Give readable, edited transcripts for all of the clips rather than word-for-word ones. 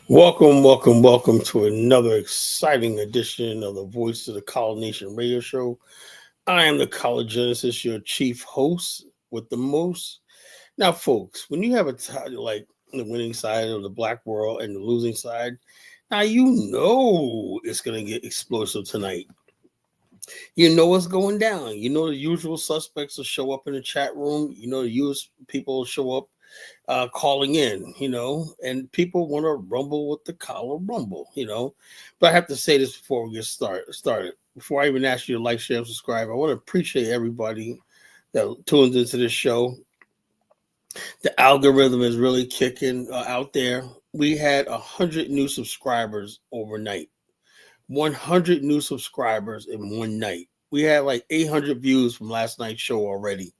Welcome to another exciting edition of the Voice of the College Nation radio show. I am the College Genesis, your chief host with the most. Now, folks, when you have a title like the winning side of the black world and the losing side, now you know it's going to get explosive tonight. You know what's going down. You know the usual suspects will show up in the chat room. You know the usual people will show up calling in, and people want to rumble with the collar rumble, But I have to say this before we get started. Before I even ask you to like, share, and subscribe, I want to appreciate everybody that tunes into this show. The algorithm is really kicking out there. We had 100 new subscribers overnight. 100 new subscribers in one night. We had like 800 views from last night's show already.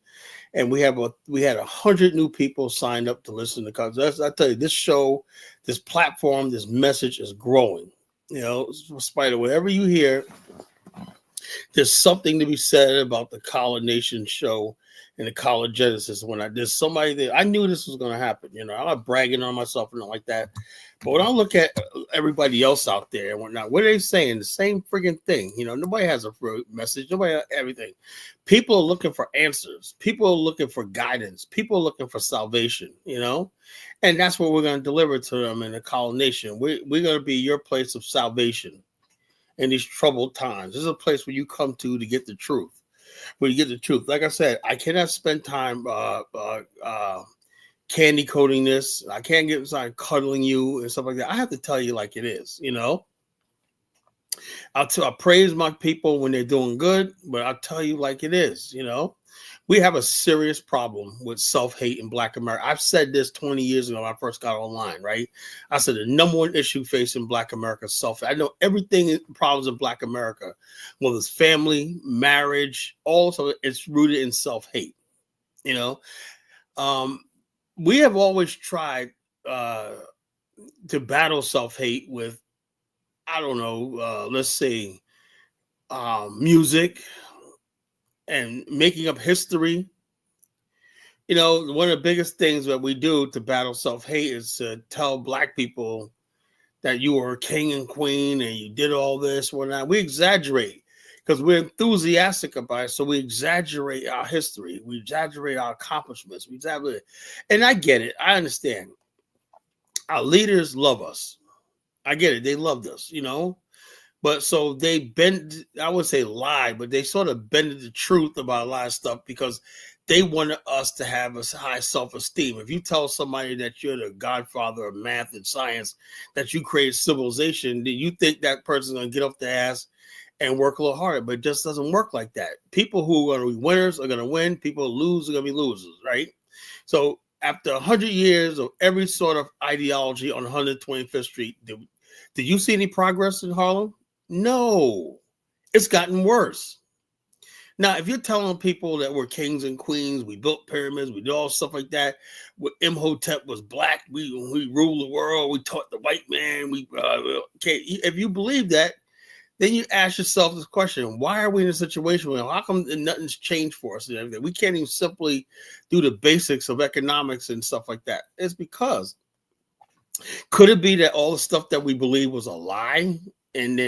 And we had 100 new people signed up to listen to concerts. I tell you, this show, this platform, this message is growing. In spite of whatever you hear, there's something to be said about the College Nation show and the College Genesis. There's somebody there, I knew this was going to happen. I'm not bragging on myself or nothing like that. But when I look at everybody else out there and whatnot, what are they saying? The same friggin' thing. Nobody has a message. Nobody has everything. People are looking for answers. People are looking for guidance. People are looking for salvation, And that's what we're going to deliver to them in the College Nation. We're going to be your place of salvation in these troubled times. This is a place where you come to get the truth. Where you get the truth. Like I said, I cannot spend time candy coating this. I can't get started cuddling you and stuff like that. I have to tell you like it is, I praise my people when they're doing good, but I'll tell you like it is, We have a serious problem with self-hate in Black America. I've said this 20 years ago when I first got online, right? I said the number one issue facing Black America is self-hate. I know everything problems in Black America, whether it's family, marriage, also it's rooted in self-hate, We have always tried to battle self-hate with, I don't know, let's say music and making up history. One of the biggest things that we do to battle self-hate is to tell Black people that you were a king and queen and you did all this, whatnot. We exaggerate because we're enthusiastic about it. So we exaggerate our history. We exaggerate our accomplishments. And I get it. I understand. Our leaders love us. I get it. They loved us, But so they bend, I would say lie, but they sort of bended the truth about a lot of stuff because they wanted us to have a high self-esteem. If you tell somebody that you're the godfather of math and science, that you created civilization, then you think that person's going to get off their ass and work a little harder, but it just doesn't work like that. People who are going to be winners are going to win. People who lose are going to be losers, right? So after 100 years of every sort of ideology on 125th Street, did you see any progress in Harlem? No, it's gotten worse. Now, if you're telling people that we're kings and queens, we built pyramids, we did all stuff like that, Imhotep was Black, we ruled the world, we taught the white man, if you believe that, then you ask yourself this question: why are we in a situation where how come nothing's changed for us and everything? We can't even simply do the basics of economics and stuff like that. It's because, could it be that all the stuff that we believe was a lie? And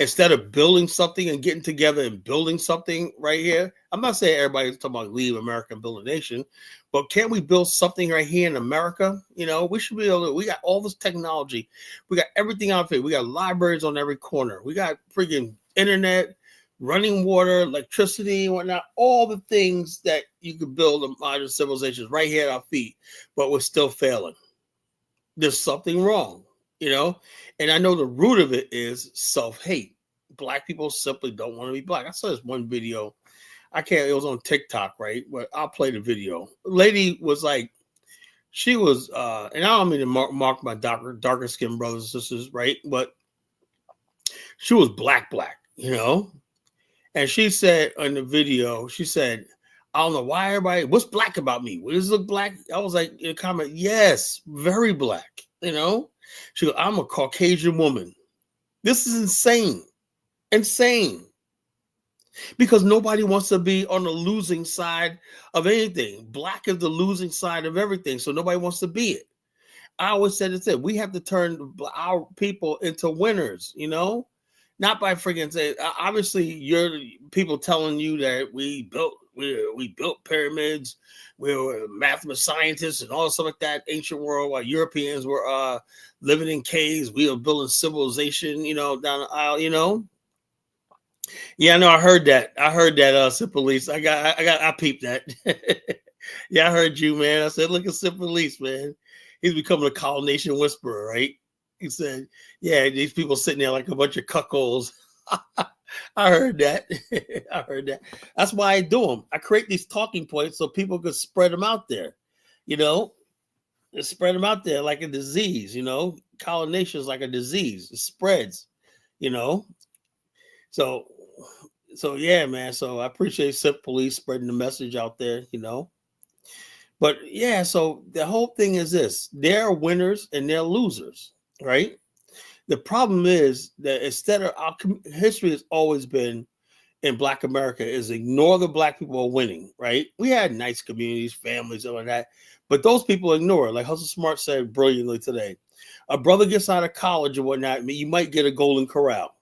instead of building something and getting together and building something right here, I'm not saying everybody's talking about leave America and build a nation, but can't we build something right here in America? We should be able to. We got all this technology, we got everything out there. We got libraries on every corner. We got freaking internet, running water, electricity, and whatnot. All the things that you could build a modern civilization right here at our feet, but we're still failing. There's something wrong. And I know the root of it is self-hate. Black people simply don't want to be Black. I saw this one video. It was on TikTok, right? But I'll play the video. Lady was like, she was, and I don't mean to mark my darker skinned brothers and sisters, right? But she was black, And she said in the video, she said, I don't know why everybody, what's Black about me? What does it look Black? I was like, in a comment, yes, very Black, She goes, I'm a Caucasian woman. This is insane. Because nobody wants to be on the losing side of anything. Black is the losing side of everything, so nobody wants to be it. I always said it's it. We have to turn our people into winners, not by freaking saying, obviously you're people telling you that we built pyramids, we were mathematical scientists and all stuff like that, ancient world, while Europeans were living in caves, we were building civilization, down the aisle. Yeah, no, I heard that. Sip Police. I peeped that. Yeah, I heard you, man. I said, look at Sip Police, man. He's becoming a coronation whisperer, right? He said, yeah, these people sitting there like a bunch of cuckolds. I heard that. I heard that. That's why I do them. I create these talking points so people could spread them out there, spread them out there like a disease, Coronation is like a disease. It spreads, So yeah, man. So I appreciate Sip Police spreading the message out there, But yeah, so the whole thing is this: they're winners and they're losers, right? The problem is that instead of our history has always been in Black America is ignore the Black people are winning, right? We had nice communities, families, and all that, but those people ignore it. Like Hustle Smart said brilliantly today, a brother gets out of college or whatnot, you might get a golden corral.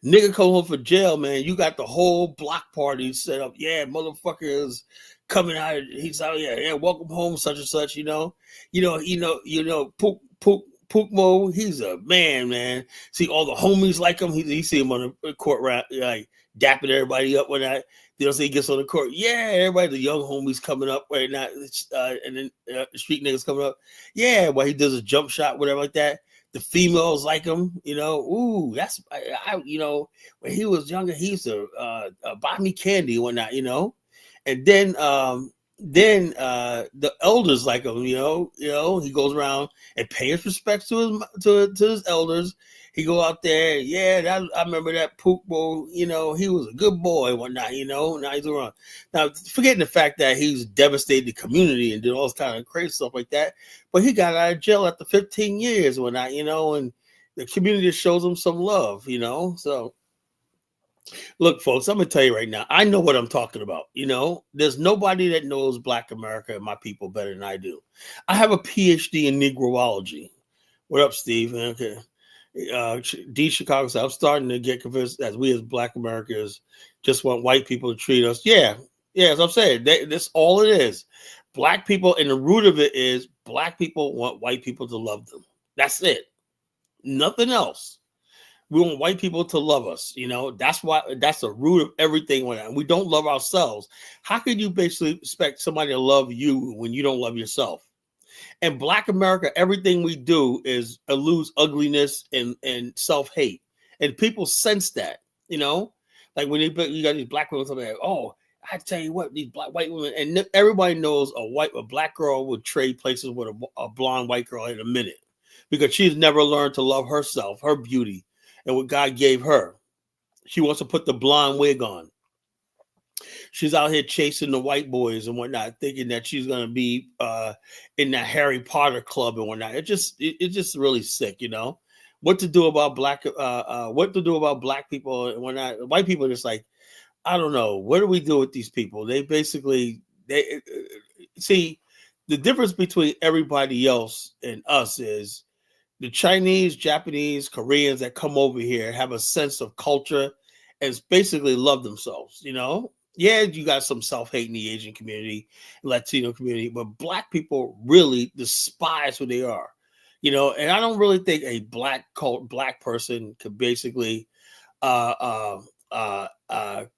Nigga come home for jail, man. You got the whole block party set up. Yeah, motherfuckers coming out. He's out. Yeah, welcome home, such and such. Pookmo. He's a man. See all the homies like him. He see him on the court, like dapping everybody up when so he gets on the court. Yeah, everybody, the young homies coming up right now, and then the street niggas coming up. Yeah, while he does a jump shot, whatever like that. The females like him, Ooh, that's when he was younger, he used to buy me candy and whatnot, And then the elders like him, he goes around and pays respects to his elders. He go out there, yeah. I remember that Pookbo, he was a good boy and whatnot, Now he's around. Now, forgetting the fact that he's devastated the community and did all this kind of crazy stuff like that, but he got out of jail after 15 years and whatnot, and the community shows him some love, So, look, folks, I'm gonna tell you right now, I know what I'm talking about. There's nobody that knows Black America and my people better than I do. I have a PhD in Negroology. What up, Steve? Okay. D Chicago said, I'm starting to get convinced that we as Black Americans just want white people to treat us. Yeah, as I'm saying, that's all it is. Black people, and the root of it is Black people want white people to love them. That's it. Nothing else. We want white people to love us. That's the root of everything. We don't love ourselves. How could you basically expect somebody to love you when you don't love yourself? And Black America, everything we do is eludes ugliness and self-hate. And people sense that, Like when you got these Black women talking like, oh, I tell you what, these white women, and everybody knows a Black girl would trade places with a blonde white girl in a minute because she's never learned to love herself, her beauty, and what God gave her. She wants to put the blonde wig on. She's out here chasing the white boys and whatnot, thinking that she's gonna be in that Harry Potter club and whatnot. It's just really sick, What to do about Black people and whatnot? White people are just like, I don't know. What do we do with these people? They basically see the difference between everybody else and us is the Chinese, Japanese, Koreans that come over here have a sense of culture and basically love themselves, Yeah, you got some self-hate in the Asian community, Latino community, but Black people really despise who they are, and I don't really think a Black person could basically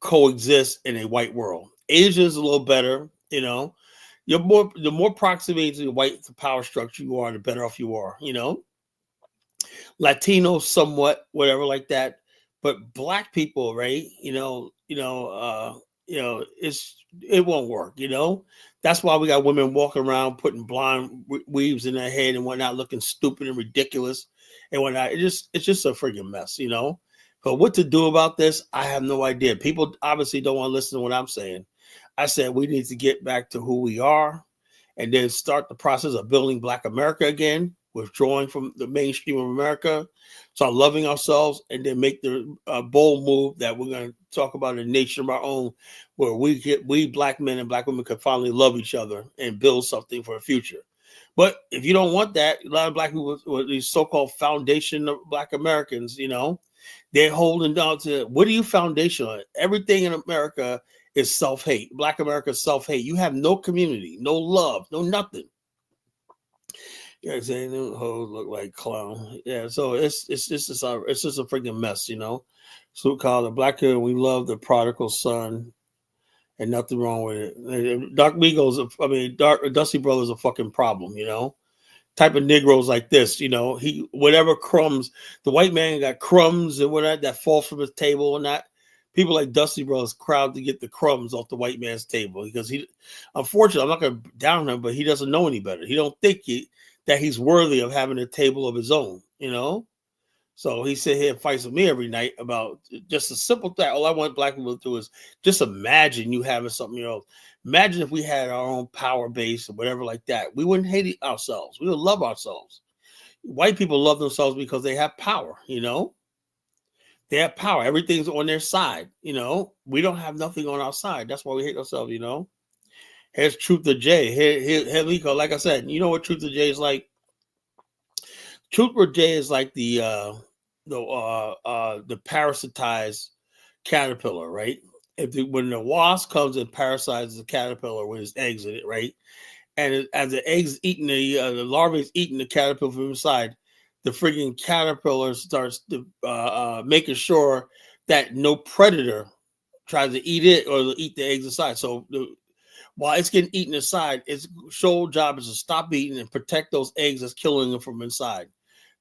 coexist in a white world. Asia's a little better, the more proximity to the white power structure you are, the better off you are, Latino somewhat, whatever like that. But Black people, right? It won't work. That's why we got women walking around putting blonde weaves in their head and whatnot, looking stupid and ridiculous and whatnot. It's just a freaking mess. But what to do about this, I have no idea. People obviously don't want to listen to what I'm saying. I said we need to get back to who we are, and then start the process of building Black America again, withdrawing from the mainstream of America, start loving ourselves, and then make the bold move that we're going to talk about a nation of our own, where we Black men and Black women can finally love each other and build something for the future. But if you don't want that, a lot of black people, with these so-called foundation of black Americans, they're holding down to, what are you foundation on? Everything in America is self-hate. Black America is self-hate. You have no community, no love, no nothing. You know what I'm saying? Them hoes look like clown. Yeah, so it's just it's just a freaking mess, So we call the black girl, we love the prodigal son, and nothing wrong with it. Dark Migos, Dusty Brothers a fucking problem, Type of Negroes like this, he whatever crumbs, the white man got crumbs and whatever that fall from his table and that. People like Dusty Brothers crowd to get the crumbs off the white man's table because unfortunately, I'm not going to down him, but he doesn't know any better. He don't think that he's worthy of having a table of his own, So he sit here and fights with me every night about just a simple thing. All I want black people to do is just imagine you having something, Imagine if we had our own power base or whatever like that. We wouldn't hate ourselves. We would love ourselves. White people love themselves because they have power, They have power. Everything's on their side, We don't have nothing on our side. That's why we hate ourselves, Here's Truth or Jay. Here Lico. Like I said, you know what Truth or Jay is like? Truth or Jay is like the parasitized caterpillar, right? When the wasp comes and parasizes the caterpillar with its eggs in it, right? And as the eggs eating the larvae is eating the caterpillar from inside, the frigging caterpillar starts making sure that no predator tries to eat it or eat the eggs inside. So while it's getting eaten inside, its sole job is to stop eating and protect those eggs that's killing them from inside.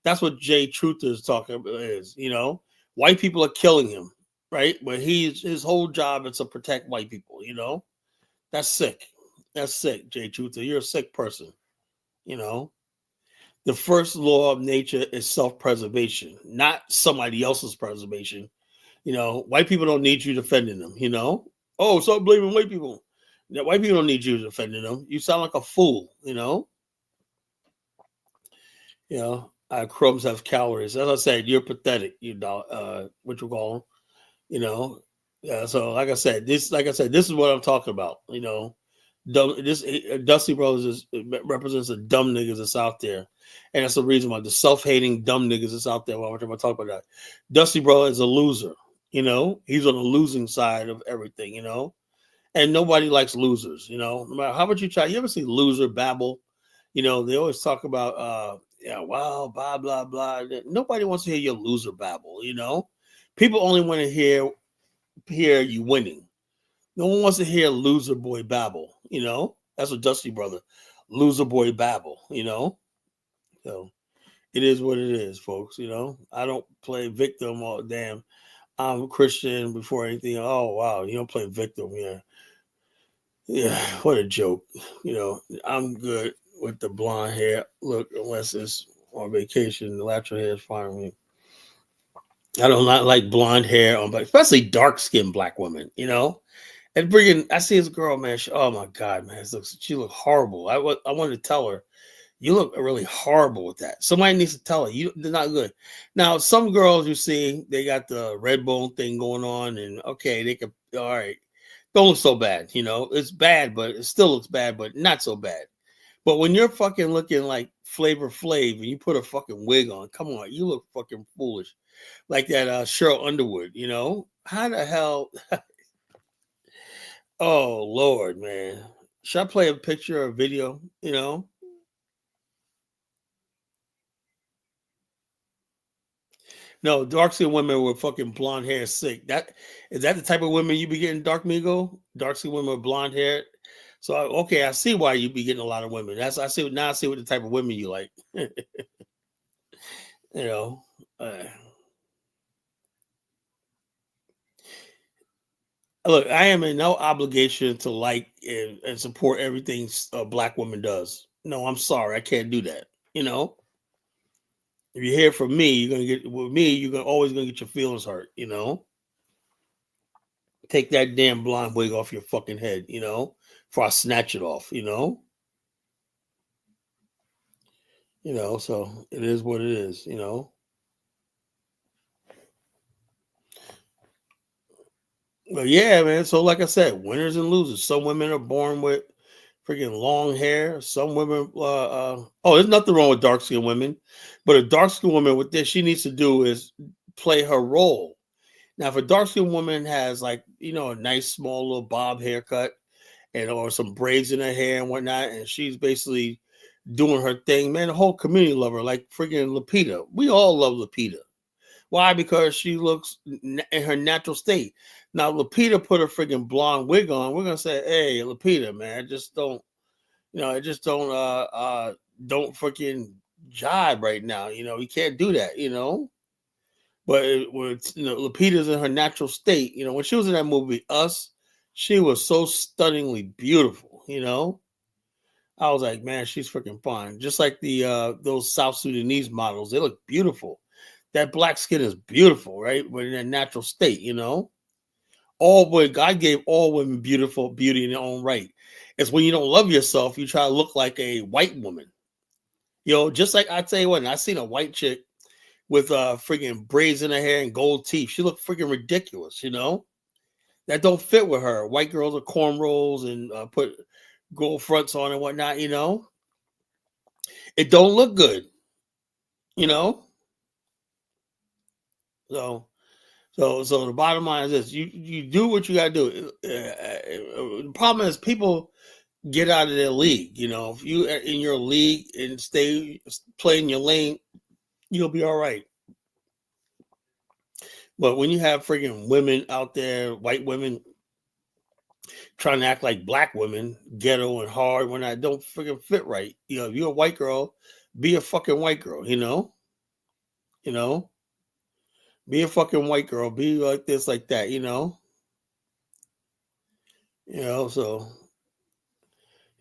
That's what Jay Truth is talking about. White people are killing him, right? But his whole job is to protect white people. That's sick. That's sick, Jay Truth. You're a sick person. The first law of nature is self-preservation, not somebody else's preservation. White people don't need you defending them. Oh, stop blaming white people. White people don't need you defending them. You sound like a fool. Crumbs have calories. As I said, you're pathetic. What you call them? Yeah. So like I said, this is what I'm talking about. Dusty Brothers represents the dumb niggas that's out there, and that's the reason why the self-hating dumb niggas that's out there. Why I'm talk about that. Dusty Brother is a loser. He's on the losing side of everything. And nobody likes losers. No matter how much you try. You ever see loser babble? They always talk about blah blah blah. Nobody wants to hear your loser babble. People only want to hear you winning. No one wants to hear loser boy babble. That's what Dusty Brother, loser boy babble. So it is what it is, folks. I don't play victim all damn. I'm Christian before anything. Oh wow, you don't play victim, yeah. What a joke. I'm good with the blonde hair. Look, unless it's on vacation, the lateral hair is fine with me. I don't like blonde hair on, especially dark skinned black women. And I see this girl, man. Oh my god, man, she looked horrible. I wanted to tell her, you look really horrible with that. Somebody needs to tell her they're not good. Now, some girls you see, they got the red bone thing going on, and okay, they could all right. Don't look so bad, It's bad, but it still looks bad, but not so bad. But when you're fucking looking like Flavor Flav and you put a fucking wig on, come on, you look fucking foolish. Like that Cheryl Underwood, How the hell? Oh Lord, man. Should I play a picture or a video? No, dark skinned women with fucking blonde hair sick. Is that the type of women you be getting, Dark Migo? Dark skinned women with blonde hair. So okay, I see why you be getting a lot of women. I see what the type of women you like. you know. Uh, Look, I am in no obligation to like and support everything a black woman does. No, I'm sorry, I can't do that. If you hear from me, you're gonna get with me. Always gonna get your feelings hurt. Take that damn blonde wig off your fucking head. Before I snatch it off. So it is what it is. But yeah, man. So like I said, winners and losers. Some women are born with freaking long hair. Some women, there's nothing wrong with dark skinned women, but a dark skinned woman, what this she needs to do is play her role. Now, if a dark skinned woman has like a nice small little bob haircut and or some braids in her hair and whatnot, and she's basically doing her thing, man, the whole community love her, like freaking Lupita. We all love Lupita. Why? Because she looks in her natural state. Now, Lupita put a freaking blonde wig on. We're gonna say, "Hey, Lupita, man, just don't, it just don't freaking jive right now. You can't do that. But Lupita's in her natural state. When she was in that movie, Us, she was so stunningly beautiful. I was like, man, she's freaking fine. Just like the those South Sudanese models, they look beautiful. That black skin is beautiful, right? But in their natural state, God gave all women beautiful beauty in their own right. It's when you don't love yourself, you try to look like a white woman. Just like I tell you what, I seen a white chick with freaking braids in her hair and gold teeth. She looked freaking ridiculous, That don't fit with her. White girls with cornrows and put gold fronts on and whatnot, It don't look good, So the bottom line is this: you do what you gotta do. The problem is people get out of their league. If you are in your league and play in your lane, you'll be all right. But when you have freaking women out there, white women, trying to act like black women, ghetto and hard, when I don't freaking fit right, if you're a white girl, be a fucking white girl. Be a fucking white girl. Be like this, like that. So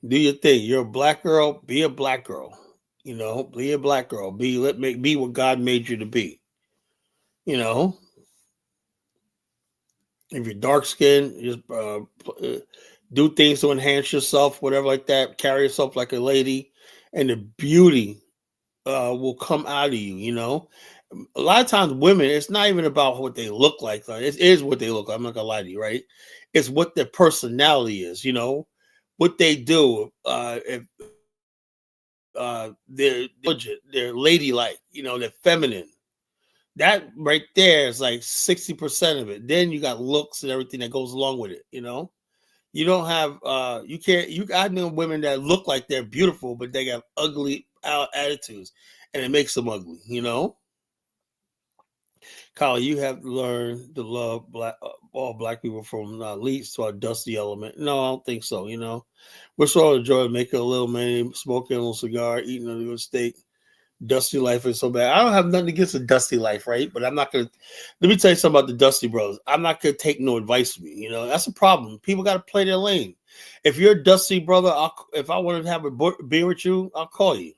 do your thing. You're a black girl. Be a black girl. Be a black girl. Be what God made you to be. If you're dark skinned, just do things to enhance yourself, whatever like that. Carry yourself like a lady, and the beauty will come out of you. A lot of times women, it's not even about what they look like. It is what they look like. I'm not gonna lie to you, right? It's what their personality is, what they do. If they're legit, they're ladylike, they're feminine. That right there is like 60% of it. Then you got looks and everything that goes along with it, You don't have I know women that look like they're beautiful, but they have ugly attitudes, and it makes them ugly, Kyle, you have to learn to love all black people from leads to our dusty element. No, I don't think so. We're sort of enjoying making a little money, smoking a little cigar, eating a little steak. Dusty life is so bad. I don't have nothing against a dusty life, right? But I'm not gonna. Let me tell you something about the Dusty Brothers. I'm not gonna take no advice from you. That's a problem. People got to play their lane. If you're a Dusty brother, if I wanted to have a beer with you, I'll call you.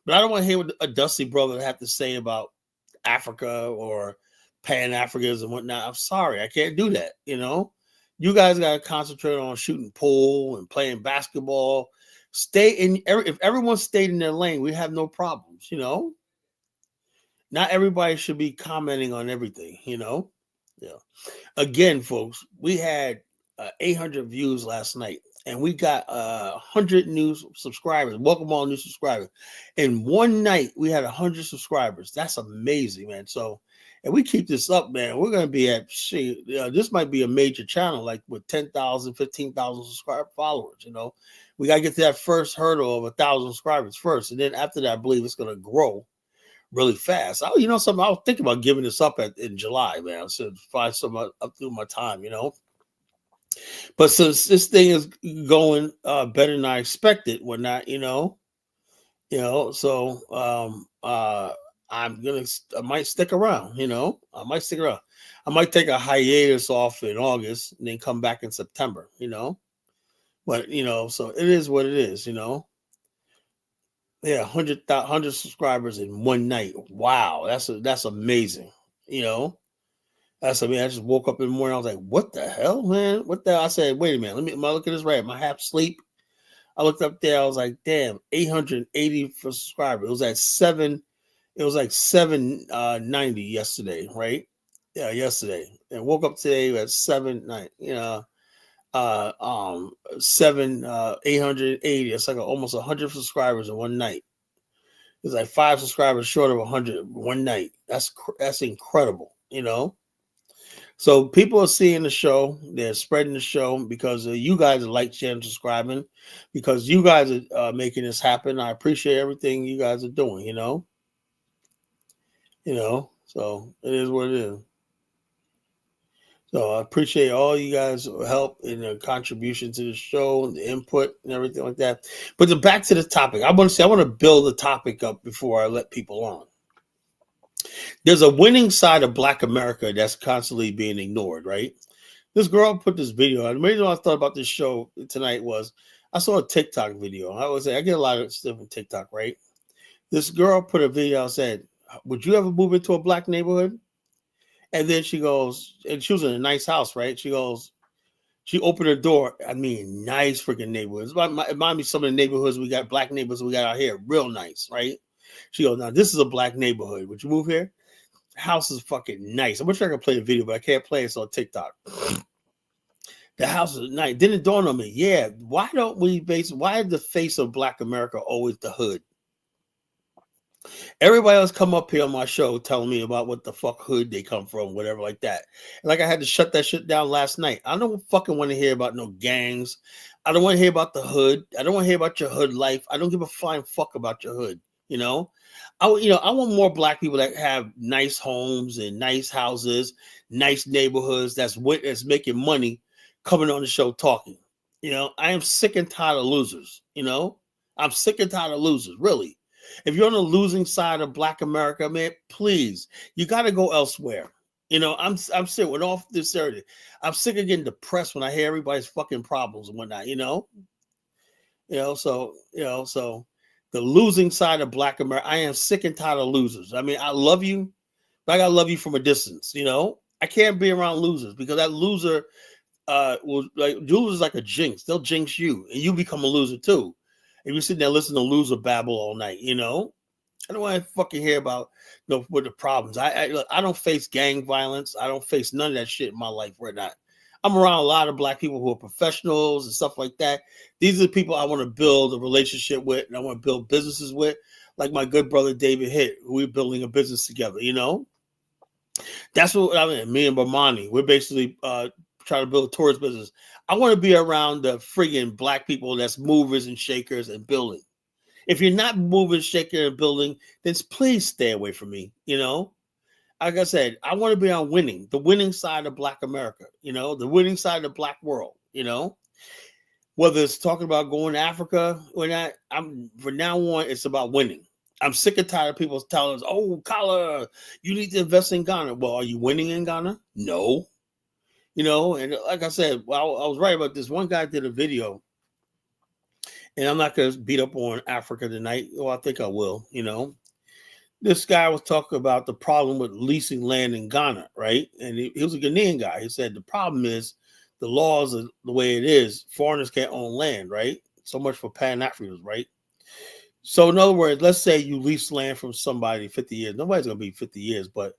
But I don't want to hear what a Dusty brother have to say about Africa or Pan Africans and whatnot. I'm sorry, I can't do that. You guys got to concentrate on shooting pool and playing basketball. If everyone stayed in their lane, we have no problems. Not everybody should be commenting on everything. Yeah. Again, folks, we had 800 views last night, and we got 100 new subscribers. Welcome all new subscribers. In one night, we had 100 subscribers. That's amazing, man. So, and we keep this up, man, we're going to be at, this might be a major channel, like with 10,000, 15,000 followers, We got to get to that first hurdle of 1,000 subscribers first. And then after that, I believe it's going to grow really fast. Something I was thinking about giving this up in July, man. I should find some up through my time, But since this thing is going better than I expected, whatnot, so I might stick around, I might stick around. I might take a hiatus off in August and then come back in September, But so it is what it is, Yeah, 100 subscribers in one night. Wow, that's amazing, That's I just woke up in the morning. I was like, "What the hell, man? What the?" I said, "Wait a minute. Am I looking at this right? Am I half asleep?" I looked up there. I was like, "Damn, 880 for subscribers." It was at 7. It was like 790 yesterday, right? Yeah, yesterday. And woke up today at 790. uh um 880. It's like almost 100 subscribers in one night. It's like 5 subscribers short of 100 one night. That's incredible, you know. So people are seeing the show. They're spreading the show because you guys are like, sharing, subscribing, because you guys are making this happen. I appreciate everything you guys are doing. So it is what it is. So I appreciate all you guys' help and the contribution to the show, and the input and everything like that. But back to the topic, I want to build the topic up before I let people on. There's a winning side of Black America that's constantly being ignored, right? This girl put this video on. The reason I thought about this show tonight was I saw a TikTok video. I get a lot of stuff from TikTok, right? This girl put a video and said, "Would you ever move into a Black neighborhood?" And then she goes, and she was in a nice house, right? She goes, she opened her door. I mean, nice freaking neighborhoods. It remind me of some of the neighborhoods we got, Black neighborhoods we got out here, real nice, right? She goes, "Now this is a Black neighborhood. Would you move here?" House is fucking nice. I wish I could play the video, but I can't play it. It's on TikTok. The house is nice. Didn't dawn on me. Yeah, why don't we why is the face of Black America always the hood? Everybody else come up here on my show telling me about what the fuck hood they come from, whatever like that. And like I had to shut that shit down last night. I don't fucking want to hear about no gangs. I don't want to hear about the hood. I don't want to hear about your hood life. I don't give a flying fuck about your hood. I want more Black people that have nice homes and nice houses, nice neighborhoods. That's making money, coming on the show talking. I am sick and tired of losers. I'm sick and tired of losers. Really. If you're on the losing side of Black America, man, please, you got to go elsewhere. I'm sick with all this sincerity. I'm sick of getting depressed when I hear everybody's fucking problems and whatnot. So the losing side of Black America, I am sick and tired of losers. I mean, I love you, but I gotta love you from a distance. I can't be around losers because that loser will losers like a jinx. They'll jinx you, and you become a loser too. If you sit there listening to loser babble all night, I don't want to fucking hear about what the problems. I don't face gang violence. I don't face none of that shit in my life right now. I'm around a lot of Black people who are professionals and stuff like that. These are the people I want to build a relationship with, and I want to build businesses with, like my good brother David Hitt, who we're building a business together. That's what I mean. Me and Bomani, we're basically trying to build a tourist business. I want to be around the friggin' Black people that's movers and shakers and building. If you're not moving, shaking, and building, then please stay away from me. Like I said, I want to be on the winning side of Black America. The winning side of the Black world. Whether it's talking about going to Africa or not, from now on, it's about winning. I'm sick and tired of people telling us, "Oh, Kala, you need to invest in Ghana." Well, are you winning in Ghana? No. And like I said, well, I was right about this. One guy did a video, and I'm not going to beat up on Africa tonight. Well, I think I will. This guy was talking about the problem with leasing land in Ghana, right? And he was a Ghanaian guy. He said the problem is the laws are the way it is. Foreigners can't own land, right? So much for Pan-Africans, right? So in other words, let's say you lease land from somebody 50 years. Nobody's going to be 50 years, but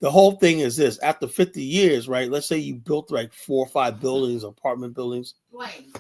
the whole thing is this. After 50 years, right, let's say you built like 4 or 5 buildings, apartment buildings. Dwayne.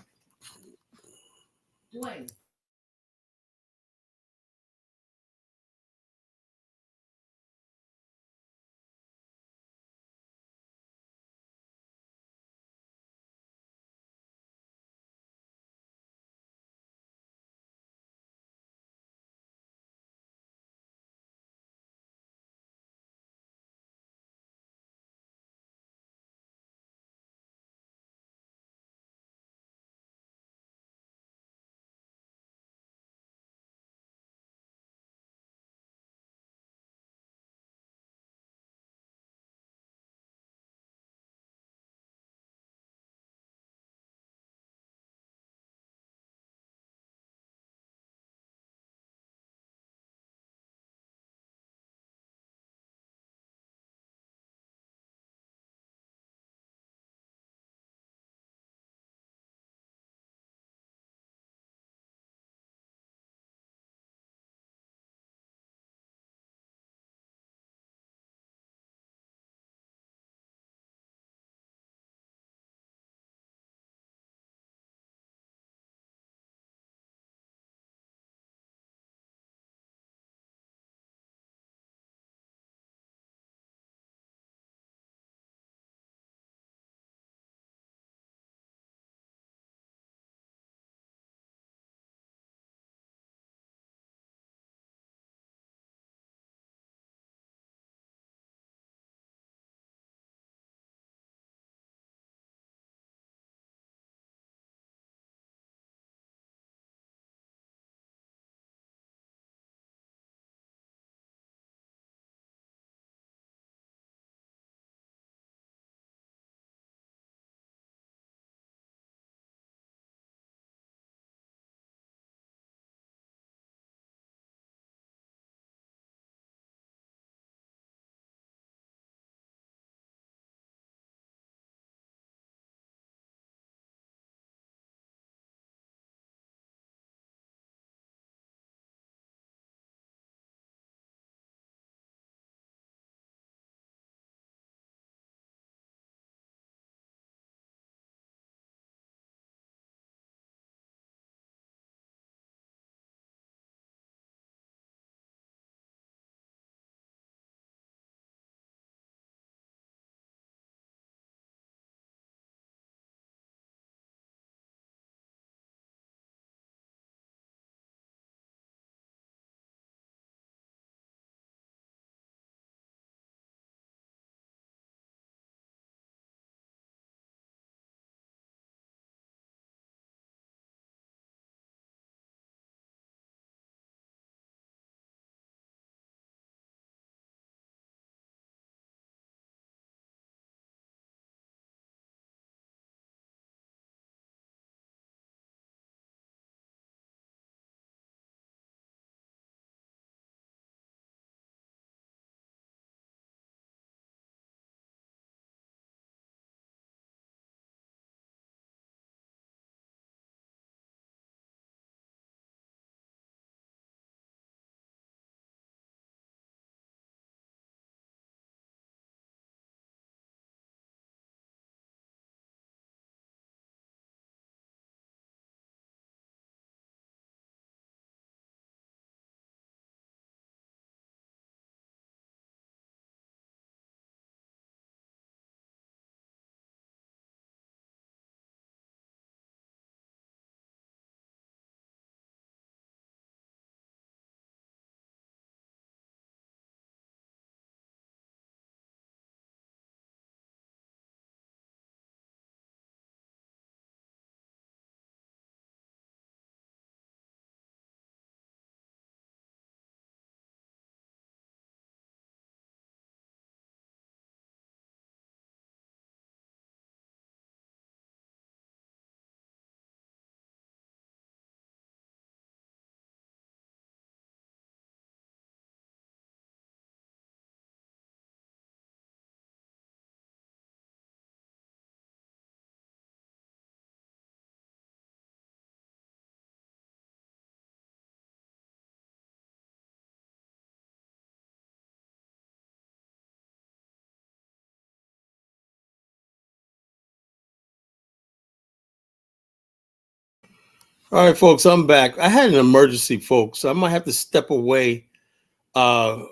All right, folks, I'm back. I had an emergency, folks. So I might have to step away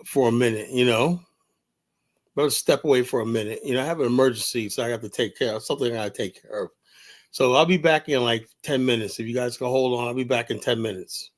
for a minute, Better step away for a minute. I have an emergency, so I have to take care of something I gotta take care of. So I'll be back in like 10 minutes. If you guys can hold on, I'll be back in 10 minutes.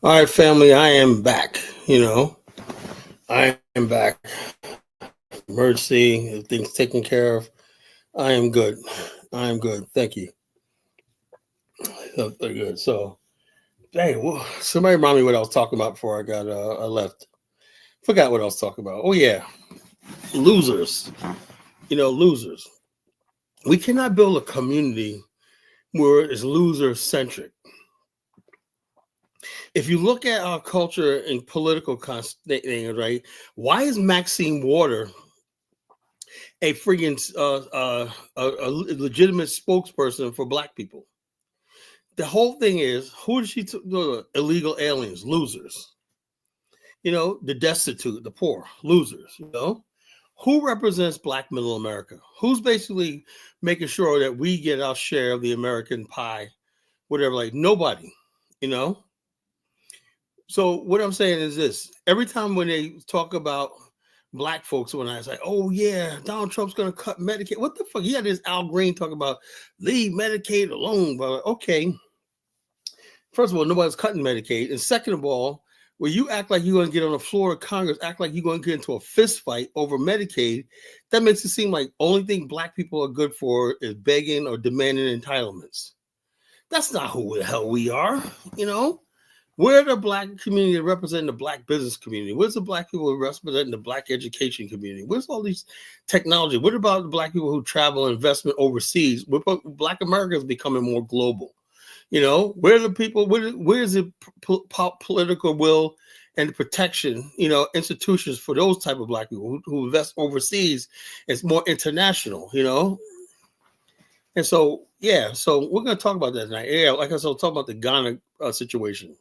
All right, family, I am back. I am back. Emergency, things taken care of. I am good. I am good. Thank you. Very good. So, hey, somebody remind me what I was talking about before I left. Forgot what I was talking about. Oh yeah, losers. Losers. We cannot build a community where it's loser centric. If you look at our culture and political things, right? Why is Maxine Water a friggin' a legitimate spokesperson for Black people? The whole thing is, who does she illegal aliens, losers? The destitute, the poor, losers. Who represents Black middle America? Who's basically making sure that we get our share of the American pie, whatever? Like nobody. you know So what I'm saying is this: every time when they talk about Black folks, when I say, "Oh yeah, Donald Trump's going to cut Medicaid," what the fuck? He had this Al Green talking about leave Medicaid alone. But okay, first of all, nobody's cutting Medicaid, and second of all, when you act like you're going to get on the floor of Congress, act like you're going to get into a fist fight over Medicaid, that makes it seem like only thing Black people are good for is begging or demanding entitlements. That's not who the hell we are. We're the Black community representing the Black business community. Where's the Black people representing the Black education community? Where's all these technology? What about the Black people who travel investment overseas? Black America is becoming more global. Where are the people? Where's the political will and the protection? Institutions for those type of Black people who invest overseas. It's more international. And so yeah, so we're going to talk about that tonight. Yeah, like I said, we'll talk about the Ghana situation.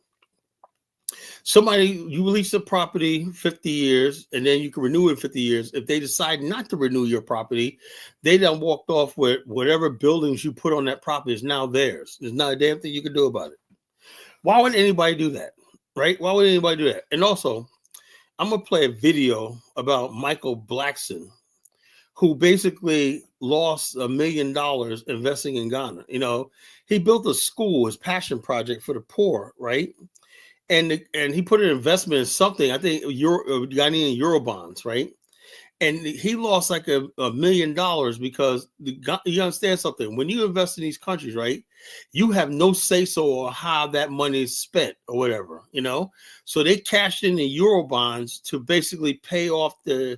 You release the property 50 years, and then you can renew it 50 years. If they decide not to renew your property, they done walked off with whatever buildings you put on that property is now theirs. There's not a damn thing you can do about it. Why would anybody do that? Right? Why would anybody do that? And also, I'm going to play a video about Michael Blackson, who basically lost $1 million investing in Ghana. He built a school, his passion project for the poor, right? And he put an investment in something, I think Ghanaian Euro bonds, right? And he lost like $1 million because you understand something. When you invest in these countries, right, you have no say-so on how that money is spent or whatever, So they cashed in the Euro bonds to basically pay off the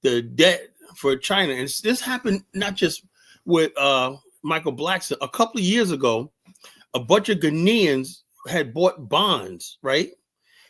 debt for China. And this happened not just with Michael Blackson. A couple of years ago, a bunch of Ghanaians had bought bonds, right?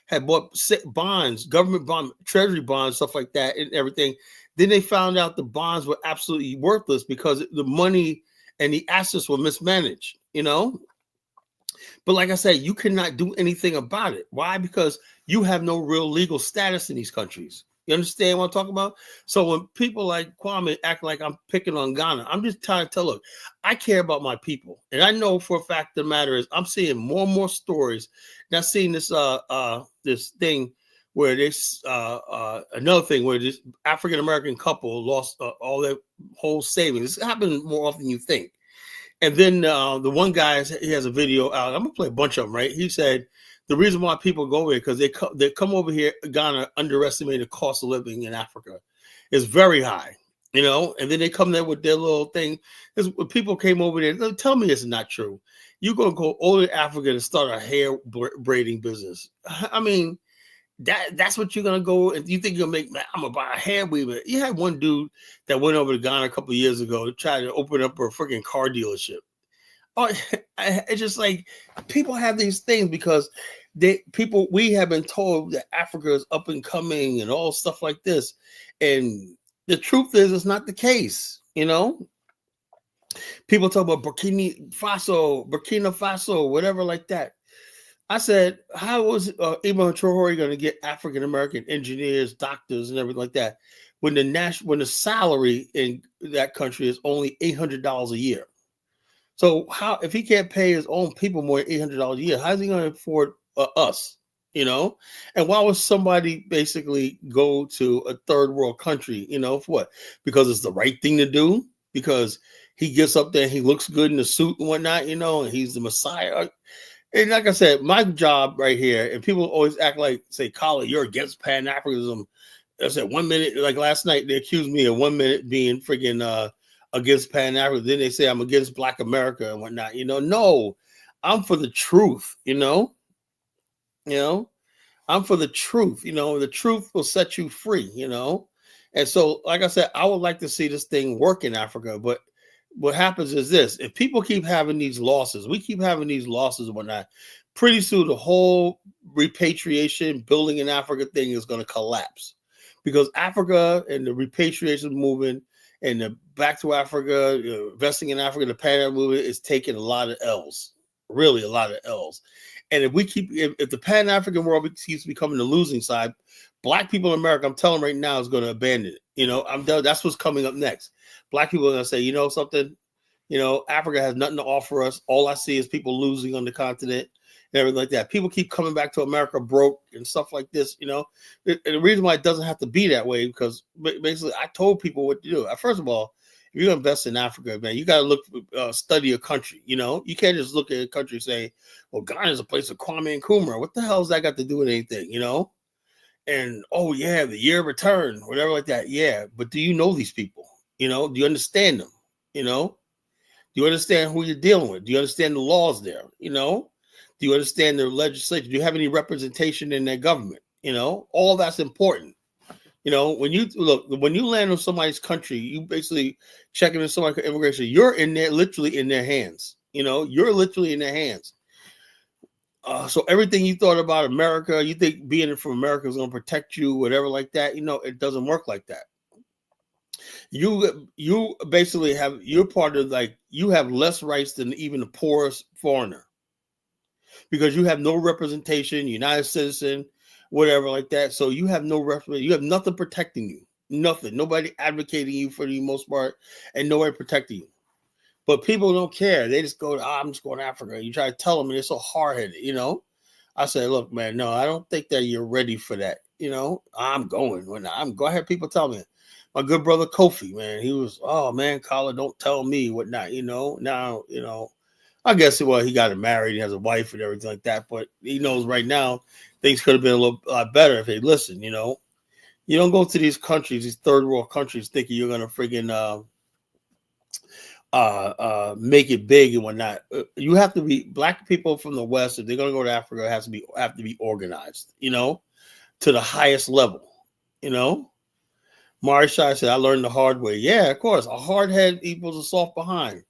Had bought bonds, government bond, treasury bonds, stuff like that, and everything. Then they found out the bonds were absolutely worthless because the money and the assets were mismanaged, But like I said, you cannot do anything about it. Why? Because you have no real legal status in these countries. You understand what I'm talking about? So when people like Kwame act like I'm picking on Ghana, I'm just trying to tell, look, I care about my people. And I know for a fact the matter is I'm seeing more and more stories. Now seeing this this thing where this another thing where this African-American couple lost all their whole savings. This happens more often than you think. And then the one guy, he has a video out. I'm going to play a bunch of them, right? He said, the reason why people go over here because they come over here, Ghana, underestimate the cost of living in Africa is very high, and then they come there with their little thing. When people came over there, tell me it's not true. You're going to go over to Africa to start a hair braiding business. I mean, that's what you're going to go and you think you're going to make, I'm going to buy a hair weaver. You had one dude that went over to Ghana a couple of years ago to try to open up a freaking car dealership. Oh, it's just like people have these things because we have been told that Africa is up and coming and all stuff like this. And the truth is, it's not the case. People talk about Burkina Faso, whatever like that. I said, how was Ibn Traore going to get African-American engineers, doctors, and everything like that when the salary in that country is only $800 a year? So how, if he can't pay his own people more than $800 a year, how's he going to afford us? And why would somebody basically go to a third world country? For what? Because it's the right thing to do. Because he gets up there, and he looks good in the suit and whatnot. And he's the Messiah. And like I said, my job right here, and people always act like, say, Colin, you're against Pan Africanism. I said 1 minute, like last night, they accused me of 1 minute being freaking against Pan Africa. Then they say I'm against Black America and whatnot. No, I'm for the truth. You know, I'm for the truth. The truth will set you free. And so, like I said, I would like to see this thing work in Africa. But what happens is this: if people keep having these losses, we keep having these losses and whatnot. Pretty soon, the whole repatriation building in Africa thing is going to collapse, because Africa and the repatriation movement and the back to Africa, investing in Africa, the Pan movement is taking a lot of L's, really a lot of L's. And if the Pan African world keeps becoming the losing side, Black people in America, I'm telling right now, is going to abandon it. I'm done. That's what's coming up next. Black people are going to say, something, Africa has nothing to offer us. All I see is people losing on the continent and everything like that. People keep coming back to America broke and stuff like this. And the reason why it doesn't have to be that way, because basically I told people what to do. First of all, if you're going to invest in Africa, man, you got to study a country. You can't just look at a country and say, well, Ghana is a place of Kwame Nkrumah. What the hell has that got to do with anything, And, oh, yeah, the year of return, whatever like that. Yeah, but do you know these people? Do you understand them? Do you understand who you're dealing with? Do you understand the laws there? Do you understand their legislation? Do you have any representation in their government? All that's important. When you land on somebody's country, you basically checking in somebody's immigration. You're in there, literally in their hands. You're literally in their hands. So everything you thought about America, you think being from America is going to protect you, whatever like that. It doesn't work like that. You basically you're part of, like, you have less rights than even the poorest foreigner, because you have no representation, you're not a citizen, whatever like that. So you have no representation. You have nothing protecting you. Nothing. Nobody advocating you for the most part, and nobody protecting you. But people don't care. They just go, I'm just going to Africa. You try to tell them, and they're so hard-headed, I say, look, man, no, I don't think that you're ready for that. I'm going. Go ahead, people tell me. My good brother Kofi, man, he was, oh, man, Colin, don't tell me whatnot, Now, I guess he got married, he has a wife and everything like that, but he knows right now things could have been a lot better if they listened, You don't go to these countries, these third world countries, thinking you're gonna friggin' make it big and whatnot. You have to be, Black people from the West, if they're gonna go to Africa, have to be organized, to the highest level, Mari Shai said, I learned the hard way. Yeah, of course. A hard head equals a soft behind.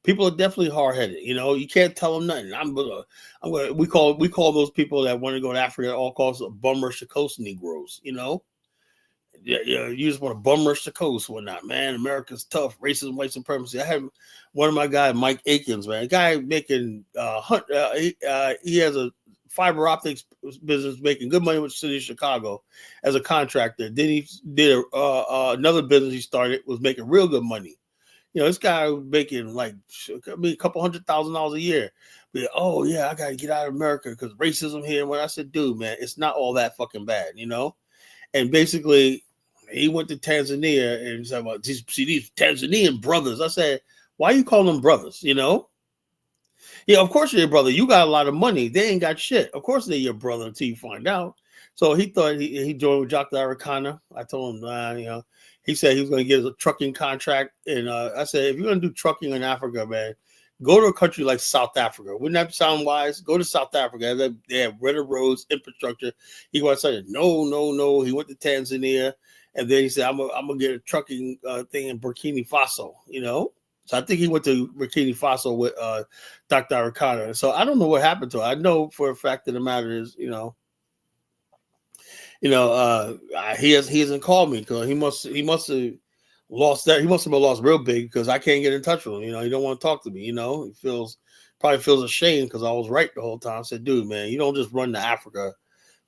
People are definitely hard-headed. You can't tell them nothing. We call those people that want to go to Africa at all costs bum rush the coast Negroes. Yeah, you just want to bum rush the coast, whatnot. Man, America's tough. Racism, white supremacy. I had one of my guys, Mike Akins, man, a guy making he has a fiber optics business, making good money with the city of Chicago as a contractor. Then he did another business he started, was making real good money. This guy was making like a couple $100,000 a year. But, oh, yeah, I got to get out of America because racism here. And when I said, dude, man, it's not all that fucking bad, And basically, he went to Tanzania and said, well, these Tanzanian brothers. I said, why you call them brothers, Yeah, of course you're a brother. You got a lot of money. They ain't got shit. Of course they're your brother until you find out. So he thought he joined with Dr. Arikana. I told him, he said he was going to get a trucking contract. And I said, if you're going to do trucking in Africa, man, go to a country like South Africa. Wouldn't that sound wise? Go to South Africa. They have better roads, infrastructure. He went and said, no. He went to Tanzania. And then he said, I'm going to get a trucking thing in Burkina Faso, So I think he went to Burkina Faso with Dr. Arikana. So I don't know what happened to him. I know for a fact that the matter is, he hasn't called me because he must have lost that. He must have been lost real big because I can't get in touch with him. He don't want to talk to me. He probably feels ashamed because I was right the whole time. I said, dude, man, you don't just run to Africa,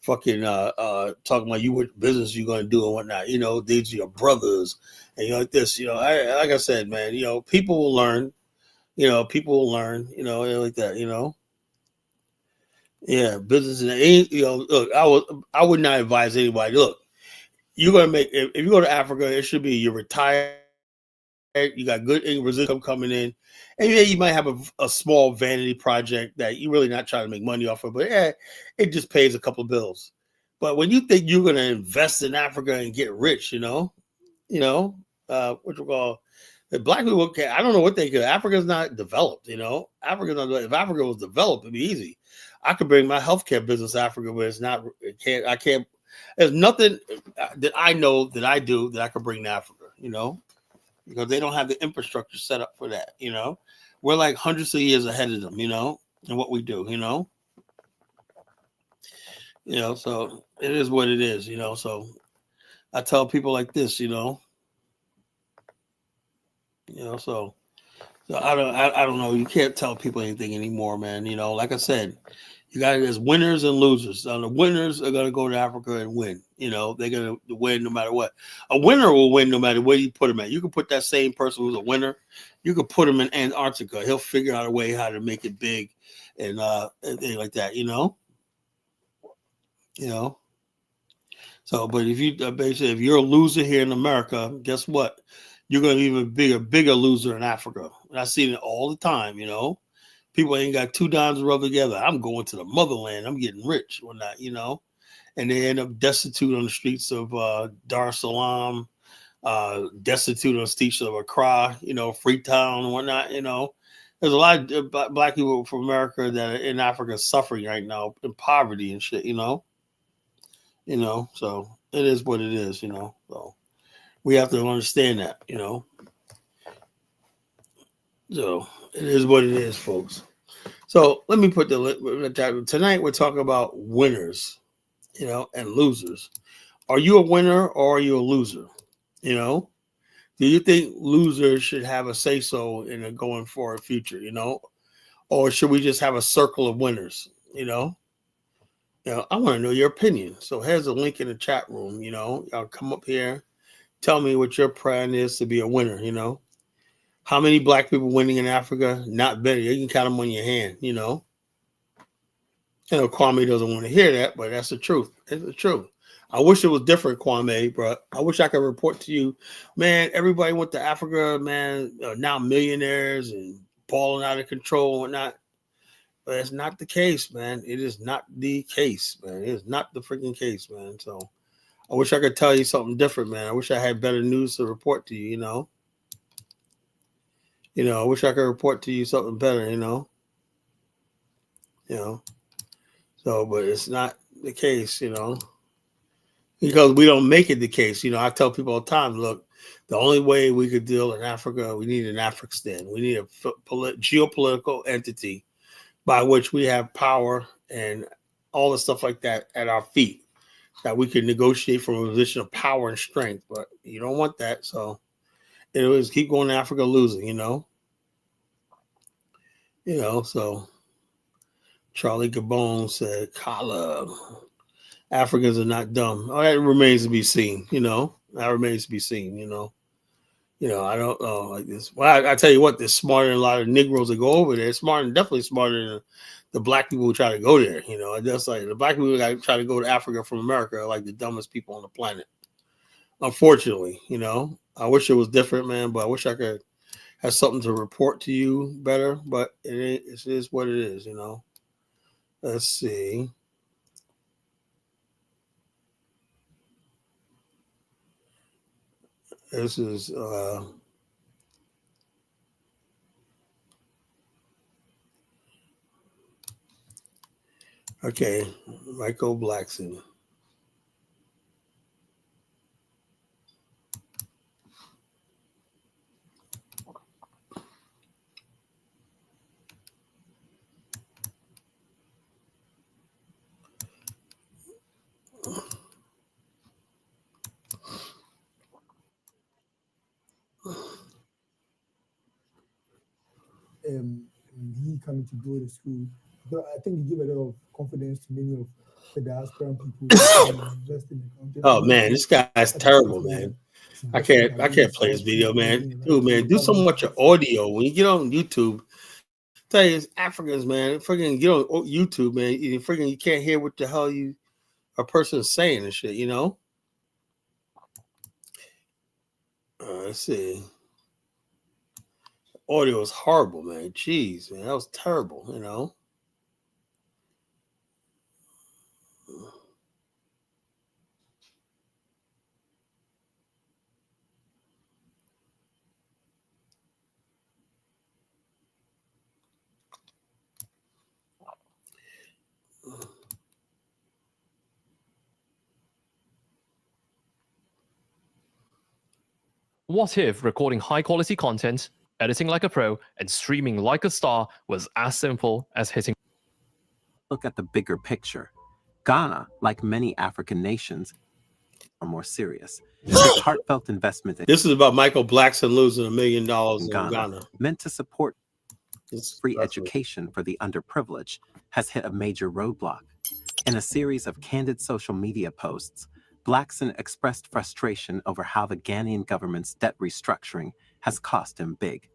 fucking talking about what business you're going to do and whatnot. These are your brothers and like this. Like I said, man, people will learn. People will learn. Like that. Yeah, business and look, I would not advise anybody. Look, you're gonna make if you go to Africa, it should be you're retired You got good residual coming in, and yeah, you might have a small vanity project that you're really not trying to make money off of, but yeah, it just pays a couple of bills. But when you think you're going to invest in Africa and get rich, what you call the black people. I don't know what they could. Africa's not developed. Africa's not. If Africa was developed, it'd be easy. I could bring my healthcare business to Africa, but it's not. It can't. I can't. There's nothing that I know that I do that I could bring to Africa. Because they don't have the infrastructure set up for that. We're like hundreds of years ahead of them. In what we do. So it is what it is. So I tell people like this. So I don't know. You can't tell people anything anymore, man. Like I said, you got there's winners and losers. The winners are gonna go to Africa and win. They're gonna win no matter what. A winner will win no matter where you put him at. You can put that same person who's a winner. You could put him in Antarctica. He'll figure out a way how to make it big, and things like that. So, but if you basically if you're a loser here in America, guess what? You're going to be even bigger loser in Africa. And I see it all the time, People ain't got two dimes to rub together. I'm going to the motherland. I'm getting rich or not, And they end up destitute on the streets of Dar es Salaam, destitute on the streets of Accra, Freetown and whatnot, There's a lot of black people from America that are in Africa suffering right now in poverty and shit, So it is what it is, So we have to understand that, So it is what it is, folks. So let me put tonight we're talking about winners, and losers. Are you a winner or are you a loser? Do you think losers should have a say so in a going forward future? Or should we just have a circle of winners? I want to know your opinion. So here's a link in the chat room. Y'all come up here. Tell me what your plan is to be a winner, How many black people winning in Africa? Not better. You can count them on your hand, Kwame doesn't want to hear that, but that's the truth. It's the truth. I wish it was different, Kwame, but I wish I could report to you, man, everybody went to Africa, man, now millionaires and balling out of control and whatnot. But it's not the case, man. It is not the case, man. It is not the freaking case, man. So I wish I could tell you something different, man. I wish I had better news to report to you, I wish I could report to you something better, So, but it's not the case, because we don't make it the case. I tell people all the time, look, the only way we could deal in Africa, we need an Afghanistan. We need a geopolitical entity by which we have power and all the stuff like that at our feet that we can negotiate from a position of power and strength. But you don't want that. So it was keep going to Africa losing, So Charlie Gabon said, Kala, Africans are not dumb. Oh, that remains to be seen, That remains to be seen, I don't know like this. Well, I tell you what, they're smarter than a lot of Negroes that go over there. Definitely smarter than the black people who try to go there. Just like the black people that try to go to Africa from America are like the dumbest people on the planet. Unfortunately, I wish it was different, man, but I wish I could have something to report to you better, but it is what it is, Let's see. This is okay, Michael Blackson. He coming to grow the school. But I think he gave a lot of confidence to many of the diaspora people to invest in the country. Oh man, this guy's terrible, man. I can't play this video, man. Dude, man, do so much of audio. When you get on YouTube, tell you it's Africans, man. Freaking get on YouTube, man. You can't hear what the hell a person is saying and shit, Let's see. audio is horrible, man. Jeez, man, that was terrible, you know. What if recording high-quality content, editing like a pro, and streaming like a star was as simple as hitting? Look at the bigger picture. Ghana, like many African nations, are more serious. This heartfelt investment in This is about Michael Blackson losing $1 million in Ghana, Ghana. meant to support free That's education for the underprivileged, has hit a major roadblock. In a series of candid social media posts, Blackson expressed frustration over how the Ghanaian government's debt restructuring has cost him big.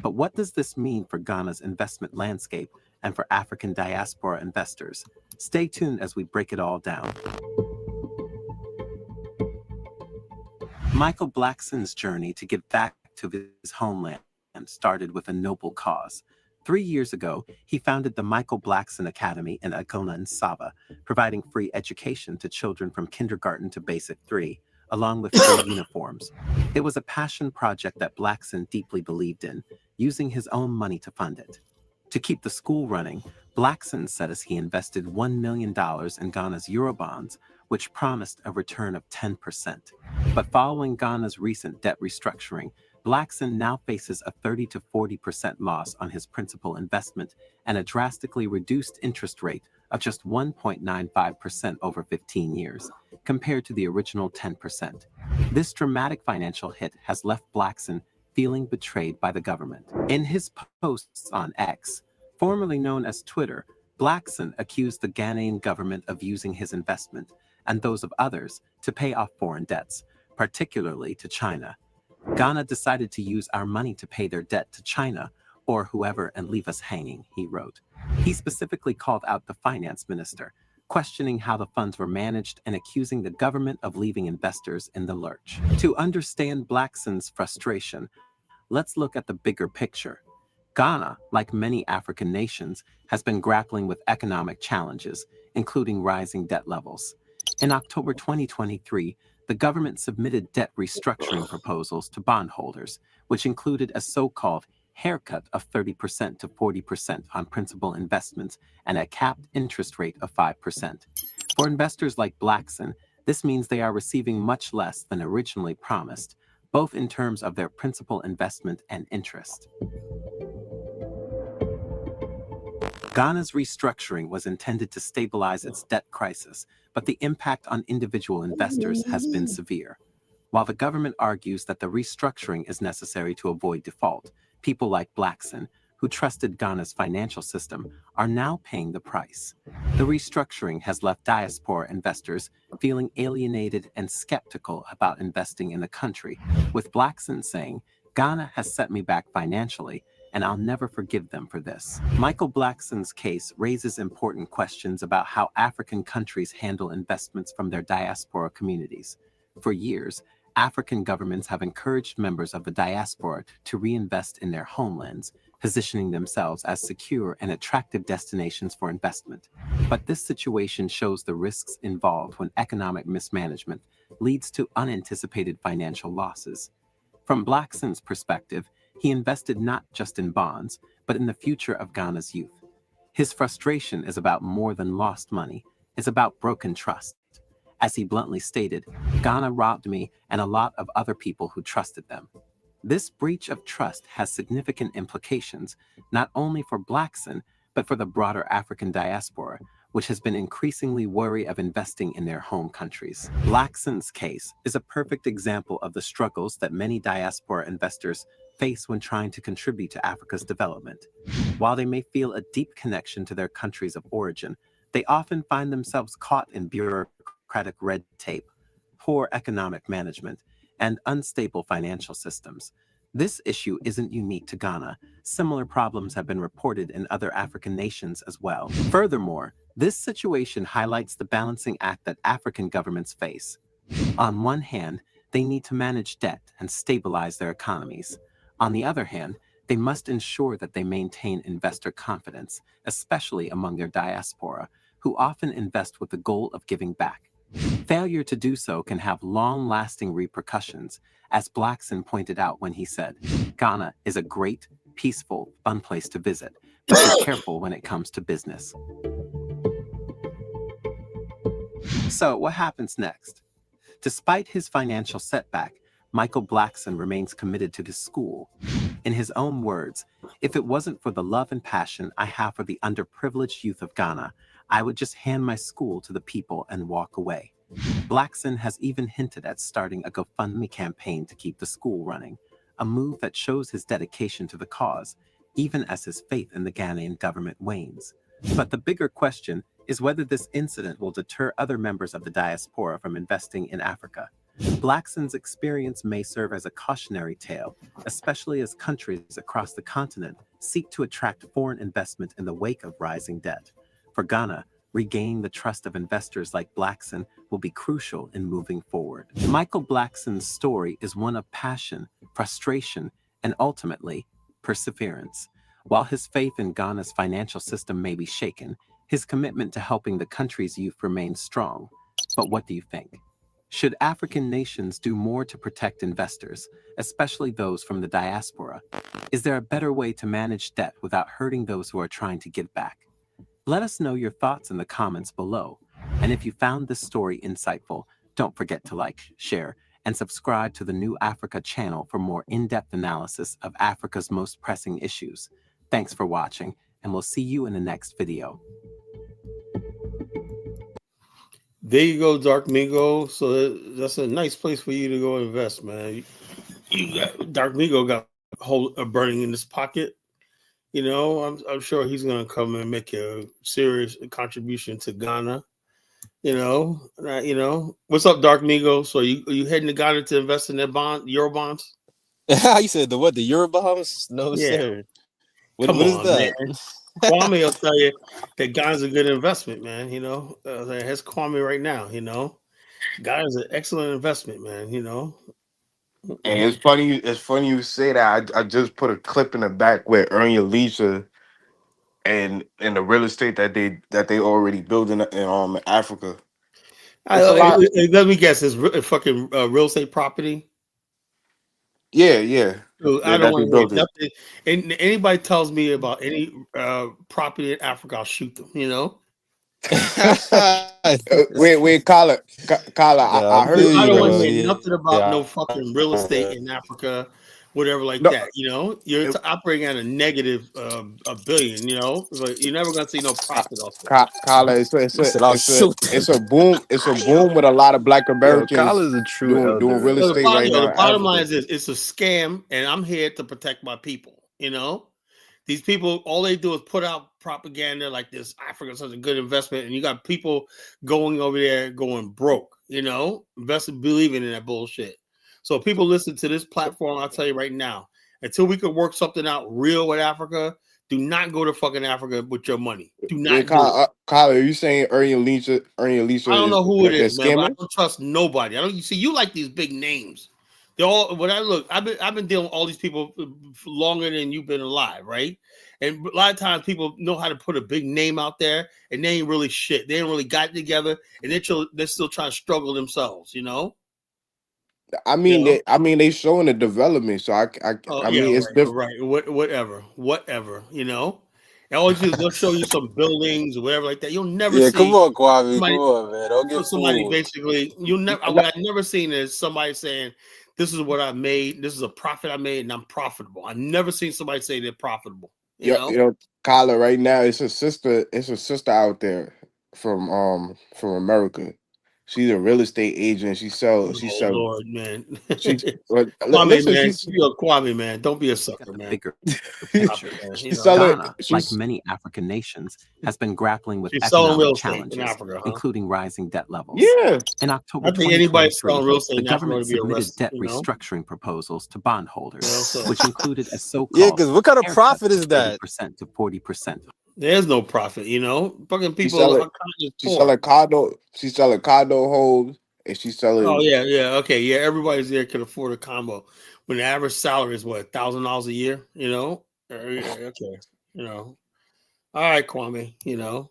But what does this mean for Ghana's investment landscape and for African diaspora investors? Stay tuned as we break it all down. Michael Blackson's journey to give back to his homeland started with a noble cause. 3 years ago, he founded the Michael Blackson Academy in Agona and Saba, providing free education to children from kindergarten to basic 3, along with free uniforms. It was a passion project that Blackson deeply believed in, using his own money to fund it. To keep the school running, Blackson says he invested $1 million in Ghana's Eurobonds, which promised a return of 10%. But following Ghana's recent debt restructuring, Blackson now faces a 30 to 40% loss on his principal investment and a drastically reduced interest rate of just 1.95% over 15 years, compared to the original 10%. This dramatic financial hit has left Blackson feeling betrayed by the government. In his posts on X, formerly known as Twitter, Blackson accused the Ghanaian government of using his investment and those of others to pay off foreign debts, particularly to China. Ghana decided to use our money to pay their debt to China or whoever and leave us hanging, he wrote. He specifically called out the finance minister, questioning how the funds were managed and accusing the government of leaving investors in the lurch. To understand Blackson's frustration, let's look at the bigger picture. Ghana, like many African nations, has been grappling with economic challenges, including rising debt levels. In October 2023, the government submitted debt restructuring proposals to bondholders, which included a so-called haircut of 30% to 40% on principal investments and a capped interest rate of 5%. For investors like Blackson, this means they are receiving much less than originally promised, both in terms of their principal investment and interest. Ghana's restructuring was intended to stabilize its debt crisis, but the impact on individual investors has been severe. While the government argues that the restructuring is necessary to avoid default, people like Blackson, who trusted Ghana's financial system, are now paying the price. The restructuring has left diaspora investors feeling alienated and skeptical about investing in the country, with Blackson saying, "Ghana has set me back financially, and I'll never forgive them for this." Michael Blackson's case raises important questions about how African countries handle investments from their diaspora communities. For years, African governments have encouraged members of the diaspora to reinvest in their homelands, positioning themselves as secure and attractive destinations for investment. But this situation shows the risks involved when economic mismanagement leads to unanticipated financial losses. From Blackson's perspective, he invested not just in bonds, but in the future of Ghana's youth. His frustration is about more than lost money. It's about broken trust. As he bluntly stated, "Ghana robbed me and a lot of other people who trusted them." This breach of trust has significant implications, not only for Blackson, but for the broader African diaspora, which has been increasingly wary of investing in their home countries. Blackson's case is a perfect example of the struggles that many diaspora investors face when trying to contribute to Africa's development. While they may feel a deep connection to their countries of origin, they often find themselves caught in bureaucratic red tape, poor economic management, and unstable financial systems. This issue isn't unique to Ghana. Similar problems have been reported in other African nations as well. Furthermore, this situation highlights the balancing act that African governments face. On one hand, they need to manage debt and stabilize their economies. On the other hand, They must ensure that they maintain investor confidence, especially among their diaspora, who often invest with the goal of giving back. Failure to do so can have long-lasting repercussions, as Blackson pointed out when he said, "Ghana is a great, peaceful, fun place to visit, but be careful when it comes to business." So what happens next? Despite his financial setback, Michael Blackson remains committed to the school. In his own words, "If it wasn't for the love and passion I have for the underprivileged youth of Ghana, I would just hand my school to the people and walk away." Blackson has even hinted at starting a GoFundMe campaign to keep the school running, a move that shows his dedication to the cause, even as his faith in the Ghanaian government wanes. But the bigger question is whether this incident will deter other members of the diaspora from investing in Africa. Blackson's experience may serve as a cautionary tale, especially as countries across the continent seek to attract foreign investment in the wake of rising debt. For Ghana, regaining the trust of investors like Blackson will be crucial in moving forward. Michael Blackson's story is one of passion, frustration, and ultimately, perseverance. While his faith in Ghana's financial system may be shaken, his commitment to helping the country's youth remains strong. But what do you think? Should African nations do more to protect investors, especially those from the diaspora? Is there a better way to manage debt without hurting those who are trying to give back? Let us know your thoughts in the comments below. And if you found this story insightful, don't forget to like, share, and subscribe to the New Africa channel for more in-depth analysis of Africa's most pressing issues. Thanks for watching, and we'll see you in the next video. There you go, Dark Migo. So that's a nice place for you to go invest, man. Dark Migo got a burning in his pocket. You know, I'm sure he's going to come and make a serious contribution to Ghana. You know, what's up, Dark Migo? So are you heading to Ghana to invest in their Euro bonds? You said the what? The Euro bombs? No, Yeah. sir. What Come is on, that? man. Kwame will tell you that Ghana's a good investment, man. You know, that's Kwame right now. You know, Ghana's an excellent investment, man. You know, And it's funny. It's funny you say that. I just put a clip in the back where Earn Your Leisure and the real estate that they already building in Africa. It's a lot. let me guess. It's fucking real estate property. Yeah. So I don't That they want to hear building. nothing. And anybody tells me about any property in Africa, I'll shoot them. You know. Wait, Kala. I I heard feel I you, don't you. want to bro. hear nothing about Yeah. no fucking real estate in Africa, whatever like No, that. You know, you're operating at a negative a billion. You know, so you're never gonna see no profit off that. Kala. He said, I'll shoot. It's a boom. It's a boom with a lot of Black Yo, Americans Kyle is a true doing elder. real So estate right now the in bottom line Africa. is this: it's a scam, and I'm here to protect my people. You know, these people, all they do is put out propaganda like this. Africa's such a good investment, and you got people going over there going broke. You know, investors believing in that bullshit. So people listen to this platform. I'll tell you right now, until we could work something out real with Africa, do not go to fucking Africa with your money. Do not Wait, do it. Kala, are you saying Earn Your Leisure I don't is know who it they're is, man, but I scamming? don't trust nobody. I don't. You see, you like these big names. They all. When I look, I've been dealing with all these people longer than you've been alive, right? And a lot of times people know how to put a big name out there, and they ain't really shit. They ain't really got it together, and they're still trying to struggle themselves. You know. I You mean, know. they showing the development, so I Oh yeah, mean, it's different. right. Whatever. You know. And all you do is they'll show you some buildings or whatever like that. You'll never Yeah, come see on, Kwame. Come somebody. on, man. Don't get Somebody fooled. basically, you never. What I've never seen is somebody saying, "This is what I made. This is a profit I made, and I'm profitable." I've never seen somebody say they're profitable. You Yeah, know. Kyla, right now it's a sister. It's a sister out there from America. She's a real estate agent. She Oh sell. Lord, man. She Kwame, listen. man. Yo, Kwame, man. Don't be a sucker, The man. bigger Stop picture. it, man. You she's know. selling. Ghana, like She's many African nations, has been grappling with She's selling economic real estate in challenges, Africa, huh? including rising debt levels. yeah. In I October think anybody 2023, selling real estate the in Africa government would be submitted arrested. debt You know. restructuring proposals to bondholders, You know. So which included a Yeah, so-called because what kind of haircut profit of is that? 30% to 40%. there's no profit. You know. Fucking She's people selling. are kind of She's poor. selling condo. She's selling condo homes, and she's Oh selling. yeah. Okay, yeah. Everybody's there can afford a combo. when the average salary is what, $1,000 a year, you know? Okay, you know. All right, Kwame, you know.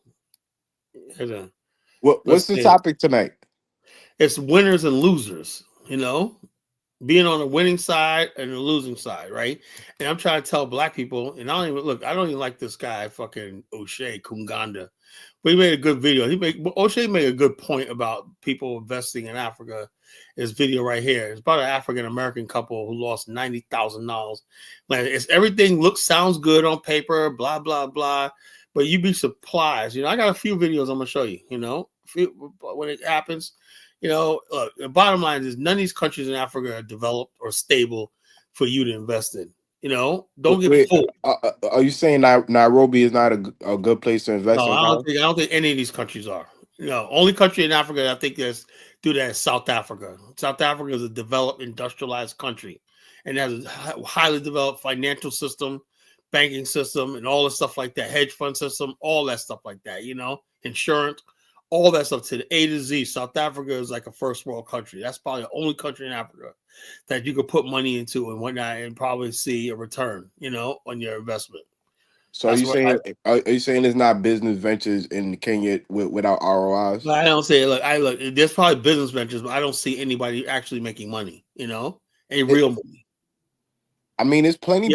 What's the topic tonight? It's winners and losers, you know, being on the winning side and the losing side, right? And I'm trying to tell black people, and I don't even like this guy, fucking O'Shea Kunganda. But he made a good video. O'Shea made a good point about people investing in Africa. His video right here. It's about an African American couple who lost $90,000. Like, it's everything sounds good on paper, blah blah blah. But you'd be surprised. You know, I got a few videos I'm gonna show you. You know, when it happens. You know, look, the bottom line is none of these countries in Africa are developed or stable for you to invest in. You know, don't get fooled. Are you saying Nairobi is not a good place to invest No, in? I don't think any of these countries are. No, only country in Africa I think do that is South Africa. South Africa is a developed, industrialized country, and has a highly developed financial system, banking system, and all the stuff like that, hedge fund system, all that stuff like that. You know, insurance. All that stuff to the A to Z. South Africa is like a first world country. That's probably the only country in Africa that you could put money into and whatnot and probably see a return, you know, on your investment. So are you saying there's not business ventures in Kenya without ROIs? I don't say look, there's probably business ventures, but I don't see anybody actually making money, you know, real money. I mean, there's plenty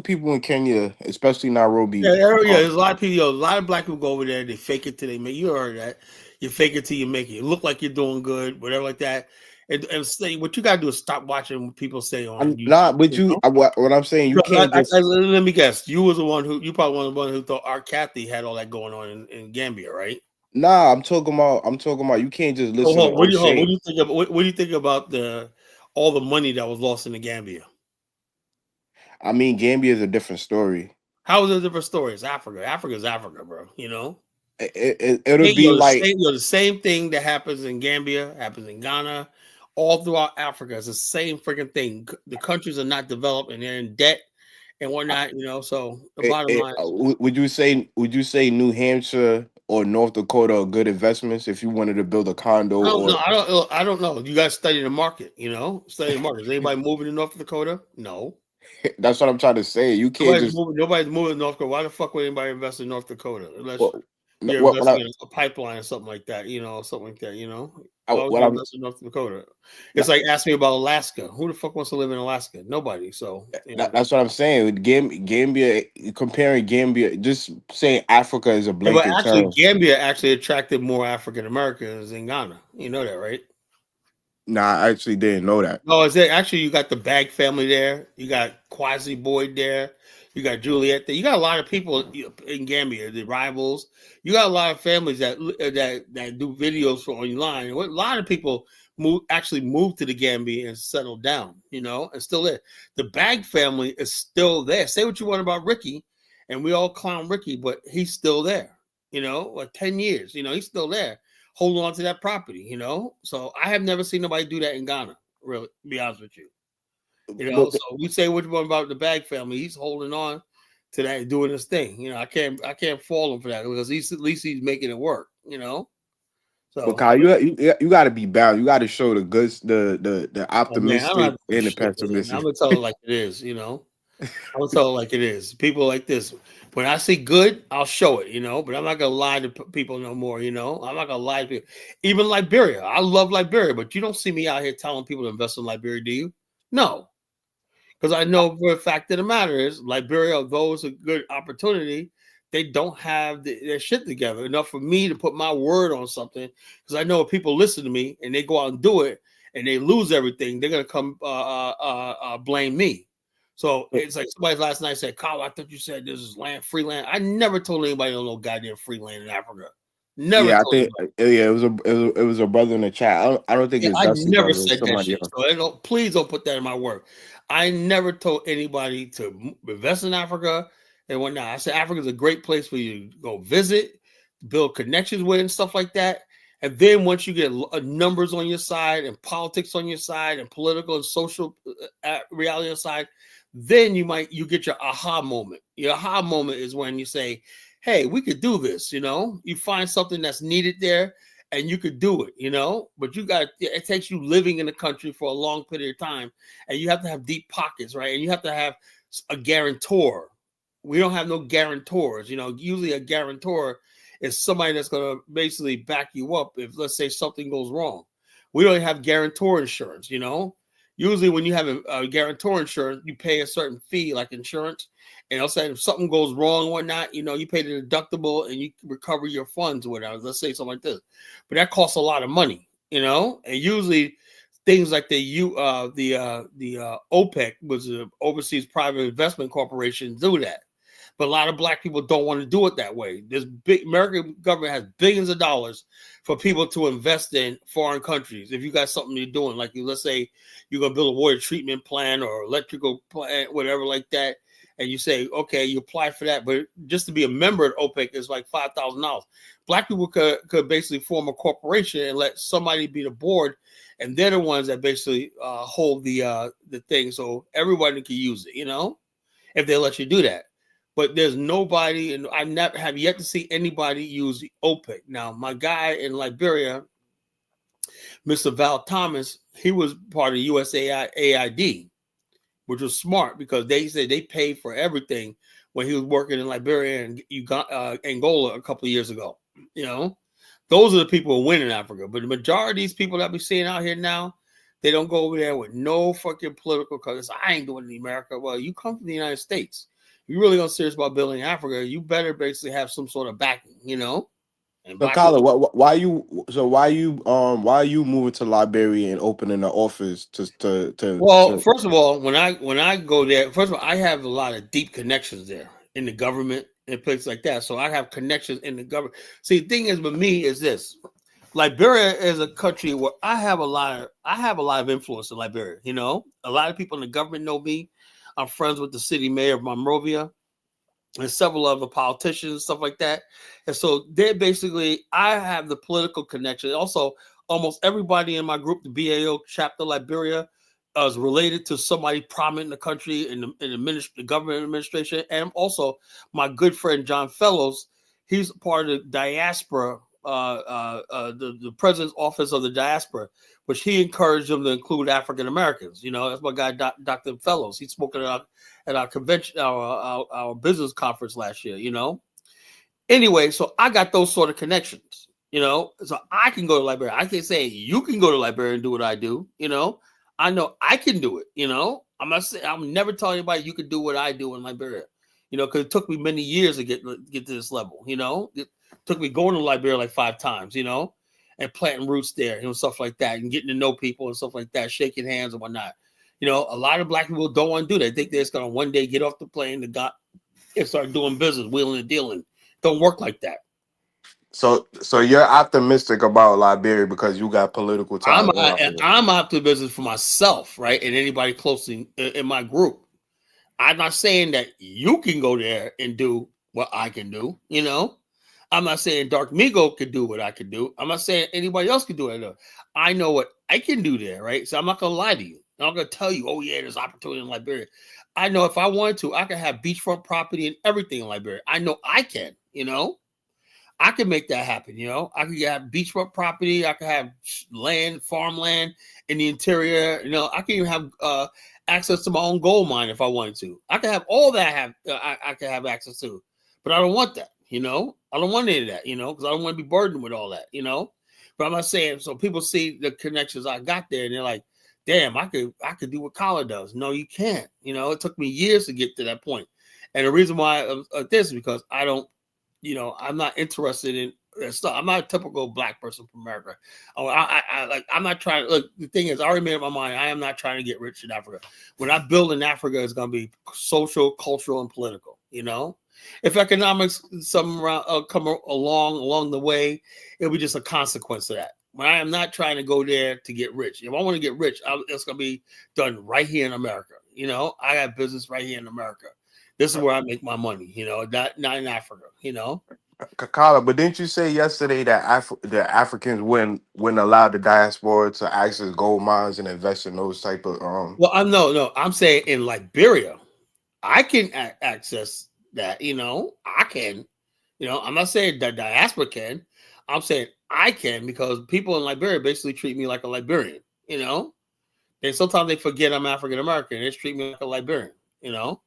people in Kenya, especially Nairobi. Yeah, there's a lot of people. A lot of black people go over there. They fake it till they make. You heard that. You fake it till you make it. You look like you're doing good, whatever like that. And say what you gotta do is stop watching what people say on YouTube. What I'm saying, you can't. Let me guess. You was the one who probably one of the one who thought our Kathy had all that going on in Gambia, right? Nah, I'm talking about. You can't just listen. What do you think about? What do you think about all the money that was lost in the Gambia? I mean, Gambia is a different story. How is it a different story? It's Africa. Africa's Africa, bro. You know, it'll be like the same thing that happens in Gambia, happens in Ghana, all throughout Africa. It's the same freaking thing. The countries are not developed and they're in debt and whatnot. You know, so the bottom line. Would you say New Hampshire or North Dakota are good investments if you wanted to build a condo? I don't know. You guys study the market. You know, study the market. Is anybody moving to North Dakota? No. That's what I'm trying to say. You can't nobody's moving to North Dakota. Why the fuck would anybody invest in North Dakota? Unless you're investing in a pipeline or something like that, you know, something like that, you know. Why would invest in North Dakota? It's like asking me about Alaska. Who the fuck wants to live in Alaska? Nobody. So that's what I'm saying. With Gambia, comparing Gambia, just saying Africa is a blanket term. Gambia actually attracted more African Americans than Ghana. You know that, right? Nah, I actually didn't know that. No, is it actually you got the Bag family there? You got Kwasi Boyd there. You got Juliet there. You got a lot of people in Gambia, the rivals. You got a lot of families that do videos for online. A lot of people actually moved to the Gambia and settled down, you know, and still there. The Bag family is still there. Say what you want about Ricky, and we all clown Ricky, but he's still there, you know, like 10 years, you know, he's still there. Hold on to that property, you know. So I have never seen nobody do that in Ghana, really, to be honest with you. You know, so we say what one about the Bag family. He's holding on to that, doing his thing. You know, I can't fault him for that because at least he's making it work, you know. So but Kyle, you gotta be bound. You gotta show the goods, the optimistic and the pessimistic. I'm gonna tell it like it is, you know. I'm gonna tell it like it is. People like this. When I see good, I'll show it, you know, but I'm not going to lie to people no more, you know. I'm not going to lie to people. Even Liberia. I love Liberia, but you don't see me out here telling people to invest in Liberia, do you? No. Because I know for a fact of the matter is Liberia, although it's a good opportunity, they don't have their shit together enough for me to put my word on something. Because I know if people listen to me and they go out and do it and they lose everything, they're going to come blame me. So it's like somebody last night said, Kyle, I thought you said this is free land. I never told anybody on no goddamn free land in Africa. Never. Yeah, I think it was a brother in the chat. I don't think it's I never said that shit. So please don't put that in my work. I never told anybody to invest in Africa and whatnot. I said Africa is a great place for you to go visit, build connections with, and stuff like that. And then once you get numbers on your side and politics on your side and political and social reality on your side, then you get your aha moment. Your aha moment is when you say, hey, we could do this, you know? You find something that's needed there and you could do it, but it takes you living in the country for a long period of time, and you have to have deep pockets, right? And you have to have a guarantor. We don't have no guarantors, usually a guarantor is somebody that's going to basically back you up if, let's say, something goes wrong. We don't have guarantor insurance, Usually when you have a guarantor insurance, you pay a certain fee like insurance. And also if something goes wrong or whatnot, you pay the deductible and you recover your funds or whatever. Let's say something like this. But that costs a lot of money, And usually things like the OPEC, was the Overseas Private Investment Corporation, do that. But a lot of black people don't want to do it that way. This big American government has billions of dollars for people to invest in foreign countries. If you got something you're doing, like let's say you're going to build a water treatment plant or electrical plant, whatever like that, and you say, okay, you apply for that, but just to be a member of OPEC is like $5,000. Black people could basically form a corporation and let somebody be the board, and they're the ones that basically hold the thing, so everybody can use it, if they let you do that. But there's nobody, and I never have yet to see anybody use the OPEC. Now, my guy in Liberia, Mr. Val Thomas, he was part of USAID, which was smart because they said they paid for everything when he was working in Liberia and Angola a couple of years ago. Those are the people who win in Africa. But the majority of these people that we seeing out here now, they don't go over there with no fucking political colors. I ain't doing it in America. Well, you come from the United States. You're really gonna serious about building Africa, you better basically have some sort of backing, And So, Kyler, why are you moving to Liberia and opening an office to first of all, when I go there, first of all, I have a lot of deep connections there in the government and places like that. So I have connections in the government. See, the thing is with me is this: Liberia is a country where I have a lot of influence in Liberia. A lot of people in the government know me. I'm friends with the city mayor of Monrovia and several other politicians, stuff like that. And so they're basically, I have the political connection. Also, almost everybody in my group, the BAO chapter Liberia, is related to somebody prominent in the country, in the government administration. And also my good friend, John Fellows, he's part of the diaspora, the president's office of the diaspora, which he encouraged them to include African Americans. That's my guy, Dr. Fellows. He spoke at our convention, our business conference last year. Anyway, so I got those sort of connections. So I can go to Liberia. I can't say you can go to Liberia and do what I do. I know I can do it. I'm not saying, I'm never telling anybody you can do what I do in Liberia. Because it took me many years to get to this level. It took me going to Liberia like 5 times. And planting roots there, stuff like that, and getting to know people and stuff like that, shaking hands and whatnot. A lot of black people don't want to do that. They think they're just going to one day get off the plane and start doing business, wheeling and dealing. Don't work like that. So you're optimistic about Liberia because you got political ties. I'm optimistic for myself, right, and anybody closely in my group. I'm not saying that you can go there and do what I can do, I'm not saying Dark Migo could do what I could do. I'm not saying anybody else can do it. I know what I can do there, right? So I'm not going to lie to you. I'm not going to tell you, oh, yeah, there's opportunity in Liberia. I know if I wanted to, I could have beachfront property and everything in Liberia. I know I can, I can make that happen, I could have beachfront property. I could have farmland in the interior. I can even have access to my own gold mine if I wanted to. I could have all that I could have access to, but I don't want that. I don't want any of that, because I don't want to be burdened with all that, But I'm not saying, so people see the connections I got there and they're like, damn, I could do what Collar does. No, you can't. It took me years to get to that point. And the reason why this is because I don't, I'm not interested in stuff. I'm not a typical black person from America. I'm not trying to look. The thing is, I already made up my mind. I am not trying to get rich in Africa. When I build in Africa, it's going to be social, cultural, and political, If economics come along the way, it'll be just a consequence of that. But I am not trying to go there to get rich. If I want to get rich, it's going to be done right here in America. I have business right here in America. This is where I make my money, not in Africa, Kakala, but didn't you say yesterday that the Africans wouldn't allow the diaspora to access gold mines and invest in those type of Well, I'm saying in Liberia, I can access that, I can, I'm not saying the diaspora can. I'm saying I can, because people in Liberia basically treat me like a Liberian. You know, sometimes they forget I'm African American. They just treat me like a Liberian. You know,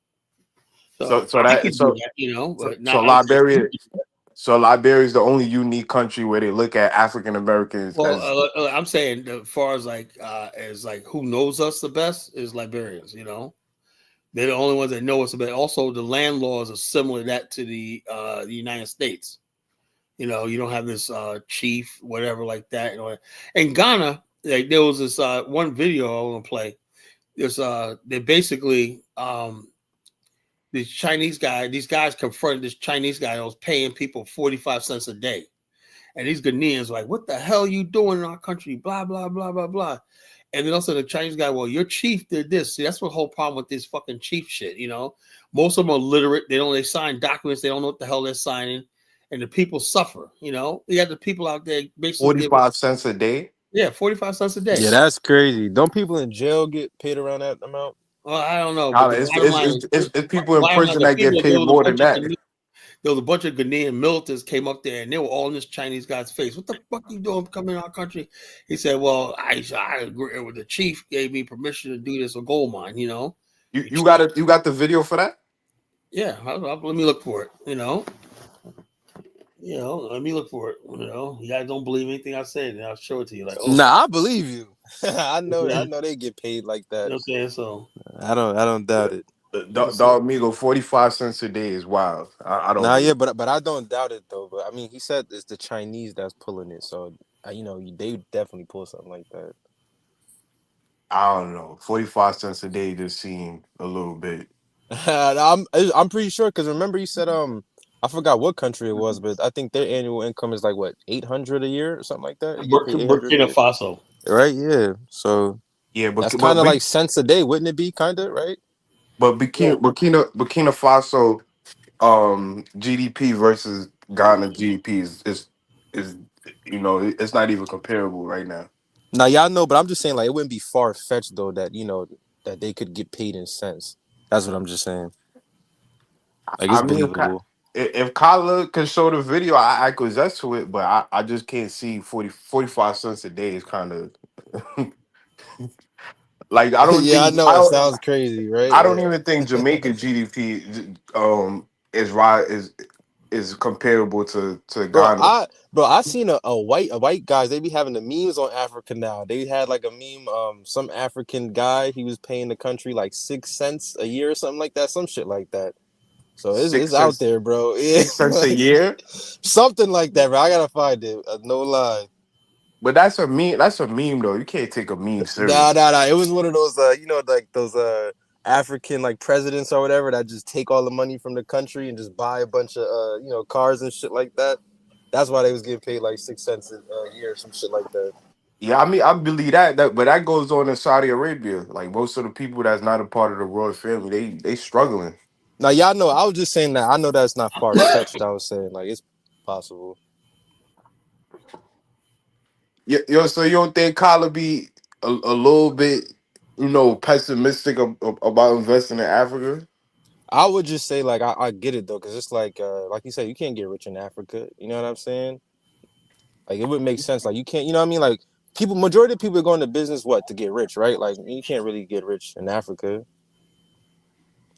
So so so I that can do so that. You know, so, but so not. I'm saying you Liberia can do that. so Liberia is the only unique country where they look at African Americans Well, as I'm saying as far as like who knows us the best is Liberians. You know, they're the only ones that know us the best. Also, the land laws are similar to that to the United States. You know, you don't have this chief, whatever like that. You know, in Ghana, like there was this one video I want to play. There's they basically these guys confronted this Chinese guy that was paying people 45 cents a day. And these Ghanaians were like, what the hell are you doing in our country? Blah, blah, blah, blah, blah. And then also the Chinese guy, well, your chief did this. See, that's the whole problem with this fucking chief shit, you know. Most of them are literate. They sign documents. They don't know what the hell they're signing. And the people suffer, you know. You have the people out there basically 45 cents a day. 45 cents a day. Yeah, that's crazy. Don't people in jail get paid around that amount? Well, I don't know, but Nah, the It's, bottom it's, line it's, it's, is, it's people in prison the that get people, paid more than that. there was a bunch of Ghanaian militants came up there and they were all in this Chinese guy's face. What the fuck you doing coming in our country? He said, well, I agree with the chief gave me permission to do this a gold mine, you know. You got the video for that? Yeah, let me look for it, you know. Let me look for it. You know, you guys don't believe anything I say, then I'll show it to you. Like, oh, Nah, I believe you. I yeah. know they get paid like You that. know what I'm saying? So, I don't doubt it. Dog Migo, 45 cents a day is wild. I don't Nah, believe yeah, it. but I don't doubt it though. But I mean, he said it's the Chinese that's pulling it, so they definitely pull something like that. I don't know. 45 cents a day just seemed a little bit. I'm pretty sure because remember you said I forgot what country it was, but I think their annual income is like what 800 a year or something like that. You get paid 800 a Burkina year, Faso. right? Yeah, so Yeah, that's kind of like cents a day, wouldn't it be? Kind of right? Burkina Faso GDP versus Ghana GDP is it's not even comparable right now. Now y'all know, but I'm just saying like it wouldn't be far fetched though that that they could get paid in cents. That's what I'm just saying. Like it's I mean, believable. if Kyla can show the video, I acquiesce to it, but I just can't see 45 cents a day is kind of like Yeah, I know it sounds crazy, right? I don't Like, even think Jamaica GDP is right is comparable to bro, Ghana. I seen a white guys. They be having the memes on Africa now. They had like a meme. Some African guy he was paying the country like 6 cents a year or something like that. Some shit like that. So Six it's out cents there, bro. Yeah, 6 cents a like, year. something like that, bro. I gotta find it. No lie. But that's a meme. That's a meme, though. You can't take a meme Nah, serious. nah, nah. It was one of those, like those African like presidents or whatever that just take all the money from the country and just buy a bunch of cars and shit like that. That's why they was getting paid like 6 cents a year, some shit like that. Yeah, I mean, I believe that, but that goes on in Saudi Arabia. Like most of the people that's not a part of the royal family, they struggling. Now y'all know. I was just saying that. I know that's not far fetched. I was saying like it's possible. So you don't think Kyla be a little bit, pessimistic about investing in Africa? I would just say like I get it though, because it's like you said, you can't get rich in Africa. You know what I'm saying? Like it would make sense. Like you can't, you know what I mean? Like majority of people are going to business to get rich, right? Like you can't really get rich in Africa.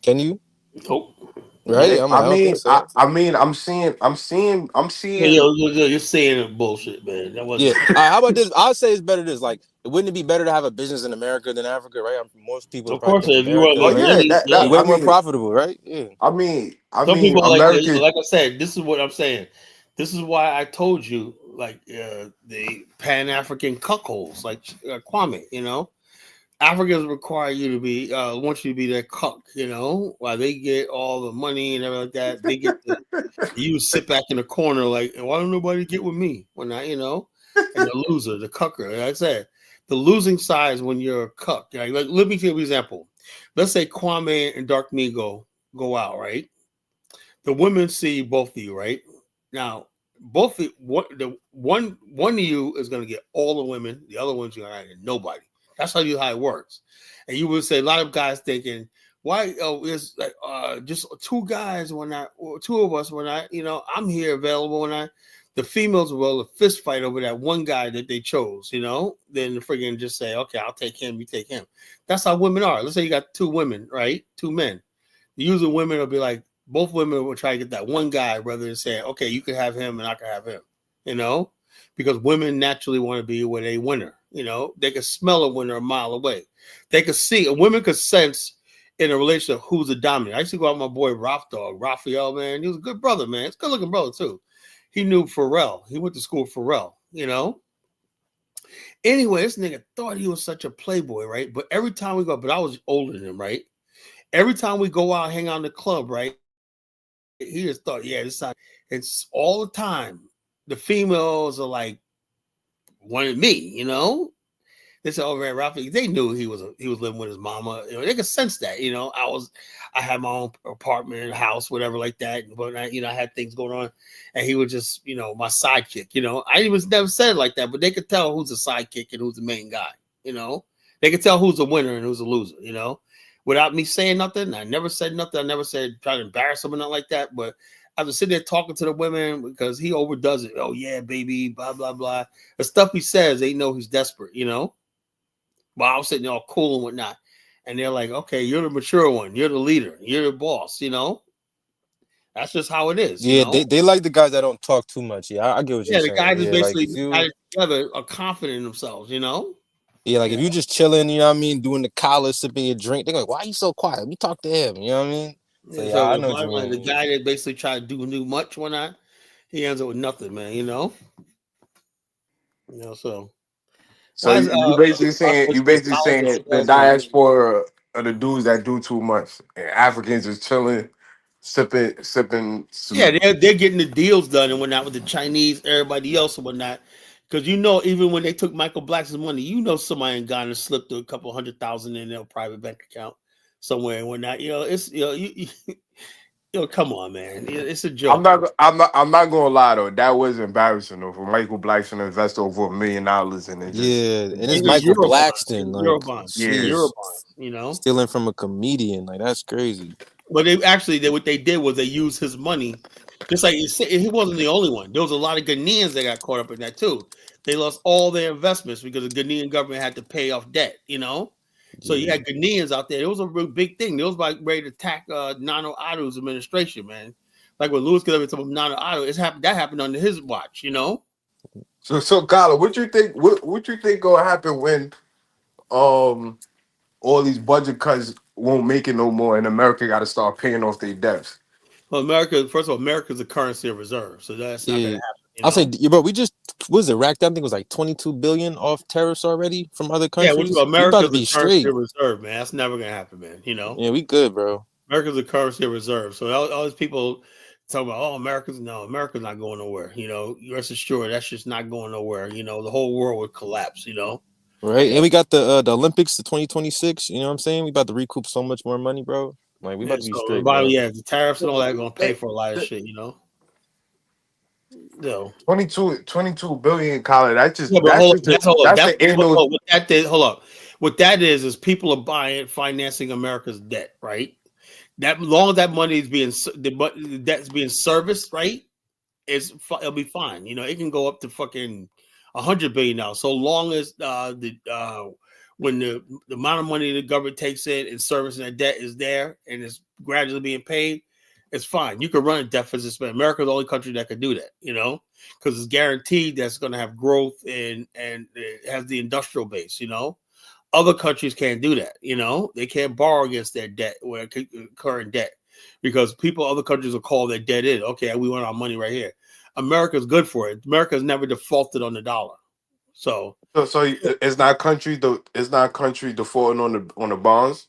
Can you? Nope. Right? Yeah, I don't think so. I'm Hey, seeing. you're saying bullshit, man. That Yeah. wasn't. All right, how about this? I'll say it's better this. Like, wouldn't it be better to have a business in America than Africa, right? Most people would Of probably course, think if you want to America, Oh make right? yeah, money, that Be yeah. way I more mean, profitable, right? Yeah. Some people like, America. like I said, this is what I'm saying. This is why I told you, like the Pan African cuckolds, like Kwame. Africans require you to be, want you to be their cuck. While they get all the money and everything like that, they get you sit back in the corner like, why don't nobody get with me when and the loser, the cucker. Like I said, the losing side is when you're a cuck. Like let me give you an example. Let's say Kwame and Dark Migo go out, right? The women see both of you, right? Now, both the one of you is going to get all the women, the other one's going to get nobody. That's how it works. And you would say a lot of guys thinking, why? Oh, it's like just two guys when I, or two of us when I, I'm here available when I. the females will fist fight over that one guy that they chose, you know, then the friggin' just say, okay, I'll take him, you take him. That's how women are. Let's say you got 2 women, right? 2 men. Usually women will be like, both women will try to get that one guy rather than saying, okay, you can have him and I can have him, you know, because women naturally want to be with a winner, you know, they can smell a winner a mile away. They can see, a woman could sense in a relationship who's the dominant. I used to go out with my boy Raphael, man. He was a good brother, man. It's a good looking brother too. He knew Pharrell. He went to school with Pharrell, you know. Anyway, this nigga thought he was such a playboy, right? But every time we go, but I was older than him, right? Every time we go out, hang out in the club, right? He just thought, yeah, this time. It's all the time. The females are like, wanted me, you know. They said, "Oh man, Rafi." They knew he was living with his mama. You know, they could sense that. You know, I had my own apartment, house, whatever like that. But I had things going on, and he was just, you know, my sidekick. You know, I was never said it like that, but they could tell who's the sidekick and who's the main guy. You know, they could tell who's a winner and who's a loser. You know, without me saying nothing. I never said nothing. I never said try to embarrass them or nothing like that. But I was sitting there talking to the women because he overdoes it. Oh yeah, baby, blah blah blah. The stuff he says, they know he's desperate. You know. Well, I was sitting there all cool and whatnot. And they're like, okay, you're the mature one. You're the leader. You're the boss, you know? That's just how it is, Yeah, you know? they like the guys that don't talk too much. Yeah, I get what you're Yeah, the saying. guys Yeah, that like basically if you, got it together are confident in themselves, you know? yeah, like Yeah. if you just chilling, you know what I mean, doing the collar, sipping your drink, they're like, why are you so quiet? We talk to him, you know what I mean? So Yeah, yeah, so I the know what you bottom line, the mean. guy that basically tried to do much whatnot, he ends up with nothing, man, you know? You know, so So why is you basically saying the diaspora are the dudes that do too much, and Africans is chilling, sipping yeah, some. they're getting the deals done and whatnot with the Chinese, everybody else and whatnot. Because you know, even when they took Michael Blackson's money, you know somebody in Ghana slipped a couple $100,000 in their private bank account somewhere and whatnot. You know, it's come on, man, it's a joke. I'm not gonna lie though. That was embarrassing though for Michael Blackson to invest over $1 million and it just Yeah, and it's In the Michael Eurobonds, Blackson, like, in the yeah. sheesh, Eurobonds, you know. stealing from a comedian, like that's crazy. But what they did was they used his money, just like he wasn't the only one. There was a lot of Ghanaians that got caught up in that too. They lost all their investments because the Ghanaian government had to pay off debt, you know. So you Yeah, had Ghanaians out there. It was a real big thing. They was like ready to attack Nano Addo's administration, man. Like when Louis Goodell told him Nano Addo, that happened under his watch, you know. So Kyla, what you think? What you think gonna happen when all these budget cuts won't make it no more, and America got to start paying off their debts? Well, first of all, America's a currency of reserve, so that's not going to yeah. happen, you I'll say, know. yeah, bro, we just what was it racked up? I think it was like 22 billion off tariffs already from other Yeah, which countries. We about to America's a be currency straight. of reserve, man. That's never gonna happen, man. You know, Yeah, we good, bro. America's a currency of reserve. So all these people talk about, oh, America's not going nowhere. You know, rest assured, that's just not going nowhere. You know, the whole world would collapse. You know, Right, yeah. and we got the Olympics, the 2026. You know what I'm saying? We about to recoup so much more money, bro. Like we about And to be so the straight, bottom, bro. yeah, the tariffs and all that gonna pay They- for a lot of they- shit. You know, so 22 billion, Kyla. yeah, but That's just hold up. that's the annual. What that is. Hold up. What that is people are financing America's debt, right? That long as that money is the debt's being serviced, right? It'll be fine. You know, it can go up to fucking $100 billion now. So long as when the amount of money the government takes in and servicing that debt is there and it's gradually being paid, it's fine. You can run a deficit spend. America's the only country that can do that, you know, because it's guaranteed that's going to have growth and it has the industrial base, you know. Other countries can't do that, you know. They can't borrow against their debt or current debt because other countries will call their debt in. Okay, we want our money right here. America's good for it. America's never defaulted on the dollar. So, So it's not country defaulting on the bonds.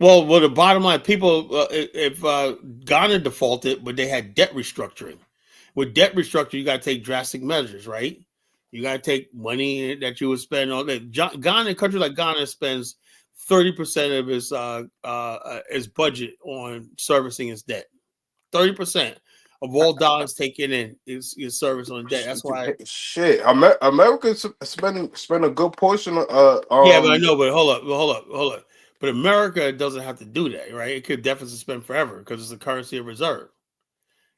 well, the bottom line, people, if Ghana defaulted, but they had debt restructuring. With debt restructuring, you got to take drastic measures, right? You got to take money that you would spend on that. Ghana, a country like Ghana, spends 30% of its budget on servicing its debt. 30% of all dollars taken in is service on debt. That's why. Shit, America spend a good portion of Yeah, but I know. But hold up. But America doesn't have to do that, right? It could deficit spend forever because it's a currency of reserve.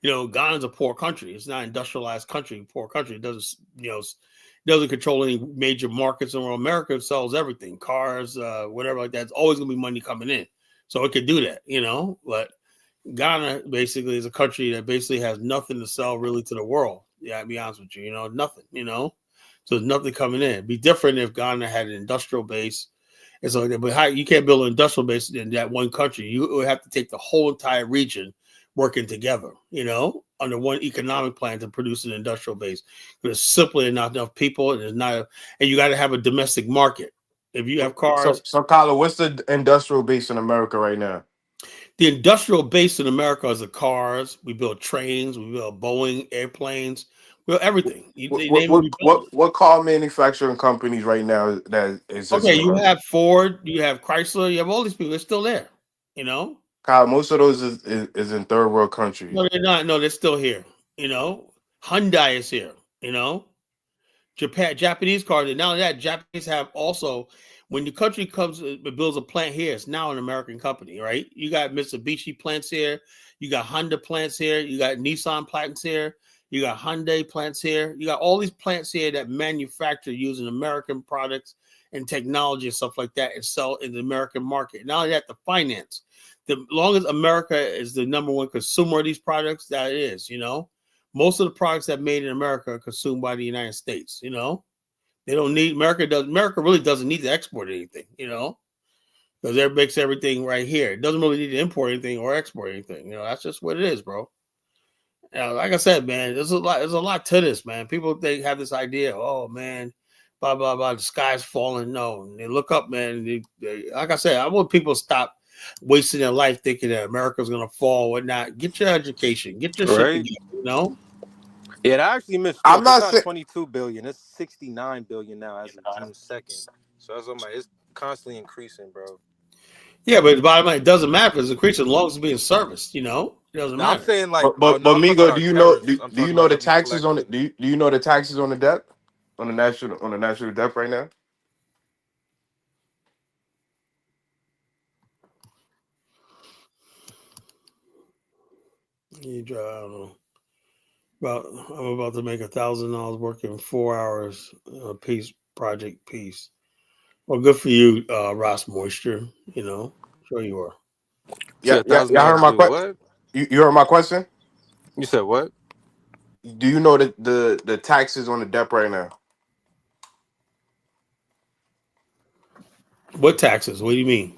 Ghana's a poor country. It's not an industrialized country, poor country. It doesn't control any major markets in the world. America sells everything, cars, whatever like that. It's always going to be money coming in. So it could do that, but Ghana basically is a country that basically has nothing to sell really to the world. Yeah, I'll be honest with you, nothing, so there's nothing coming in. It'd be different if Ghana had an industrial base. And so, but you can't build an industrial base in that one country. You would have to take the whole entire region working together, under one economic plan to produce an industrial base. There's simply not enough people, and and you got to have a domestic market. If you have cars, So Kyler, what's the industrial base in America right now? the industrial base in America is the cars. We build trains. We build Boeing airplanes. We build everything. What car manufacturing companies right now that is? Okay, you have Ford, you have Chrysler, you have all these people. They're still there. Kyle, most of those is in third world countries. No, they're not. No, they're still here. Hyundai is here. Japanese cars. And now that Japanese have also, when the country comes builds a plant here, it's now an American company, right? You got Mitsubishi plants here, you got Honda plants here, you got Nissan plants here, you got Hyundai plants here, you got all these plants here that manufacture using American products and technology and stuff like that and sell in the American market. Now you have to finance. The long as America is the number one consumer of these products, that it is, most of the products that are made in America are consumed by the United States, They don't need America really doesn't need to export anything, because it makes everything right here. It doesn't really need to import anything or export anything. That's just what it is, bro. Like I said, man, there's a lot to this, man. People have this idea, oh man, blah blah blah, the sky's falling. No, they look up, man. Like I said, I want people to stop wasting their life thinking that America's gonna fall or whatnot. Get your education, get your shit together, Yeah, it actually missed. I'm not it's saying 22 billion. It's 69 billion now as of June 2nd. So that's what it's constantly increasing, bro. Yeah, but the bottom line, it doesn't matter if it's increasing as long as it's being serviced. It doesn't matter. I'm saying like, but Migo, do you know the taxes on it? Do you know the taxes on the debt on the national debt right now? I don't know. I'm about to make $1,000 working 4 hours project piece. Well, good for you, Ross Moisture. Sure you are. Yeah, I heard my question. You heard my question? You said what? Do you know the taxes on the debt right now? What taxes? What do you mean?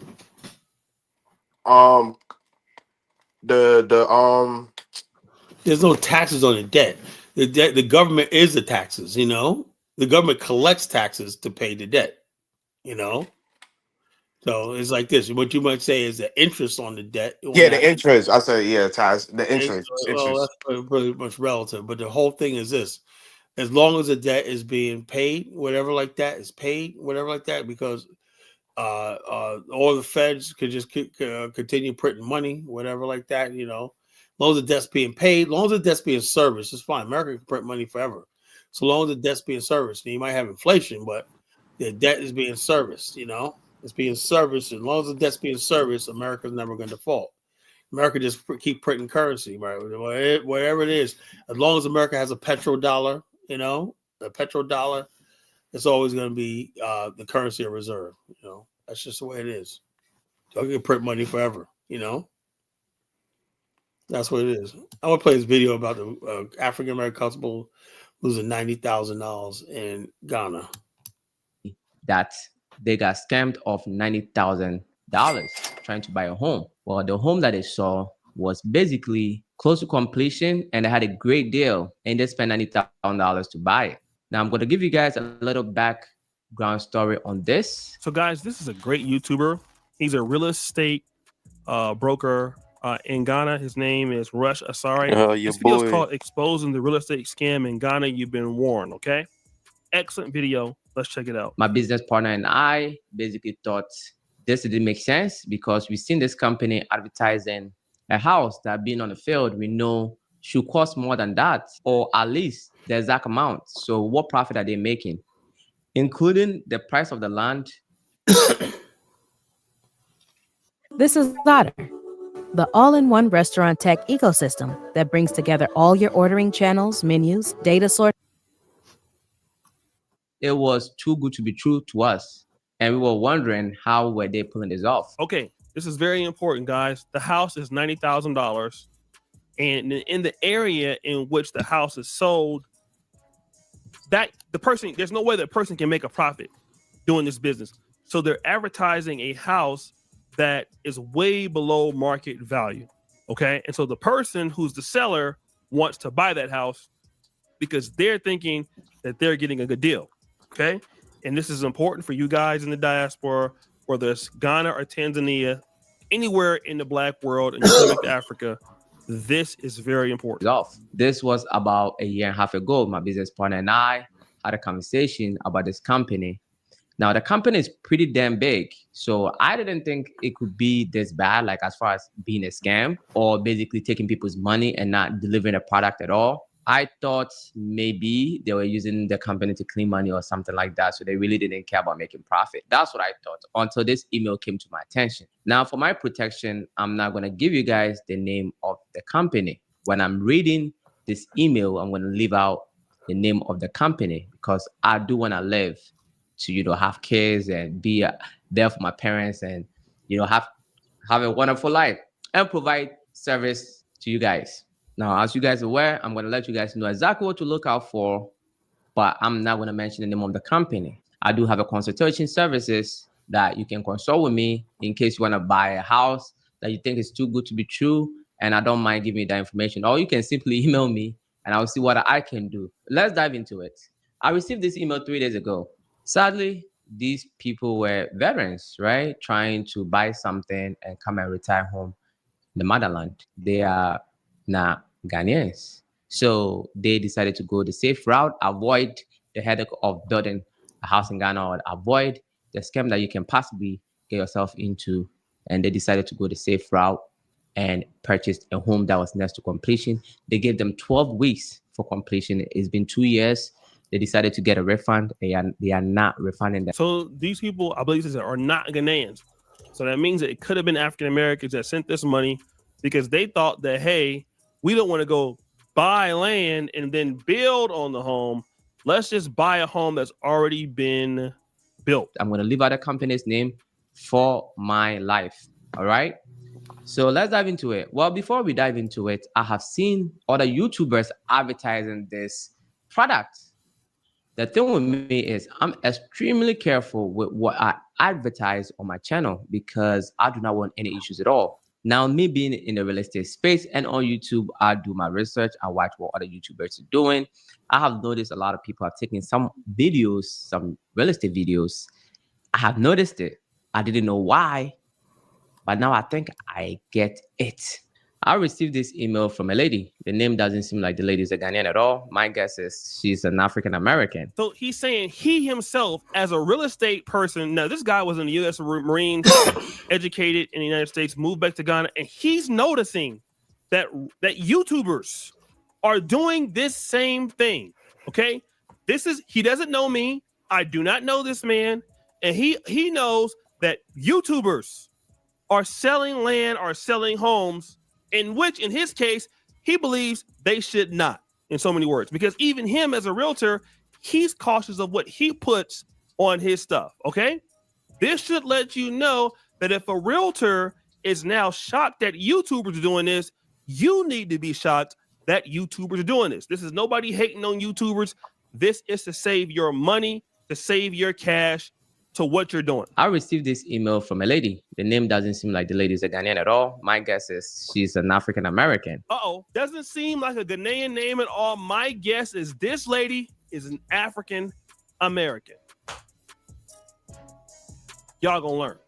There's no taxes on the debt. The government is the taxes. The government collects taxes to pay the debt. So it's like this. What you might say is the interest on the debt. Yeah, the interest. I said, tax. The interest. Well, that's pretty much relative. But the whole thing is this: as long as the debt is being paid, whatever like that is paid, whatever like that, because all the feds could just continue printing money, whatever like that. As long as the debt's being paid, as long as the debt's being serviced, it's fine. America can print money forever, so long as the debt's being serviced. And you might have inflation, but the debt is being serviced. It's being serviced. As long as the debt's being serviced, America's never going to default. America just keep printing currency, right? Wherever it is, as long as America has a petrodollar, a petrodollar, it's always going to be the currency of reserve. That's just the way it is. So I can print money forever. That's what it is. I want to play this video about the African American couple losing $90,000 in Ghana. That they got scammed of $90,000 trying to buy a home. Well, the home that they saw was basically close to completion and they had a great deal and they spent $90,000 to buy it. Now I'm going to give you guys a little background story on this. So guys, this is a great YouTuber. He's a real estate broker in Ghana. His name is Rush Asari. This video is called Exposing the Real Estate Scam in Ghana. You've been warned, okay? Excellent video. Let's check it out. My business partner and I basically thought this didn't make sense because we've seen this company advertising a house that being on the field we know should cost more than that, or at least the exact amount. So what profit are they making? Including the price of the land. This is Otter. the all-in-one restaurant tech ecosystem that brings together all your ordering channels, menus, data source. It was too good to be true to us. And we were wondering how were they pulling this off. Okay, this is very important, guys. The house is $90,000. And in the area in which the house is sold, there's no way that person can make a profit doing this business. So they're advertising a house that is way below market value. Okay. And so the person who's the seller wants to buy that house because they're thinking that they're getting a good deal. Okay. And this is important for you guys in the diaspora, whether it's Ghana or Tanzania, anywhere in the Black world and you come to Africa. This is very important. This was about a year and a half ago. My business partner and I had a conversation about this company. Now, the company is pretty damn big. So I didn't think it could be this bad, like as far as being a scam or basically taking people's money and not delivering a product at all. I thought maybe they were using the company to clean money or something like that. So they really didn't care about making profit. That's what I thought until this email came to my attention. Now, for my protection, I'm not going to give you guys the name of the company. When I'm reading this email, I'm going to leave out the name of the company because I do want to live to, have kids and be there for my parents and, have a wonderful life and provide service to you guys. Now, as you guys are aware, I'm going to let you guys know exactly what to look out for, but I'm not going to mention the name of the company. I do have a consultation services that you can consult with me in case you want to buy a house that you think is too good to be true, and I don't mind giving you that information. Or you can simply email me and I'll see what I can do. Let's dive into it. I received this email 3 days ago. Sadly, these people were veterans, right? Trying to buy something and come and retire home in the motherland. They are not Ghanaians. So they decided to go the safe route, avoid the headache of building a house in Ghana, or avoid the scam that you can possibly get yourself into. And they decided to go the safe route and purchased a home that was next to completion. They gave them 12 weeks for completion. It's been 2 years. They decided to get a refund. They are not refunding them. So these people, I believe, are not Ghanaians. So that means that it could have been African Americans that sent this money because they thought that, hey, we don't want to go buy land and then build on the home. Let's just buy a home that's already been built. I'm going to leave out the company's name for my life. All right. So let's dive into it. Well, before we dive into it, I have seen other YouTubers advertising this product. The thing with me is I'm extremely careful with what I advertise on my channel because I do not want any issues at all. Now, me being in the real estate space and on YouTube, I do my research. I watch what other YouTubers are doing. I have noticed a lot of people have taken some videos, some real estate videos. I have noticed it. I didn't know why, but now I think I get it. I received this email from a lady. The name doesn't seem like the lady is a Ghanaian at all. My guess is she's an African American. So he's saying he himself, as a real estate person, now this guy was in the U.S. Marines, educated in the United States, moved back to Ghana, and he's noticing that YouTubers are doing this same thing. Okay, he doesn't know me. I do not know this man, and he knows that YouTubers are selling land, are selling homes. In which, in his case, he believes they should not, in so many words, because even him as a realtor, he's cautious of what he puts on his stuff. Okay. This should let you know that if a realtor is now shocked that YouTubers are doing this, you need to be shocked that YouTubers are doing this. This is nobody hating on YouTubers. This is to save your money, to save your cash, to what you're doing. I received this email from a lady. The name doesn't seem like the lady is a Ghanaian at all. My guess is she's an African American. Doesn't seem like a Ghanaian name at all. My guess is this lady is an African American. Y'all gonna learn.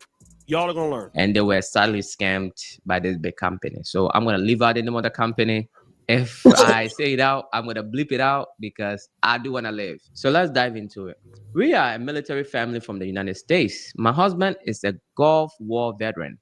Y'all are gonna learn. And they were sadly scammed by this big company. So I'm gonna leave out the name of the company. If I say it out, I'm going to bleep it out because I do want to live. So let's dive into it. We are a military family from the United States. My husband is a Gulf War veteran.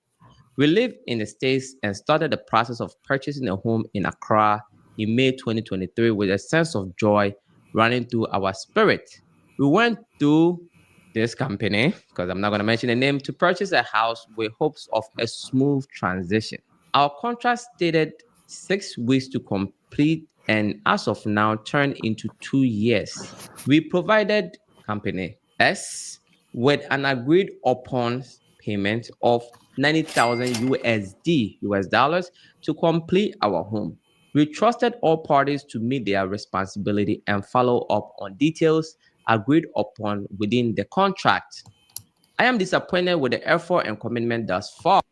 We live in the States and started the process of purchasing a home in Accra in May 2023 with a sense of joy running through our spirit. We went through this company, because I'm not going to mention the name, to purchase a house with hopes of a smooth transition. Our contract stated 6 weeks to complete, and as of now, turned into 2 years. We provided company S with an agreed upon payment of 90,000 USD, US dollars, to complete our home. We trusted all parties to meet their responsibility and follow up on details agreed upon within the contract. I am disappointed with the effort and commitment thus far.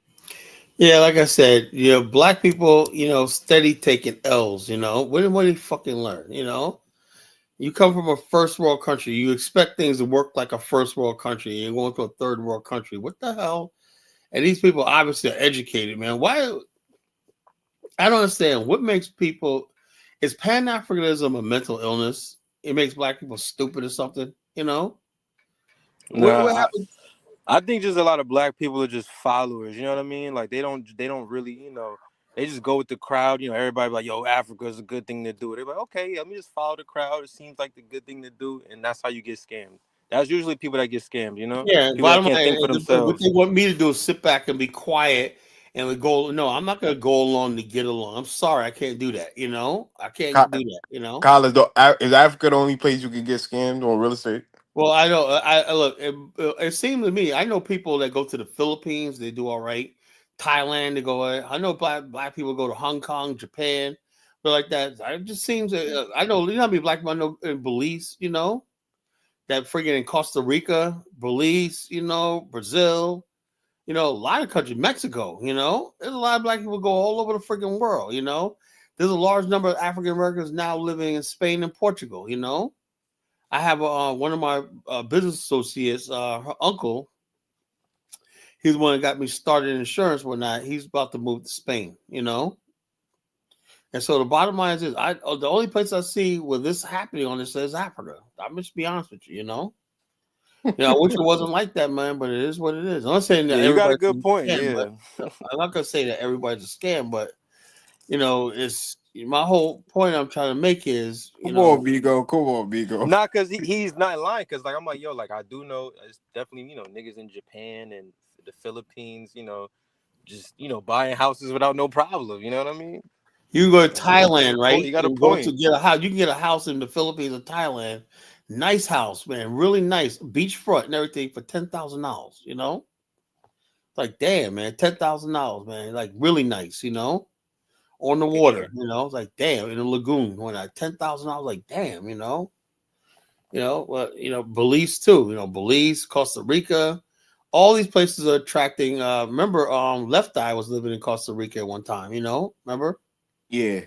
Yeah, like I said, black people, steady taking L's. What do you fucking learn? You come from a first world country, you expect things to work like a first world country. You're going to a third world country. What the hell? And these people obviously are educated, man. Why? I don't understand. What makes people? Is Pan-Africanism a mental illness? It makes black people stupid or something? What Nah, happened? I think just a lot of black people are just followers. You know what I mean? Like they don't really, they just go with the crowd. Everybody like, yo, Africa is a good thing to do. They're like, okay, let me just follow the crowd. It seems like the good thing to do, and that's how you get scammed. That's usually people that get scammed. Yeah, People that bottom can't line, think for what themselves. they want me to do is sit back and be quiet and we go. No, I'm not going to go along to get along. I'm sorry, I can't do that. I can't do that. College, is Africa the only place you can get scammed on real estate? Well, I know. I look. It seems to me. I know people that go to the Philippines. They do all right. Thailand. They go. I know black people go to Hong Kong, Japan, but like that. It just seems. I know. How many black people I know in Belize. That friggin' in Costa Rica, Belize. Brazil. A lot of countries. Mexico. There's a lot of black people go all over the friggin' world. There's a large number of African Americans now living in Spain and Portugal. I have one of my business associates, her uncle. He's the one that got me started in insurance one night. He's about to move to Spain, And so the bottom line is this, the only place I see where this happening on this is Africa. I'm just be honest with you, I wish it wasn't like that, man, but it is what it is. I'm not saying that Yeah, you got a everybody's good point. scam, but I'm not gonna say that everybody's a scam, but it's my whole point I'm trying to make is Come on, Bigo. Nah, cause he's not lying. Cause like I'm like, yo, like I do know it's definitely niggas in Japan and the Philippines, just buying houses without no problem. You know what I mean? You go to Thailand, right? You got a and go point. to get a house. You can get a house in the Philippines or Thailand. Nice house, man. Really nice. Beachfront and everything for $10,000, Like, damn, man. $10,000, man. Like, really nice, On the water, It's like, damn, in a lagoon. When I $10,000, like, damn, Belize too, Belize, Costa Rica. All these places are attracting. Remember, Left Eye was living in Costa Rica at one time, Remember? Yeah.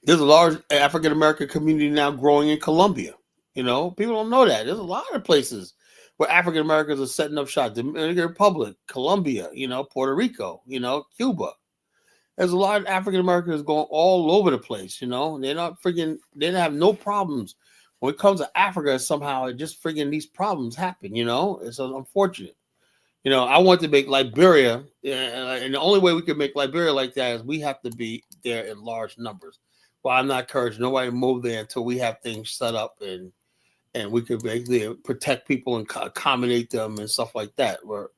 There's a large African American community now growing in Colombia. People don't know that. There's a lot of places where African Americans are setting up shop. Dominican Republic, Colombia, Puerto Rico, Cuba. There's a lot of African Americans going all over the place. They're not freaking. They don't have no problems when it comes to Africa. Somehow, it just freaking these problems happen. It's unfortunate. I want to make Liberia, and the only way we can make Liberia like that is we have to be there in large numbers. Well, I'm not encouraging nobody to move there until we have things set up and we could basically protect people and accommodate them and stuff like that. Where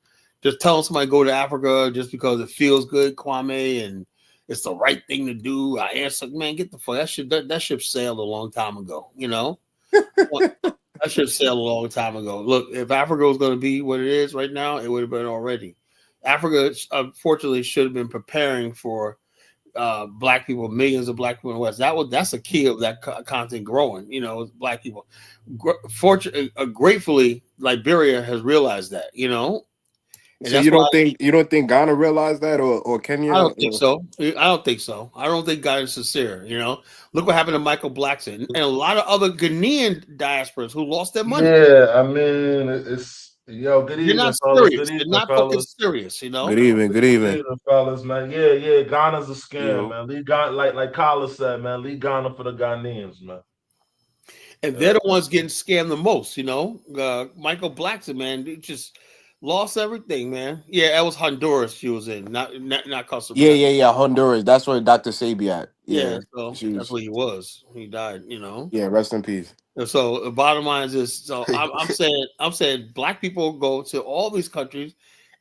just telling somebody to go to Africa just because it feels good, Kwame, and it's the right thing to do. I answer, man, get the fuck that ship sailed a long time ago. That ship sailed a long time ago. Look, if Africa was going to be what it is right now, it would have been already. Africa, unfortunately, should have been preparing for black people, millions of black people in the West. That's the key of that content growing. Black people. Gratefully, Liberia has realized that. And So you don't think Ghana realized that or Kenya? I don't think so. I don't think God is sincere. Look what happened to Michael Blackson and a lot of other Ghanaian diasporas who lost their money. Yeah, I mean, it's good evening, You're not fellas. serious. Good evening, You're not fucking fellas. serious. Good evening. Good evening, fellas, man. Yeah. Ghana's a scam, Yo. man. Leave Ghana, like Carla said, man. Leave Ghana for the Ghanaians, man. And they're the ones getting scammed the most. Michael Blackson, man, they just lost everything, man. Yeah, that was Honduras. She was in, not Costa Rica. Yeah. Honduras. That's where Dr. Sabi at. Yeah, so that's where he was. He died. Yeah, rest in peace. And so the bottom line is this. So I'm saying black people go to all these countries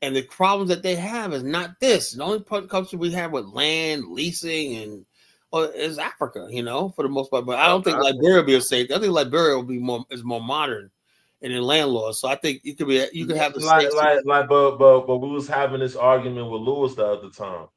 And the problems that they have is not this. The only country we have with land, leasing, and is Africa, for the most part. But I don't think Liberia will be safe. I think Liberia will be more modern and in land laws. So I think you could have the but we was having this argument with Lewis the other time.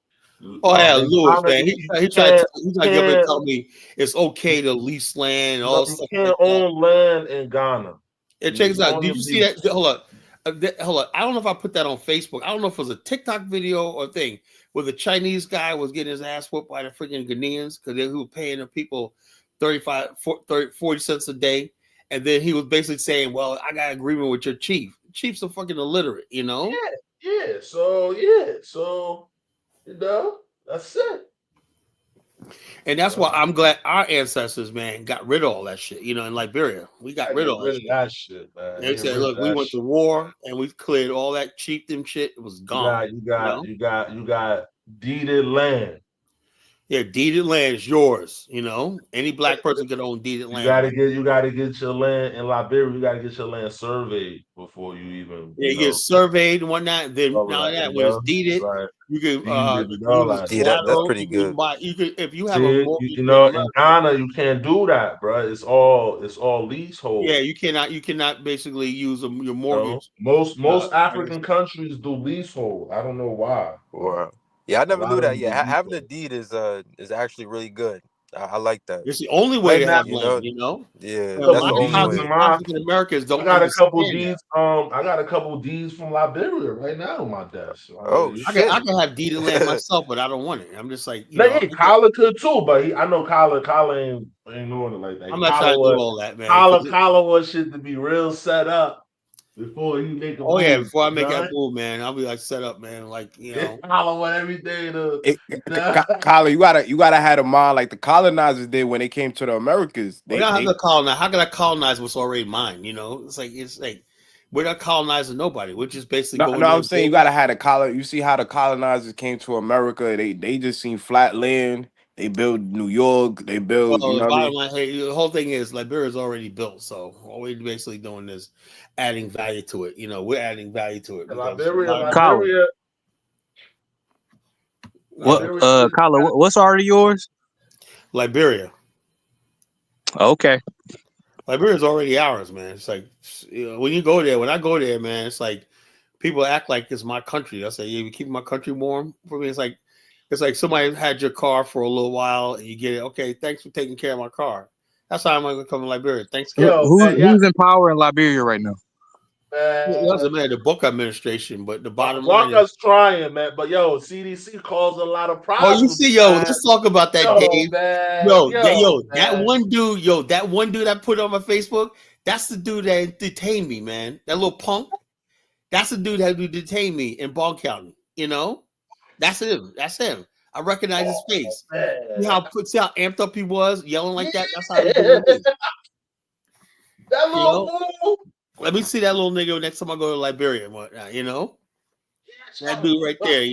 Oh yeah, Lewis, man. He tried to get me to tell me it's okay to lease land and all stuff. You can't own land in Ghana. It checks out. Did you see that? Hold up. I don't know if I put that on Facebook. I don't know if it was a TikTok video or thing where the Chinese guy was getting his ass whooped by the freaking Ghanaians because they were paying the people 40 cents a day. And then he was basically saying, well, I got an agreement with your chief. Chiefs are fucking illiterate, Yeah. So, that's it. And that's why I'm glad our ancestors, man, got rid of all that shit. In Liberia, we got rid of all that shit. Man. They said, "Look, we went to war and we cleared all that chiefdom shit. It was gone." You got deeded land. Yeah, deeded land is yours. Any black person can own deeded land. You gotta get your land in Liberia. You gotta get your land surveyed before you even. Yeah, you get surveyed and whatnot. And then now that when it's deeded, you can that's pretty good. If you have a mortgage, in Ghana, you can't do that, bro. It's all leasehold. Yeah, you cannot basically use your mortgage. Most African countries do leasehold. I don't know why. Wow. Yeah, I never knew that. Yeah, having a deed is actually really good. I like that. It's the only way to have land, Yeah, that's the only way. African Americans don't. I got a couple deeds. I got a couple deeds from Liberia right now on my desk. I can have deeded land myself, but I don't want it. I'm just like, Kyler could too, but I know Kyler ain't doing it like that. I'm not trying to do all that, man. Kyler wants shit to be real set up. Before you make a move. Yeah, before I make that move, man, I'll be like set up, man. Like, follow everything. Kyler, you gotta have a mind like the colonizers did when they came to the Americas. We're not to colonize. How can I colonize what's already mine? It's like we're not colonizing nobody. We're just basically no. I'm saying you gotta have the You see how the colonizers came to America? They just seen flat land. They built New York. They built. The whole thing is Liberia is already built, so all we're basically doing is adding value to it. We're adding value to it. Liberia. Kyler, what's already yours? Liberia. Okay. Liberia is already ours, man. It's like when I go there, man, it's like people act like it's my country. I say, yeah, you keep my country warm. For me, it's like somebody had your car for a little while and you get it. Okay, thanks for taking care of my car. That's how I'm going to come to Liberia. Thanks. Who's in power in Liberia right now? It doesn't matter, the book administration, but the bottom line is trying, man. But CDC caused a lot of problems. Oh, you see, let's talk about that, Dave. That one dude that put on my Facebook, that's the dude that detained me, man. That little punk. That's the dude that detained me in Bond County. That's him. I recognize his face. See how amped up he was, yelling like that. That's how he did that little fool. Let me see that little nigga next time I go to Liberia and whatnot, That dude right there,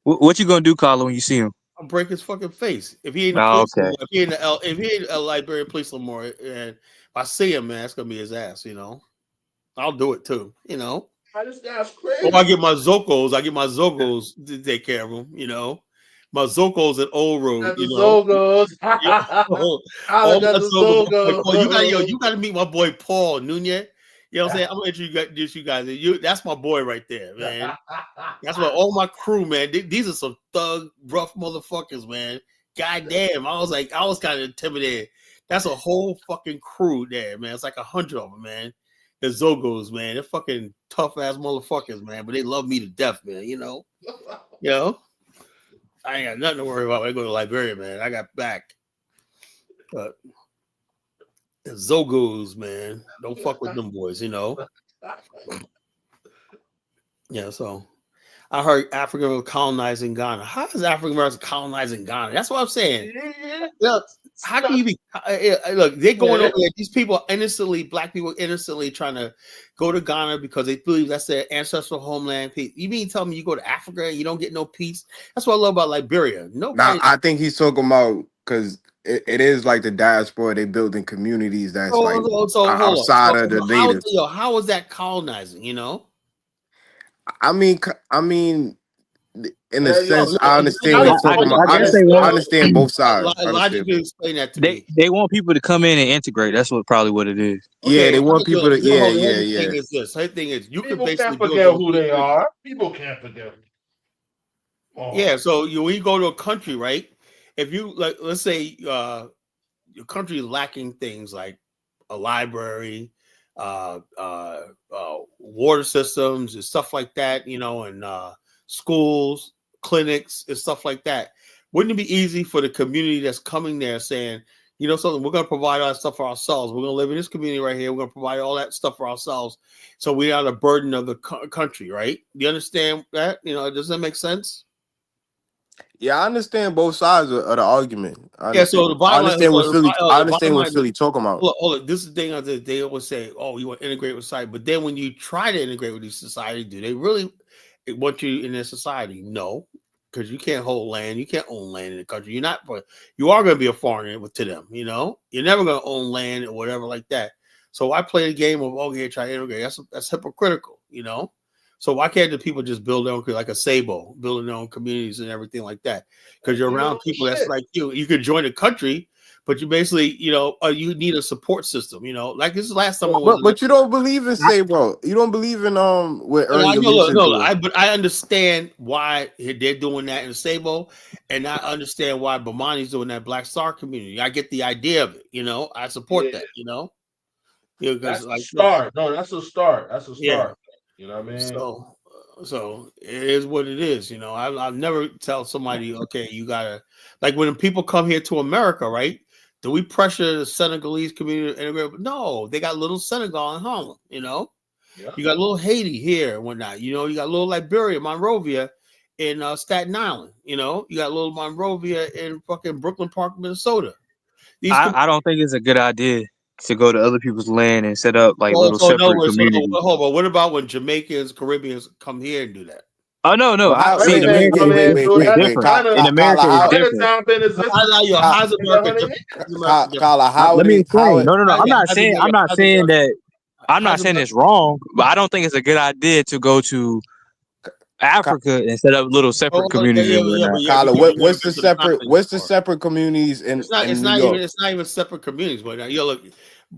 What you gonna do, Carla, when you see him? I'll break his fucking face. If he ain't if he ain't a Liberian police no more, and if I see him, man, that's gonna be his ass, I'll do it too, This guy's crazy. Or I get my Zocos to take care of him, My Zocos at Old Road, Zocos. You gotta meet my boy Paul Nunez. You know what I'm saying? I'm gonna introduce you guys. That's my boy right there, man. That's what all my crew, man. These are some thug, rough motherfuckers, man. Goddamn, I was kind of intimidated. That's a whole fucking crew there, man. It's like 100 of them, man. The Zogos, man. They're fucking tough ass motherfuckers, man. But they love me to death, man. I ain't got nothing to worry about when I go to Liberia, man. I got back. But the Zogos, man, don't fuck with them boys, Yeah, so I heard Africa was colonizing Ghana. How is African Americans colonizing Ghana? That's what I'm saying. How can you be? Look, they're going over there. These people black people innocently trying to go to Ghana because they believe that's their ancestral homeland. You mean tell me you go to Africa and you don't get no peace? That's what I love about Liberia. I think he's talking about because it is like the diaspora. They building communities that's outside of the native. How is that colonizing? I mean, in a Yeah, sense, yo, I understand what yo, you're talking about. I guess they I want understand both sides. I understand. Logically explain that to they me. they want people to come in and integrate. That's what probably what it is. Yeah, they Okay, want people to. Yeah, hold on. yeah, The yeah. thing is this. The thing is, you could people basically can't do it forget both who they ways. are. People can't forget. Oh, Yeah, so when you go to a country, right? If you like, let's say your country is lacking things like a library, water systems, and stuff like that, and schools, clinics, and stuff like that. Wouldn't it be easy for the community that's coming there saying, something, we're going to provide all that stuff for ourselves. We're going to live in this community right here. We're going to provide all that stuff for ourselves. So we're not a burden of the country, right? Do you understand that? Does that make sense? Yeah, I understand both sides of the argument. I Yeah, so understand. the I bottom line, understand what Philly. I the bottom understand what line, Philly talking about. hold on, this is the thing that they always say, oh, you want to integrate with society. But then when you try to integrate with these society, do they really want you in their society? No, because you can't hold land. You can't own land in the country. You're not, but you are going to be a foreigner to them. You're never going to own land or whatever like that. So I play the game of, okay, try to integrate. That's hypocritical, So why can't the people just build their own, like a Sabo, building their own communities and everything like that? Because you're around people that's like you. You could join a country, but you basically, you need a support system. Like this is the last time I was. But you don't believe in Sabo. You don't believe in what No, Earn Your Lease is doing. but I understand why they're doing that in Sabo, and I understand why Bomani's doing that Black Star community. I get the idea of it. I support that. that's a like start. No, that's a start. That's a yeah. start. You know what I mean? So it is what it is. I'll never tell somebody, okay, you gotta, like when people come here to America, right? Do we pressure the Senegalese community to integrate? No, they got little Senegal in Harlem. Yeah. You got little Haiti here and whatnot. You got little Liberia, Monrovia in Staten Island. You got little Monrovia in fucking Brooklyn Park, Minnesota. I don't think it's a good idea to go to other people's land and set up like little So separate communities. hold on. What about when Jamaicans, Caribbeans come here and do that? Oh no, Well, I see. In America, it's different. In America, it's different. How's America different? Let me explain. No. I'm not saying that. I'm not saying it's wrong, but I don't think it's a good idea to go to Africa and set up little separate communities. Kyla, what's the separate communities in New York? It's not even separate communities. But look,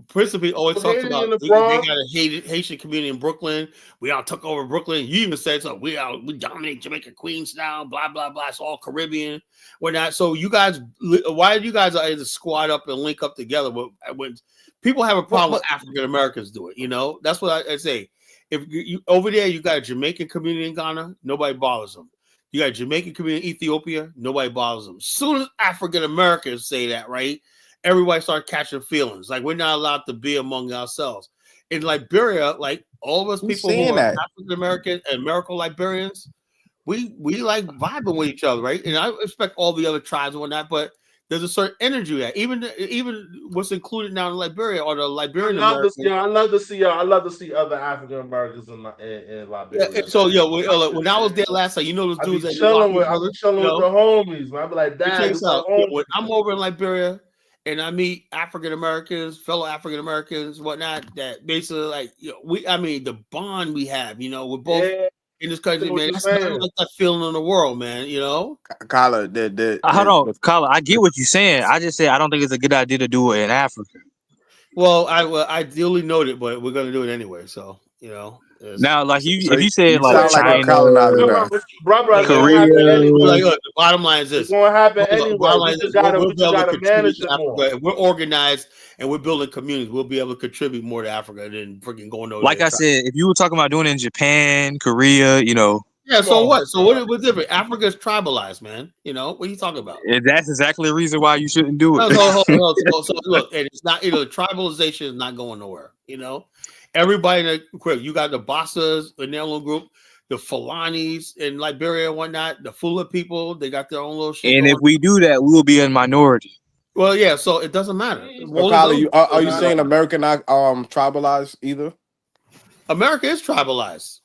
principally always talks about they got a Haitian community in Brooklyn. We all took over Brooklyn. You even said something. We dominate Jamaica, Queens now. Blah blah blah. It's all Caribbean. We're not. So you guys, why you guys are able to squad up and link up together when people have a problem with African Americans do it? That's what I say. If you over there, you got a Jamaican community in Ghana, nobody bothers them. You got a Jamaican community in Ethiopia, nobody bothers them. As soon as African Americans say that, right, everybody starts catching feelings. Like we're not allowed to be among ourselves. In Liberia, like all of us people who are African American and American Liberians, we like vibing with each other, right? And I respect all the other tribes and whatnot, but there's a certain energy there. Even what's included now in Liberia or the Liberian Americans. I love to see other African Americans in Liberia. Yeah, so when I was there last time, those dudes that I be chilling with the homies. Man. I be like, Dad, when I'm over in Liberia and I meet African Americans, fellow African Americans, whatnot, that basically the bond we have, we're both in this country, man. That's not like that feeling in the world, man. Kyla, hold on, Kyla. I get what you're saying. I just say I don't think it's a good idea to do it in Africa. Well, I duly noted, but we're gonna do it anyway. So now, like if you said like China, Korea, the bottom line is this: it's gonna happen anyway. We just gotta manage it more. If we're organized and we're building communities, we'll be able to contribute more to Africa than freaking going over. Like I said, if you were talking about doing it in Japan, Korea, Yeah, so what? So what's different? Africa's tribalized, man. What are you talking about? That's exactly the reason why you shouldn't do it. So look, and it's not, the tribalization is not going nowhere. Everybody in the group, you got the Bassas in their little group, the Fulanis in Liberia and whatnot, the Fula people, they got their own little shit. And if we do that, we will be a minority. Well, yeah, so it doesn't matter. Kyla, are you saying America not tribalized either? America is tribalized,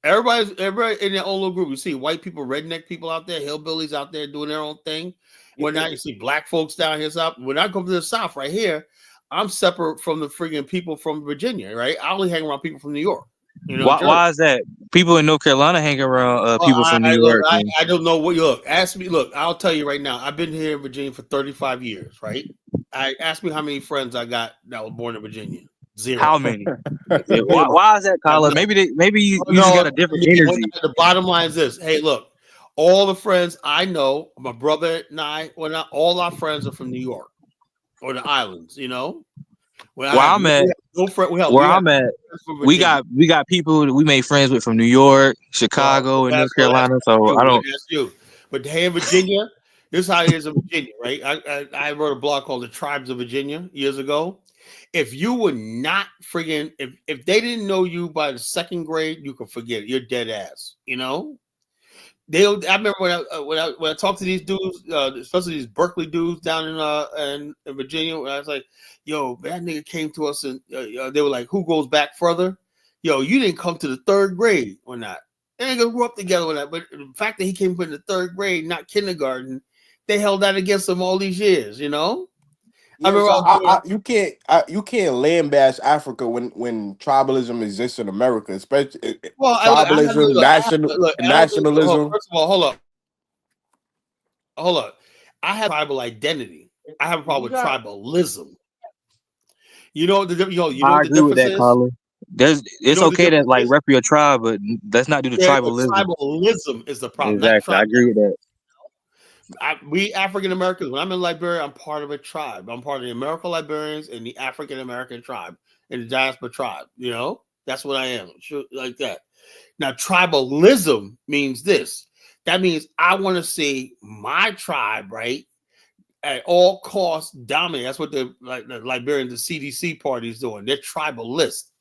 Everybody in their own little group. You see white people, redneck people out there, hillbillies out there doing their own thing. When now you see black folks down here south. When I go to the south right here, I'm separate from the freaking people from Virginia, right? I only hang around people from New York. You know, Why is that? People in North Carolina hang around people from New York. I don't know what you look. Ask me. Look, I'll tell you right now. I've been here in Virginia for 35 years, right? Ask me how many friends I got that was born in Virginia. Zero. How many? Why is that, Kyler? Maybe you just got a different energy. The bottom line is this. Hey, look, all the friends I know, my brother and I, all our friends are from New York or the islands. You know, where I'm at, we got people that we made friends with from New York, Chicago, and North Carolina. So I don't. That's you. But hey, in Virginia, this is how it is in Virginia, right? I wrote a blog called "The Tribes of Virginia" years ago. If you were not friggin', if they didn't know you by the second grade, you can forget it. You're dead ass. You know. I remember when I talked to these dudes, especially these Berkeley dudes down in Virginia, when I was like, "Yo, that nigga came to us and they were like, who goes back further? Yo, you didn't come to the third grade or not? They ain't gonna grow up together with that. But the fact that he came in the third grade, not kindergarten, they held that against him all these years, you know." Yeah, you can't lambaste Africa when tribalism exists in America, especially tribalism, nationalism. First of all, hold up. I have tribal identity. I have a problem with tribalism. You know the I agree with that, Carla. It's okay to like rep your tribe, but let's not do the tribalism. Tribalism is the problem. Exactly, I agree with that. We African Americans, when I'm in Liberia, I'm part of a tribe. I'm part of the American Liberians and the African American tribe and the diaspora tribe. You know, that's what I am. Like that. Now, tribalism means this. That means I want to see my tribe, right, at all costs dominate. That's what the Liberian, the CDC party is doing. They're tribalist.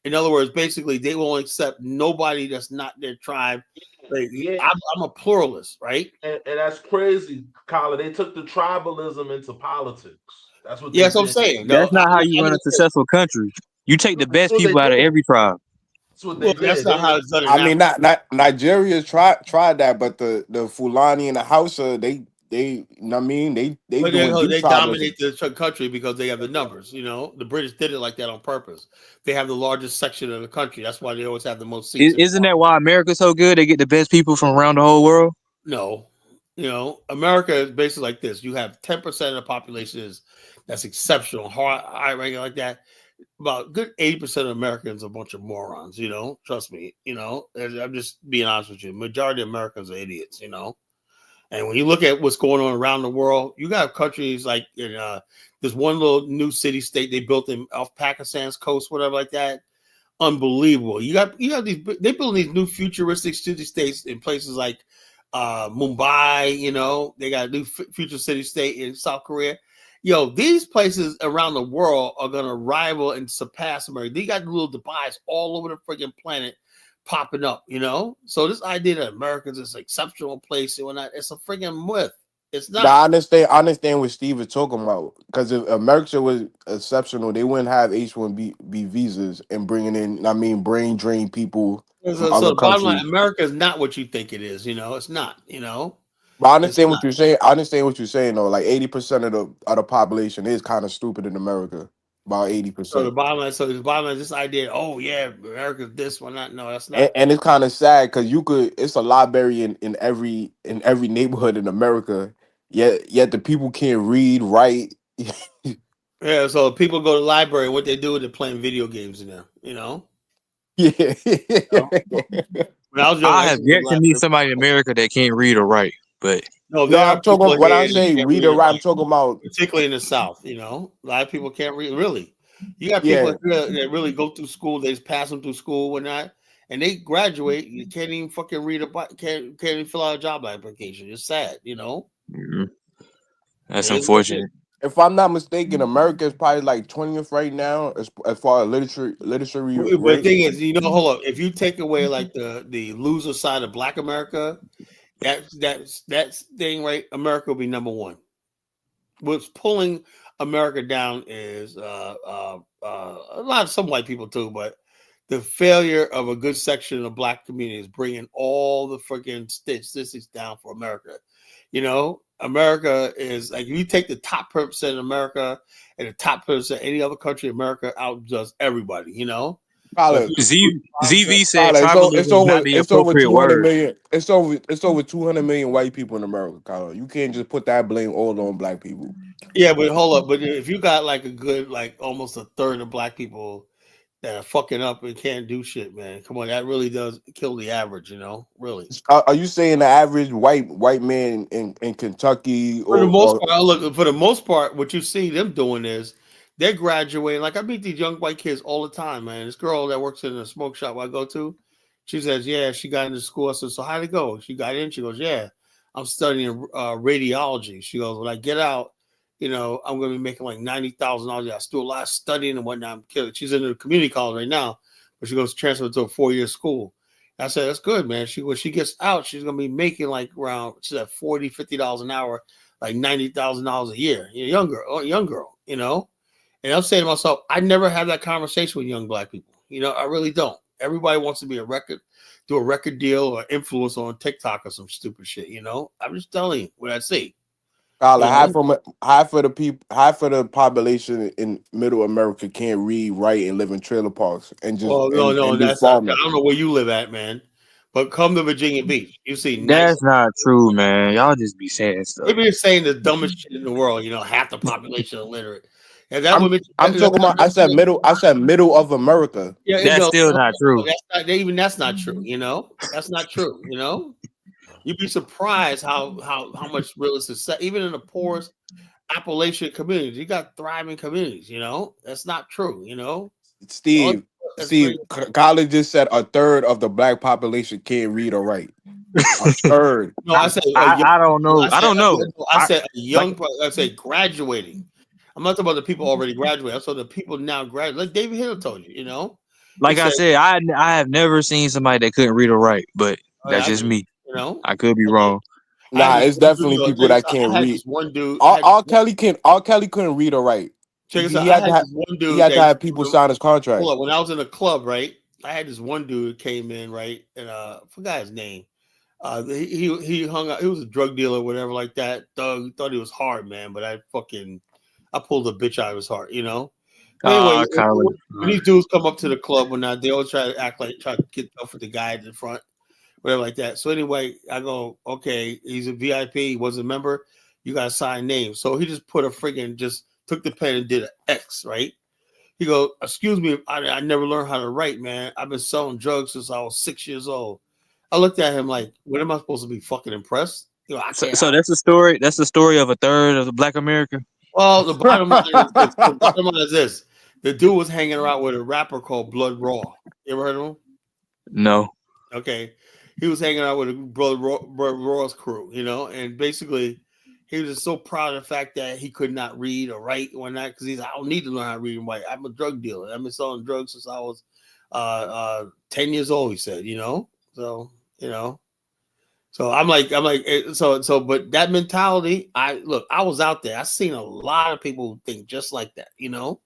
In other words, basically, they won't accept nobody that's not their tribe. Like, I'm a pluralist, right? And that's crazy, Colin. They took the tribalism into politics. That's what. That's what I'm saying. That's not how you run a successful country. You take the best people out of every tribe. That's what they did. That's not how it's done. I mean, not Nigeria tried that, but the Fulani and the Hausa, they dominate the country because they have the numbers. You know, the British did it like that on purpose. They have the largest section of the country. That's why they always have the most seats. Isn't that why America's so good? They get the best people from around the whole world. No, you know, America is basically like this. You have 10% of the population that's exceptional, high ranking like that. About good 80% of Americans are a bunch of morons. You know, trust me. You know, I'm just being honest with you. Majority of Americans are idiots. You know. And when you look at what's going on around the world, you got countries like there's one little new city state they built off Pakistan's coast, whatever like that. Unbelievable. You got these. They build these new futuristic city states in places like Mumbai. You know, they got a new future city state in South Korea. Yo, these places around the world are gonna rival and surpass America. They got little Dubai's all over the freaking planet popping up, you know. So this idea that America's this exceptional place and whatnot, it's a freaking myth. It's not. I understand what Steve is talking about. Because if America was exceptional, they wouldn't have H-1B visas and bringing in, brain drain people. So the bottom line, America is not what you think it is. You know, it's not. You know. But I understand what you're saying. I understand what you're saying though. Like 80% of the population is kind of stupid in America. About 80%. So the bottom line, this idea, oh yeah, America's this one, not no, that's not. And it's kind of sad because it's a library in every neighborhood in America. Yet the people can't read, write. Yeah, so people go to the library. What they do is they're playing video games in there. You know. Yeah. I have yet to meet somebody in America that can't read or write. But no, I'm talking when I say read or write, I'm talking about particularly in the South. You know, a lot of people can't read. Really, you got people that really go through school. They just pass them through school, whatnot, and they graduate. You can't even fucking read can't even fill out a job application. It's sad, you know. Mm-hmm. That's unfortunate. If I'm not mistaken, America is probably like 20th right now as far as literature. But the thing is, you know, hold up. If you take away like the loser side of Black America. That's thing right. America will be number one. What's pulling America down is a lot of some white people too, but the failure of a good section of the Black community is bringing all the freaking statistics down for America. You know, America is like if you take the top percent of America and the top percent of any other country, America outdoes everybody. You know. ZV said tribalism is not the it's over appropriate 200 word. million. It's over 200 million white people in America, Kyle. You can't just put that blame all on black people. Yeah, but hold up. But if you got like a good, like almost a third of black people that are fucking up and can't do shit, man, come on, that really does kill the average, really. Are you saying the average white man in Kentucky For the or most part, look, for the most part, what you see them doing is they're graduating. Like I meet these young white kids all the time, man. This girl that works in a smoke shop I go to, she says, yeah, she got into school. I said, so how'd it go? She got in. She goes, yeah, I'm studying radiology. She goes, when I get out, I'm going to be making like $90,000. I still a lot of studying and whatnot. I'm kidding. She's in the community college right now, but she goes to transfer to a 4-year school. I said, that's good, man. When she gets out, she's going to be making like around, she's at $40, $50 an hour, like $90,000 a year. Young girl, And I'm saying to myself, I never had that conversation with young black people. I really don't. Everybody wants to be do a record deal or influence on TikTok or some stupid shit. I'm just telling you what I see. half of the population in Middle America can't read, write, and live in trailer parks and just no, that's not. I don't know where you live at, man. But come to Virginia Beach, you see. That's not true, man. Y'all just be saying stuff. They be saying the dumbest shit in the world. Half the population illiterate. And that I'm talking about. I said middle of America. Yeah, that's still not true. That's not true. That's not true. You'd be surprised how much real estate, even in the poorest Appalachian communities, you got thriving communities. That's not true. Steve, college just said a third of the black population can't read or write. A third. No, I said I don't know. I don't know. I said I said graduating. I'm not talking about the people already graduated. I saw the people now graduate. Like David Hill told you. Like I said, I have never seen somebody that couldn't read or write, but that's just me. I could be wrong. Nah, it's definitely people that can't read. One dude, R. Kelly couldn't read or write. He had to have people sign his contract. Hold on, when I was in a club, right? I had this one dude who came in, right, and I forgot his name. He hung out. He was a drug dealer, whatever, like that. Thug thought he was hard, man, but I pulled a bitch out of his heart, Anyway, when these dudes come up to the club or not, they always try to get tough with the guy in the front, whatever like that. So anyway, I go, okay, he's a VIP, he wasn't a member, you gotta sign names. So he just took the pen and did an X, right? He goes, excuse me, I never learned how to write, man. I've been selling drugs since I was 6 years old. I looked at him like, when am I supposed to be fucking impressed? So that's the story. That's the story of a third of the Black America. Well, the bottom line is this. The dude was hanging around with a rapper called Blood Raw. You ever heard of him? No. Okay. He was hanging out with Blood Raw's crew, and basically he was just so proud of the fact that he could not read or write or not, because he's I don't need to learn how to read and write. I'm a drug dealer. I've been selling drugs since I was 10 years old, he said, So, So I'm like, but that mentality, I was out there. I seen a lot of people think just like that, they don't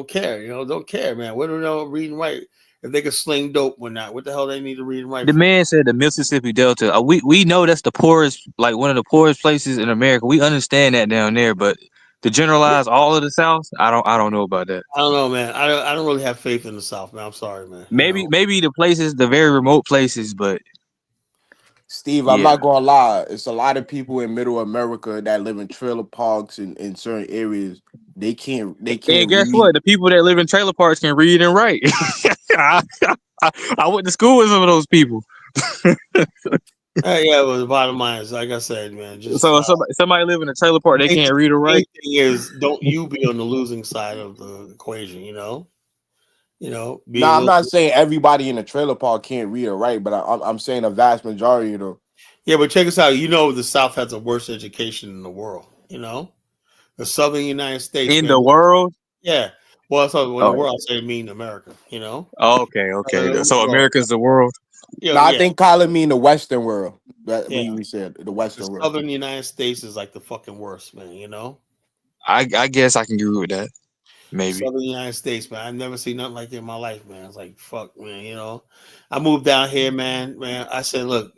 care, don't care, man. What do they know read and write? If they could sling dope or not, what the hell they need to read and write? The man said the Mississippi Delta. We know that's the poorest, like one of the poorest places in America. We understand that down there, but to generalize all of the South, I don't know about that. I don't know, man. I don't really have faith in the South, man. I'm sorry, man. Maybe the places, the very remote places, but Steve, I'm not gonna lie. It's a lot of people in Middle America that live in trailer parks in certain areas. They can't. And guess what? The people that live in trailer parks can read and write. I went to school with some of those people. Yeah, well, the bottom line is, like I said, man. Just so somebody live in a trailer park, they can't read or write. The thing is, don't you be on the losing side of the equation, No, I'm not saying everybody in a trailer park can't read or write, but I'm saying a vast majority of them. Yeah, but check us out. The South has the worst education in the world. The Southern United States in the world. Yeah. Well, so when the world, I say mean America. Oh, okay. So America's the world. I think Colin mean the Western world. We said the Western world. Southern United States is like the fucking worst, man. I guess I can agree with that. Maybe Southern United States, man. I've never seen nothing like it in my life, man. It's like fuck, man. I moved down here, man. I said, look,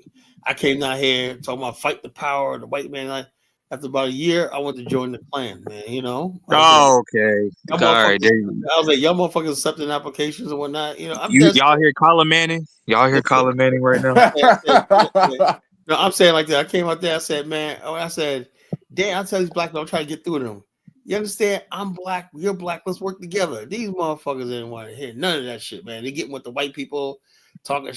I came down here talking about fight the power of the white man. Like, After about a year, I went to join the Klan, man. You know. Oh, okay. All right. There I was like, y'all motherfuckers accepting applications and whatnot. You know, I'm y'all hear Colin Manning? Y'all hear Colin Manning right now? No, I'm saying like that. I came out there. I said, man. I said, damn. I tell these black people, I'm trying to get through to them. You understand? I'm black. You're black. Let's work together. These motherfuckers didn't want to hear none of that shit, man. They getting with the white people, talking,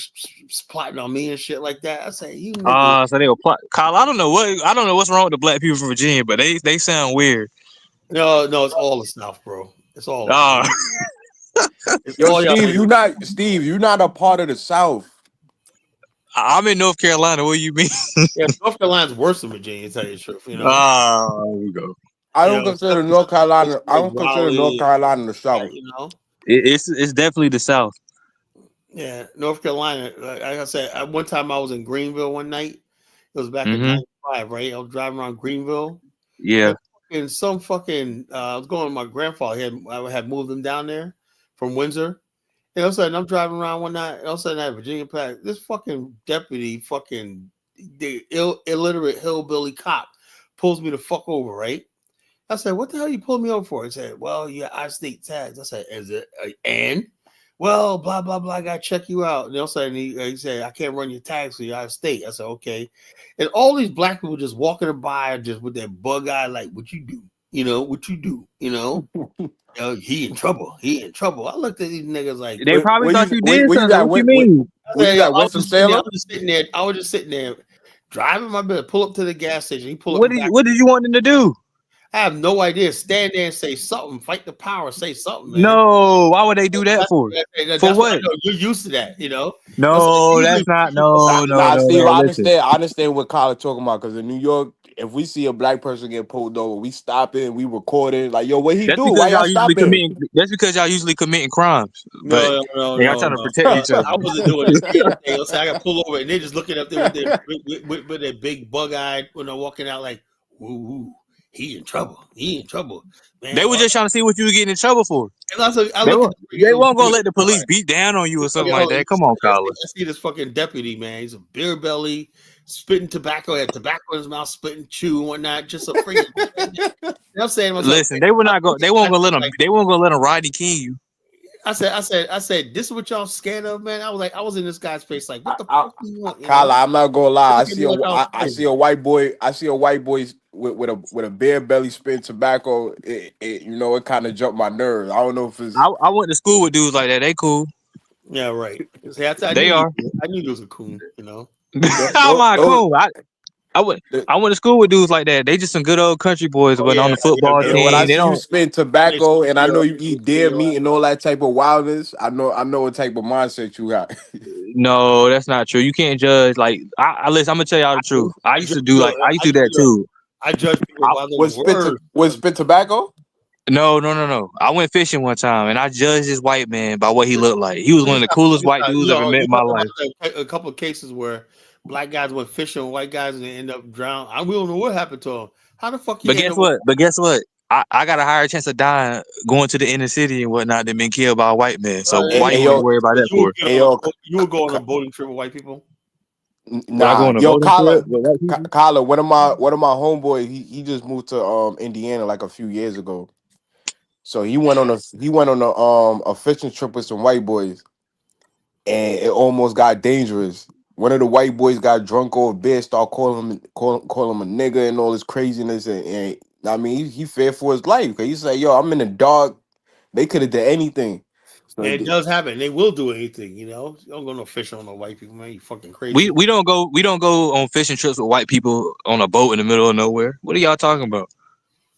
plotting on me and shit like that. I say, you niggas. So they were plot. Kyle, I don't know what's wrong with the black people from Virginia, but they sound weird. No, it's all the South, bro. It's all. Yo, Steve, you're not a part of the South. I'm in North Carolina. What do you mean? Yeah, North Carolina's worse than Virginia, to tell you the truth. You know. There we go. I don't consider North Carolina. I don't consider North Carolina the South. You know. It's definitely the South. Yeah, North Carolina. Like I said, one time I was in Greenville one night. It was back in '95, right? I was driving around Greenville. Yeah. And some fucking, I was going with my grandfather. I had moved him down there from Windsor. And all of a sudden, I'm driving around one night. And all of a sudden, I had Virginia Pack. This fucking deputy, the illiterate hillbilly cop, pulls me the fuck over, right? I said, "What the hell you pulled me over for?" He said, "Well, you got out-of-state tags." I said, "Is it and?" Well, blah blah blah. I gotta check you out. And all of a sudden, he said, "I can't run your tags for you out of state." I said, "Okay." And all these black people just walking by, just with their bug eye, like, "What you do? You know what you do? You know." He in trouble. He in trouble. I looked at these niggas like they probably thought you did something. What you mean? I was just sitting there. I was just sitting there, driving my bill. Pull up to the gas station. He pull up. What did you want them to do? I have no idea. Stand there and say something. Fight the power. Say something, man. No, why would they do that for? For what? You're used to that, you know. No, that's not. No, Steve, no. I understand what Kyle's talking about, because in New York, if we see a black person get pulled over, we stop it, we record it. Like, yo, what he do? Why y'all stopping? That's because y'all usually committing crimes. No. Y'all trying to protect each other. I wasn't doing this. I got pulled over, and they're just looking up there with their big bug-eyed when they're walking out, like, "Ooh, he in trouble. He in trouble." Man, they were just trying to see what you were getting in trouble for. They won't go let the police beat down on you or something like that. Come on, Colin. I see this fucking deputy, man. He's a beer belly, spitting tobacco, had tobacco in his mouth, spitting chew and whatnot. Just a freaking. I'm saying, listen, they will not go. They won't go let them. They won't go let them Rodney King you. I said, this is what y'all scared of, man. I was in this guy's face, like, what the fuck do you want? Kyla, I'm not gonna lie. I see a white boy. I see a white boy with a beer belly spitting tobacco. It kind of jumped my nerves. I don't know if it's. I went to school with dudes like that. They cool. Yeah, right. See, I knew there was a coon. You know. How am I cool? I went to school with dudes like that. They just some good old country boys, but on the football team. When I see they don't you spit tobacco, and I know you eat deer meat and all that type of wildness. I know what type of mindset you got. No, that's not true. You can't judge. Like, listen, I'm gonna tell y'all the truth. I used to do that too. I judge people by their was spit tobacco? No. I went fishing one time, and I judged this white man by what he looked like. He was one of the coolest white dudes I've ever met in my life. A couple of cases where black guys went fishing with white guys and they end up drowning. We don't know what happened to them. How the fuck? But guess what? I got a higher chance of dying going to the inner city and whatnot than being killed by a white man. So why you don't worry about that for? You would go on a boating trip with white people? Nah, Kyla, one of my homeboys, he just moved to Indiana like a few years ago. So he went on a fishing trip with some white boys, and it almost got dangerous. One of the white boys got drunk over beer, started calling him a nigga and all this craziness, and I mean he feared for his life, because he said, "Yo, I'm in the dark. They could have done anything." So it does happen. They will do anything, you know. You don't go no fishing on no white people, man. You fucking crazy. We don't go on fishing trips with white people on a boat in the middle of nowhere. What are y'all talking about?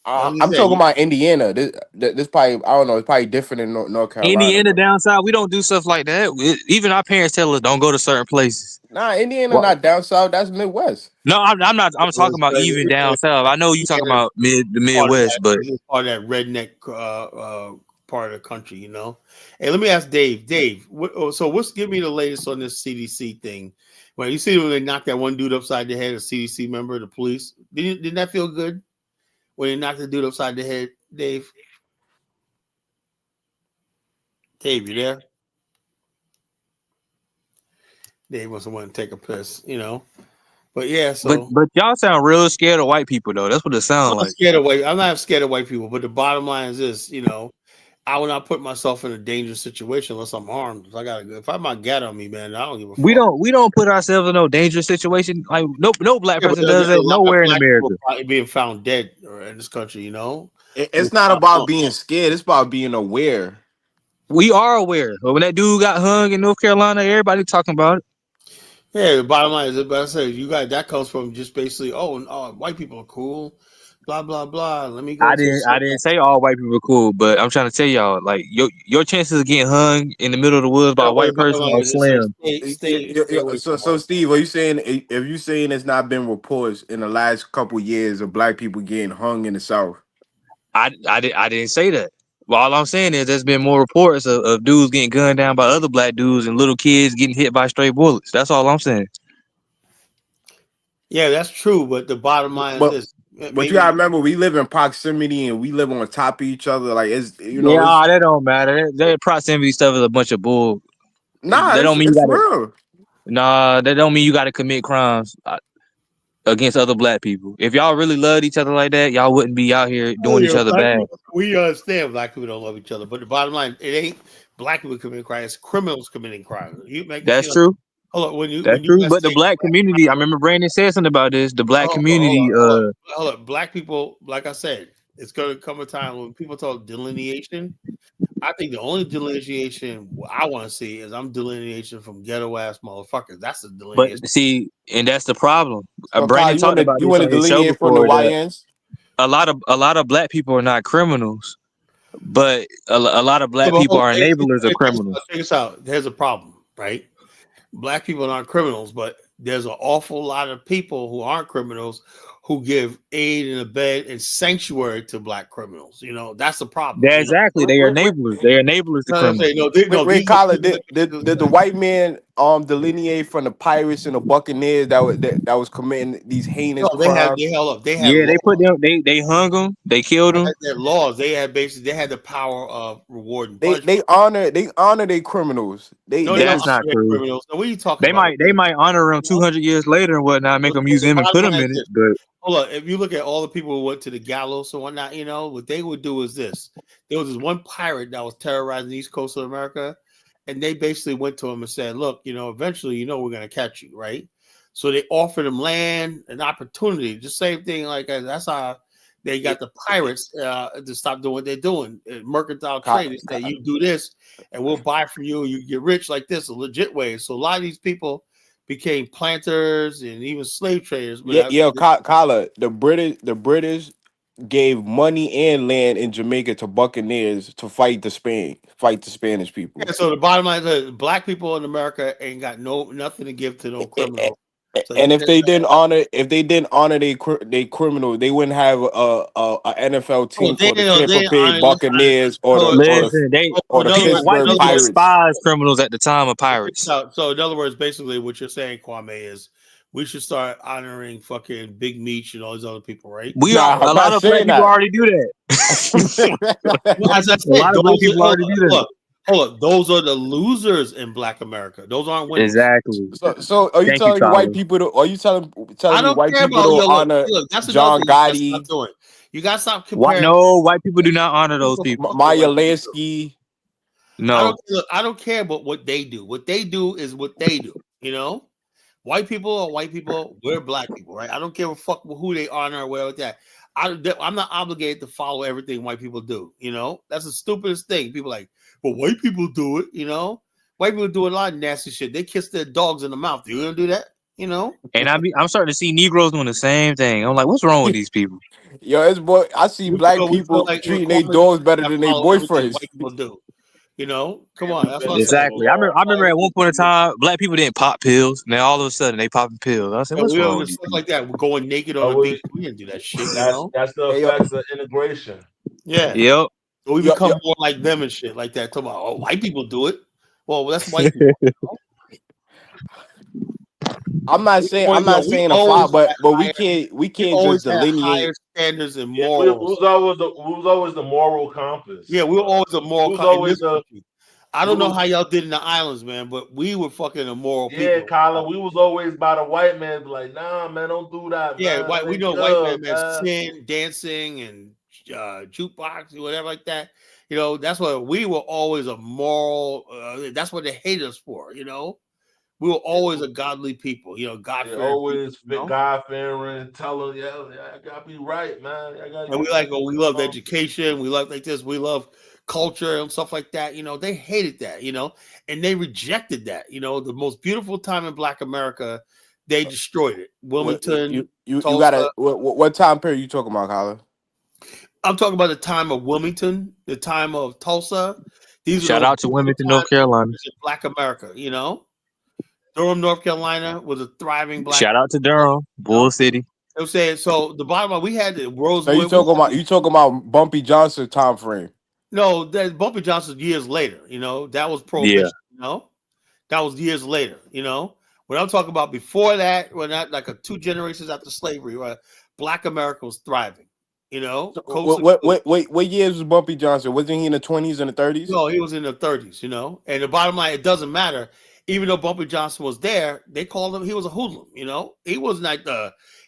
I'm talking about Indiana. This probably, I don't know. It's probably different in North Carolina. Indiana down south, we don't do stuff like that. Even our parents tell us don't go to certain places. Nah, Indiana not down south. That's Midwest. No, I'm not. I'm talking about even down south. I know you talking about the Midwest, but part of that redneck part of the country, you know. Hey, let me ask Dave. Dave, give me the latest on this CDC thing. Well, you see when they knocked that one dude upside the head, a CDC member, the police. Didn't that feel good? When they knocked the dude upside the head, Dave? Dave, you there? Dave must want to take a piss, you know. But yeah, so but y'all sound real scared of white people though. That's what it sounds I'm not like. scared of white. I'm not scared of white people. But the bottom line is this: I will not put myself in a dangerous situation unless I'm armed. If I have my gat on me, man, I don't give a fuck. We don't put ourselves in no dangerous situation. Like no black person does that nowhere in America. Probably being found dead in this country, It's not about being scared. It's about being aware. We are aware. But when that dude got hung in North Carolina, everybody talking about it. Yeah, the bottom line is, but I say that comes from just basically, white people are cool, blah blah blah. Let me go. I didn't say all white people are cool, but I'm trying to tell y'all, like your chances of getting hung in the middle of the woods by a white person are slim. So Steve, are you saying if you saying it's not been reports in the last couple years of black people getting hung in the South? I didn't say that. Well, all I'm saying is there's been more reports of dudes getting gunned down by other black dudes and little kids getting hit by stray bullets. That's all I'm saying. Yeah, that's true. But the bottom line is this. But you gotta remember, we live in proximity and we live on top of each other. Like that don't matter. That proximity stuff is a bunch of bull. Nah, that don't mean it's real. Nah, that don't mean you got to commit crimes against other black people. If y'all really loved each other like that, y'all wouldn't be out here doing each other bad. We understand black people don't love each other, but the bottom line, it ain't black people committing crimes; it's criminals committing crimes. That's true. Hold on, that's true. But the black community, I remember Brandon said something about this. The black community, hold on. Black people, like I said, it's gonna come a time when people talk delineation. I think the only delineation I want to see is delineation from ghetto ass motherfuckers. That's the delineation. But see, and that's the problem. So Brandon talked about you want to delineate from the YNs? A lot of black people are not criminals, but a lot of black people are enablers of criminals. Check this out. There's a problem, right? Black people aren't criminals, but there's an awful lot of people who aren't criminals who give aid and abet and sanctuary to black criminals. That's the problem. Yeah, exactly. They are enablers. They are enablers to criminals. Wait, Colin, did the white man delineate from the pirates and the buccaneers that was committing these heinous crimes? They put them. They hung them. They killed them. Their laws. They had the power of rewarding. They honor their criminals. That's not true. Criminals. So what are you talking about? They might honor them 200 years later and whatnot, make a museum and put them in it. But hold on, if you look at all the people who went to the gallows and whatnot, what they would do is this. There was this one pirate that was terrorizing the East Coast of America, and they basically went to him and said, look, eventually, we're going to catch you, right? So they offered him land and opportunity. The same thing, like that's how they got the pirates to stop doing what they're doing. Mercantile trade. They say, you do this, and we'll buy from you, and you get rich like this, a legit way. So a lot of these people became planters and even slave traders. Kala, the British gave money and land in Jamaica to buccaneers to fight the Spanish people. Yeah, so the bottom line is black people in America ain't got nothing to give to no criminal. So and if they didn't honor their criminal, they wouldn't have a NFL team for the Tampa Bay Buccaneers or the Pittsburgh Pirates. Despise criminals at the time of pirates. So in other words, basically what you're saying, Kwame, is we should start honoring fucking Big Meech and all these other people, right? A lot of black people already do that. As I said, a lot of black people already do that. Hold on, those are the losers in Black America. Those aren't winners. Exactly. So are you telling white people to? Are you telling white people to honor John Gotti? You gotta stop comparing. No, white people do not honor those people. Maya Lansky. No, I don't care about what they do. What they do is what they do. White people are white people. We're black people, right? I don't give a fuck who they honor or whatever that. I'm not obligated to follow everything white people do. That's the stupidest thing. People like, but white people do it. White people do a lot of nasty shit. They kiss their dogs in the mouth. You gonna do that? And I'm starting to see Negroes doing the same thing. I'm like, what's wrong with these people? Yo, I see black people treating their dogs better than their boyfriends. White people do. Come on. That's what exactly. I remember at one point in time, black people didn't pop pills. And then all of a sudden, they popping pills. I said, what's wrong with stuff like that? We're going naked on the beach. We didn't do that shit. That's the effects of integration. Yeah. Yep. So we become more like them and shit like that. Talking about, white people do it. Well, that's white people. I'm not saying a flaw, but we can't just delineate standards and morals. Who's always the moral compass? Yeah, we're always a moral compass. I don't know how y'all did in the islands, man, but we were fucking immoral people. Yeah, Colin, we was always by the white man, be like, nah, man, don't do that, Yeah, man. we know white man, sin, dancing, and jukebox, whatever like that. You know, that's what we were always a moral. That's what they hate us for. You know, we were always a godly people. You know, God fearing. Always God fearing, tell them, I gotta be right, man. And we love education. We love like this. We love culture and stuff like that. You know, they hated that. You know, and they rejected that. You know, the most beautiful time in Black America, they destroyed it. Wilmington. You gotta. What time period you talking about, Colin? I'm talking about the time of Wilmington, the time of Tulsa. Shout out to Wilmington, North Carolina. Black America, you know. Durham, North Carolina was a thriving Black. Shout out to Durham, Bull City. I'm saying, so the bottom line, we had the Rosewood. So you talking about Bumpy Johnson time frame? No, that Bumpy Johnson years later. You know, that was prohibition. Yeah. You know, that was years later. You know, what I'm talking about before that, when that like 2 generations after slavery, where Black America was thriving. You know, what years was Bumpy Johnson? Wasn't he in the 20s and the 30s? No, he was in the 30s. You know, and the bottom line, it doesn't matter. Even though Bumpy Johnson was there, they called him. He was a hoodlum. You know, he was like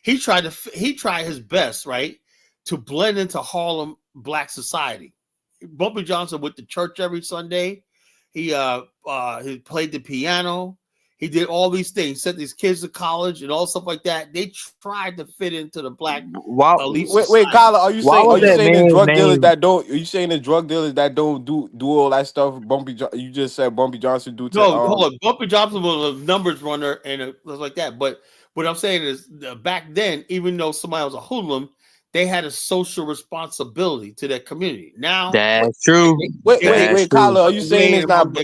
he tried his best, right, to blend into Harlem Black society. Bumpy Johnson went to church every Sunday. He played the piano. He did all these things, sent these kids to college and all stuff like that. They tried to fit into the Black elite society. Wait, Kyla, are you saying the drug dealers that don't? Are you saying the drug dealers that don't do all that stuff? You just said Bumpy Johnson do. No, hold on. Bumpy Johnson was a numbers runner and it was like that. But what I'm saying is, back then, even though somebody was a hoodlum, they had a social responsibility to their community. Now that's true. Wait, Kyla, are you saying it's not?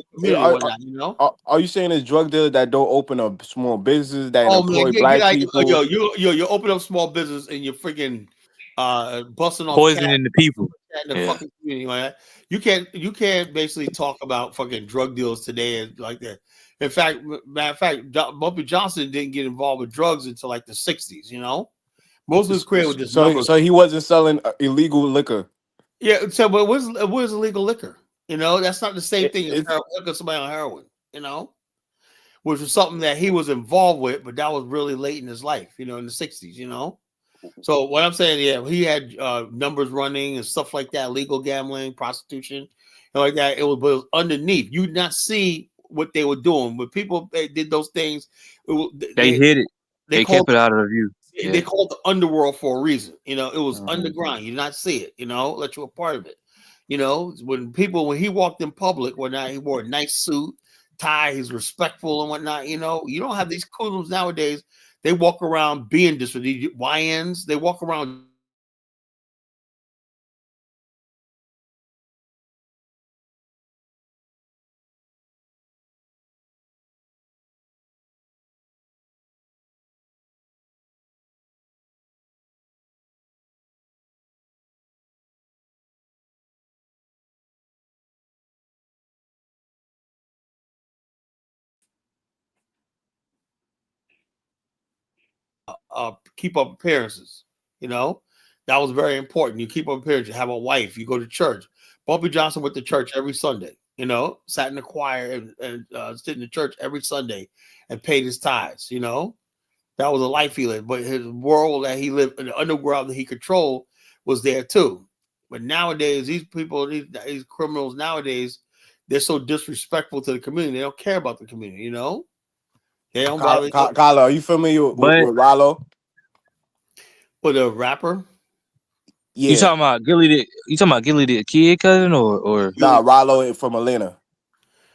Are you saying it's drug dealers that don't open a small business that employ Black people? You open up small business and you're freaking busting off poisoning the people in the fucking community. Right? You can't basically talk about fucking drug deals today like that. In fact, matter of fact, Bumpy Johnson didn't get involved with drugs until like the 60s. You know. Most of his career was just so he wasn't selling illegal liquor. Yeah, so but what is illegal liquor? You know, that's not the same thing as somebody on heroin. You know, which was something that he was involved with, but that was really late in his life. You know, in the 60s. You know, so what I'm saying, yeah, he had numbers running and stuff like that, legal gambling, prostitution, and like that. It was underneath. You did not see what they were doing, but people did those things. They hid it. They kept it out of view. Yeah. They called it the underworld for a reason. You know, it was underground. You did not see it, you know, let you a part of it. You know, when he walked in public, whatnot, he wore a nice suit, tie, he's respectful and whatnot. You know, you don't have these coolums nowadays. They walk around being this with these YNs. They walk around. Keep up appearances. You know, that was very important. You keep up appearances. You have a wife. You go to church. Bumpy Johnson went to church every Sunday. You know, sat in the choir and stood in the church every Sunday and paid his tithes. You know, that was a life he lived. But his world that he lived in, the underground that he controlled, was there too. But nowadays, these people, these criminals nowadays, they're so disrespectful to the community. They don't care about the community. You know. They don't bother. Kyla, are you familiar with Rollo? With a rapper? Yeah. You talking about Gilly the kid cousin or nah, Rollo from Atlanta.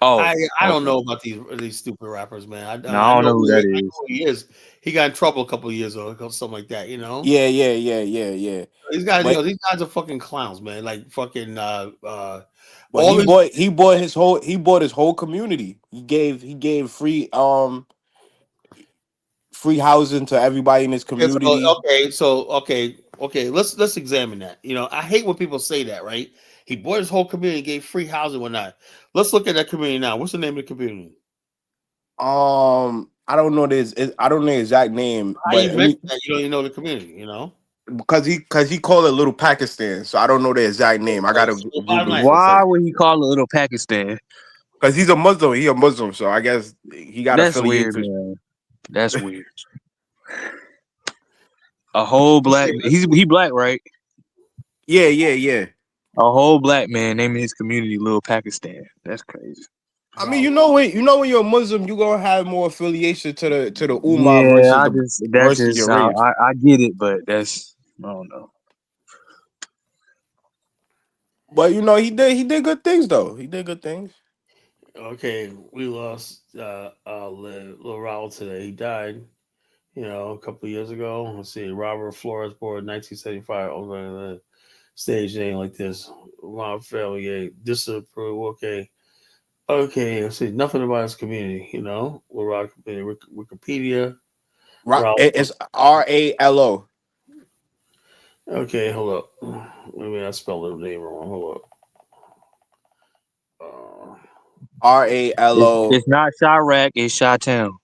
Oh, I don't know about these stupid rappers, man. I don't know who that is. Who he is. He got in trouble a couple of years ago, something like that, you know? Yeah. These guys, these guys are fucking clowns, man. Like fucking he bought his whole community. He gave free housing to everybody in his community. Okay. Let's examine that. You know, I hate when people say that, right? He bought his whole community, gave free housing and whatnot. Let's look at that community now. What's the name of the community? I don't know this. I don't know the exact name. How you mention that? You don't even know the community, you know? Because he called it Little Pakistan, so I don't know the exact name. I gotta. Why would he call it Little Pakistan? Because he's a Muslim. He a Muslim, so I guess he got That's weird, affiliated. man. That's weird. A whole black he black, right? Yeah. A whole black man naming his community Little Pakistan. That's crazy. I mean, you know when you're a Muslim, you're gonna have more affiliation to the Ummah Yeah, versus your race. I get it, but that's I don't know. But you know, he did good things though. He did good things. Okay, we lost Lil Raul today. He died, a couple of years ago. Let's see, Robert Flores, born 1975, over the stage name like this. My family, disapprove. Okay. Let's see, nothing about his community. Lil Raul community, Wikipedia. It's RALO. Okay, hold up. Maybe I spelled the name wrong. Hold up. RALO. It's not Chirac, it's Chi-Town.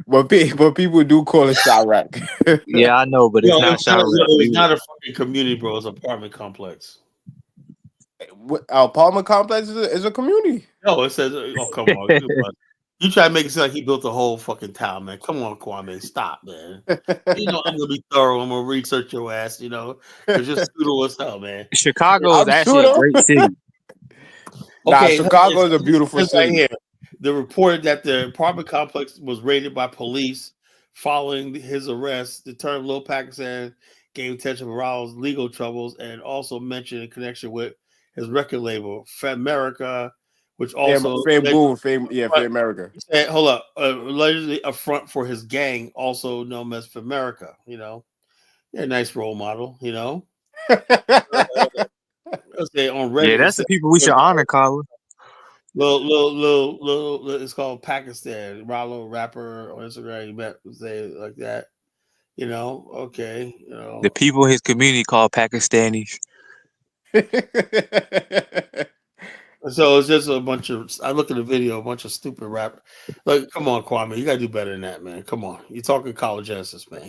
but people do call it Chirac. Yeah, I know, but it's not Chirac. It's not a fucking community, bro. It's an apartment complex. Apartment complex is a community. No, it says, oh, come on. You try to make it sound like he built a whole fucking town, man. Come on, Kwame. Stop, man. I'm going to be thorough. I'm going to research your ass, because you're pseudo as hell, man. Chicago is actually a great city. Okay, Chicago is a beautiful city. Right here. The reported that the apartment complex was raided by police following his arrest. The term Little Pakistan gave attention to Raul's legal troubles and also mentioned in connection with his record label, Famerica, which also Fame America. Hold up, allegedly a front for his gang, also known as Famerica. A nice role model. Say on Reddit, that's the people we should honor, Colin. Little, it's called Pakistan. Rallo rapper on Instagram, you bet say it like that. Okay. The people in his community called Pakistanis. So it's just a bunch of. I look at the video, a bunch of stupid rap. Like, come on, Kwame, you gotta do better than that, man. Come on, you're talking college answers, man.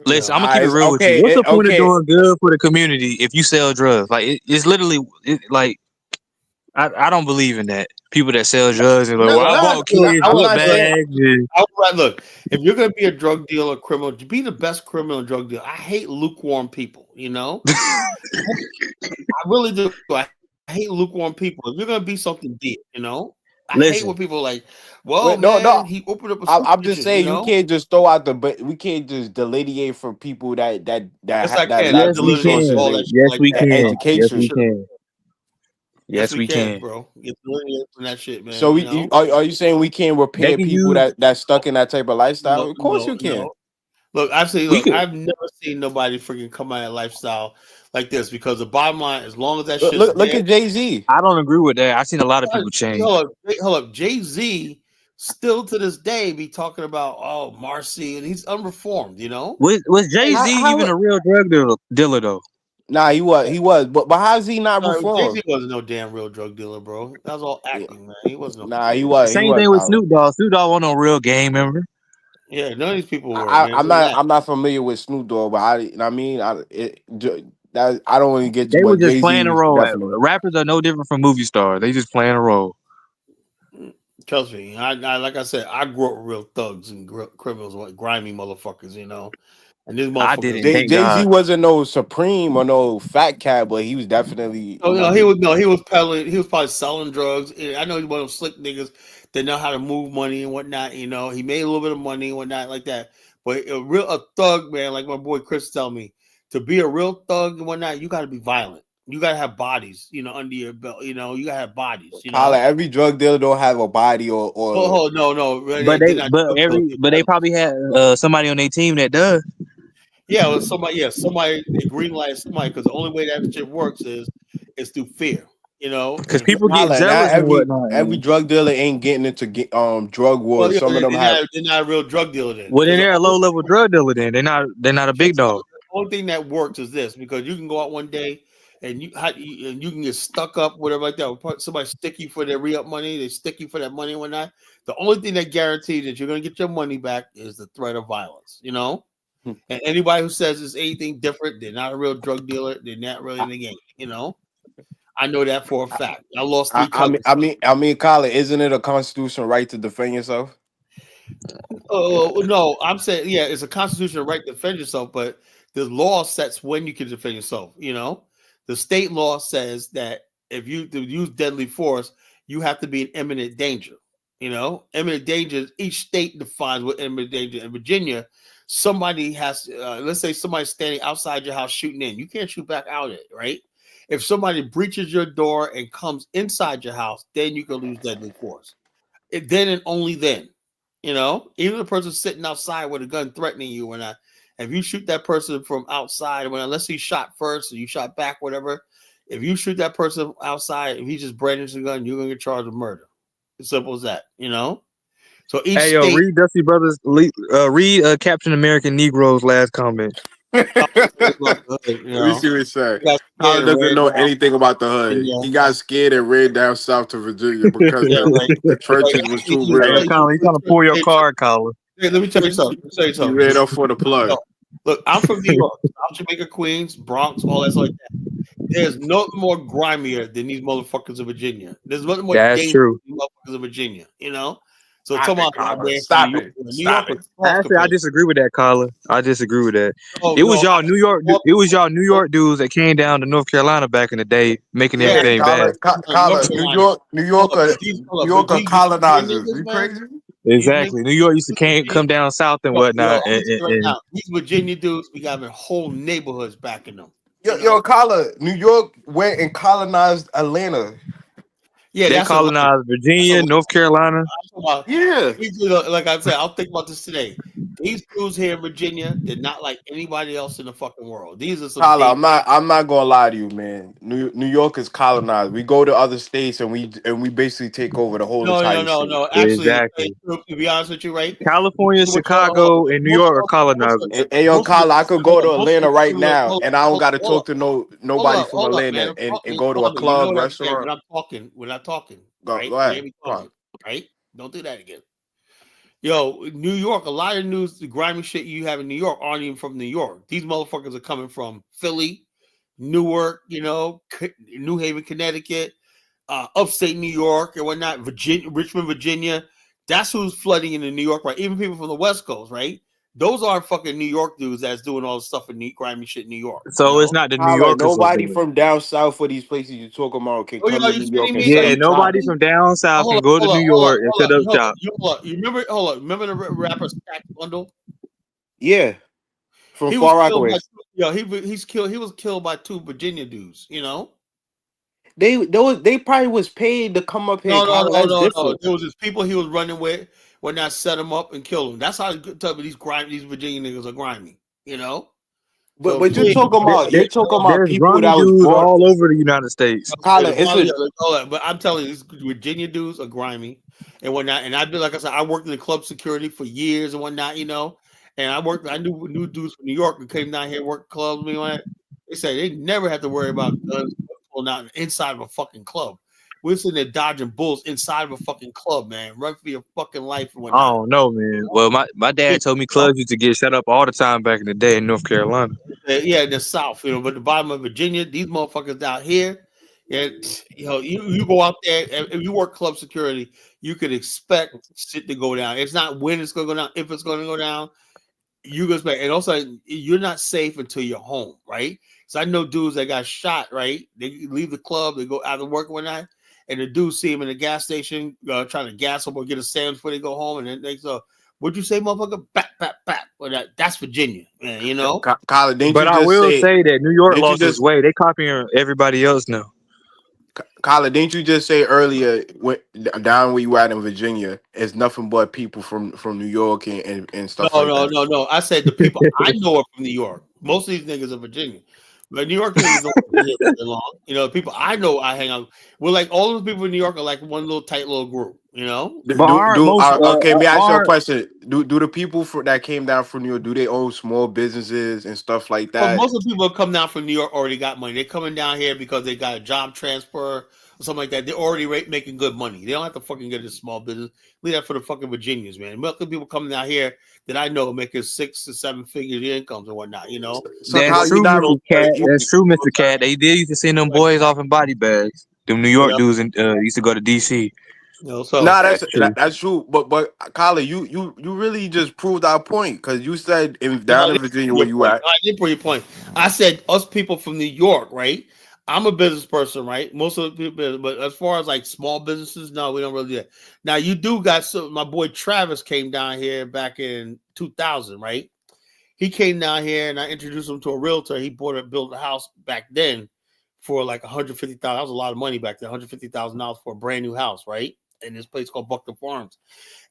Listen, I'm gonna keep it real with you. What's the point of doing good for the community if you sell drugs? Like it's literally like I don't believe in that. People that sell drugs and like, I bought kids book bags. Look, if you're gonna be a drug dealer, criminal, be the best criminal and drug dealer. I hate lukewarm people. I really do. I hate lukewarm people. If you're gonna be something deep, I hate when people are like, well, no. He opened up. I'm just saying you can't just throw out we can't just delineate for people that yes, we can. Yes, we can. Education. Yes, we can, bro. Get delineated from that shit, man. So are you saying we can't repair people that stuck in that type of lifestyle? Of course you can. Look, I've never seen nobody freaking come out of lifestyle like this because the bottom line, as long as that shit. Look at Jay-Z. I don't agree with that. I've seen a lot of people change. Hold up. Jay-Z still to this day be talking about Marcy, and he's unreformed. Was Jay-Z even a real drug dealer though? Nah, he was, but how's he not reformed? Jay-Z wasn't no damn real drug dealer, bro. That was all acting, man. He wasn't. He was. Same thing with Snoop Dogg. Snoop Dogg wasn't no real gang member. Yeah, none of these people were. I'm not familiar with Snoop Dogg, but I don't even get. They were just playing a role. Rappers are no different from movie stars. They just playing a role. Trust me, I like I said, I grew up with real thugs and criminals, like grimy motherfuckers, And this motherfucker, Jay-Z wasn't no Supreme or no Fat Cat, but he was definitely. He was peddling. He was probably selling drugs. I know he's one of those slick niggas that know how to move money and whatnot. He made a little bit of money and whatnot like that. But a thug, man, like my boy Chris tell me, to be a real thug and whatnot, you got to be violent. You got to have bodies, under your belt. You got to have bodies. Every drug dealer don't have a body or. Oh no. But they probably had somebody on their team that does. Yeah, well, somebody green light somebody because the only way that shit works is through fear. Because people get jealous and whatnot. Every drug dealer ain't getting into drug wars. Well, some of them they're not a real drug dealer then. Well, then they're a low level drug dealer. Then they're not a big dog. The only thing that works is this because you can go out one day and you can get stuck up whatever like that. Somebody stick you for their re-up money. They stick you for that money and whatnot. The only thing that guarantees that you're gonna get your money back is the threat of violence. And anybody who says it's anything different, they're not a real drug dealer. They're not really in the game. I know that for a fact. I lost 3 cousins. I mean, Colin, isn't it a constitutional right to defend yourself? Oh no, I'm saying it's a constitutional right to defend yourself, but the law sets when you can defend yourself. The state law says that if you use deadly force, you have to be in imminent danger. Imminent danger. Each state defines what imminent danger. In Virginia, somebody has, let's say somebody's standing outside your house shooting in. You can't shoot back out it, right? If somebody breaches your door and comes inside your house, then you can use deadly force. Then and only then. Even the person sitting outside with a gun threatening you, if you shoot that person from outside, unless he shot first or you shot back, whatever, if you shoot that person outside, if he just brandishes a gun, you're gonna get charged with murder. As simple as that, So each state, read Dusty Brothers, read Captain American Negro's last comment. Let me see what he said. Colin doesn't know anything about the hood. He got scared and ran down south to Virginia because the churches was too real. Hey, Colin, he's trying to pull your card, Colin. Hey, let me tell you something. He ran up for the plug. Look, I'm from New York, South Jamaica, Queens, Bronx, all that like that. There's nothing more grimier than these motherfuckers of Virginia. There's nothing more dangerous than these motherfuckers of Virginia. So come on, stop it. Actually, I disagree with that, Colin. I disagree with that. It was y'all New York dudes that came down to North Carolina back in the day, making everything bad. Colin, New York are colonizers. You crazy? Exactly. New York used to come down south and whatnot. These Virginia dudes, we got whole neighborhoods backing them. Yo, Colin, New York went and colonized Atlanta. Yeah, they colonized Virginia, North Carolina. Yeah. Like I said, I'll think about this today. These dudes here in Virginia, they're not like anybody else in the fucking world. These are some. Colin, I'm not gonna lie to you, man. New York is colonized. We go to other states and we basically take over the whole entire state. No. Actually, exactly. To be honest with you, right? California, Chicago, and New York are colonizers. Hey, yo, Colin, I could go to Atlanta right now, and I don't got to talk to nobody from Atlanta and go to a club, restaurant. We're not talking. Go Right? ahead. Right? Don't do that again. Yo, New York, a lot of the grimy shit you have in New York aren't even from New York. These motherfuckers are coming from Philly, Newark, New Haven, Connecticut, upstate New York and whatnot, Virginia, Richmond, Virginia. That's who's flooding into New York, right? Even people from the West Coast, right? Those are fucking New York dudes that's doing all the stuff in grimy shit in New York. So it's not the New Yorkers. Nobody from down south for these places you talk about can come to New York. Yeah, nobody from down south can go to New York and set up shop. You remember the rapper Stack Bundle? Yeah, from Far Rockaway. He was killed by 2 Virginia dudes. They probably was paid to come up here. No. It was just people he was running with. When I set him up and kill him. That's how these Virginia niggas are grimy, But you're talking about people that was born all over the United States. But I'm telling you, these Virginia dudes are grimy and whatnot. And I did, like I said, I worked in the club security for years and whatnot, And I knew dudes from New York who came down here and worked clubs. They say they never have to worry about guns pulling out inside of a fucking club. We're sitting there dodging bulls inside of a fucking club, man. Run for your fucking life. And whatnot. I don't know, man. Well, my dad told me clubs used to get set up all the time back in the day in North Carolina. Yeah, in the South, but the bottom of Virginia, these motherfuckers out here, you go out there, if you work club security, you could expect shit to go down. It's not when it's going to go down, if it's going to go down. You go expect, and also you're not safe until you're home, right? So I know dudes that got shot, right? They leave the club, they go out to work one night. And the dudes see him in the gas station trying to gas up or get a sandwich before they go home. And then they say, what'd you say, motherfucker? Bat. Well, that's Virginia, man, Colin, but I will say that New York lost its way. They copying everybody else now. Colin, didn't you just say earlier, down where you at in Virginia, it's nothing but people from New York and stuff like that? No. I said the people I know are from New York. Most of these niggas are Virginia. But New York niggas don't live very long. People I know I hang out. We're like all those people in New York are like one little tight little group, Let me ask you a question. Do the people that came down from New York, do they own small businesses and stuff like that? Well, most of the people that come down from New York already got money. They're coming down here because they got a job transfer or something like that. They're already making good money. They don't have to fucking get a small business. Leave that for the fucking Virginians, man. Welcome people coming out here that I know making 6 to 7 figures incomes and whatnot. You know, So That's Kyle, you're true, not Mr. Cat. That's true, Mr. Cat. They did used to send them boys off in body bags. Them New York dudes used to go to DC. You know, so Nah, that's true. that's true. But Kyle, you really just proved our point because you said down in Virginia where you at. I did prove your point. I said us people from New York, right? I'm a business person, right? Most of the people, but as far as like small businesses, no, we don't really do that. Now you do got my boy Travis came down here back in 2000, right? He came down here and I introduced him to a realtor. He built a house back then for like $150,000. That was a lot of money back then, $150,000 for a brand new house, right? In this place called Buckton Farms.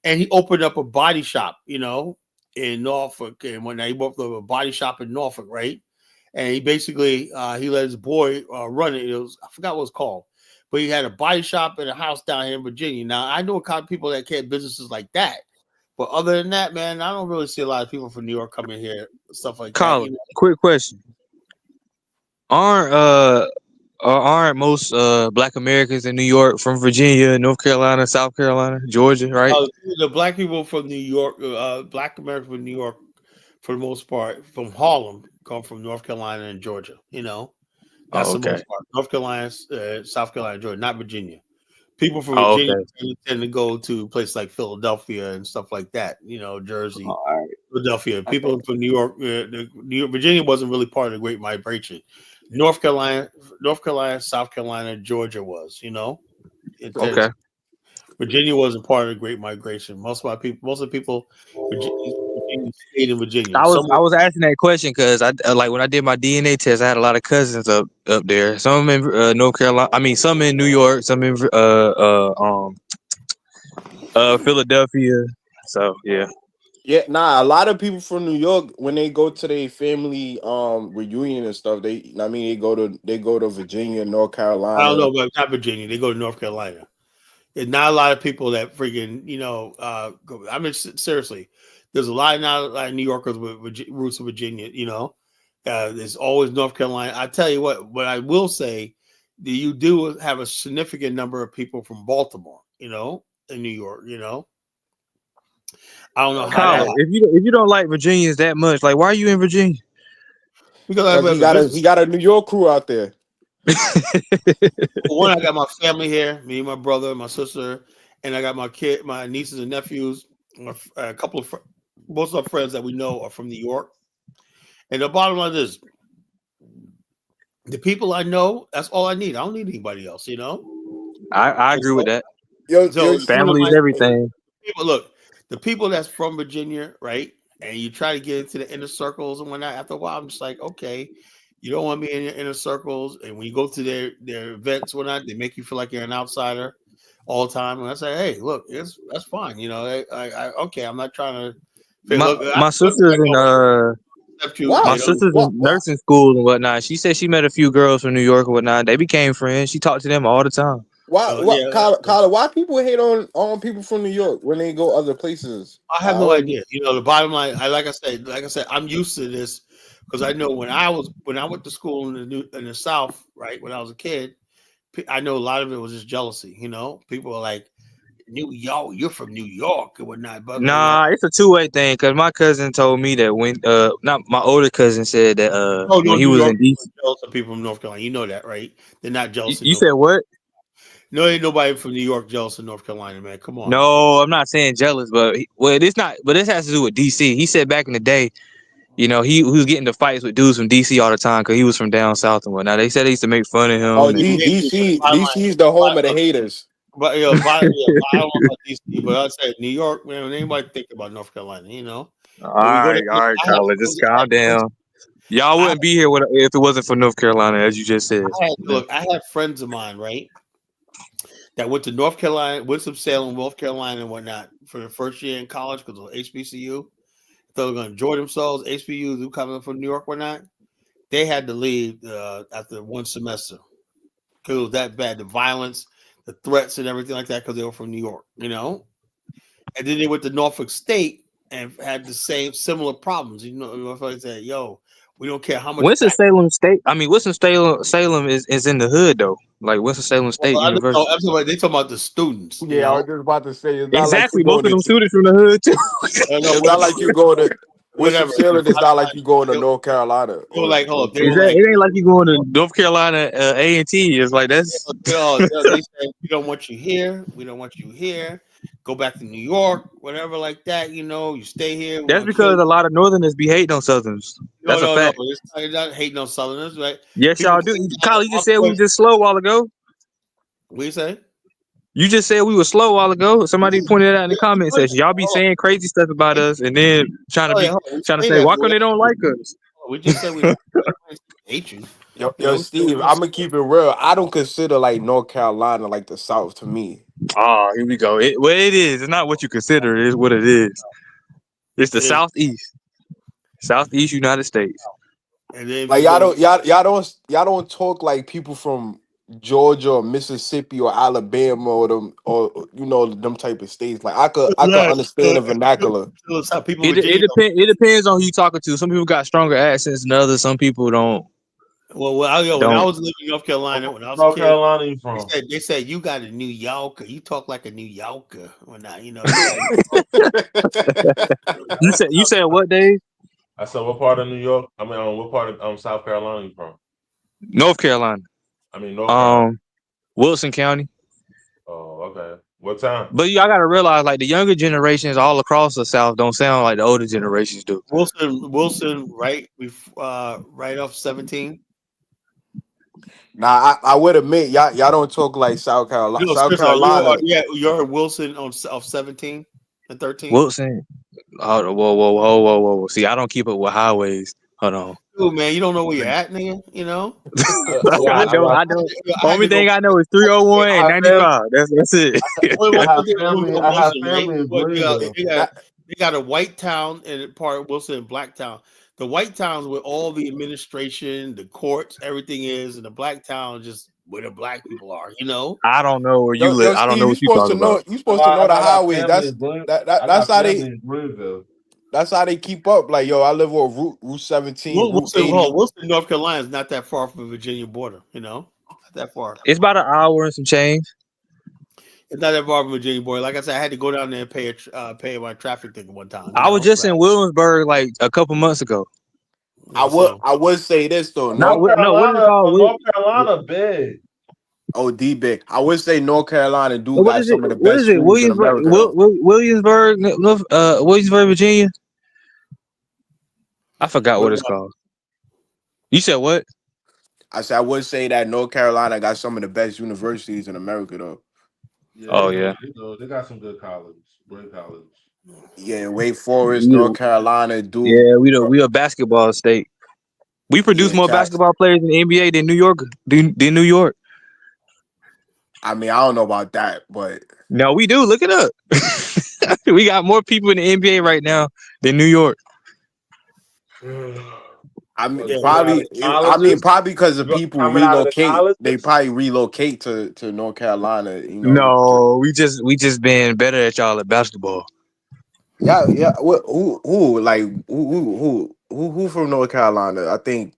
And he opened up a body shop, you know, in Norfolk. And when he opened up a body shop in Norfolk, right? And he basically he let his boy run it. I forgot what it was called, but he had a body shop and a house down here in Virginia. Now I know a couple of people that had businesses like that, but other than that, man, I don't really see a lot of people from New York coming here, stuff like Colin, that. You know? quick question: Aren't most Black Americans in New York from Virginia, North Carolina, South Carolina, Georgia, right? The Black people from New York, Black Americans from New York, for the most part, from Harlem, come from North Carolina and Georgia. You know, that's the most part. North Carolina, South Carolina, Georgia, not Virginia. People from Virginia tend to go to places like Philadelphia and stuff like that. You know, Jersey, Philadelphia. People from New York, Virginia wasn't really part of the Great Migration. North Carolina, South Carolina, Georgia was. You know, Virginia wasn't part of the Great Migration. Most of the people, Virginia stayed in Virginia. I was asking that question because I like when I did my DNA test, I had a lot of cousins up there. Some in North Carolina. I mean, some in New York. Some in Philadelphia. So yeah. Yeah, nah. A lot of people from New York, when they go to their family reunion and stuff, they go to Virginia, North Carolina. I don't know, but not Virginia. They go to North Carolina. There's not a lot of people that freaking, you know, go. I mean, seriously, there's a lot of New Yorkers with roots of Virginia, you know. There's always North Carolina. I tell you what I will say, that you do have a significant number of people from Baltimore, you know, in New York, you know. I don't know how if you don't like Virginians that much, like why are you in Virginia? Because he got a New York crew out there. One, I got my family here, me, my brother, my sister, and I got my nieces and nephews. A couple of most of our friends that we know are from New York. And the bottom line is, the people I know, that's all I need. I don't need anybody else, you know. I agree with that. Family is everything. People, look, the people that's from Virginia, right? And you try to get into the inner circles and whatnot. After a while, I'm just like, okay, you don't want me in your inner circles. And when you go to their events, whatnot, they make you feel like you're an outsider all the time. And I say, hey, look, that's fine. You know, okay, I'm not trying to. My sister's in nursing school and whatnot. She said she met a few girls from New York and whatnot. They became friends. She talked to them all the time. Kyler, why people hate on people from New York when they go other places? I have no idea. You know, the bottom line, like I said, I'm used to this because I know when I went to school in the South, right, when I was a kid, I know a lot of it was just jealousy. You know, people are like, New York, you're from New York and whatnot. But nah, it's a two-way thing because my cousin told me that when not my older cousin said that when he was in DC, jealous of people from North Carolina. You know that, right? They're not jealous. You said what? No, ain't nobody from New York jealous of North Carolina, man. Come on. No, I'm not saying jealous, but it's not. But this has to do with DC. He said back in the day, you know, he was getting into fights with dudes from DC all the time because he was from down south and whatnot. They said they used to make fun of him. Oh, DC is the home of the haters. But I don't know about DC, but I said New York, man. Anybody think about North Carolina, you know? All right, Carla, just calm down. Y'all wouldn't be here if it wasn't for North Carolina, as you just said. I had friends of mine, right, that went to North Carolina, Winston-Salem, North Carolina, and whatnot for the first year in college because of HBCU. They were going to enjoy themselves. HBCUs who coming from New York, whatnot. They had to leave after one semester because it was that bad. The violence, the threats, and everything like that because they were from New York, you know. And then they went to Norfolk State and had the similar problems. You know, Norfolk said, "Yo, we don't care how much." Winston-Salem State. I mean, Winston-Salem is in the hood though. like Winston-Salem State Well, University. they talking about the students. You Yeah, I know? was just about to say it's not Exactly. like Most of them students from the hood too. it's not like you go to whatever. Winston-Salem. It's not like you going to North Carolina. They were like, hold up, they It were like, ain't like you going to North Carolina A&T. It's like that's they said, we don't want you here. We don't want you here. Go back to New York, whatever like that. You know, you stay here. that's because a lot of Northerners be hating on Southerners. That's a fact. No. It's not hating on Southerners, right? Yes, People y'all do. say Kyle, you just said we were just slow a while ago. What you say? You just said we were slow a while ago. Somebody pointed it out in the comment section. Y'all be saying crazy stuff about us and then trying to say, why come they don't like us? We just said we hate you. Yo, Steve, I'm gonna keep it real. I don't consider like North Carolina like the South to me. Oh, here we go. It is. It's not what you consider. It is what it is. It's the Southeast United States. And then Like y'all don't talk like people from Georgia or Mississippi or Alabama or them type of states. Like I could understand the vernacular. It depends on who you talking to. Some people got stronger accents than others. Some people don't. Well, when I was living in North Carolina, when I was North a kid, Carolina you from? They said you got a New Yorker. You talk like a New Yorker. Or not, you know. You said what, Dave? I said, what part of New York? I mean, what part of South Carolina you from? North Carolina. I mean, North Carolina. Wilson County. Oh, okay. What time? But y'all gotta realize, like the younger generations all across the South don't sound like the older generations do. Wilson, right off 17. Nah, I would admit y'all don't talk like South Carolina. South Carolina. You're Wilson of 17 and 13. Wilson. Oh, whoa. See, I don't keep up with highways. Hold on. Dude, man, you don't know where you're at, nigga. You know. I don't. Only thing I know is 301 and 95. That's it. I have family in Greenville. They got a white town and part of Wilson and black town. The white town's where all the administration, the courts, everything is, and the black town is just where the black people are. You know. I don't know where you live. I don't know what you're talking about. You're supposed to know the highways. That's how they. That's how they keep up. Like, yo, I live on Route 17. Wilson, North Carolina is not that far from the Virginia border. You know, not that far. It's about an hour and some change. It's not that far from Virginia border. Like I said, I had to go down there and pay my traffic ticket one time. I was just in Williamsburg like a couple months ago. I would say this though. North Carolina big. Oh, D big. I would say North Carolina got some of the best. What is it? Williamsburg, Virginia. I forgot what it's called. You said what? I said I would say that North Carolina got some of the best universities in America though. Yeah, they got some good colleges, great colleges. Yeah, Wake Forest, North Carolina, Duke. Yeah, we a basketball state. We produce more basketball players in the NBA than New York. Than New York. I mean, I don't know about that, but no, we do. Look it up. We got more people in the NBA right now than New York. I mean, probably because of people relocate. They probably relocate to North Carolina. You know. No, we just been better at y'all at basketball. Yeah. Who from North Carolina? I think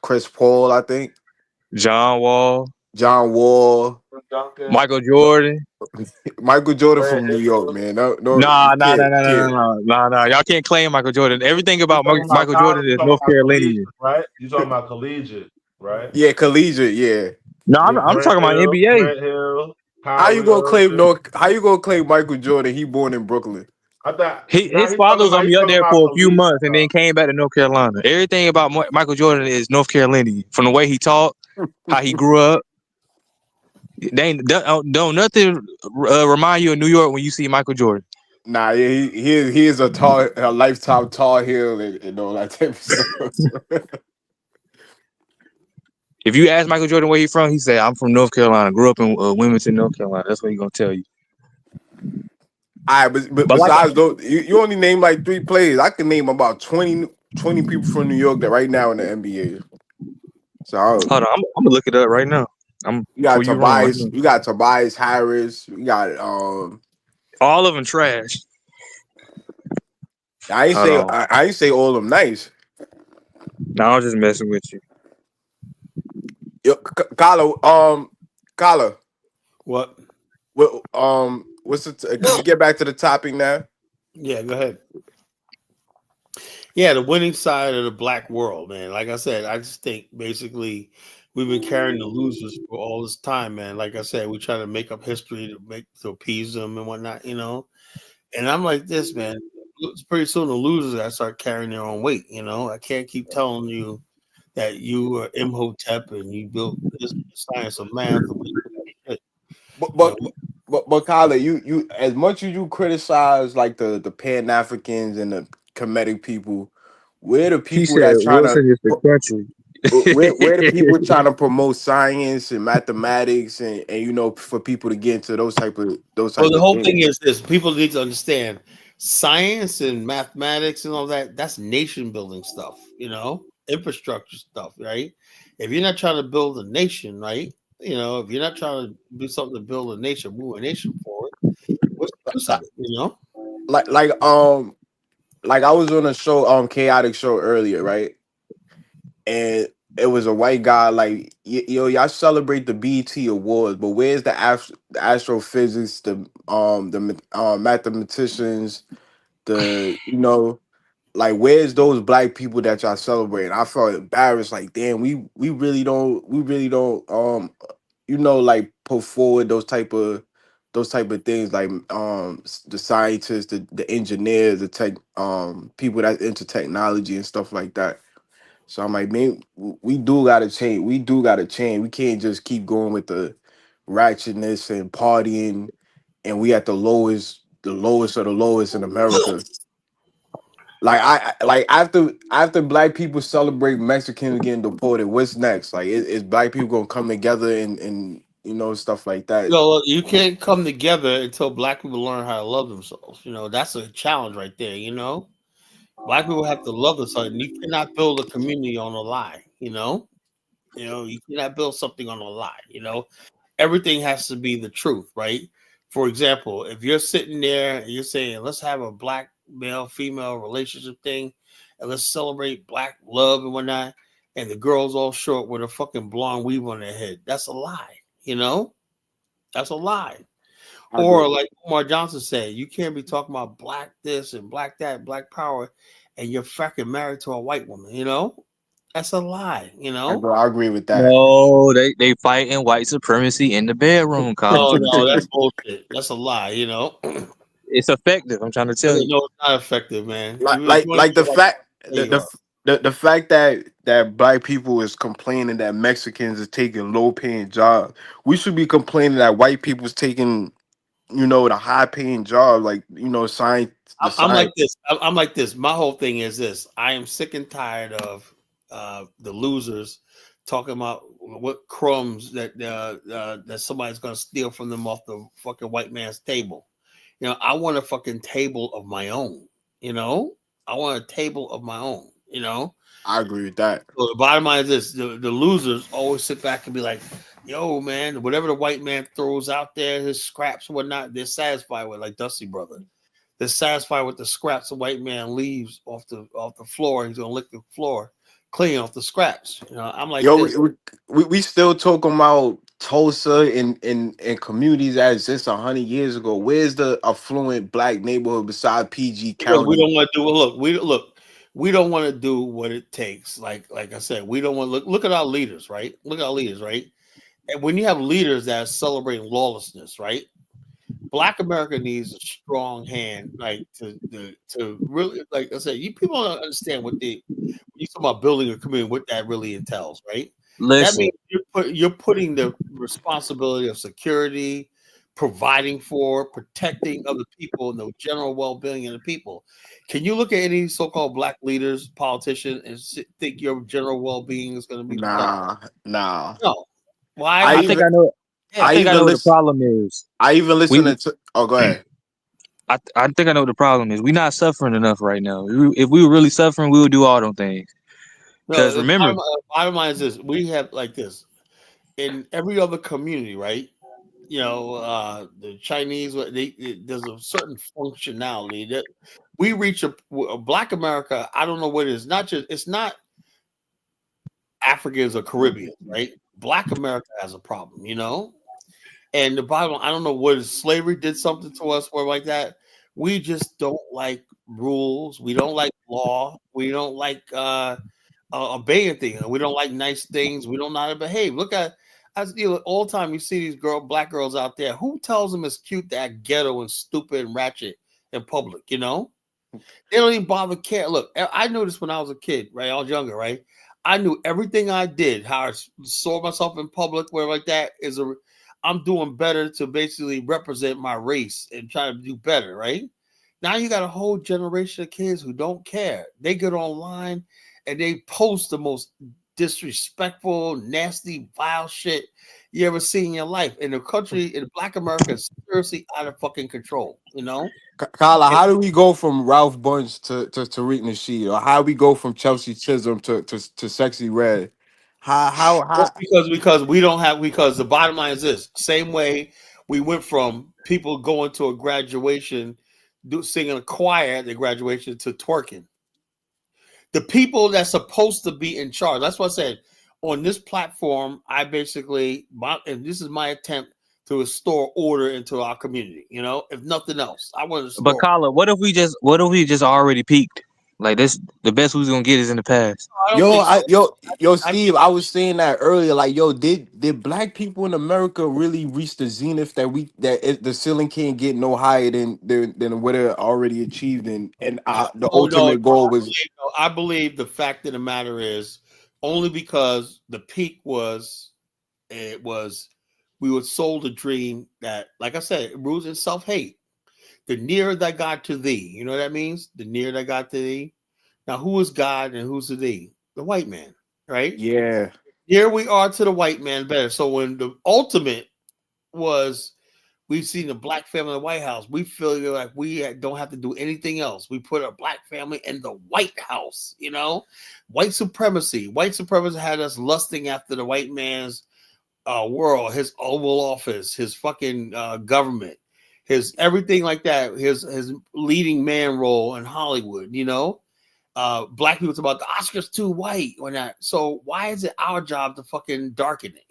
Chris Paul. I think John Wall, Michael Jordan. Michael Jordan from New York, man. No. Y'all can't claim Michael Jordan. Everything about Michael Jordan is North Carolinian, right? You talking about collegiate, right? Yeah, collegiate. Yeah. No, I'm talking about NBA. How you gonna claim Michael Jordan? He born in Brooklyn. His father was only up there for a few months and then came back to North Carolina. Everything about Michael Jordan is North Carolinian, from the way he talked, how he grew up. Don't nothing remind you of New York when you see Michael Jordan. Nah, yeah, he is a lifetime Tar Heel and all that type of stuff. If you ask Michael Jordan where he's from, he said, "I'm from North Carolina. Grew up in Wilmington, North Carolina." That's what he's gonna tell you. All right, but besides those, you only name like 3 players. I can name about 20 people from New York that right now in the NBA. So hold on, I'm gonna look it up right now. You got Tobias Harris. You got all of them trash. I ain't say all of them nice. No, I was just messing with you. Yo, Carlo, Kala, What? what's it? Can we get back to the topic now? Yeah, go ahead. Yeah, the winning side of the black world, man. Like I said, I just think basically we've been carrying the losers for all this time, man. Like I said, we try to make up history to appease them and whatnot, you know. And I'm like this, man. Pretty soon the losers gotta start carrying their own weight, you know. I can't keep telling you that you are Imhotep and you built this science of math. But Kala, you as much as you criticize like the Pan Africans and the Kemetic people, we're the He people said that trying to Wilson is the country. we're the people trying to promote science and mathematics and you know for people to get into those type Well, of the whole things. thing is this: people need to understand science and mathematics and all that. That's nation building stuff, you know, infrastructure stuff, right? If you're not trying to build a nation, right? You know, if you're not trying to do something to build a nation, move a nation forward, what's the use of it, you know? Like I was on a show, Chaotic Show earlier, right? And it was a white guy like, y'all celebrate the BET Awards, but where's the astrophysics, the mathematicians, the like where's those black people that y'all celebrate? I felt embarrassed, like damn, we really don't like put forward those type of things, like the scientists, the engineers, the tech people that's into technology and stuff like that. So I'm like, man, we do gotta change. We do gotta change. We can't just keep going with the ratchetness and partying, and we at the lowest of the lowest in America. Like like after black people celebrate Mexicans getting deported, what's next? Like is black people gonna come together and stuff like that? You can't come together until black people learn how to love themselves. You know, that's a challenge right there, you know? Black people have to love themselves. You cannot build a community on a lie, you know? You cannot build something on a lie, you know? Everything has to be the truth, right? For example, if you're sitting there and you're saying, let's have a black male female relationship thing and let's celebrate black love and whatnot, and the girl's all short with a fucking blonde weave on their head, that's a lie, you know? That's a lie. Or like Omar Johnson said, you can't be talking about black this and black that, black power, and you're fucking married to a white woman, you know? That's a lie, you know? I agree with that. No, they fighting white supremacy in the bedroom, Colin. No, that's bullshit. That's a lie, you know? It's effective. I'm trying to tell you. No, it's not effective, man. Like the fact the fact that black people is complaining that Mexicans is taking low paying jobs. We should be complaining that white people's taking the high paying job, like science. I'm like this. I'm like this. My whole thing is this. I am sick and tired of the losers talking about what crumbs that somebody's gonna steal from them off the fucking white man's table. You know, I want a fucking table of my own. You know, I want a table of my own. You know, I agree with that. So the bottom line is this: the losers always sit back and be like, "Yo, man, whatever the white man throws out there, his scraps or whatnot, they're satisfied with." Like Dusty Brother, they're satisfied with the scraps the white man leaves off the floor. He's gonna lick the floor clean off the scraps. You know, I'm like, we still talking about Tulsa and communities as just 100 years ago. Where's the affluent black neighborhood beside PG County? We don't want to do we don't want to do what it takes. Like I said, we don't want to look at our leaders, right? Look at our leaders, right? And when you have leaders that are celebrating lawlessness, right? Black America needs a strong hand, like to really, like I said, you people don't understand when you talk about building a community, what that really entails, right? That Listen, means you're putting the responsibility of security, providing for, protecting other people, and the general well-being of the people. Can you look at any so-called black leaders, politicians, and think your general well-being is going to be protected? Nah. No. Why? I think I know. I think I know what the problem is. I even listen to. Oh, go ahead. I think I know what the problem is. We're not suffering enough right now. If we were really suffering, we would do all those things. Because remember, bottom line is this: we have like this in every other community, right? You know, the Chinese, there's a certain functionality that we reach a Black America. I don't know what it is. It's not Africans or Caribbeans, right? Black America has a problem, you know. And the Bible, I don't know what slavery did something to us or like that. We just don't like rules. We don't like law. We don't like obeying things. We don't like nice things. We don't know how to behave. Look at, all the time you see these black girls out there. Who tells them it's cute to act ghetto and stupid and ratchet in public? They don't even bother care. Look, I noticed when I was a kid, right? I was younger, right? I knew everything I did, how I saw myself in public, where like that I'm doing better to basically represent my race and try to do better, right? Now you got a whole generation of kids who don't care. They get online and they post the most disrespectful, nasty, vile shit you ever seen in your life. In the country, in Black America, is seriously out of fucking control, Kyla, how do we go from Ralph Bunch to Tariq Nasheed, or how we go from Chelsea Chisholm to Sexy Red? How because we don't have, because the bottom line is this: same way we went from people going to a graduation, singing a choir at the graduation, to twerking. The people that's supposed to be in charge. That's what I said on this platform. I basically, and this is my attempt to restore order into our community. If nothing else, I want to. But Kala, what if we just already peaked? Like this, the best who's gonna get is in the past. Steve, I was saying that earlier. Like, did Black people in America really reach the zenith the ceiling can't get no higher than what it already achieved, and the ultimate goal was. I believe the fact of the matter is only because the peak was we were sold a dream that, like I said, it rules in self-hate. The nearer that got to thee, you know what that means? The nearer that got to thee. Now, who is God and who's the thee? The white man, right? Yeah. Here we are to the white man better. So when the ultimate was, we've seen the Black family in the White House, we feel like we don't have to do anything else. We put a Black family in the White House, White supremacy. White supremacy had us lusting after the white man's world, his Oval Office, his fucking government, his everything like that, his leading man role in Hollywood, Black people talk about the Oscars too white or not. So why is it our job to fucking darken it,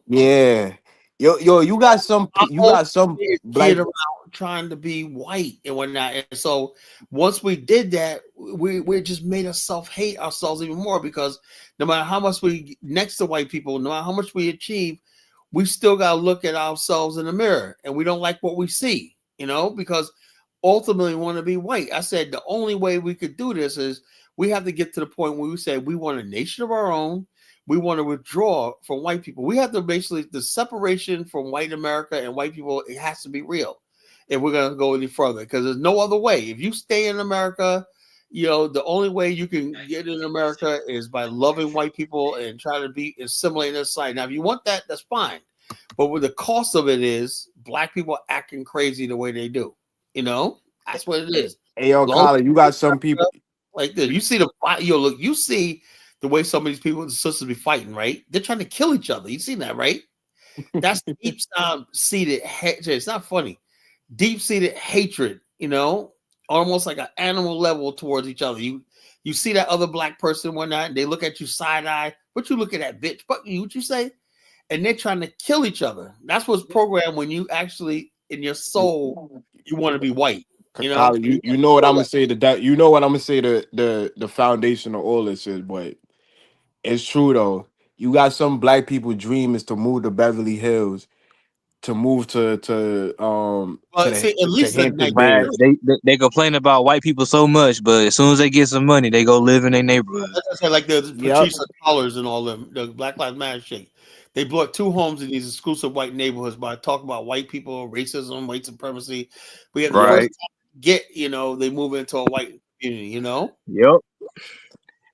Yeah. Yo, you got some Black kid around trying to be white and whatnot. And so once we did that, we just made ourselves hate ourselves even more, because no matter how much we next to white people, no matter how much we achieve, we still got to look at ourselves in the mirror, and we don't like what we see, because ultimately we want to be white. I said the only way we could do this is we have to get to the point where we say we want a nation of our own. We want to withdraw from white people. We have to basically, the separation from white America and white people, it has to be real if we're going to go any further, because there's no other way. If you stay in America, the only way you can get in America is by loving white people and trying to be assimilating their side. Now, if you want that, that's fine. But what the cost of it is, Black people acting crazy the way they do. That's what it is. Hey, yo, Kyla, you got some people like this. You see you see the way some of these people and sisters be fighting, right? They're trying to kill each other. You seen that, right? That's deep seated hatred. It's not funny. Deep seated hatred, almost like an animal level towards each other. You see that other Black person one night, and they look at you side eye. What you look at that bitch? Fuck you, what you say? And they're trying to kill each other. That's what's programmed when you actually, in your soul, you want to be white. Kyla, you know what I'm gonna say the foundation of all this is, but it's true though. You got some Black people dream is to move to Beverly Hills, to move to Hampton Man, Bays. they complain about white people so much, but as soon as they get some money, they go live in their neighborhood. As I said, like the Patricia Collars and all them, the Black Lives Matter shit. They bought 2 homes in these exclusive white neighborhoods by talking about white people, racism, white supremacy. We have the first time they move into a white community, Yep.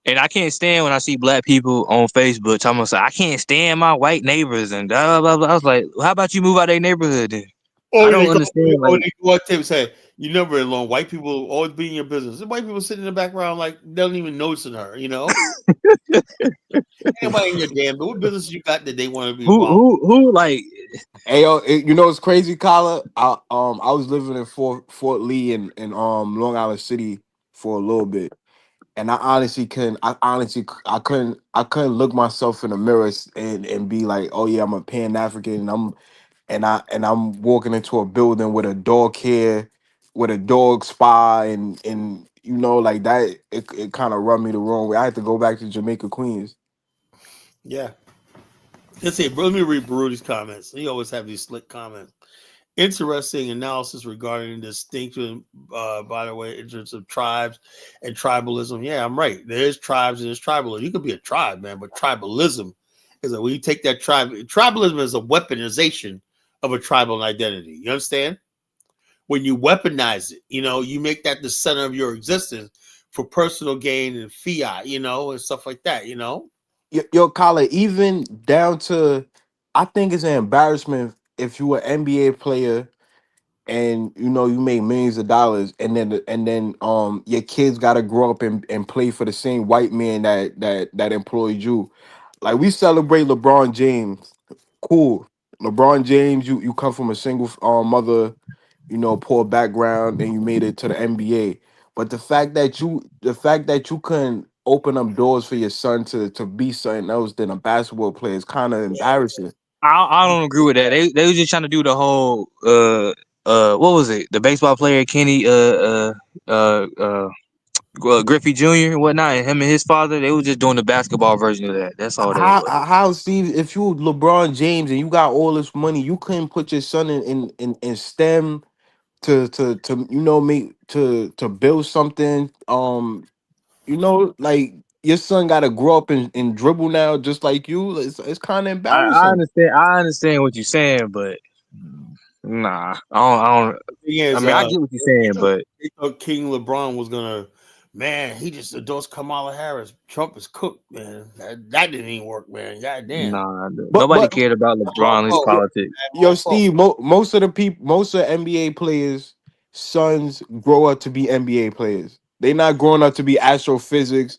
And I can't stand when I see Black people on Facebook talking about, I can't stand my white neighbors and blah, blah, blah. I was like, how about you move out of their neighborhood then? I don't understand. What Tim said, you never alone. White people always be in your business. The white people sitting in the background like they don't even noticing her, Anybody in your damn, what business you got that they want to be involved? Who like? Hey yo, it's crazy, Kyla. I was living in Fort Lee and Long Island City for a little bit, and I couldn't look myself in the mirror and be like, oh yeah, I'm a Pan African, and and I'm walking into a building with a dog care, with a dog spa, and you know, like that, it kind of rubbed me the wrong way. I had to go back to Jamaica, Queens. Yeah. Let's see. Let me read Barudi's comments. He always have these slick comments. Interesting analysis regarding the distinction, by the way, in terms of tribes and tribalism. Yeah, I'm right. There's tribes and there's tribalism. You could be a tribe, man, but tribalism is that when you take that tribalism is a weaponization of a tribal identity. You understand? When you weaponize it, you know, you make that the center of your existence for personal gain and fiat, you know, and stuff like that, you know? Yo, Kala, even down to, I think it's an embarrassment if you an NBA player and you know you make millions of dollars, and then your kids got to grow up and play for the same white man that employed you. Like, we celebrate LeBron James, cool. LeBron James, you come from a single mother, you know, poor background, and you made it to the NBA. But the fact that you couldn't open up doors for your son to be something else than a basketball player is kind of embarrassing. I don't agree with that. They was just trying to do the whole what was it? The baseball player Kenny Griffey Jr. and whatnot, and him and his father, they was just doing the basketball version of that. That's all that was. How Steve, if you LeBron James and you got all this money, you couldn't put your son in STEM to you know, make to build something, you know, like your son got to grow up and dribble now just like you. It's kind of I embarrassing. understand. I understand what you're saying, but nah, I don't. Thing is, I mean, I get what you're saying, but they thought King LeBron was gonna, man, he just endorsed Kamala Harris. Trump is cooked, man. That didn't even work, man. God damn. nah, But nobody cared about LeBron and his politics. Yo, Steve, most of NBA players' sons grow up to be NBA players. They not growing up to be astrophysics,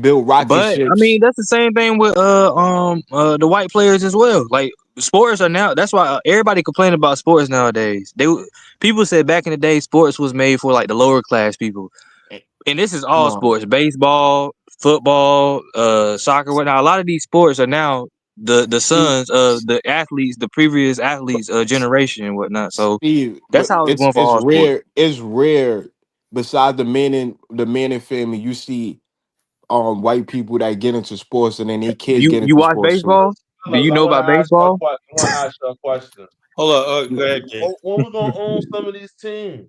build rocket But I ships. mean, that's the same thing with the white players as well. Like, sports are now. That's why everybody complain about sports nowadays. People said back in the day, sports was made for like the lower class people, and this is all No. sports: baseball, football, soccer, whatnot. A lot of these sports are now the sons of the athletes, the previous athletes, generation and whatnot. So Steve, that's but how it's going for it's all sports. rare. It's rare. Besides the Manning family, you see white people that get into sports and then their kids get You into watch sports too. baseball? Do you I know want about to ask you a baseball? question. I want to ask you a question. Hold on, go ahead, Jay. When we gonna own some of these teams?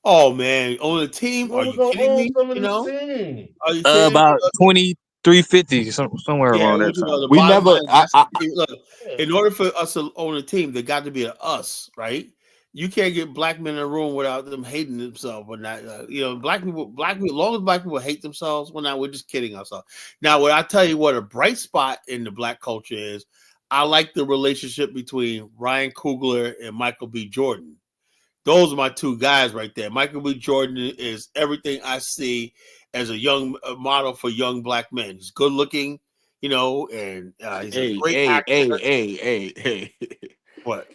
Oh man, on the team? When Are we you gonna kidding own me? some of You these know? teams? Are you kidding me? About 2350, somewhere Yeah, around what that you know, time. the We bottom never. line is look, in order for us to own a team, there got to be an us, right? You can't get black men in a room without them hating themselves. When that, you know, black people, as long as black people hate themselves, well, now we're just kidding ourselves. Now, what I tell you, what a bright spot in the black culture is, I like the relationship between Ryan Coogler and Michael B. Jordan. Those are my two guys right there. Michael B. Jordan is everything I see as a young model for young black men. He's good looking, you know, and he's a great actor. Hey. What?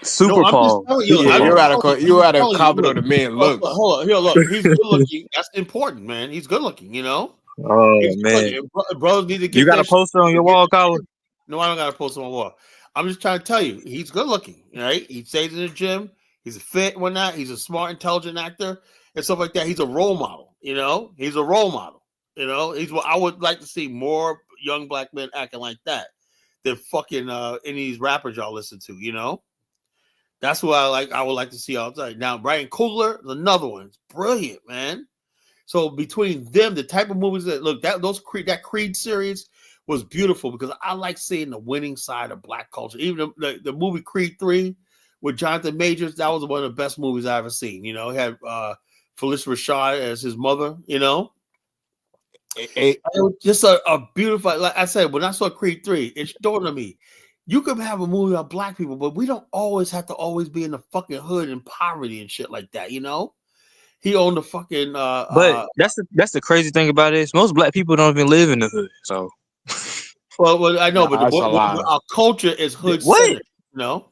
Super No, I'm just Paul. telling you. Super Yeah, I'm just you Paul. gotta telling you. you gotta Telling you. comment on Look, the man looks. hold on. Here, look. He's good looking. That's important, man. He's good looking. You know. Oh He's good man, looking. Brothers need to you get got their a poster on your wall, Colin? No, I don't got a poster on my wall. I'm just trying to tell you, he's good looking, right? He stays in the gym. He's fit, whatnot. He's a smart, intelligent actor and stuff like that. He's a role model, you know. He's a role model, you know. He's what I would like to see more young black men acting like that than fucking any of these rappers y'all listen to, you know. That's what I would like to see all the time. Now, Brian Coogler is another one. It's brilliant, man. So between them, the type of movies that Creed series was beautiful because I like seeing the winning side of black culture. Even the movie Creed 3 with Jonathan Majors, that was one of the best movies I ever seen. You know, it had Felicia Rashad as his mother, you know. It was just a beautiful, like I said, when I saw Creed 3, it dawned on me. You could have a movie about black people, but we don't always have to always be in the fucking hood and poverty and shit like that, you know? He owned the fucking But that's the crazy thing about it is most black people don't even live in the hood. So well I know, but That's a lie. our culture is hood what? centered, you know.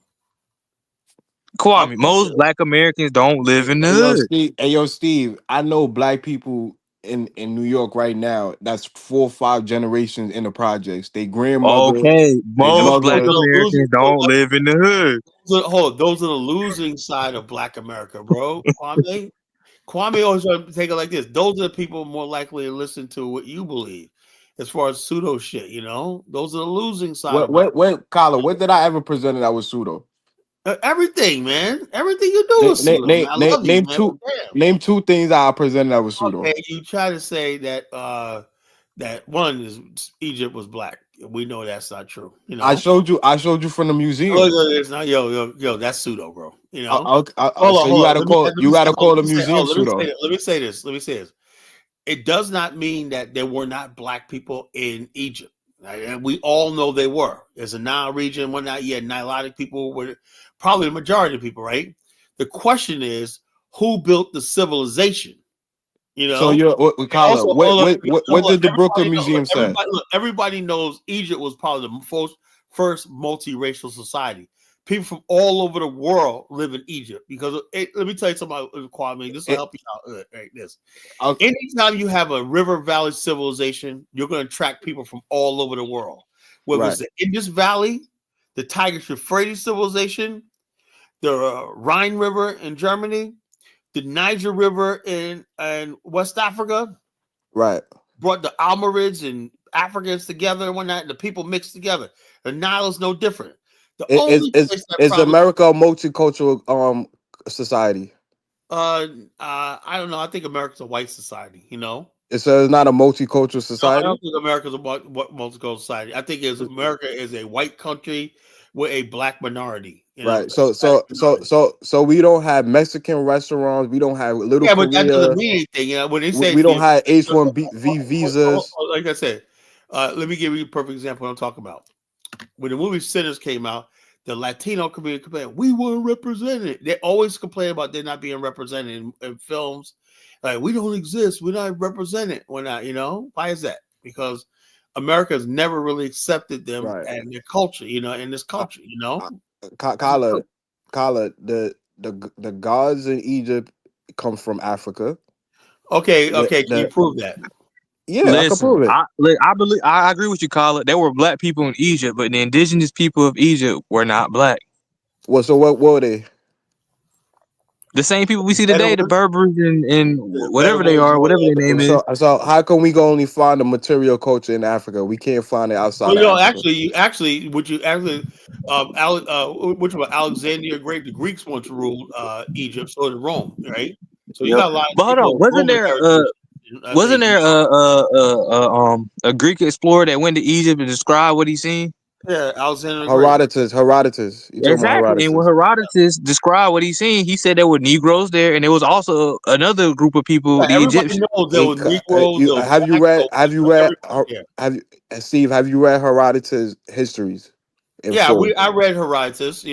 Kwame, most black Americans don't live in the Hey hood. yo, Steve, I know black people in New York right now, that's 4 or 5 generations in the projects. They grandmother, Okay, they most Black mother. Americans don't live in the hood. Hold on, those are the losing side of Black America, bro. Kwame always try to take it like this. Those are the people more likely to listen to what you believe, as far as pseudo shit. Those are the losing side. What, Kyler? What did I ever present that was pseudo? Everything, man. Everything you do is pseudo. Man. I love you, name man. two. Name 2 things I presented that was pseudo. Okay, you try to say that that one is Egypt was black. We know that's not true. I showed you from the museum. It's not, yo, that's pseudo, bro. So you gotta call the museum pseudo. Let me say this. It does not mean that there were not black people in Egypt. Right? And we all know they were. There's a Nile region, whatnot. Yeah, Nilotic people were probably the majority of people, right? The question is, who built the civilization? So what did the Brooklyn Museum say? Everybody knows Egypt was probably the first multiracial society. People from all over the world live in Egypt because let me tell you something about Kwame. This will help you out. Anytime you have a river valley civilization, you're going to attract people from all over the world. Whether it's the Indus Valley, the Tigris-Euphrates civilization, the Rhine River in Germany, the Niger River in West Africa, brought the Almorids and Africans together and whatnot. The people mixed together. The Nile is no different. Is America a multicultural society? I don't know. I think America's a white society. So it's not a multicultural society. No, I don't think America's a multicultural society. I think America is a white country with a black minority. Right. So we don't have Mexican restaurants. We don't have Little Korea. But that doesn't mean anything. When they say we don't have H-1B visas. Like I said, let me give you a perfect example of what I'm talking about. When the movie Sinners came out, the Latino community complained, we weren't represented. They always complain about they're not being represented in films. Like, we don't exist. We're not represented. We're not, Why is that? Because America has never really accepted them and their culture, in this culture, Kala, the gods in Egypt come from Africa. Okay, can you prove that? Yeah, I can prove it. I agree with you, Kala. There were black people in Egypt, but the indigenous people of Egypt were not black. Well, so what were they? The same people we see today, the Berbers and whatever they are, whatever their name is. So how come we can only find the material culture in Africa? We can't find it outside. Well, actually, which one? Alexander the Great, the Greeks once ruled Egypt, so did Rome, right? So you got a lot. But hold on, wasn't there a Greek explorer that went to Egypt and described what he seen? Yeah, Alexander Herodotus. Exactly. And when Herodotus described what he seen, he said there were Negroes there, and there was also another group of people, the Egyptians. Knows there were Negroes. Steve? Have you read Herodotus' histories? I read Herodotus.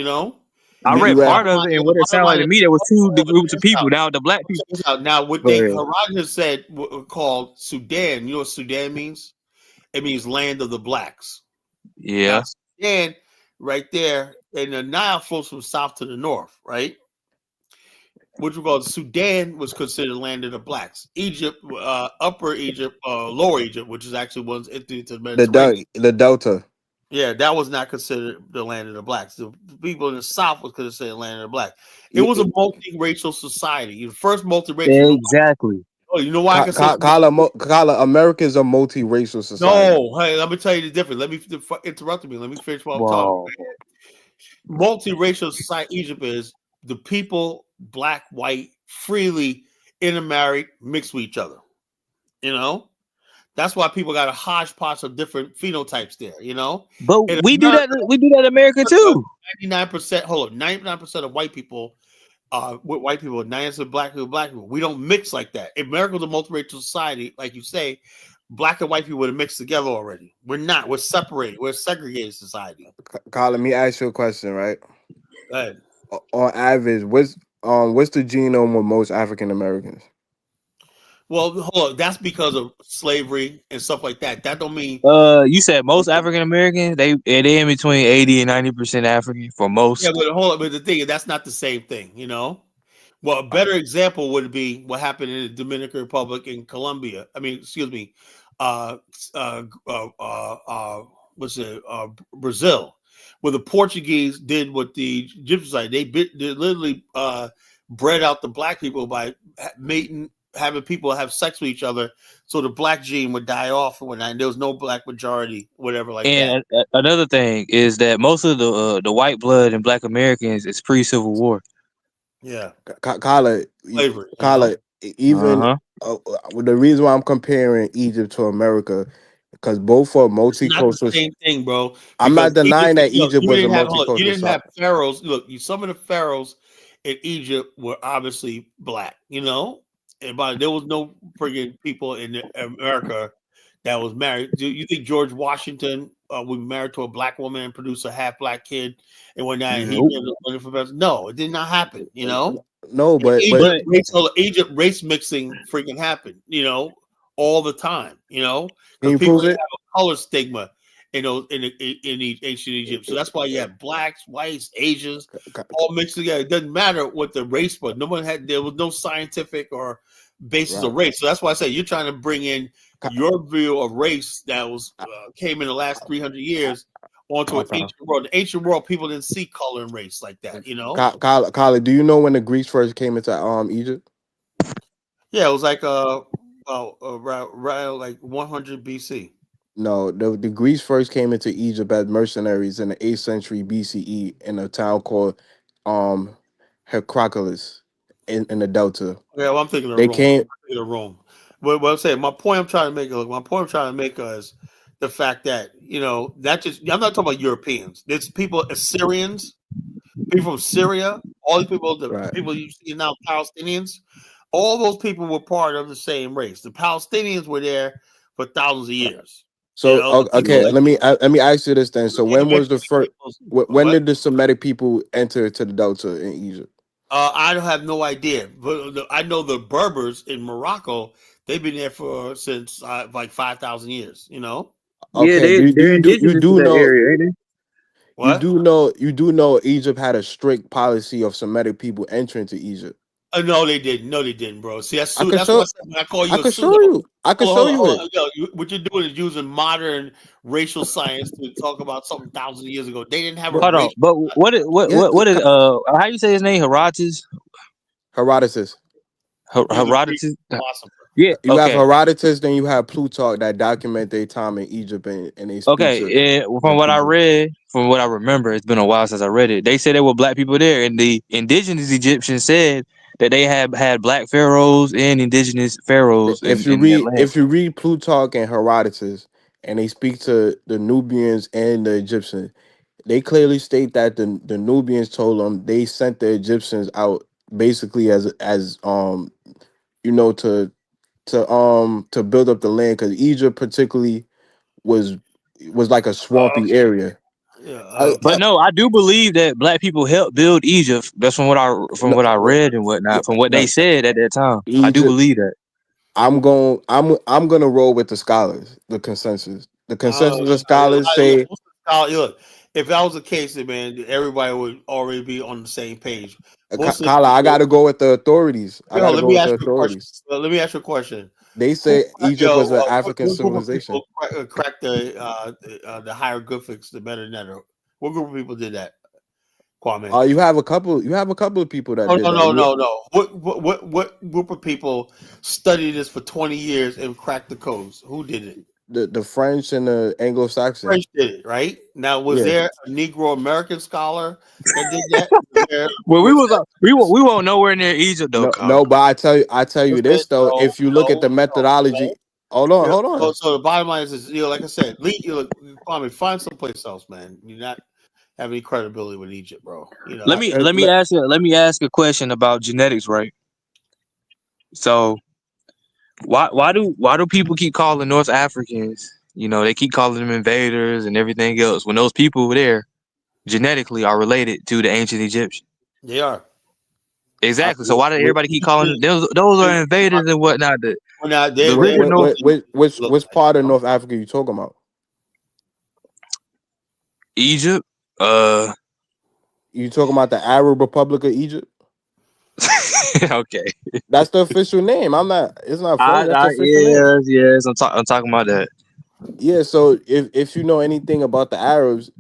I read part of it, and what it sounded like to me, there was two groups of people. Now the black people. Now what Herodotus said called Sudan. You know what Sudan means? It means land of the blacks. Yeah. And right there, and the Nile flows from south to the north, right? Which we call Sudan was considered land of the blacks. Egypt, Upper Egypt, Lower Egypt, which is actually one's into the Mediterranean. The Delta. Yeah, that was not considered the land of the blacks. The people in the south was considered the land of the blacks. It was a multiracial society. The first multiracial. Exactly. Oh, you know why I can say Kala, America is a multiracial society. No, hey, let me tell you the difference. Let me interrupt me. Let me finish what I'm talking about. Multiracial society Egypt is the people, black, white, freely intermarried, mixed with each other. That's why people got a hodgepodge of different phenotypes there. But we do that in America too. 99%. Hold on, 99% of white people. With white people, 90% black people. We don't mix like that. If America was a multiracial society, like you say, black and white people would have mixed together already. We're not. We're separated. We're a segregated society. Kyle, let me ask you a question, right? Go ahead. On average, what's the genome of most African Americans? Well, hold on. That's because of slavery and stuff like that. That don't mean. You said most African Americans, they in between 80% and 90% African for most. Yeah, but hold on. But the thing is, that's not the same thing. Well, a better example would be what happened in the Dominican Republic and Colombia. I mean, excuse me, Brazil, where the Portuguese did what the Egyptians did. They literally bred out the black people by mating, having people have sex with each other, so the black gene would die off when there was no black majority, whatever like that. And another thing is that most of the white blood in Black Americans is pre-Civil War. Yeah, Kala, slavery. Even the reason why I'm comparing Egypt to America, because both are It's not the multicultural. same thing, bro. I'm not denying that Look, Egypt was a you multicultural. didn't have pharaohs. Look, some of the pharaohs in Egypt were obviously black. But there was no friggin' people in America that was married. Do you think George Washington was married to a black woman and produced a half black kid? And when that no, it did not happen. No, but Egypt race mixing freaking happened. All the time. Can Because you people prove have it? a color stigma. In ancient Egypt, so that's why you have blacks, whites, Asians, all mixed together. It doesn't matter what the race was. There was no scientific or basis of race. So that's why I say you're trying to bring in your view of race that was came in the last 300 years onto an ancient world. The ancient world, people didn't see color and race like that. Kyle, do you know when the Greeks first came into Egypt? Yeah, it was like around like 100 BC. No, the Greeks first came into Egypt as mercenaries in the 8th century BCE in a town called Heraclius in the Delta. Yeah, well, I'm thinking of They Rome. came. I'm thinking of Rome. What I'm saying, my point I'm trying to make is the fact that not just I'm not talking about Europeans. There's people, Assyrians, people from Syria, all these people, people you see now, Palestinians. All those people were part of the same race. The Palestinians were there for thousands of years. So okay, let me ask you this then. So when was the first? When did the Semitic people enter to the Delta in Egypt? I don't have no idea, but I know the Berbers in Morocco. They've been there since like 5,000 years. Okay, they're indigenous to that area, ain't they? What? You do know Egypt had a strict policy of Semitic people entering to Egypt. No, they didn't. No, they didn't, bro. See, that's I why I said when I call you I a can pseudo. show you. I can show you it. What you're doing is using modern racial science to talk about something thousands of years ago. They didn't have a Hold on, but what is how you say his name? Herodotus. Herodotus. Herodotus. Yeah. You have Herodotus, then you have Plutarch that document their time in Egypt and they speak and from what I read, from what I remember, it's been a while since I read it. They said there were black people there, and the indigenous Egyptians said that they had black pharaohs and indigenous pharaohs. If you read Plutarch and Herodotus, and they speak to the Nubians and the Egyptians, they clearly state that the Nubians told them they sent the Egyptians out basically as to build up the land, because Egypt particularly was like a swampy area. But no, I do believe that black people helped build Egypt. That's from what I read and whatnot, from what they said at that time. I do believe that. I'm gonna roll with the scholars, the consensus. The consensus of scholars say. Look, if that was the case, man, everybody would already be on the same page. Kala, I gotta go with the authorities. Let me ask you a question. They say Egypt was an African civilization. Cracked the hieroglyphics, the metadata. What group of people did that? Kwame. You have a couple of people that did that. No. What group of people studied this for 20 years and cracked the codes? Who did it? The French and the Anglo-Saxon. French did it, right? Now, was there a Negro American scholar that did that? Well, we won't nowhere near Egypt though. No, but I tell you this though. If you look at the methodology, hold on. So the bottom line is, like I said, Kwame, find someplace else, man. You're not have any credibility with Egypt, bro. Let me ask a question about genetics, right? So why do people keep calling North Africans? They keep calling them invaders and everything else when those people over there genetically are related to the ancient Egyptians. They are. Exactly. So why do everybody keep calling them? Those are invaders and whatnot. Which part of North Africa are you talking about? Egypt. You talking about the Arab Republic of Egypt? Okay. That's the official name. I'm not. It's not funny. That's the official name. Yes. I'm talking about that. Yeah. So if you know anything about the Arabs,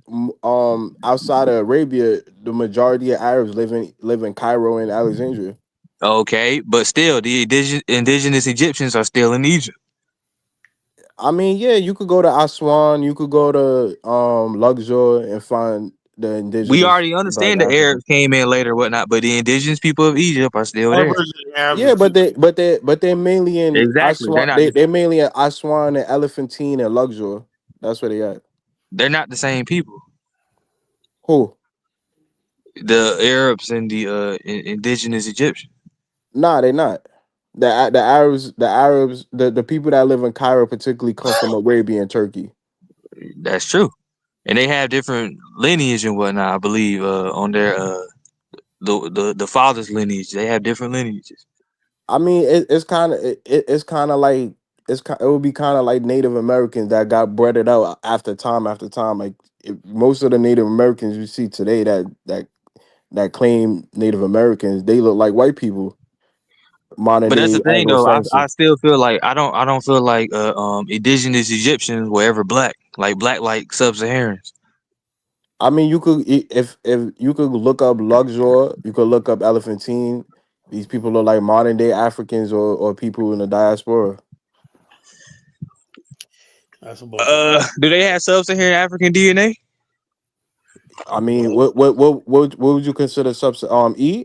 outside of Arabia, the majority of Arabs live in Cairo and Alexandria. Okay, but still, the indigenous Egyptians are still in Egypt. I mean, yeah, you could go to Aswan, you could go to Luxor and find the We indigenous already Black understand the Africans. Arabs came in later, whatnot, but the indigenous people of Egypt are still Our there. version of Arabs Yeah, is too. but they're mainly in Exactly. Aswan. They're mainly in Aswan and Elephantine and Luxor. That's where they at. They're not the same people. Who? The Arabs and the indigenous Egyptians. Nah, they're not. The Arabs, the people that live in Cairo particularly come from Arabia and Turkey. That's true, and they have different lineage and whatnot. I believe on their the father's lineage, they have different lineages. I mean, it's kind of it's kind of like it would be kind of like Native Americans that got breaded out after time after time. Like most of the Native Americans you see today that claim Native Americans, they look like white people. Modern But that's the day thing, though. I Anglo-Saxon. still feel like I don't feel like indigenous Egyptians were ever black like sub-Saharans. I mean, you could if you could look up Luxor, you could look up Elephantine. These people look like modern day Africans or people in the diaspora. That's some bullshit. Do they have sub-Saharan African DNA? I mean, what would you consider E1B1A,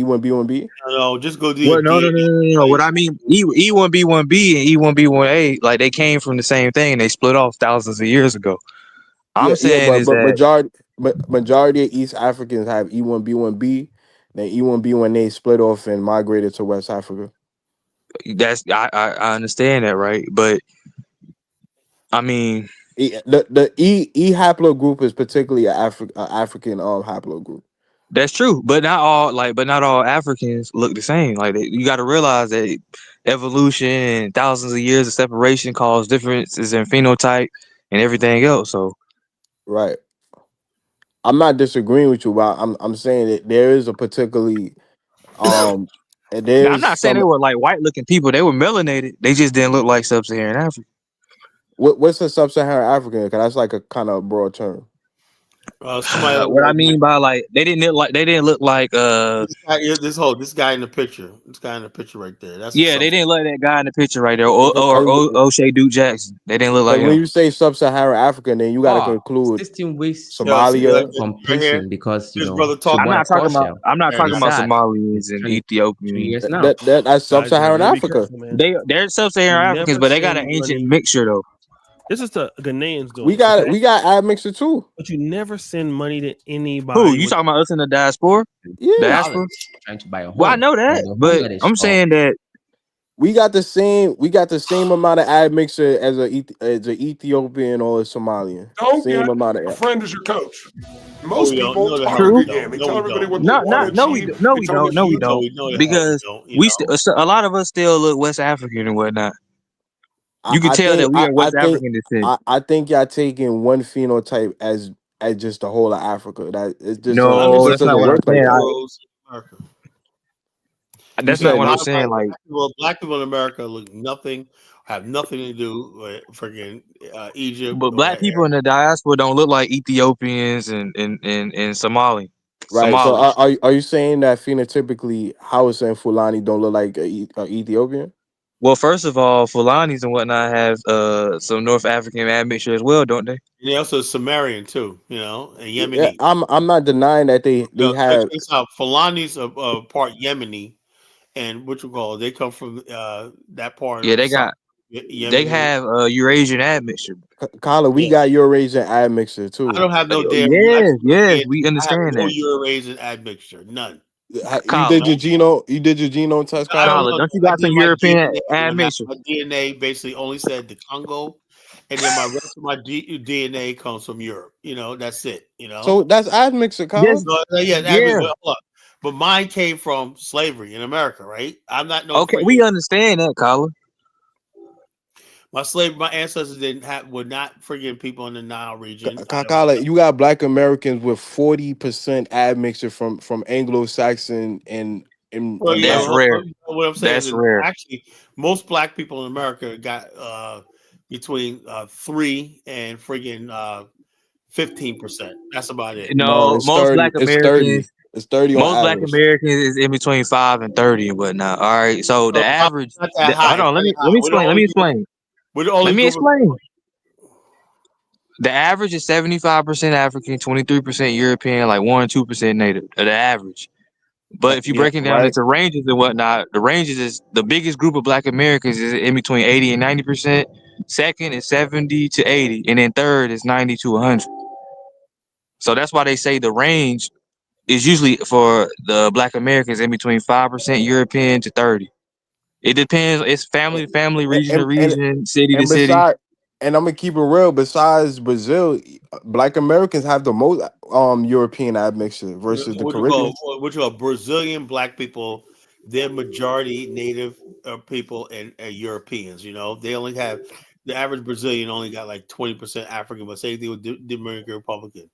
E1B1B? No, just go do your Well, no. DNA. What I mean, E1B1B and E1B1A, like they came from the same thing. They split off thousands of years ago. I'm Yeah, saying is but that majority of East Africans have E1B1B, then E1B1A split off and migrated to West Africa. I understand that, right? But I mean, The E haplogroup is particularly a African haplogroup. that's true, but not all Africans look the same. Like you got to realize that evolution and thousands of years of separation cause differences in phenotype and everything else. So Right. I'm not disagreeing with you, but I'm saying that there is a particularly and now, I'm there's not saying they some were like white looking people. They were melanated. They just didn't look like sub-Saharan Africa. what's a sub-Saharan African? Because that's like a kind of broad term. Somebody What I mean by like they didn't look like this guy in the picture. This guy in the picture right there. That's yeah, they didn't look like that guy in the picture right there, or O'Shea Duke Jackson. They didn't look like when him. you say sub-Saharan African, then you got to conclude 16 ways Somalia. completion because This brother talking. I'm not talking about sad. Somalians and 3 Ethiopians. years now. That's Guys, Sub-Saharan really be Africa. careful, man. They're sub-Saharan You Africans, never but they got send an ancient money- mixture though. This is the Ghanaians doing. We got admixture too. But you never send money to anybody. Who you talking about? Us in the diaspora? Yeah, Diaspora. Trying to buy a home. Well, I know that, but I'm saying that we got the same amount of admixture as an Ethiopian or a Somalian. Don't Same get amount a of friend as your coach. Most we don't. people No, the talk hell we big game. They don't. tell No, we everybody what don't. they want to achieve. we don't, because a lot of us still look West African and whatnot. You can tell that we are West African descent. I think y'all taking one phenotype as just the whole of Africa. That it just No, that's not what I'm saying. That's not what I'm saying. Like, black people in America look have nothing to do with freaking Egypt. but black people in the diaspora don't look like Ethiopians and Somali. Right. So Somalis. are you saying that phenotypically Hausa and Fulani don't look like a Ethiopian? Well, first of all, Fulanis and whatnot have some North African admixture as well, don't they? They also Sumerian too, and Yemeni. Yeah, I'm not denying that they have. Fulani's part Yemeni, and what you call it, they come from that part. Yeah, of they got. Yemeni. They have Eurasian admixture. Kyla, we got Eurasian admixture too. I don't have no damn. Yes, we understand no that. Eurasian admixture, none. You did your genome test, Kyla. Don't you got some European admixture? My DNA basically only said the Congo, and then my rest of my DNA comes from Europe. That's it. So that's admixture, Kyla. Yes, but mine came from slavery in America, right? I'm not no. Okay, we understand that, Kyla. My ancestors were not friggin' people in the Nile region. Kyla, you got Black Americans with 40% admixture from Anglo-Saxon and That's rare. What I'm saying That's is rare. actually most black people in America got between 3 and friggin' 15%. That's about it. No, it's most 30. Black It's 30. Americans, It's 30 on most Black average. Americans is in between 5 and 30 and whatnot. All right, so the No, average. not that high. Hold on, let me We're the explain. Let only me group. explain. We're the only Let me group of explain. The average is 75% African, 23% European, like 1 or 2% Native. The average. But if you Yeah, break it down right. into ranges and whatnot, the ranges is the biggest group of Black Americans is in between 80 and 90%. Second is 70 to 80, and then third is 90 to 100. So that's why they say the range is usually for the Black Americans in between 5% European to 30. It depends. It's family to family, region to region, city to And city. besides, and I'm gonna keep it real. Besides Brazil, Black Americans have the most European admixture versus the Caribbean. what you call Brazilian black people. They're majority Native people and Europeans. You know, they only have the average Brazilian only got like 20% African, but same thing with the Dominican Republican.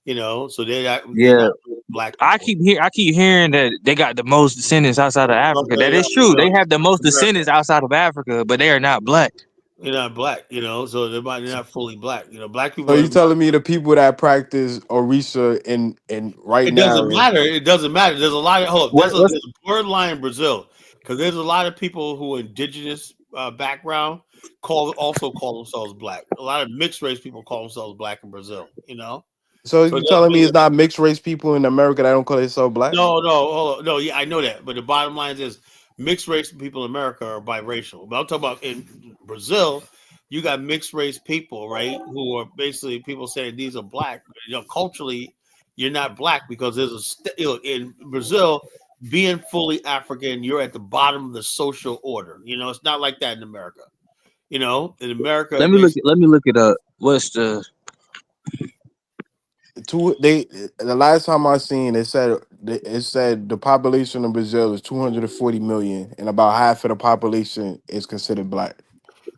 You know, so they're Yeah, not black I people. keep hearing that they got the most descendants outside of Africa. That is true. They have the most descendants outside of Africa, but they are not Black. They're not black, you know, so they're not fully black. You know, black people So are. you telling me the people that practice Orisha in right It now? doesn't matter. It doesn't matter. There's a lot of hold up. What, There's a blurred line in Brazil because there's a lot of people who are indigenous background also call themselves black. A lot of mixed race people call themselves black in Brazil. You know, So so you telling me it's not mixed race people in America that don't call themselves Black? no, hold on. No, yeah, I know that, but the bottom line is mixed race people in America are biracial. But I'm talking about in Brazil, you got mixed race people, right? Who are basically people saying these are black. You know, culturally, you're not black because in Brazil, being fully African, you're at the bottom of the social order. You know, it's not like that in America. You know, in America, let me look it up. What's the The last time I seen it said the population of Brazil is 240 million, and about half of the population is considered Black.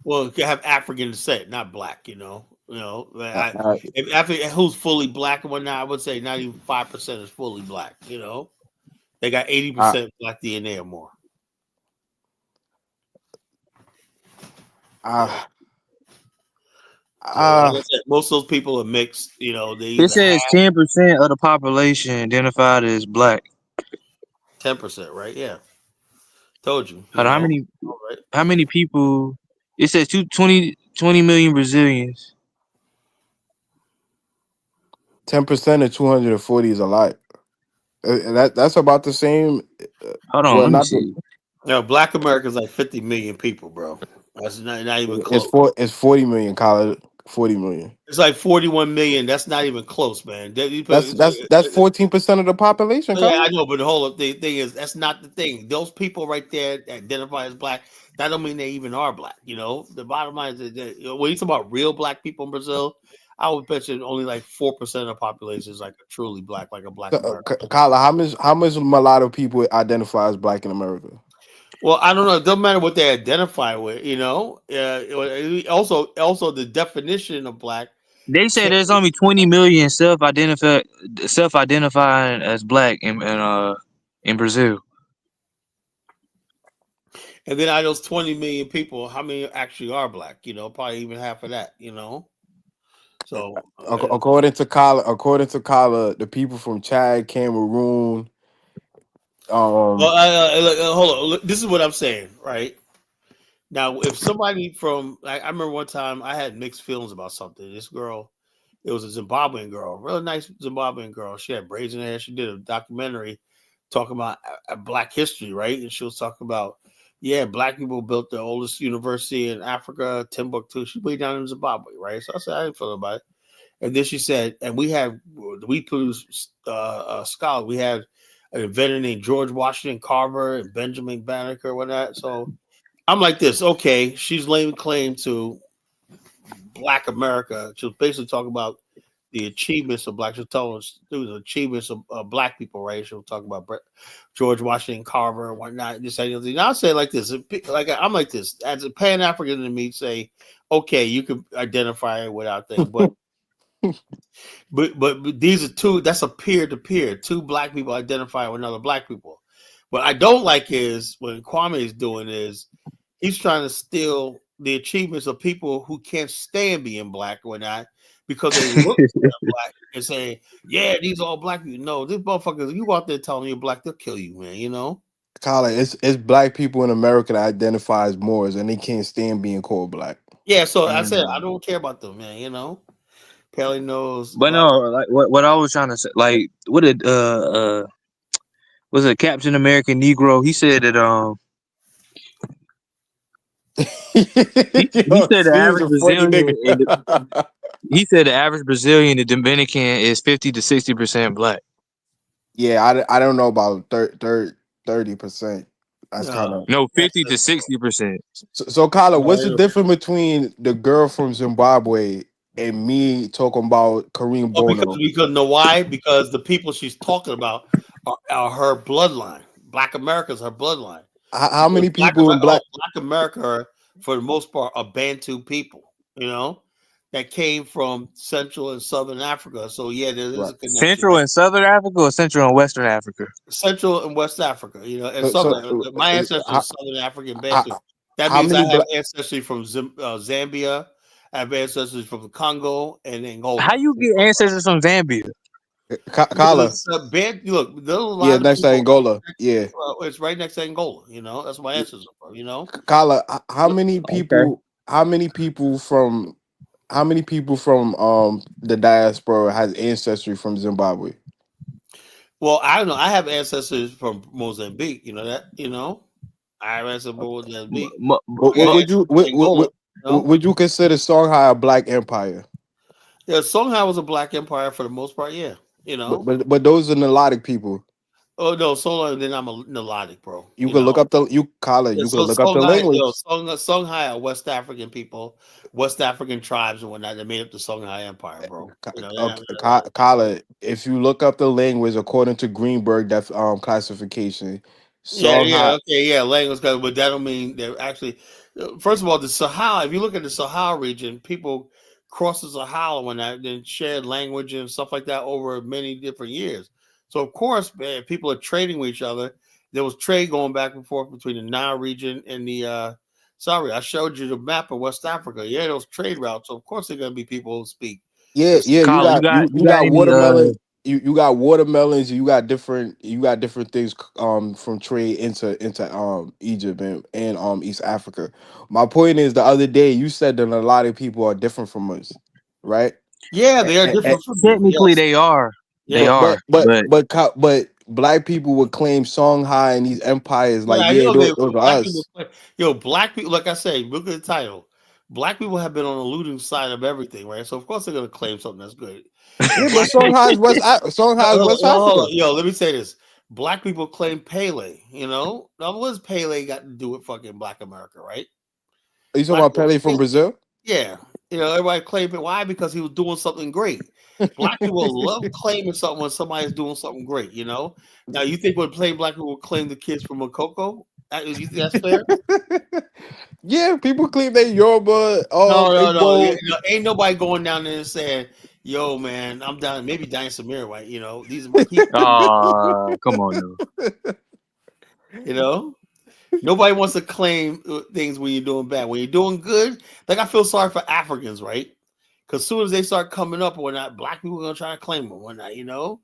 well, you can have African descent, not black. Uh, If African who's fully black and whatnot, I would say not even 5% is fully black. You know, they got 80% black DNA or more. uh, Like I said, most of those people are mixed. You know, they it either says have 10% of the population identified as Black. 10%, right? Yeah, told you. You Hold on, know, all right. how many people? It says 20 million Brazilians. 10% of 240 is a lot. That's about the same. Hold on, Well, let me not see. Now, Black America is like 50 million people, bro. That's not even close. It's 40 million. College 40 million. It's like 41 million. That's not even close, man. That's 14% of the population. Yeah, I College. know, but the whole thing is that's not the thing. Those people right there that identify as black, that don't mean they even are black. You know, the bottom line is that when you talk about real black people in Brazil, I would bet you only like 4% of the population is like a truly black, like a black American. Kyla, how much mulatto people identify as Black in America? Well, I don't know. It doesn't matter what they identify with. You know, also the definition of black. They say there's only 20 million self-identifying as Black in Brazil. And then out of those 20 million people, how many actually are black? You know, probably even half of that. You know, so According to Kyla, the people from Chad, Cameroon. hold on. Look, this is what I'm saying, right? Now, if somebody from, I remember one time I had mixed feelings about something. This girl, it was a Zimbabwean girl, really nice Zimbabwean girl. She had braids in her hair. She did a documentary talking about Black history, right? And she was talking about, yeah, Black people built the oldest university in Africa, Timbuktu. She way down in Zimbabwe, right? So I said, I didn't feel about it. And then she said, and we produced scholars. We had an inventor named George Washington Carver and Benjamin Banneker, whatnot. So I'm like this, okay, she's laying claim to Black America. She'll basically talk about the achievements of Black. She'll tell us the achievements of Black people, right? She'll talk about George Washington Carver and whatnot. This, and I'll say it like this, I'm like this, as a Pan-African to me, say, okay, you can identify it without thing, but but these are two, that's a peer-to-peer. Two Black people identify with another Black people. What I don't like is what Kwame is doing is he's trying to steal the achievements of people who can't stand being black or not because they look black and say, yeah, these are all black people. No, these motherfuckers, you out there telling you're black, they'll kill you, man, you know? Colin, it's black people in America that identify as Moors and they can't stand being called black. Yeah, so I said I don't care about them, man, you know? Pelly knows. But no, like what I was trying to say, like what did was it Captain American Negro? He said that he said the average Brazilian he said the average Brazilian, the Dominican is 50 to 60% black. Yeah, I don't know about 30%. That's kind of 50 to 60%. So Kyla, what's the difference between the girl from Zimbabwe and me talking about Kareem Bono? Because know why? Because the people she's talking about are her bloodline. Black America's her bloodline. How many people in Black America are, for the most part, are Bantu people, you know, that came from Central and Southern Africa. So yeah, there is a connection. Central and Southern Africa or Central and Western Africa? Central and West Africa, you know, and my ancestors are Southern African Bantu. That means I have ancestry from Zambia. I have ancestors from the Congo and Angola. How you get ancestors from Zambia? Kala. Look, yeah, next to Angola. Yeah, it's right next to Angola. You know, that's my ancestors from. You know, Kala. How many people? How many people from the diaspora has ancestry from Zimbabwe? Well, I don't know. I have ancestors from Mozambique. You know that. You know, I have ancestors from Mozambique. Would you consider Songhai a black empire? Yeah, Songhai was a black empire for the most part. Yeah, you know. But those are Nilotic people. Oh no, Songhai, then I'm a Nilotic, bro. You can look up the you can look up the language. Songhai are West African people, West African tribes and whatnot that made up the Songhai Empire, bro. You know, Kala, if you look up the language according to Greenberg classification, language, but that don't mean they're actually. First of all, the Sahel. If you look at the Sahel region, people cross the Sahel and whatnot, then shared language and stuff like that over many different years. So of course, man, people are trading with each other. There was trade going back and forth between the Nile region and the. Sorry, I showed you the map of West Africa. Yeah, those trade routes. So of course, there are going to be people who speak. Yeah. You got watermelon. You got watermelons. You got different things from trade into Egypt and East Africa. My point is, the other day you said that a lot of people are different from us, right? Yeah, they are different. Technically, they are. They are, but black people would claim Songhai and those empires those are us. Black people, like I say, look at the title. Black people have been on the looting side of everything, right? So of course they're gonna claim something that's good. Yeah, but Songhai is West Africa. Yo, let me say this: black people claim Pele. You know, now what does Pele got to do with fucking Black America, right? Are you talking about Pele from Brazil? Yeah, you know, everybody claim it. Why? Because he was doing something great. Black people love claiming something when somebody's doing something great, you know. Now, you think when playing black people claim the kids from Makoko? You think that's fair? Yeah, people claim they Yoruba. No. Ain't nobody going down there and saying, "Yo, man, I'm down." Maybe Diane Samir, right? You know, these are my people. Come on, now. You know. Nobody wants to claim things when you're doing bad. When you're doing good, like I feel sorry for Africans, right? Because as soon as they start coming up or whatnot, black people are gonna try to claim them or whatnot, you know?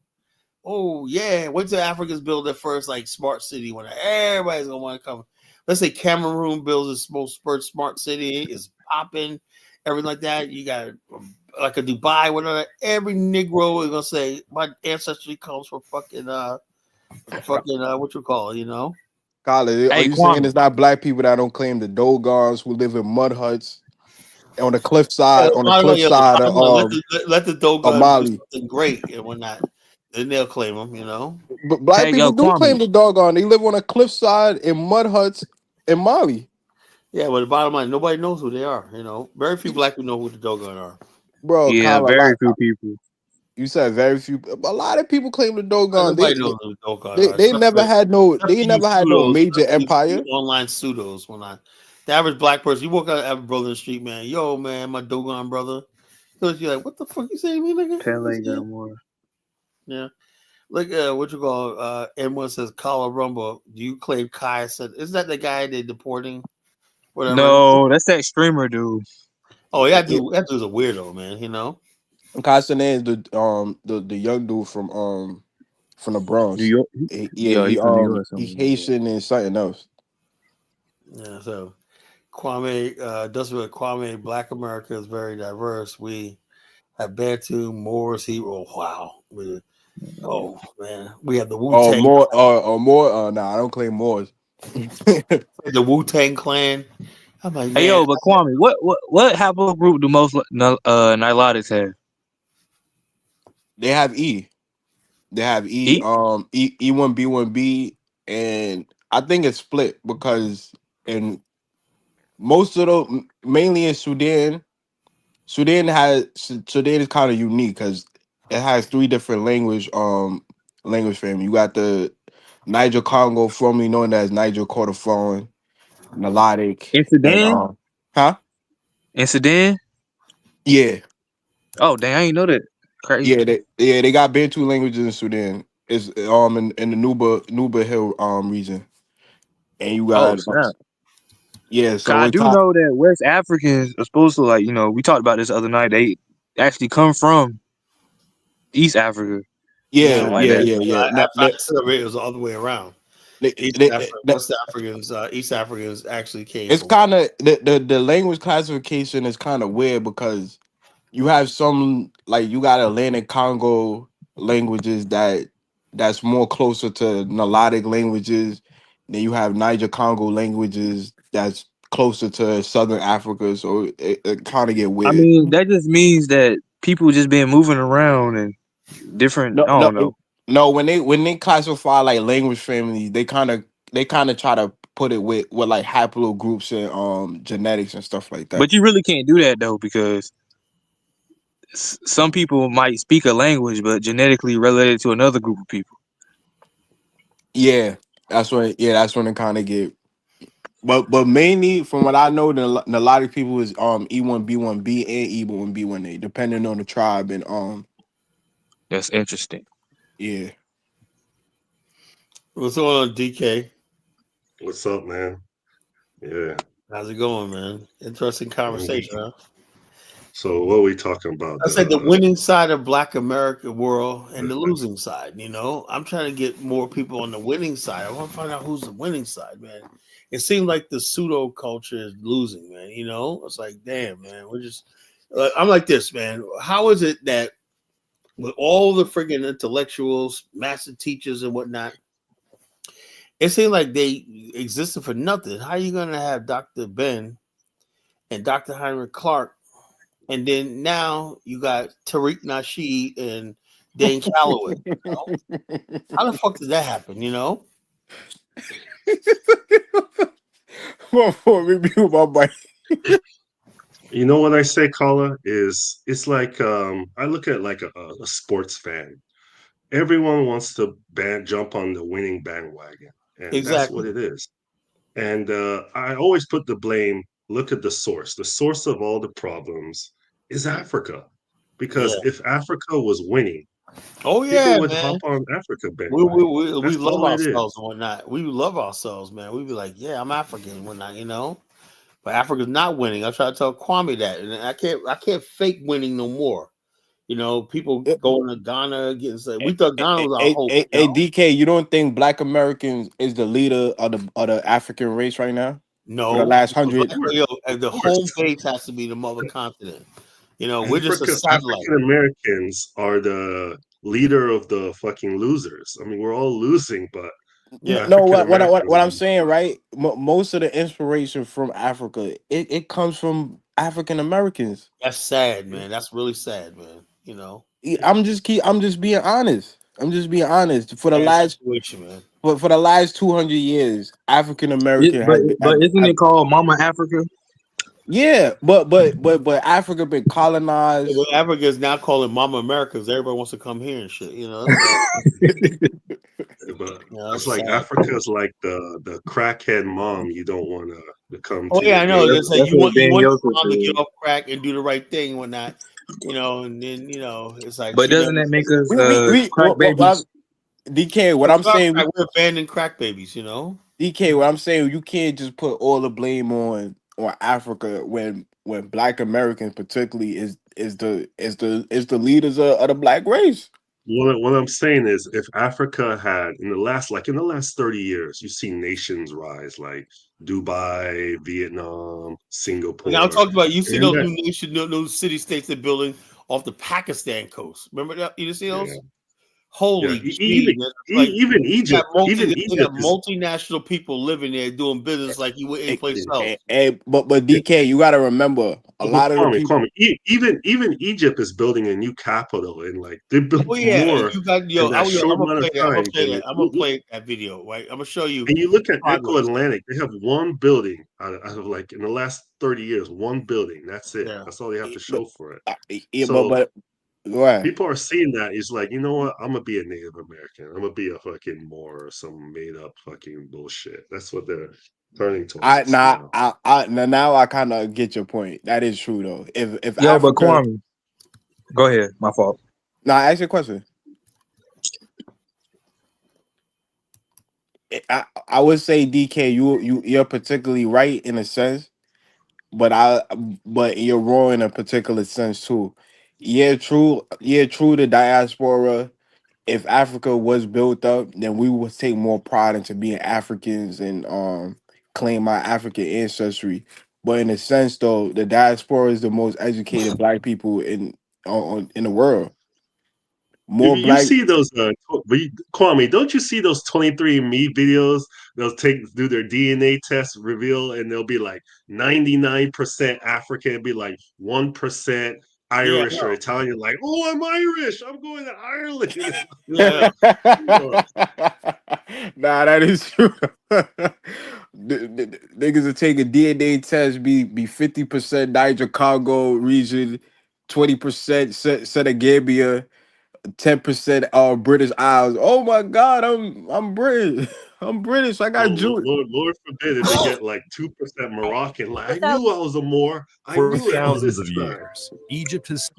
Oh yeah, wait till Africans build their first like smart city when everybody's gonna want to come. Let's say Cameroon builds its most first smart city, is popping, everything like that. You got like a Dubai, whatever. Every Negro is gonna say my ancestry comes from fucking what you call it, you know? Colin, are you saying it's not black people that don't claim the Dogons who live in mud huts on the cliffside of let the Dogons do something great and whatnot. Then they'll claim them, you know. But black people do claim the Dogon. They live on a cliffside in mud huts in Mali. Yeah, but the bottom line, nobody knows who they are. You know, very few black people know who the Dogon are. Bro, yeah, Colin, very few people. You said very few. A lot of people claim the Dogon. Nobody knows who the Dogon are. They never had no. They never had no major empire. Online pseudos when the average black person, you walk out have a brother in the street, man. Yo, man, my Dogon brother. Because you're like, what the fuck you saying to me, nigga? Pele got more. Yeah. Look, what you call? M1 says, "Kala Rumble. Do you claim Kai said? Is that the guy they deporting? Whatever." No, that's that streamer dude. Oh, that dude's a weirdo, man. You know. Cautionary is the young dude from the New Bronx. York. Yeah, he's from New York. Or He something like that. Haitian and something else. Yeah. So Kwame does with Kwame. Black America is very diverse. We have Bantu, Moors, Hebrew. Wow. Oh man, we have the Wu Tang. Nah, I don't claim Moors. The Wu Tang Clan. I'm like, man. Hey yo, but Kwame, what haplogroup do most Nilotics have? They have E. They have E. E1B1B, and I think it's split because in most of the mainly in Sudan. Sudan is kind of unique because it has 3 different language family. You got the Niger Congo, formerly known as Niger Kordofan, Nilotic, In Sudan? Huh? In Sudan? Yeah. Oh dang, I ain't know that. Crazy. Yeah, they got Bantu languages in Sudan. It's in the Nuba Hill region. And you got snap. Yeah, so I do know that West Africans are supposed to, like, you know, we talked about this the other night. They actually come from East Africa. Yeah. I thought it was the other way around. West Africans, East Africans actually came. It's kind of the language classification is kind of weird because you have some, like, you got Atlantic Congo languages that's more closer to Nilotic languages. Then you have Niger Congo languages that's closer to Southern Africa. So it kind of get weird. I mean, that just means that people just been moving around and different. I don't know. No, when they classify like language families, they kind of try to put it with like haplogroups and genetics and stuff like that. But you really can't do that though, because some people might speak a language but genetically related to another group of people. Yeah, that's when it kind of get. But mainly from what I know, a lot of people is E1B1B and E1B1A, depending on the tribe and That's interesting. Yeah. What's going on, DK? What's up, man? Yeah. How's it going, man? Interesting conversation, huh? So what are we talking about? I said the winning side of Black America world and the losing side. You know, I'm trying to get more people on the winning side. I want to find out who's the winning side, man. It seems like the pseudo culture is losing, man. You know, it's like, damn, man, we're just. I'm like this, man. How is it that with all the friggin' intellectuals, master teachers, and whatnot, it seems like they existed for nothing? How are you going to have Dr. Ben and Dr. Heinrich Clark? And then now you got Tariq Nasheed and Dan Calloway. You know? How the fuck did that happen? You know? You know what I say, Kala, is it's like I look at like a sports fan. Everyone wants to jump on the winning bandwagon, and that's what it is. And I always put the blame. Look at the source. The source of all the problems is Africa, because if Africa was winning, people would hop on Africa bandwagon. We love ourselves and whatnot. We love ourselves, man. We'd be like, yeah, I'm African and whatnot, you know. But Africa's not winning. I try to tell Kwame that, and I can't fake winning no more. You know, people going to Ghana getting said we thought Ghana was our hope. Hey, DK, you don't think Black Americans is the leader of the African race right now? No, for the last 100. The home base has to be the mother continent. You know, we're just a satellite. African Americans are the leader of the fucking losers. I mean, we're all losing, but no, what I'm saying, right? Most of the inspiration from Africa, it comes from African Americans. That's sad, man. That's really sad, man. You know, I'm just being honest. For the last situation, man. For the last 200 years, African American. But isn't it called Mama Africa? Yeah, but Africa been colonized. Yeah, but Africa is now calling Mama America because everybody wants to come here and shit. You know, but it's like Africa is like the crackhead mom you don't want to come. Oh to. yeah, I know. It's like you want your mom to get off crack and do the right thing and whatnot. You know, and then it's like. But doesn't that make us crack babies? DK, what I'm saying, we're abandoned crack babies, you know. DK, what I'm saying, you can't just put all the blame on Africa when Black Americans particularly is the leaders of the Black race. What I'm saying is, if Africa had in the last 30 years, you see nations rise like Dubai, Vietnam, Singapore. Now I'm talking about you see And those that- new nation, those city states they're building off the Pakistan coast. Remember that? You see those? Yeah. Holy Yeah, gee! Like even Egypt, they Egypt got is multinational people living there doing business like you would anyplace else. But DK, you got to remember a lot of the people. Call me. Even Egypt is building a new capital, and like they built Oh yeah, more you got in I'm that short gonna amount play of that. I'm time. gonna play that video. Right, I'm gonna show you. And you look at Echo progress. Atlantic, they have one building out of like in the last 30 years, one building. That's it. Yeah. That's all they have to show for it. But go ahead. People are seeing that. It's like, you know what? I'm gonna be a Native American. I'm gonna be a fucking Moor or some made up fucking bullshit. That's what they're turning towards. Now I kind of get your point. That is true though. If Yo, Africa, but Kwame, go ahead. My fault. Now ask your question. I would say DK, you're particularly right in a sense, but you're wrong in a particular sense too. Yeah, true. Yeah, true. The diaspora. If Africa was built up, then we would take more pride into being Africans and claim our African ancestry. But in a sense, though, the diaspora is the most educated Black people in the world. More You Black. see those, Kwame, don't you see those 23andMe videos? They'll do their DNA test reveal, and they'll be like 99% African, be like 1% Irish or Italian. Like, oh, I'm Irish. I'm going to Ireland. Yeah. Nah, that is true. Niggas will take a DNA test, be 50% Niger Congo region, 20% Senegambia, 10% British Isles. Oh my God, I'm British. I'm British. I got Jewish. Lord forbid if they get like 2% Moroccan. Like, I knew I was a Moor. For knew it all thousands this of time. years, Egypt has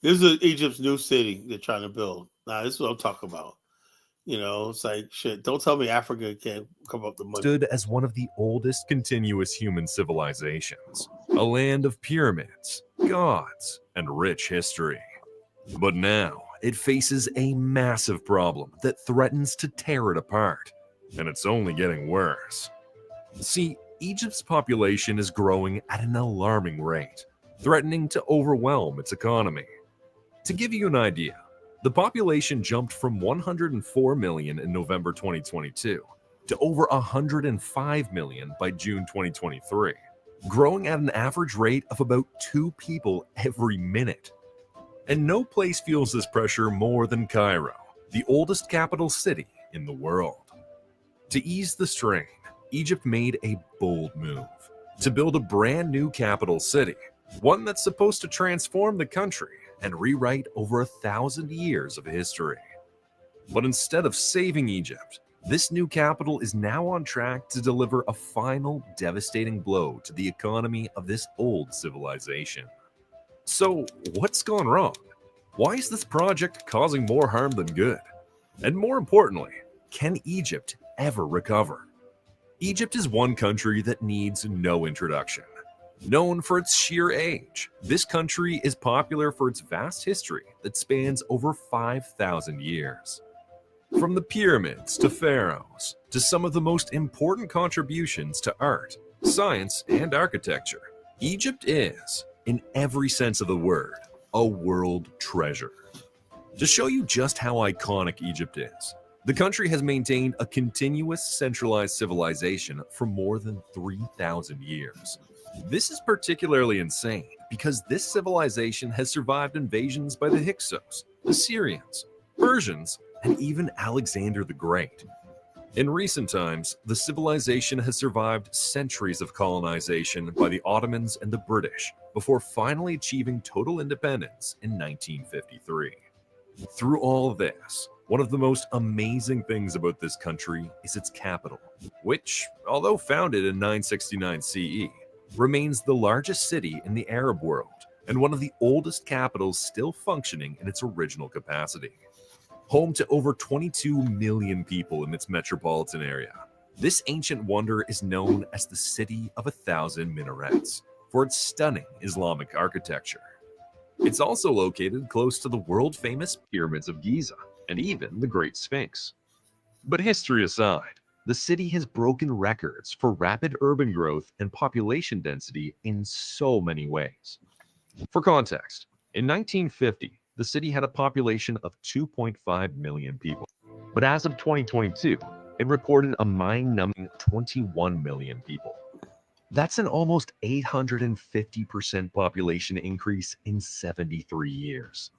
This is Egypt's new city they're trying to build. Now this is what I'm talking about. You know, it's like shit. Don't tell me Africa can't come up with money. stood as one of the oldest continuous human civilizations, a land of pyramids, gods, and rich history. But now it faces a massive problem that threatens to tear it apart, and it's only getting worse. See, Egypt's population is growing at an alarming rate, threatening to overwhelm its economy. To give you an idea, the population jumped from 104 million in November 2022 to over 105 million by June 2023, growing at an average rate of about 2 people every minute. And no place feels this pressure more than Cairo, the oldest capital city in the world. To ease the strain, Egypt made a bold move to build a brand new capital city, one that's supposed to transform the country and rewrite over 1,000 years of history. But instead of saving Egypt, this new capital is now on track to deliver a final devastating blow to the economy of this old civilization. So, what's gone wrong? Why is this project causing more harm than good? And more importantly, can Egypt ever recover? Egypt is one country that needs no introduction. Known for its sheer age, this country is popular for its vast history that spans over 5,000 years. From the pyramids to pharaohs, to some of the most important contributions to art, science, and architecture, Egypt is, in every sense of the word, a world treasure. To show you just how iconic Egypt is, the country has maintained a continuous centralized civilization for more than 3,000 years. This is particularly insane because this civilization has survived invasions by the Hyksos, Assyrians, Persians, and even Alexander the Great. In recent times, the civilization has survived centuries of colonization by the Ottomans and the British before finally achieving total independence in 1953. Through all of this, one of the most amazing things about this country is its capital, which, although founded in 969 CE, remains the largest city in the Arab world and one of the oldest capitals still functioning in its original capacity. home to over 22 million people in its metropolitan area. This ancient wonder is known as the City of 1,000 Minarets for its stunning Islamic architecture. It's also located close to the world-famous pyramids of Giza and even the Great Sphinx. But history aside, the city has broken records for rapid urban growth and population density in so many ways. For context, in 1950, the city had a population of 2.5 million people. But as of 2022, it recorded a mind-numbing 21 million people. That's an almost 850% population increase in 73 years.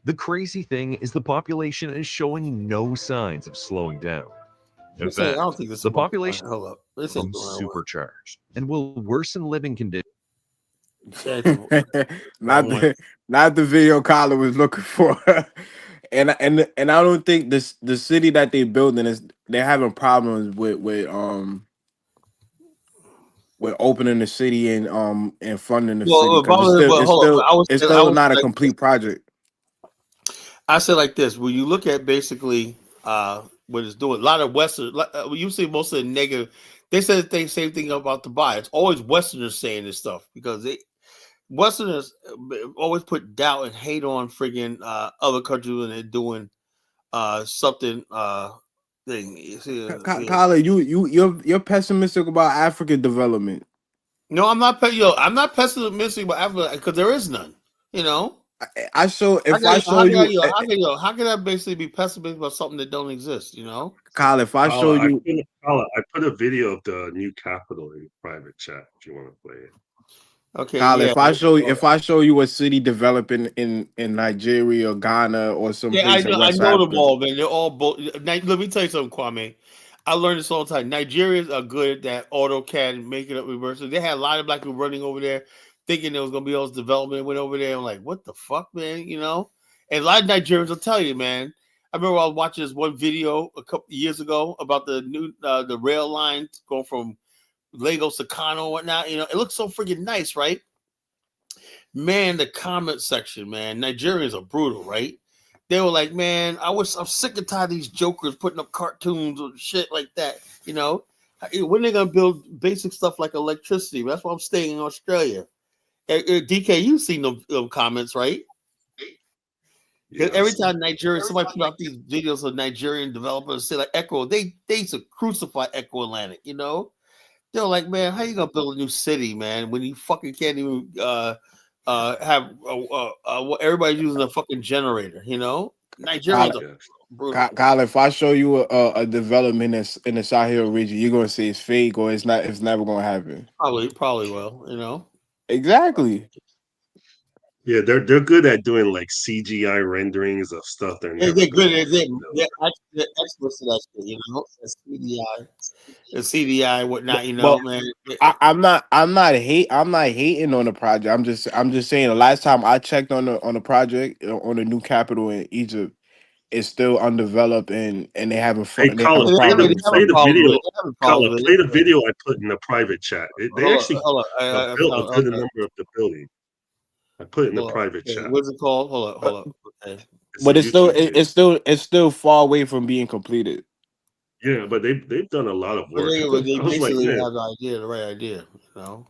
The crazy thing is the population is showing no signs of slowing down. In I don't fact, think this the population hold up. This is ain't going nowhere. supercharged and will worsen living conditions. not the video Colin was looking for. and I don't think the city that they building is they're having problems with opening the city and funding the city because hold up. it's still not a complete project. I said like this: when you look at basically what it's doing, a lot of Western, you see most of the negative. They said the same thing about Dubai. It's always Westerners saying this stuff because Westerners always put doubt and hate on friggin' other countries when they're doing something thing. You see, Colin, you're pessimistic about African development. No, I'm not. I'm not pessimistic about Africa because there is none. You know. How can I basically be pessimistic about something that don't exist? You know, Kyle, if I show you, I put a video of the new capital in private chat if you want to play it. Okay, Kyle, yeah. if I show you a city developing in Nigeria or Ghana or someplace in West I know Africa, them all, man. They're all let me tell you something, Kwame. I learned this all the time. Nigerians are good at that AutoCAD and making up reversals. They had a lot of black people running over there, thinking there was gonna be all this development. Went over there and like, what the fuck, man? You know. And a lot of Nigerians will tell you, man. I remember I was watching this one video a couple years ago about the new the rail line going from Lagos to Kano and whatnot. You know, it looks so freaking nice, right? Man, the comment section, man, Nigerians are brutal, right? They were like, man, I'm sick and tired of these jokers putting up cartoons or shit like that. You know, when are they gonna build basic stuff like electricity? That's why I'm staying in Australia. DK, you've seen them comments, right? Yeah, every time somebody put out these videos of Nigerian developers say like Echo, they used to crucify Echo Atlantic. You know, they're like, man, how you gonna build a new city, man, when you fucking can't even have everybody's using a fucking generator, you know? Nigerians are brutal. Kyle, if I show you a development in the Sahel region, you're gonna say it's fake or it's not. It's never gonna happen. Probably will, you know. Exactly. Yeah, they're good at doing like CGI renderings of stuff they're never. They're good. They're experts at that shit, you know. CDI, whatnot, you know, man. I'm not hating on the project. I'm just saying the last time I checked on the project on the new capital in Egypt, it's still undeveloped and they haven't Hey, Colin, play the video. Colin, play the video I put in the private chat. They actually built a good number of the building. I put it in the private chat. What's it called? Hold up. Okay. But it's still far away from being completed. Yeah, but they've done a lot of work. They basically have the right idea, you know.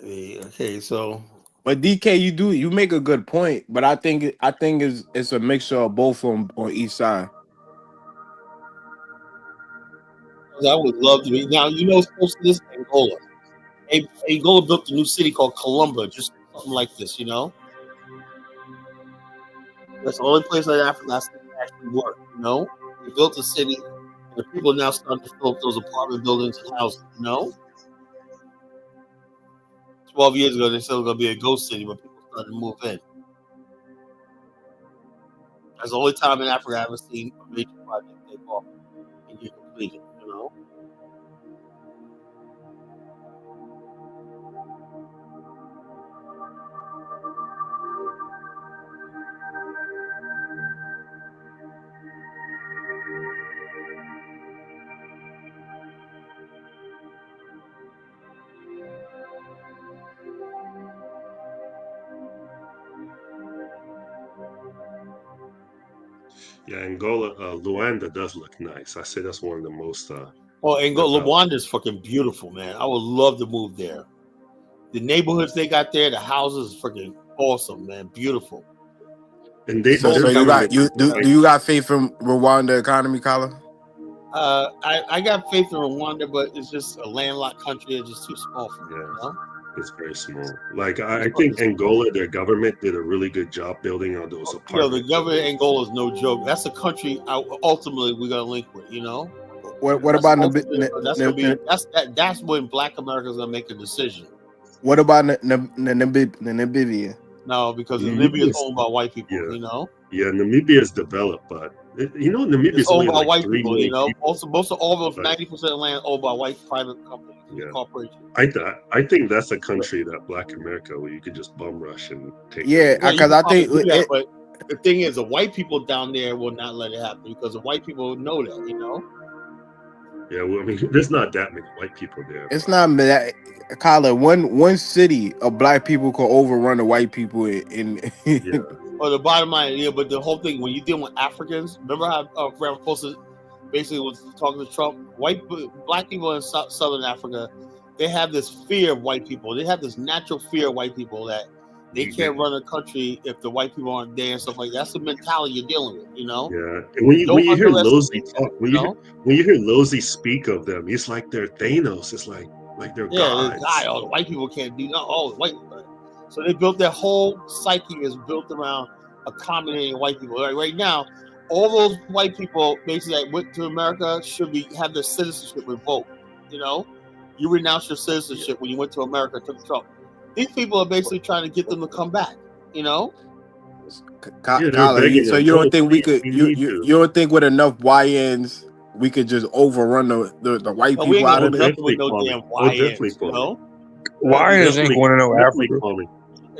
Yeah. Okay, so. But DK, you make a good point, but I think it's a mixture of both on each side. I would love to be now. You know, supposed to this Angola. Angola built a new city called Colombo, just something like this, you know. That's the only place in Africa that's actually work. You know, they built a city, and the people are now starting to fill up those apartment buildings and houses. You know, 12 years ago they said it was going to be a ghost city, but people started to move in. That's the only time in Africa I ever seen a major project take off and get completed. You know. Yeah, Angola, Luanda does look nice. I say that's one of the most. Angola, Luanda's fucking beautiful, man. I would love to move there. The neighborhoods they got there, the houses, is freaking awesome, man. Beautiful. And they so you got do you got faith in Rwanda economy, Colin? I got faith in Rwanda, but it's just a landlocked country. It's just too small for me. Yeah, you know? It's very small. Like I think Angola, their government did a really good job building on those apartments. The government of Angola is no joke. That's a country ultimately we're gonna link with. You know. What about that's when Black America is gonna make a decision. What about Namibia? No, because Namibia is owned by white people. Yeah. You know. Yeah, Namibia is developed, but Namibia is owned only by like white 3 people. million You know, people. most of all those 90% of land owned by white private companies, corporations. I think that's a country that Black America where you could just bum rush and take. Yeah, because I think. But the thing is, the white people down there will not let it happen because the white people know that. You know. Yeah, well, I mean, there's not that many white people there. It's not that, Colin. One city of Black people could overrun the white people in. Yeah. Well, the bottom line, but the whole thing when you deal with Africans, remember how Ramaphosa basically was talking to Trump? Black people in Southern Africa, they have this fear of white people. They have this natural fear of white people that they can't run a country if the white people aren't there and stuff like that. That's the mentality you're dealing with, you know. Yeah, and when you hear Lozi talk, when you hear Lozi speak of them, it's like they're Thanos. It's like they're gods. Oh, the white people can't do that. Oh, the white people. So they built their whole psyche is built around accommodating white people. Like right now, all those white people basically that went to America should have their citizenship revoked. You know, you renounced your citizenship when you went to America and took Trump. These people are basically trying to get them to come back. You know. Colin, so you don't think we could? You don't think with enough YNs we could just overrun the white people out of there? With no damn YNs, you know. YNs ain't going to know Africa.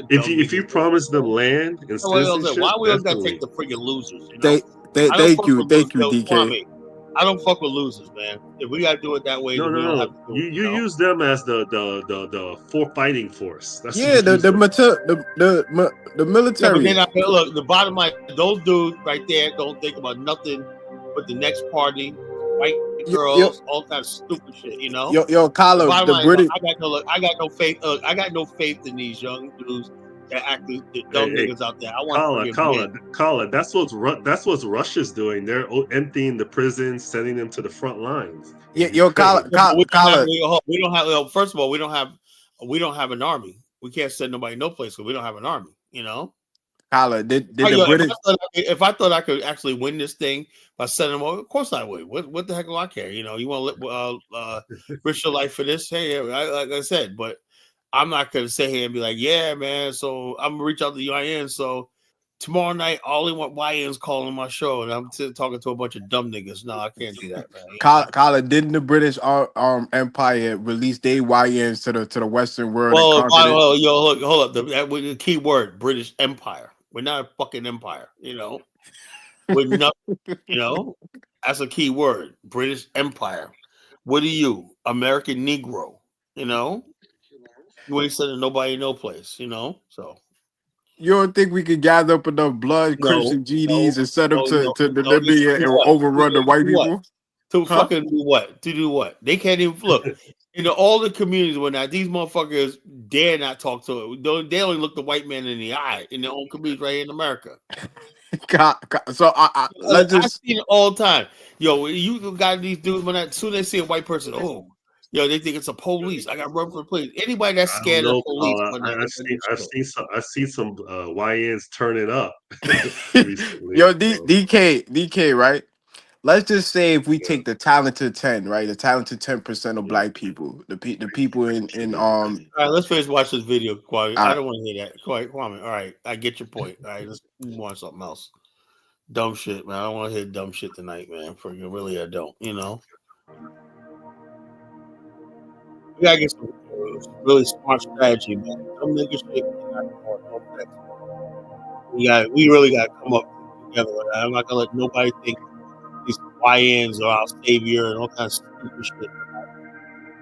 If you promise them land and citizenship, why we always gotta take the freaking losers? You know? Thank you, DK. I don't fuck with losers, man. If we gotta do it that way, no. You use them as the fighting force. That's the military. Yeah, but then look, the bottom line, those dudes right there don't think about nothing but the next party, white girls, all kind of stupid shit, you know. Yo, Colin, the British. I got no faith. I got no faith in these young dudes that actually the dumb niggas out there. I want Colin. That's what Russia's doing. They're emptying the prisons, sending them to the front lines. Yo, Colin. We don't have. First of all, we don't have an army. We can't send nobody no place because we don't have an army. You know. Colin, did the British? If I thought I could actually win this thing by sending them over, of course I would. What the heck do I care? You know, you want to risk your life for this? Hey, like I said, but I'm not gonna sit here and be like, yeah, man. So I'm gonna reach out to the UIN. So tomorrow night, I only want YNs calling my show, and I'm talking to a bunch of dumb niggas. No, I can't do that, man. Colin, didn't the British Empire release their YNs to the Western world? Well, yo, look, hold up. The key word, British Empire. We're not a fucking empire, you know. We're not, you know. That's a key word, British Empire. What are you, American Negro? You know, you ain't sending nobody no place, you know. So you don't think we could gather up enough blood, Christian GDs, and send them to Namibia and overrun the white people? To fucking do what? To do what? They can't even look. You know, all the communities when these motherfuckers dare not talk to it. They only look the white man in the eye in their own communities right here in America. So let's just. I see it all the time. Yo, you got these dudes as soon as they see a white person, they think it's a police. I got to run for the police. Anybody that's scared of police. I've seen some YNs turning up. Yo, DK, right? Let's just say if we take the talented 10, right? The talented 10% of Black people, the people in All right, let's finish watch this video, Kwame. I don't want to hear that. Kwame, all right, I get your point. All right, let's move on to something else. Dumb shit, man. I don't want to hear dumb shit tonight, man. For you, really, I don't. You know, we gotta get some really smart strategy, man. Dumb nigga shit. We really gotta come up together with that. I'm not gonna let nobody think these YNs are our savior and all kinds of stupid shit.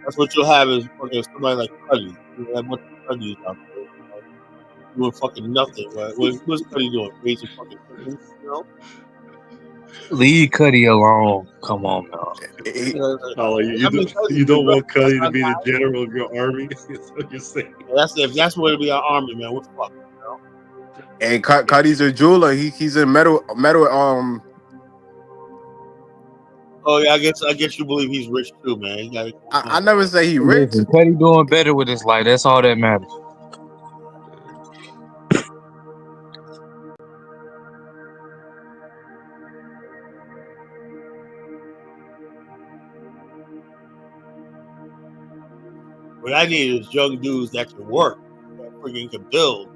That's what you'll have is fucking somebody like Cuddy. You have a bunch of Cuddys out there, doing fucking nothing. Right? What's Cuddy doing? Raising fucking chickens, you know? Leave Cuddy alone. Come on, now. You don't want Cuddy to be the general of your army. That's what you're saying. If that's what it'll be our army, man, we're fucked. You know? Hey, Cuddy's a jeweler. He's in metal. Oh yeah, I guess you believe he's rich too, man. I never say he rich. Listen, Cuddy doing better with his life. That's all that matters. What I need is young dudes that can work, that freaking can build,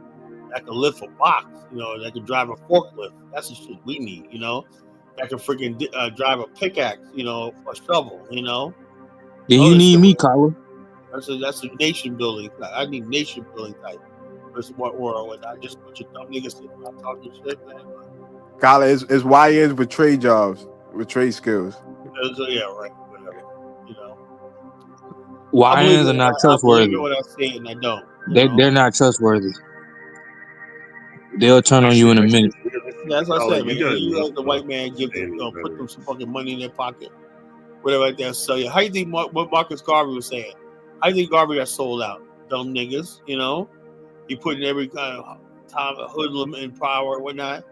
that can lift a box, you know, that can drive a forklift. That's the shit we need, you know. That can freaking drive a pickaxe, you know, a shovel, you know. Then you need me, Colin. That's a nation building. I need nation building type. Versus what world with I just put your dumb niggas sitting around talking shit, man. Colin, it's YNs with trade jobs, with trade skills. Yeah, right. Whatever. You know. YNs are not trustworthy. I believe it when I say it and I don't. They're not trustworthy. They'll turn on you in a minute. Yeah, that's what I said, man. You let the white man put them some fucking money in their pocket, whatever like that. So yeah, how you think what Marcus Garvey was saying? How you think Garvey got sold out? Dumb niggas, you know. He put in every kind of time hoodlum in power and whatnot,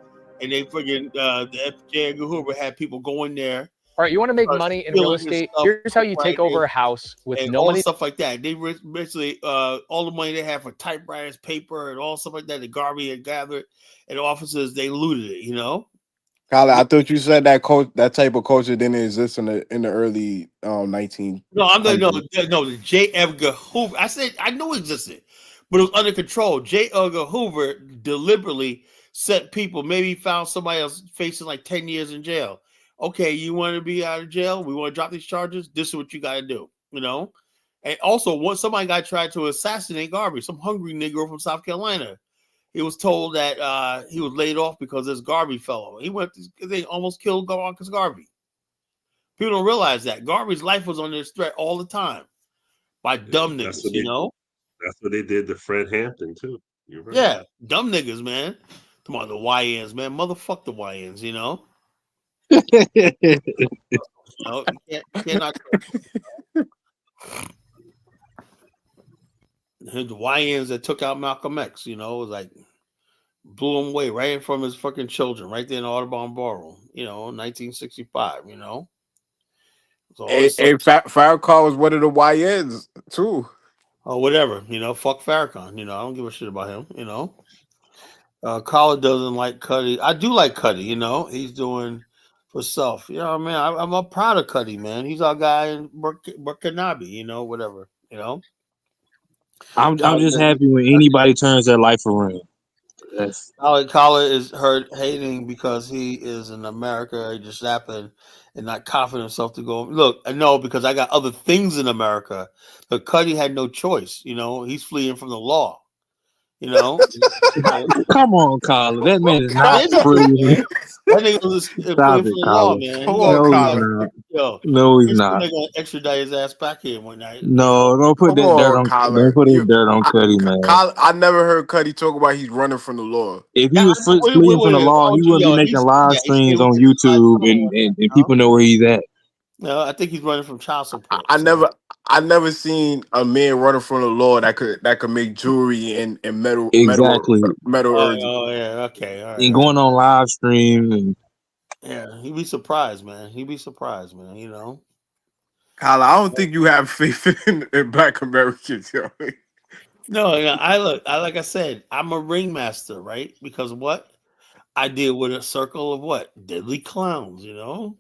and they freaking the J. Edgar Hoover had people go in there. All right, you want to make money in real estate? Here's how you take over a house with and no all money. Stuff like that. They basically all the money they had for typewriters, paper, and all stuff like that. The Garvey had gathered in offices. They looted it. You know. Colin, I thought you said that type of culture didn't exist in the early 19. No, the J. Edgar Hoover. I said I know it existed, but it was under control. J. Edgar Hoover deliberately sent people. Maybe he found somebody else facing like 10 years in jail. Okay, you want to be out of jail? We want to drop these charges. This is what you got to do, you know. And also, once somebody got tried to assassinate Garvey, some hungry Negro from South Carolina, he was told that he was laid off because this Garvey fellow. They almost killed Marcus Garvey. People don't realize that Garvey's life was under threat all the time by dumb niggas, you know. That's what they did to Fred Hampton too. You're right. Yeah, dumb niggas, man. Come on, the YNs, man. Motherfuck the YNs, you know. No, you cannot. The YNs that took out Malcolm X, you know, was like blew him away right in front of his fucking children, right there in Audubon Borough, you know, 1965, you know. So Farrakhan was one of the YNs too. Oh, whatever, you know, fuck Farrakhan, you know, I don't give a shit about him, you know. Colin doesn't like Cuddy. I do like Cuddy, you know, he's doing for self. You know, man, I'm proud of Cuddy, man. He's our guy in Burkinabe, you know, whatever, you know. I'm just happy when anybody turns their life around. Colin is hating because he is in America. He just happened and not confident himself to go. Look, I know because I got other things in America, but Cuddy had no choice. You know, he's fleeing from the law. You know, come on, Colin. That man is not free. That nigga was fleeing from the law, man. No, he's not. They're gonna extradite his ass back here one night. No, don't put that dirt on Colin. Don't put that dirt on Cuddy, man. I never heard Cuddy talk about he's running from the law. If he was fleeing from the law, he wouldn't be making live streams on YouTube and people know where he's at. No, I think he's running from child support. I never seen a man running from the law that could make jewelry and metal. Exactly. Metal. Oh yeah. Okay. All right. And going on live stream and. Yeah, he'd be surprised, man. He'd be surprised, man. You know. Kyle, I don't think you have faith in Black Americans, yo. No, like I said, I'm a ringmaster, right? Because what? I deal with a circle of what? Deadly clowns, you know?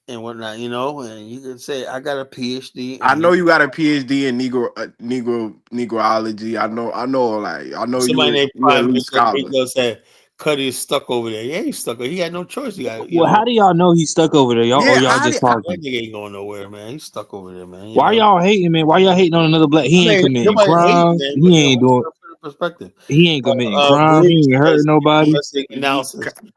And whatnot, you know, and you can say I got a PhD. I know you got a PhD in Negroology. I know somebody named Prime Minister said Cuddy is stuck over there. Yeah, he's stuck. He had no choice. How do y'all know he's stuck over there? Y'all just talking? That nigga ain't going nowhere, man. He's stuck over there, man. Why y'all hating, man? Why y'all hating on another black? He ain't committing crime. He ain't doing. Perspective. He ain't committing crime. He ain't hurting nobody.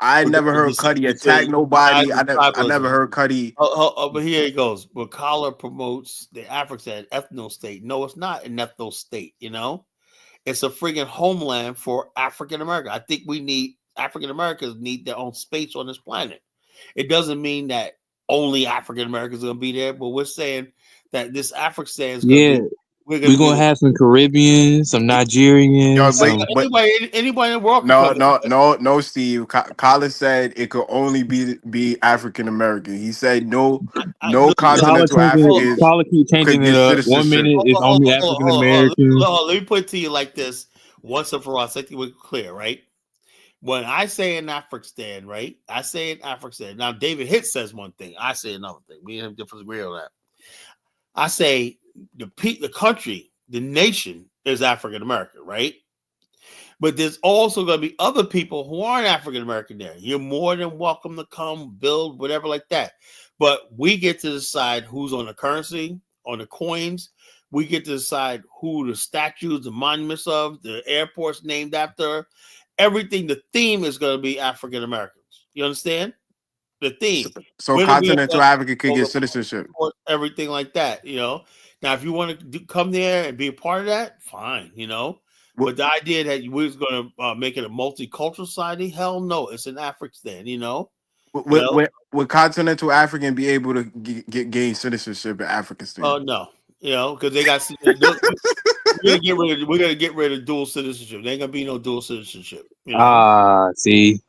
I never heard Cuddy attack nobody. I never heard Cuddy. But here he goes. But Collar promotes the Africa ethno state. No, it's not an ethno state. You know, it's a friggin' homeland for African America. I think African Americans need their own space on this planet. It doesn't mean that only African Americans are going to be there, but we're saying that this African is going to be. We're gonna have some Caribbeans, some Nigerians, some anybody in the world. No, Steve. Colin said it could only be African American. He said no continental Africans keep changing could get it up. 1 citizenship. minute it's only African American. Let me put it to you like this, once and for all, so we're clear, right? When I say in African, right? I say in African. Now, David Hitt says one thing. I say another thing. Me and him disagree on that. I say the country, the nation is African American, right? But there's also going to be other people who aren't African American there. You're more than welcome to come, build, whatever like that. But we get to decide who's on the currency, on the coins. We get to decide who the statues, the monuments of, the airports named after. Everything, the theme is going to be African Americans. You understand? The theme. So continental Africa could get citizenship. Everything like that, Now, if you want to come there and be a part of that, fine, But the idea that we was going to make it a multicultural society, hell no, it's an African, Would continental African be able to gain citizenship in African? Oh no, because they got. We're gonna get rid of dual citizenship. There ain't gonna be no dual citizenship. See.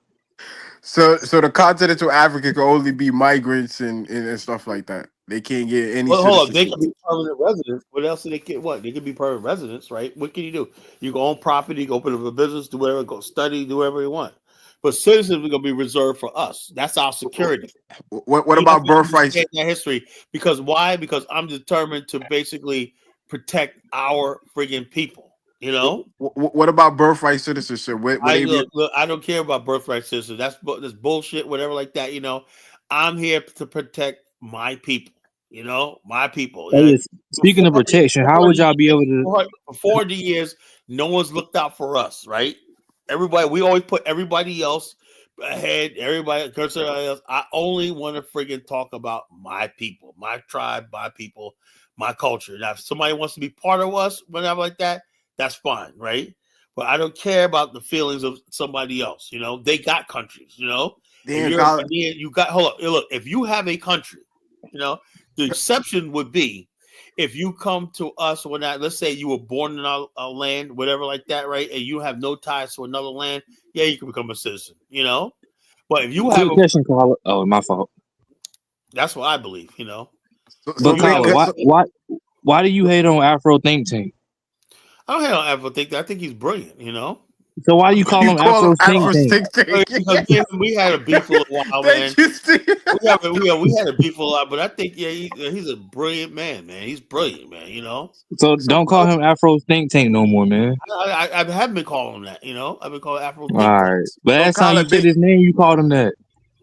So the continental Africa can only be migrants and stuff like that. They can't get any. Well, hold on, they can be permanent residents. What else do they get? What they can be permanent residents, right? What can you do? You can own property, you can open up a business, do whatever, go study, do whatever you want. But citizens are gonna be reserved for us. That's our security. What about birthright? That history, because why? Because I'm determined to basically protect our friggin' people. What about birthright citizenship? I don't care about birthright citizenship. That's bullshit. Whatever like that. I'm here to protect my people. My people. Speaking of protection, how would y'all be able to? For 40 years, no one's looked out for us, right? We always put everybody else ahead. Everybody else. I only want to friggin' talk about my people, my tribe, my people, my culture. Now, if somebody wants to be part of us, whatever like that, that's fine, right? But I don't care about the feelings of somebody else. They got countries. Hold on. Look, if you have a country, the exception would be if you come to us when let's say you were born in our land, whatever like that, right? And you have no ties to another land, yeah, you can become a citizen. But if you have my fault. That's what I believe. But Carla, why do you hate on Afro Think Tank? I don't hate on Afro Think Tank. I think he's brilliant. So why do you call him Afro Think Tank? Because we had a beef for a while, man. We had a beef for a while, but I think he's a brilliant man. He's brilliant, man. So don't call him Afro Think Tank no more, man. I haven't been calling him that. I've been calling Afro Think Tank. All right, but last time you said his name, you called him that.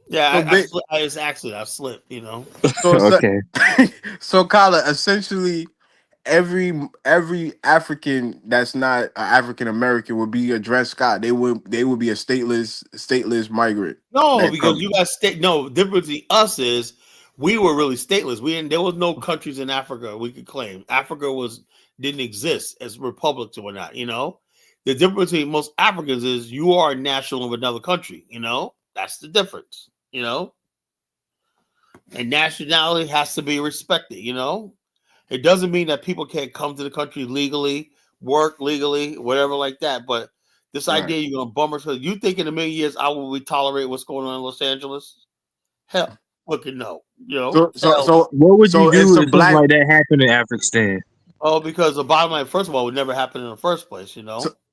Yeah, I slipped. Okay. So, Kala, essentially, every African that's not an African American would be a dress Scott. They would be a stateless migrant. No, because you got state. No, the difference between us is we were really stateless. There was no countries in Africa we could claim. Africa didn't exist as republics or whatnot. The difference between most Africans is you are a national of another country. That's the difference. And nationality has to be respected. It doesn't mean that people can't come to the country legally, work legally, whatever like that. But this idea you're going to bummer. So you think in a million years I will tolerate what's going on in Los Angeles? Hell, fucking no. So what would you do if something like that happened in Afghanistan? Oh, because the bottom line, first of all, would never happen in the first place.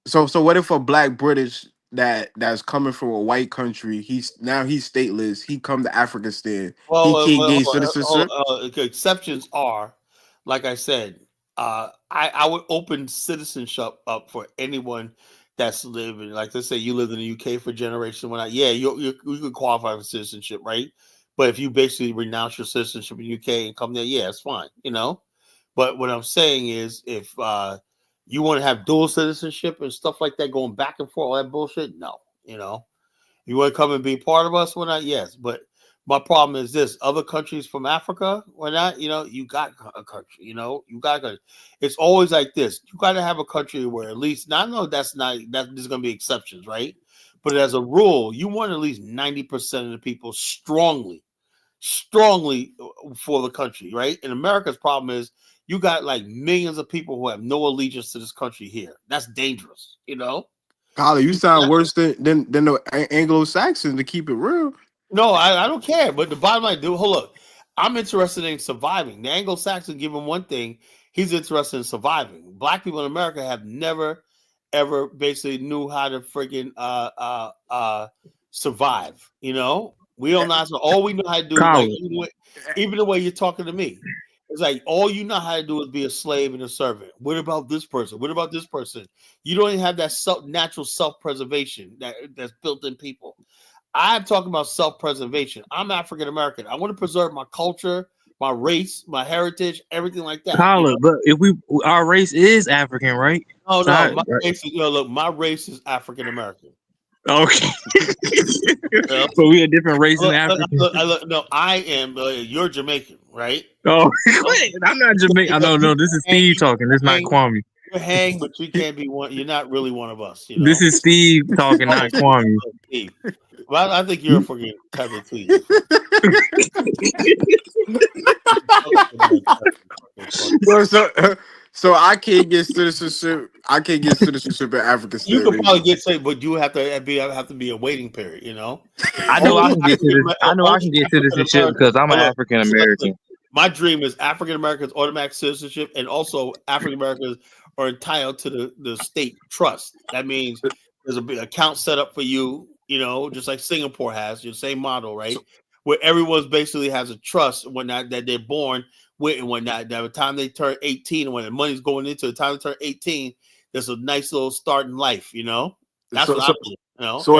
So what if a black British that's coming from a white country, he's stateless, he come to Afghanistan, he can't gain citizenship? Exceptions are, like I said, I would open citizenship up for anyone that's living. Like let's say you lived in the UK for generations. You could qualify for citizenship, right? But if you basically renounce your citizenship in the UK and come there, yeah, it's fine, But what I'm saying is, if you want to have dual citizenship and stuff like that, going back and forth, all that bullshit, no, You want to come and be part of us? We're not, yes. But my problem is this: other countries from Africa, we're not. You got a country. You got a country. It's always like this. You got to have a country where at least. Now I know that's there's going to be exceptions, right? But as a rule, you want at least 90% of the people strongly for the country, right? And America's problem is you got like millions of people who have no allegiance to this country here. That's dangerous, you know? Colin, you sound worse than the Anglo-Saxons, to keep it real. No, I don't care. But the bottom line, dude, hold up. I'm interested in surviving. The Anglo-Saxon give him one thing. He's interested in surviving. Black people in America have never, ever basically knew how to freaking survive. You know? We don't know. All we know how to do, like, even the way you're talking to me, it's like all you know how to do is be a slave and a servant. What about this person? What about this person? You don't even have that natural self-preservation that's built in people. I'm talking about self-preservation. I'm African American. I want to preserve my culture, my race, my heritage, everything like that. Colin, but if our race is African, right? No, my race is, look, my race is African American. Okay. So we a different race in Africa. No, I am. You're Jamaican, right? Oh, I'm not Jamaican. No, this is Steve talking. This is not Kwame. You hang, but you can't be one. You're not really one of us. You know? This is Steve talking, not Kwame. Steve. Well, I think you're a fucking type of Steve. So I can't get citizenship. I can't get citizenship in Africa. You could probably get saved, but you have to be a waiting period. You know. I know I can get citizenship because I'm an African American. My dream is African Americans automatic citizenship, and also African Americans are entitled to the state trust. That means there's a big account set up for you. You know, just like Singapore has your same model, right? Where everyone's basically has a trust when that they're born with, and when that by the time they turn 18, and when the money's going into the time they turn 18, there's a nice little start in life. You know, that's what I do. You know, so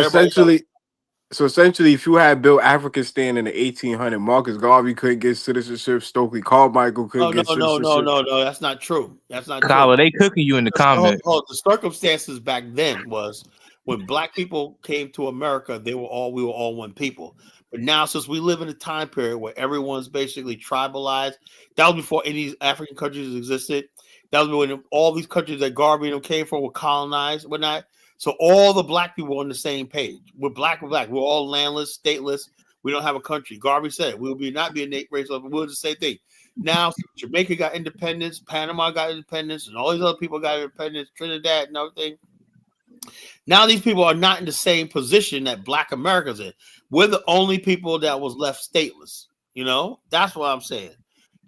essentially, if you had Bill African stand in the 1800, Marcus Garvey couldn't get citizenship. Stokely Carmichael couldn't get citizenship. No, that's not true. That's not Kyle, true. they cooking you in the comments. The circumstances back then was when black people came to America, we were all one people. But now, since we live in a time period where everyone's basically tribalized, that was before any African countries existed. That was when all these countries that Garvey and them came from were colonized, whatnot. So all the black people were on the same page. We're black. We're all landless, stateless. We don't have a country. Garvey said we will not be a race. We're the same thing. Now Jamaica got independence, Panama got independence, and all these other people got independence, Trinidad and everything. Now these people are not in the same position that Black America's in. We're the only people that was left stateless. You know, that's what I'm saying.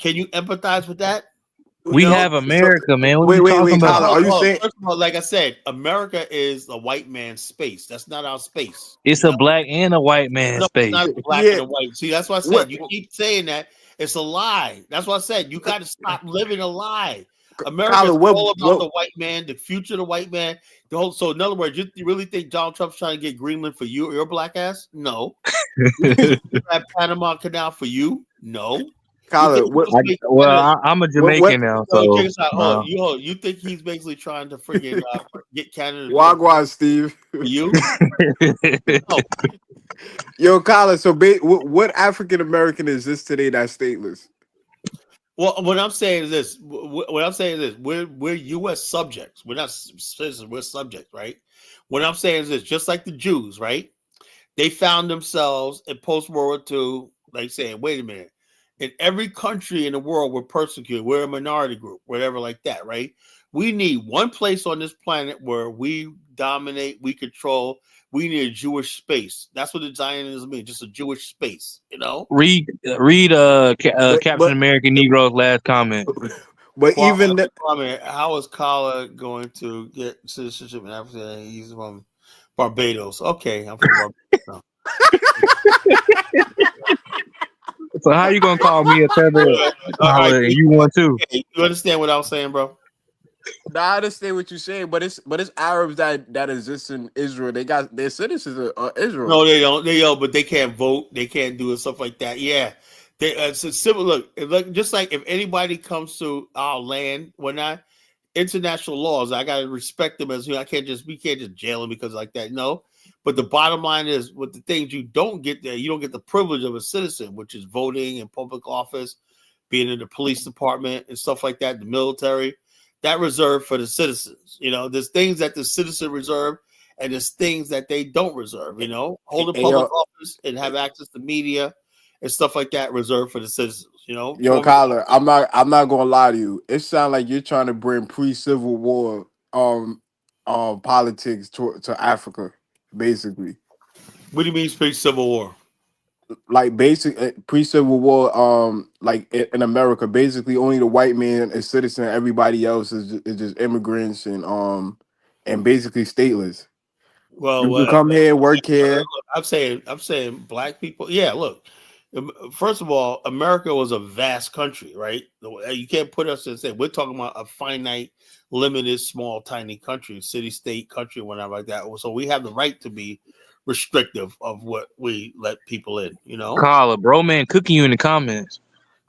Can you empathize with that? We have America, man. What are you talking about? Are you saying? First of all, like I said, America is a white man's space. That's not our space. It's a black and a white man's space. Not black and a white. See, that's what I said. You keep saying that. It's a lie. That's what I said. You got to stop living a lie. America is all about the white man, the future of the white man. So, in other words, you really think Donald Trump's trying to get Greenland for you, your black ass? No. Have Panama Canal for you? No. Colin, I'm a Jamaican now. So you think he's basically trying to freaking get Canada? Wagwan, Steve. You? No. Yo, Colin. So, what African American is this today that's stateless? Well, what I'm saying is this. We're U.S. subjects. We're not citizens. We're subjects, right? What I'm saying is this. Just like the Jews, right? They found themselves in post-World War II, like saying, "Wait a minute." In every country in the world, we're persecuted. We're a minority group, whatever like that, right? We need one place on this planet where we dominate, we control. We need a Jewish space. That's what the Zionism means, just a Jewish space, you know? Read Captain America Negro's last comment. But even that comment, how is Kala going to get citizenship in Africa? He's from Barbados. Okay, I'm from Barbados now. So how you gonna call me a feather? And you want too? You understand what I was saying, bro? No, I understand what you're saying, but it's Arabs that exist in Israel. They got their citizens of Israel. No, they don't. They don't, but they can't vote. They can't do stuff like that. Yeah, they. So simple. Look, just like if anybody comes to our land, whatnot, international laws. I gotta respect them as we can't just jail them because like that. No. But the bottom line is, with the things you don't get there, you don't get the privilege of a citizen, which is voting in public office, being in the police department and stuff like that, the military. That reserved for the citizens. You know, there's things that the citizen reserve, and there's things that they don't reserve. You know, hold a Hey, public office and have access to media and stuff like that reserved for the citizens. You know, yo, Kyler, I'm not gonna lie to you. It sounds like you're trying to bring pre-Civil War politics to Africa, basically. What do you mean pre-Civil War? Like basic pre-Civil War, like in America, basically only the white man is citizen. Everybody else is just immigrants and basically stateless. Well, You come here, work here. I'm saying black people. Yeah, look. First of all, America was a vast country, right? You can't put us and say we're talking about a finite, limited, small, tiny country, city, state, country, whatever like that. So we have the right to be restrictive of what we let people in. You know, Carla, bro, man, cooking you in the comments.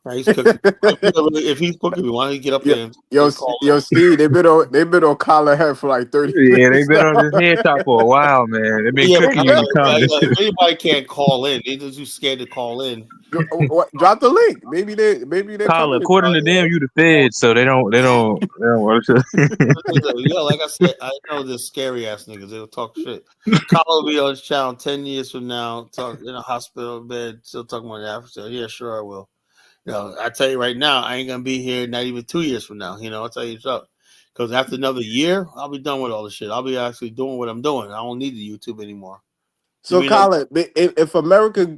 He's cooking. If he's cooking, why don't you get up there? Yo, Steve, they've been on Collar Head for like 30 Yeah, minutes. they've been on this head top for a while, man. They've been cooking you in the comments. If anybody can't call in, they're just too scared to call in. Drop the link. Maybe they Carla, according to them, you the Fed, so they don't want to. Yeah, like I said, I know this scary ass niggas. They'll talk shit. Kyle will be on his channel 10 years from now, talk in a hospital bed, still talking about Africa. Yeah, sure I will. You know, I tell you right now, I ain't gonna be here not even 2 years from now. You know, I'll tell you something. Because after another year, I'll be done with all this shit. I'll be actually doing what I'm doing. I don't need the YouTube anymore. So, Colin, if America,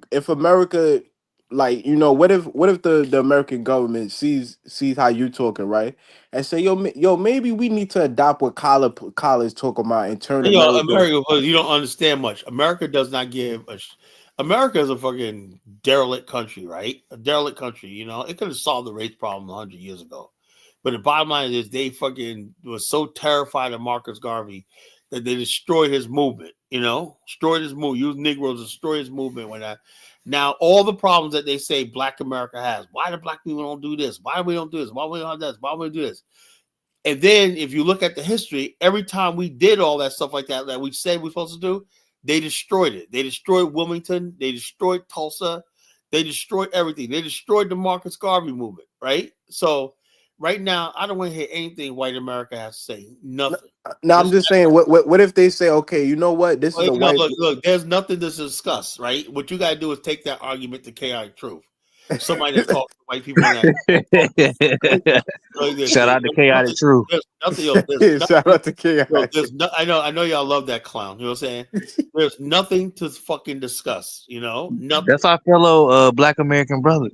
like, you know, what if the American government sees how you talking, right, and say, yo, maybe we need to adopt what Colin is talking about and turn America, you don't understand much. America does not give a. America is a fucking derelict country, right? A derelict country. You know, it could have solved the race problem 100 years ago, but the bottom line is they fucking was so terrified of Marcus Garvey that they destroyed his movement. You know, destroyed his movement. Used Negroes to destroy his movement. Now all the problems that they say Black America has. Why do Black people don't do this? Why we don't do this? Why we don't have this? Why we do this? And then if you look at the history, every time we did all that stuff like that we said we're supposed to do, they destroyed it. They destroyed Wilmington. They destroyed Tulsa. They destroyed everything. They destroyed the Marcus Garvey movement, right? So right now, I don't want to hear anything white America has to say. Nothing. No, I'm just saying, what if they say, okay, you know what? This is a white. Look, there's nothing to discuss, right? What you got to do is take that argument to chaotic truth. Somebody that's talking to white people. Shout out to Chaotic Truth. Shout out to Chaotic. I know y'all love that clown. You know what I'm saying? There's nothing to fucking discuss. You know, nothing. That's our fellow Black American brother.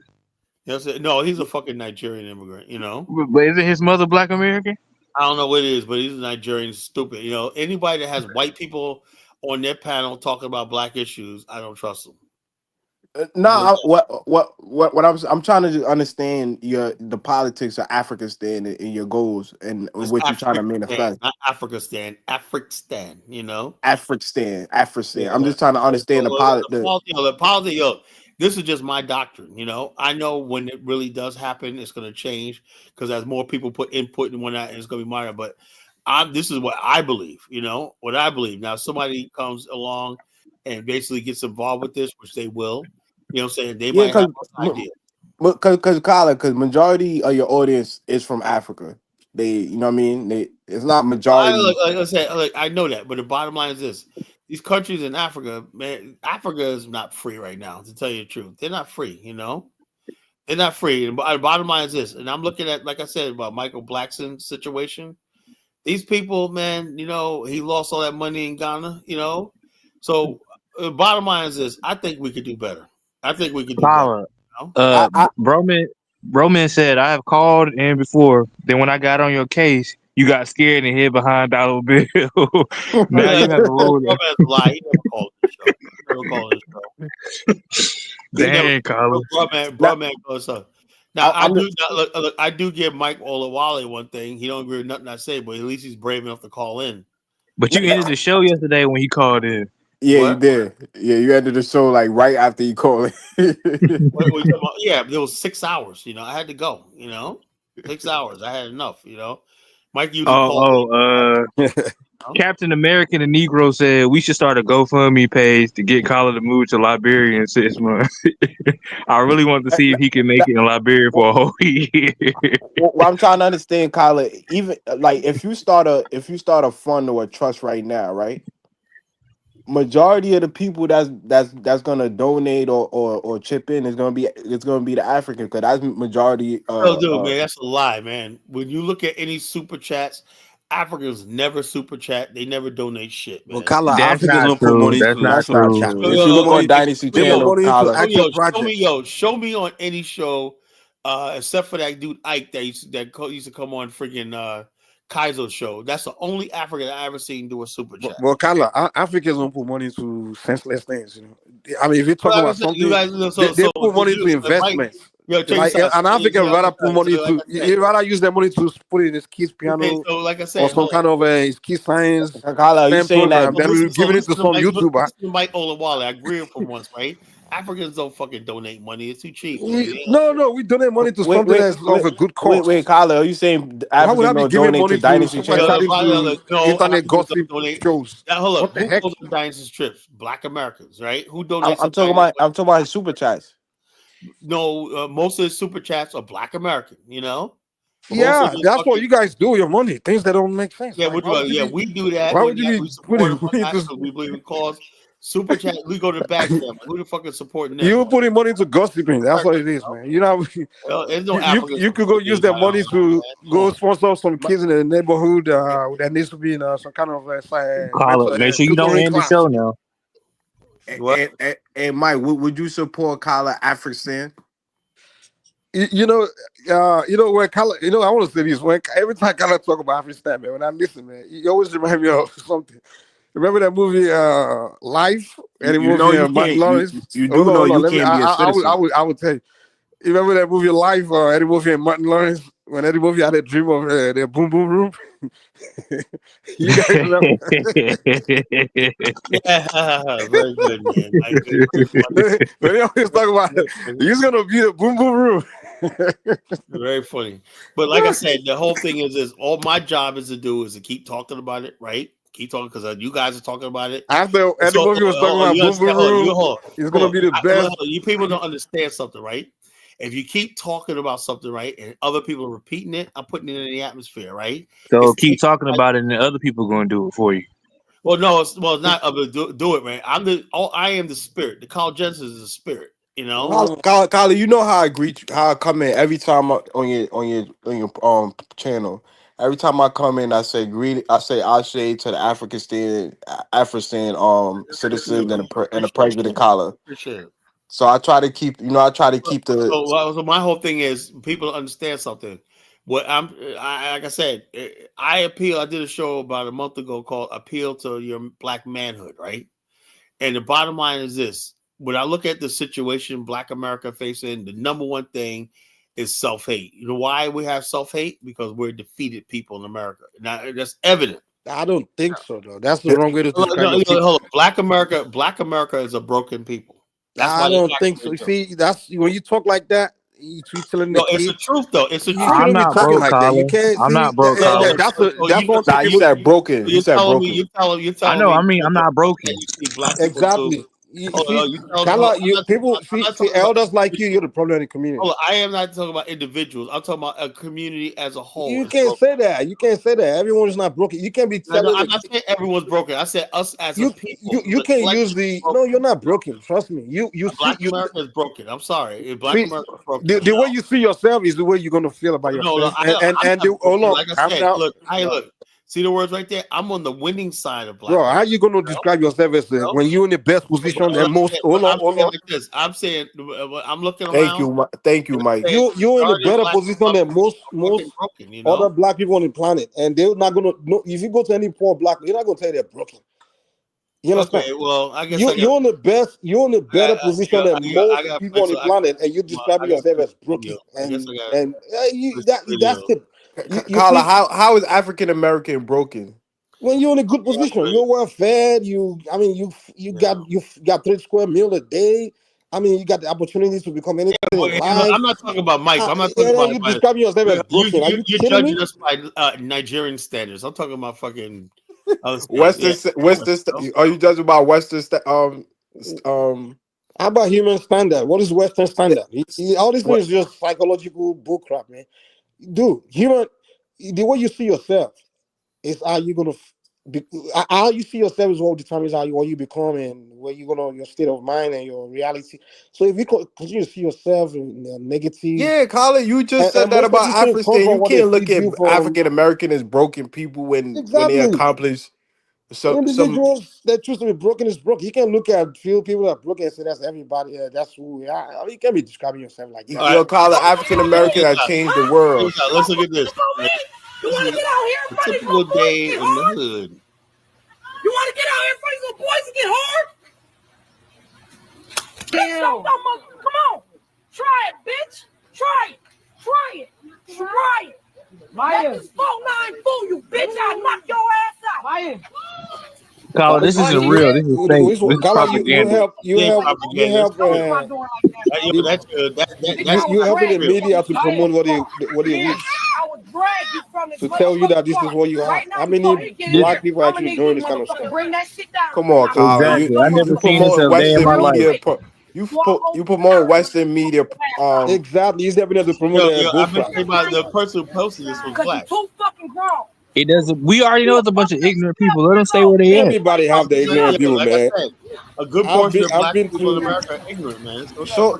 You know, no, he's a fucking Nigerian immigrant. You know, but isn't his mother Black American? I don't know what it is, but he's a Nigerian. Stupid. You know, anybody that has white people on their panel talking about Black issues, I don't trust them. No, what I'm trying to understand the politics of Africa stand and your goals and what you're trying to manifest. Not Africa stand, African, you know. African. I'm just trying to understand the politics. Yo, this is just my doctrine, you know. I know when it really does happen, it's going to change because as more people put input and whatnot, it's going to be minor. But this is what I believe, you know, what I believe. Now, if somebody comes along and basically gets involved with this, which they will. You know what I'm saying? They might have an idea. Because majority of your audience is from Africa. You know what I mean? It's not majority. Like I said, I know that, but the bottom line is this: these countries in Africa, man, Africa is not free right now. To tell you the truth, they're not free. You know, they're not free. And the bottom line is this: and I'm looking at, like I said, about Michael Blackson's situation. These people, man, you know, he lost all that money in Ghana. You know, so the bottom line is this: I think we could do better. I think we could do better. You know? Broman said, I have called in before. Then when I got on your case, you got scared and hid behind dollar bill. Now you have to roll it. He never called this show. He never called this show. Dang, Carlos. Broman goes up. Now I do give Mike Olawale one thing. He don't agree with nothing I say, but at least he's brave enough to call in. But you ended the show yesterday when he called in. Yeah, you did. Yeah, you ended the show like right after you called it. Yeah, there was 6 hours. You know, I had to go. You know, 6 hours. I had enough. You know, Mike, you. Captain America the Negro said we should start a GoFundMe page to get Colin to move to Liberia in 6 months. I really want to see if he can make it in Liberia for a whole year. What I'm trying to understand, Colin, even like if you start a fund or a trust right now, right? majority of the people that's gonna donate or chip in is gonna be the African, because that's majority. Dude, man, that's a lie, man. When you look at any super chats, Africans never super chat. They never donate shit, man. Well, Kala, That's Africans not don't put true. money That's into not super true. chat. If you look on Dynasty They put Channel, money into actual projects. Show me on any show, except for that dude Ike that used to come on freaking Kaizo's show. That's the only African I ever seen do a super chat. Well, Kala, Africans don't put money into senseless things. I mean, if you're talking about something, they put money into investments. Like an African rather put money to, he'd rather use their money to put it in his kids' piano, so like I said, or some kind of his kids' science Kala, you STEM saying program, that? then giving it to some YouTuber. Listen to Mike Olawale. I agree with him once, right? Africans don't fucking donate money. It's too cheap. Man. No, we donate money to something that's of a good cause. Wait, Kala, are you saying Why would I Africans be don't giving donate money to Dynasty to somebody Channel? to internet gossip shows? Hold What up. the Who heck? goes on Dynasty trips? Black Americans, right? Who donates? I'm talking about his super chats. No, most of the super chats are Black American. You know. Yeah, that's what you guys do with your money. Things that don't make sense. Yeah, Like, we do that. Why would you be putting money into? We believe in cause. Super chat. We go to the back family. Who the fuck is supporting them? You putting money into gossiping. That's what it is, man. You know, there's no you could go use their money to go sponsor some kids in the neighborhood that needs to be in some kind of make sure you don't end the show now. And Mike, would you support Kala African? You know when Kala, I want to say this. When every time Kala talk about African, man, when I listen, man, you always remind me of something. Remember that movie, Life? And Martin Lawrence. You do know you can't be a citizen. I would tell you. You remember that movie Life? Eddie Murphy and Martin Lawrence, when Eddie Murphy had a dream of their boom boom room. You guys remember? Yeah, very good, man. They always talk about he's gonna be the boom boom room. Very funny. But like I said, the whole thing is all my job is to keep talking about it, right? Keep talking because you guys are talking about it. After Eddie Murphy was talking about boom boom room, it's gonna be the best. You people don't understand something, right? If you keep talking about something, right, and other people are repeating it, I'm putting it in the atmosphere, right? So keep talking about it, and the other people going to do it for you. Well, no, it's not do it, man. I am the spirit. The Carl Jensen is the spirit. You know, Kala, you know how I come in every time on your channel. Every time I come in, I say Ashe to the African citizens and the President Kala. Appreciate it. So I try to keep, the. So my whole thing is people understand something. What like I said, I appeal. I did a show about a month ago called "Appeal to Your Black Manhood," right? And the bottom line is this: when I look at the situation Black America facing, the number one thing is self-hate. You know why we have self-hate? Because we're defeated people in America. Now that's evident. I don't think so, though. That's the wrong way to describe it. Hold on. Black America is a broken people. I don't think so. See, that's when you talk like that. You telling the it's the truth, though. It's the truth. I'm not broke, like that. You can't. I'm not broke. That's what. Nah, you said broken. You said broken. You tell me. I know. I mean, I'm not broken. Exactly. People see elders like you. You're the problem in the community. I am not talking about individuals. I'm talking about a community as a whole. You can't say that. You can't say that. Everyone is not broken. You can't be telling. I'm not saying everyone's broken. I said us as a people. You can't use the. No, you're not broken. Trust me. Black America is broken. I'm sorry. Black America is broken. The way you see yourself is the way you're gonna feel about yourself. Hold on. Like I said, look. See the words right there? I'm on the winning side of Black. Bro, how you going to describe yourself as when you're in the best position and most? Hold on. Like this. I'm saying, I'm looking around. Thank you, Mike. You're in a better position than most broken, other Black people on the planet, and they're not going to. If you go to any poor Black, you're not going to say they're broken. You understand? Okay, well, I guess you're in the best. You're in a better position than most people on the planet, and you're describing yourself as broken. That's the. Kala, how is African American broken? When you're in a good position, you're well fed. You got 3 square meal a day. I mean, you got the opportunities to become anything. I'm not talking about Mike. I'm not talking about you describing yourself as broken. You're judging us by Nigerian standards. I'm talking about fucking Western. Are you judging by Western? How about human standard? What is Western standard? All this thing is just psychological bullcrap, man. Dude, the way you see yourself is how you're gonna how you see yourself is what determines what you become and where you're gonna your state of mind and your reality. So if you continue to see yourself in negative, Yeah, Colin, you just said and that most of about these things come Afghanistan. You from what they can't look feed at you from. African American as broken people when they Exactly. accomplish some. Individuals that choose to be broken is broken. You can look at few people that are broken and say that's everybody. That's who we are. I mean, you can't be describing yourself like that. Yo, Colin, African American that changed the world. Let's look at this. This is a typical day in the hood. You want to get out here in front of your boys and get hard? Damn. Come on. Try it, bitch. Try it. Let this 4-9 fool you, bitch. I'll knock your ass out. Colin, this isn't real. This is fake. This is propaganda. You help the media to promote what they wish. To tell you that this is what you are. How many black people are actually doing this kind of stuff? Come on, Colin. Exactly. I never You seen this promote a day in my Western life. media. You promote Western media. Exactly. He's evidence to promote I've been saying about the person who posted this was black. Too fucking grown. It doesn't. We already know it's a bunch of ignorant people. Let them stay where they at. Everybody have the ignorant people, Like man. I said, a good portion of black people in America are ignorant, man. Show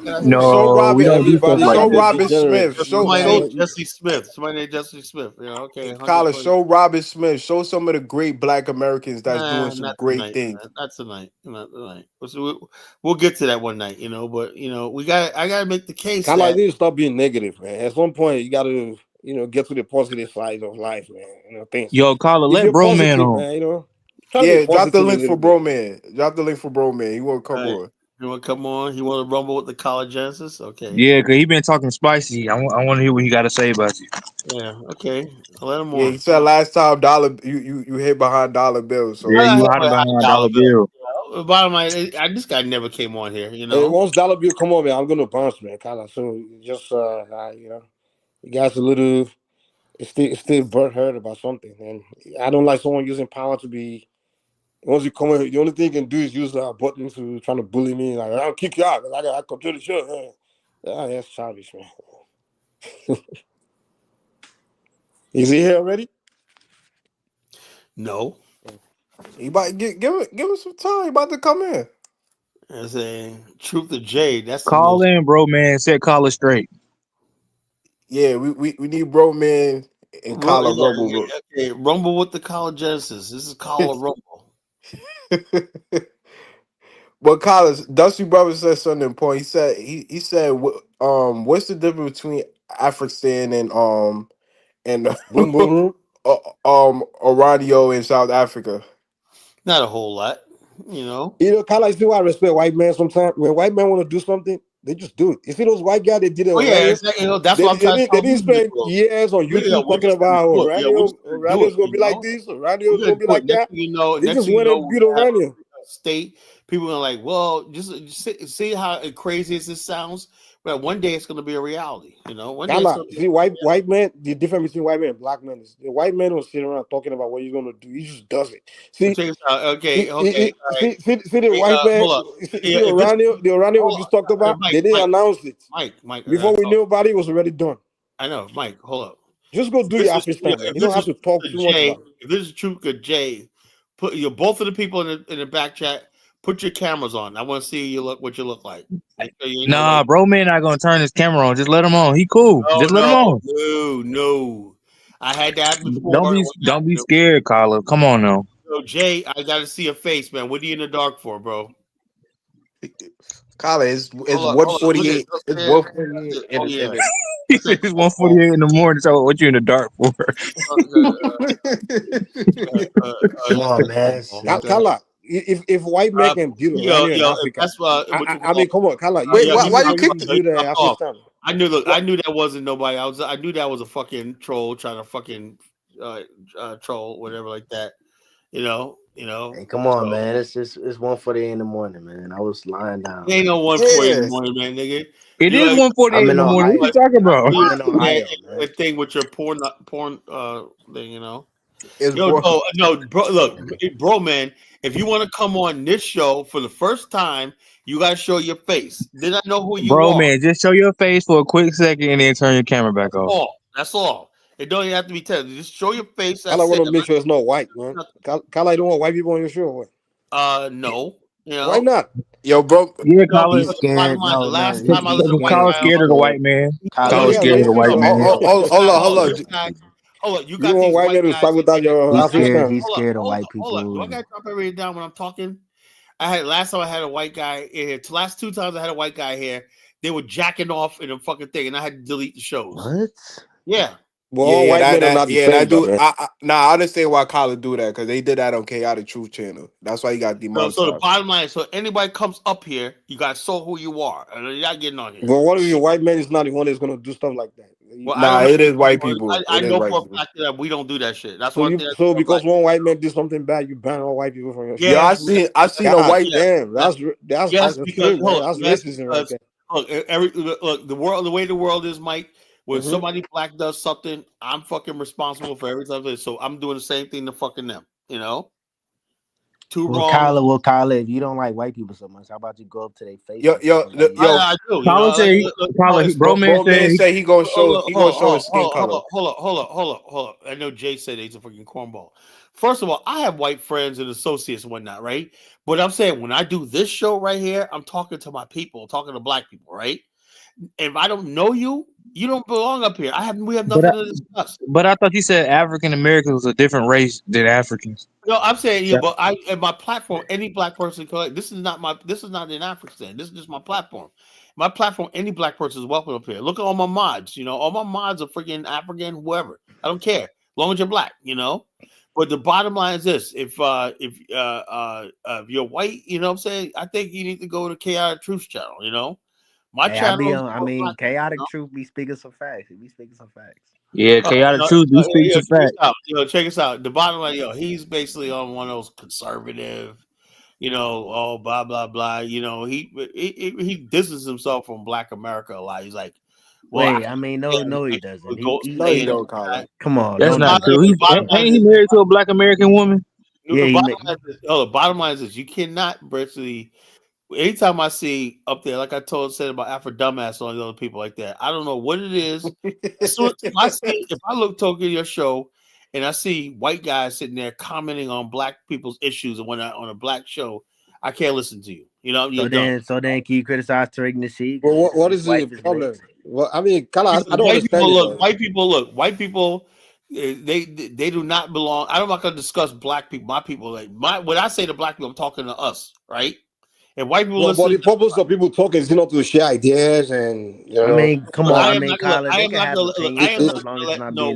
Robin Smith. Somebody named Jesse Smith. You know, okay. Colin, show Robin Smith. Show some of the great black Americans that's doing some great things. Not tonight. We'll get to that one night, you know. But you know, I gotta make the case. Kind of like this. Stop being negative, man. At some point, you gotta. Get to the positive side of life, man. Things. Yo, Colin, let Bro Man on. Man, yeah, drop the link for Bro Man. Drop the link for Bro Man. He want to come on. You want to come on? You want to rumble with the college Genesis? Okay. Yeah, because he been talking spicy. I want to hear what he got to say about you. Yeah. Okay. I'll let him on. Yeah, he said last time you hit behind dollar bills. So yeah, you hid behind dollar bill. Bottom line, this guy never came on here. You know. Hey, once dollar bill come on, man, I'm gonna bounce, man. Kind of. So just you guys a little. It's still hurt about something, and I don't like someone using power to be. Once you come in, the only thing you can do is use a button to trying to bully me. Like I'll kick you out. I control the show. That's childish, man. Is he here already? No. He about give him some time. He about to come in. As a Truth of Jade. That's call in, Bro Man. Set Colin straight. Yeah, we need Bro Man and Colin Rumble. Okay, Rumble with the College Genesis. This is Colin Rumble. But Colin, Dusty Brother said something important. He said what's the difference between Afghanistan and Oranio in South Africa? Not a whole lot, you know. Kind of like see why I respect white men sometimes. When white men want to do something, they just do it. You see those white guys that did it. Oh yeah, exactly. That's what I'm trying to They didn't spend years on YouTube talking about Oranio's gonna be like this, Oranio's gonna be like that. They just went and beat Oranio. State people are like, well, just see how crazy this sounds. But one day it's going to be a reality, you know. One day see, white men. The difference between white men and black men is the white man don't sit around talking about what he's going to do. He just does it. See, okay. See the white man. See the Oranio we just talked about. They didn't announce it. Mike. Before we knew about it, was already done. I know, Mike. Hold up. Just go do your office time. You don't have to talk too much about it. If this is true, good Jay, put both of the people in the back chat. Put your cameras on. I want to see what you look like. Nah, Bro Man not gonna turn his camera on. Just let him on. He cool. Just let him on. No. I had that before. Don't be scared, Colin. Come on now. Yo, Jay, I gotta see your face, man. What are you in the dark for, bro? Colin, it's 1:48. It's 1:48. He said it's 1:48 in the morning. So what you in the dark for? Come on, man. Colin. If white men can do it, in Africa, that's why. I mean, come on, Carla. Wait, why you kicked the I knew that wasn't nobody. I knew that was a fucking troll trying to fucking troll, whatever like that. You know. Hey, come on, man. It's 1:48 in the morning, man. I was lying down. It ain't no 1:48 in the morning, man, nigga. It is 1:48 in the morning. What you talking about? I'm in Ohio, the thing with your porn thing, you know. No, bro. Look, Bro Man. If you want to come on this show for the first time, you gotta show your face. Did I know who you are? Bro Man, just show your face for a quick second and then turn your camera back off. That's all. It don't even have to be tell. Just show your face. I want to make sure it's not white, man. Kyle, you don't want white people on your show. Or what? No. You know why not? Yo, bro. Yeah, No, Colin. He's scared. the No, last he's time I listened to white Kyle's guy, scared of the white man. Kyle's Yeah, scared of the white man. Hold on. Hold on, you You got don't want these white white men to guys. sabotage your He's African scared. stand. He's scared of white people. Hold on. Do I gotta drop everything down when I'm talking? Last time I had a white guy in here. Last 2 times I had a white guy here. They were jacking off in a fucking thing, and I had to delete the shows. What? Yeah. Well, all white men are not the same, that dude. man. I understand why Colin do that because they did that on Chaotic Truth channel. That's why he got demonetized. So the bottom line, so anybody comes up here, you guys saw who you are, and you're not getting on here. Well, what if your white man is not the one that's going to do stuff like that? Well, it is white people. I know for a fact that we don't do that shit. That's one thing. So because one white man did something bad, you ban all white people from your show. Yeah, I seen a white. Damn, that's yes, because that's racism right there. Look, the way the world is, Mike. When somebody black does something, I'm fucking responsible for everything. So I'm doing the same thing to fucking them. You know. Well, Kyler, if you don't like white people so much, how about you go up to their face? I do. Bro man said he gonna show his skin color. Hold up. I know Jay said he's a fucking cornball. First of all, I have white friends and associates and whatnot, right? But I'm saying when I do this show right here, I'm talking to my people, talking to black people, right? If I don't know you, you don't belong up here. We have nothing to discuss. But I thought you said African Americans was a different race than Africans. No, I'm saying but in my platform, any black person can. This is not in African. This is just my platform. My platform, any black person is welcome up here. Look at all my mods. You know, all my mods are freaking African, whoever. I don't care, as long as you're black. You know. But the bottom line is this: if you're white, you know what I'm saying, I think you need to go to Chaotic Truth channel. You know. My channel. Chaotic Truth be speaking some facts. He be speaking some facts. Yeah, Chaotic Truth be speaking some facts. Check us out. The bottom line, he's basically on one of those conservative, blah blah blah. He distances himself from Black America a lot. He's like, well, no, he doesn't. He don't, Colin. Come on, that's not true. Ain't he married to a Black American woman? Yeah. The bottom line is this: you cannot virtually. Anytime I see up there, like I said about Afro Dumbass on the other people like that, I don't know what it is. If I look talking your show and I see white guys sitting there commenting on black people's issues and whatnot on a black show, I can't listen to you. You know. So then, can you criticize Tariq Nasheed? Well, what is the problem? Well, I mean, I don't understand. White people. They do not belong. I'm not going to discuss black people. My people, when I say to black people, I'm talking to us, right? And white people but the purpose of people talking is not to share ideas and come on. Kyler, I am not going to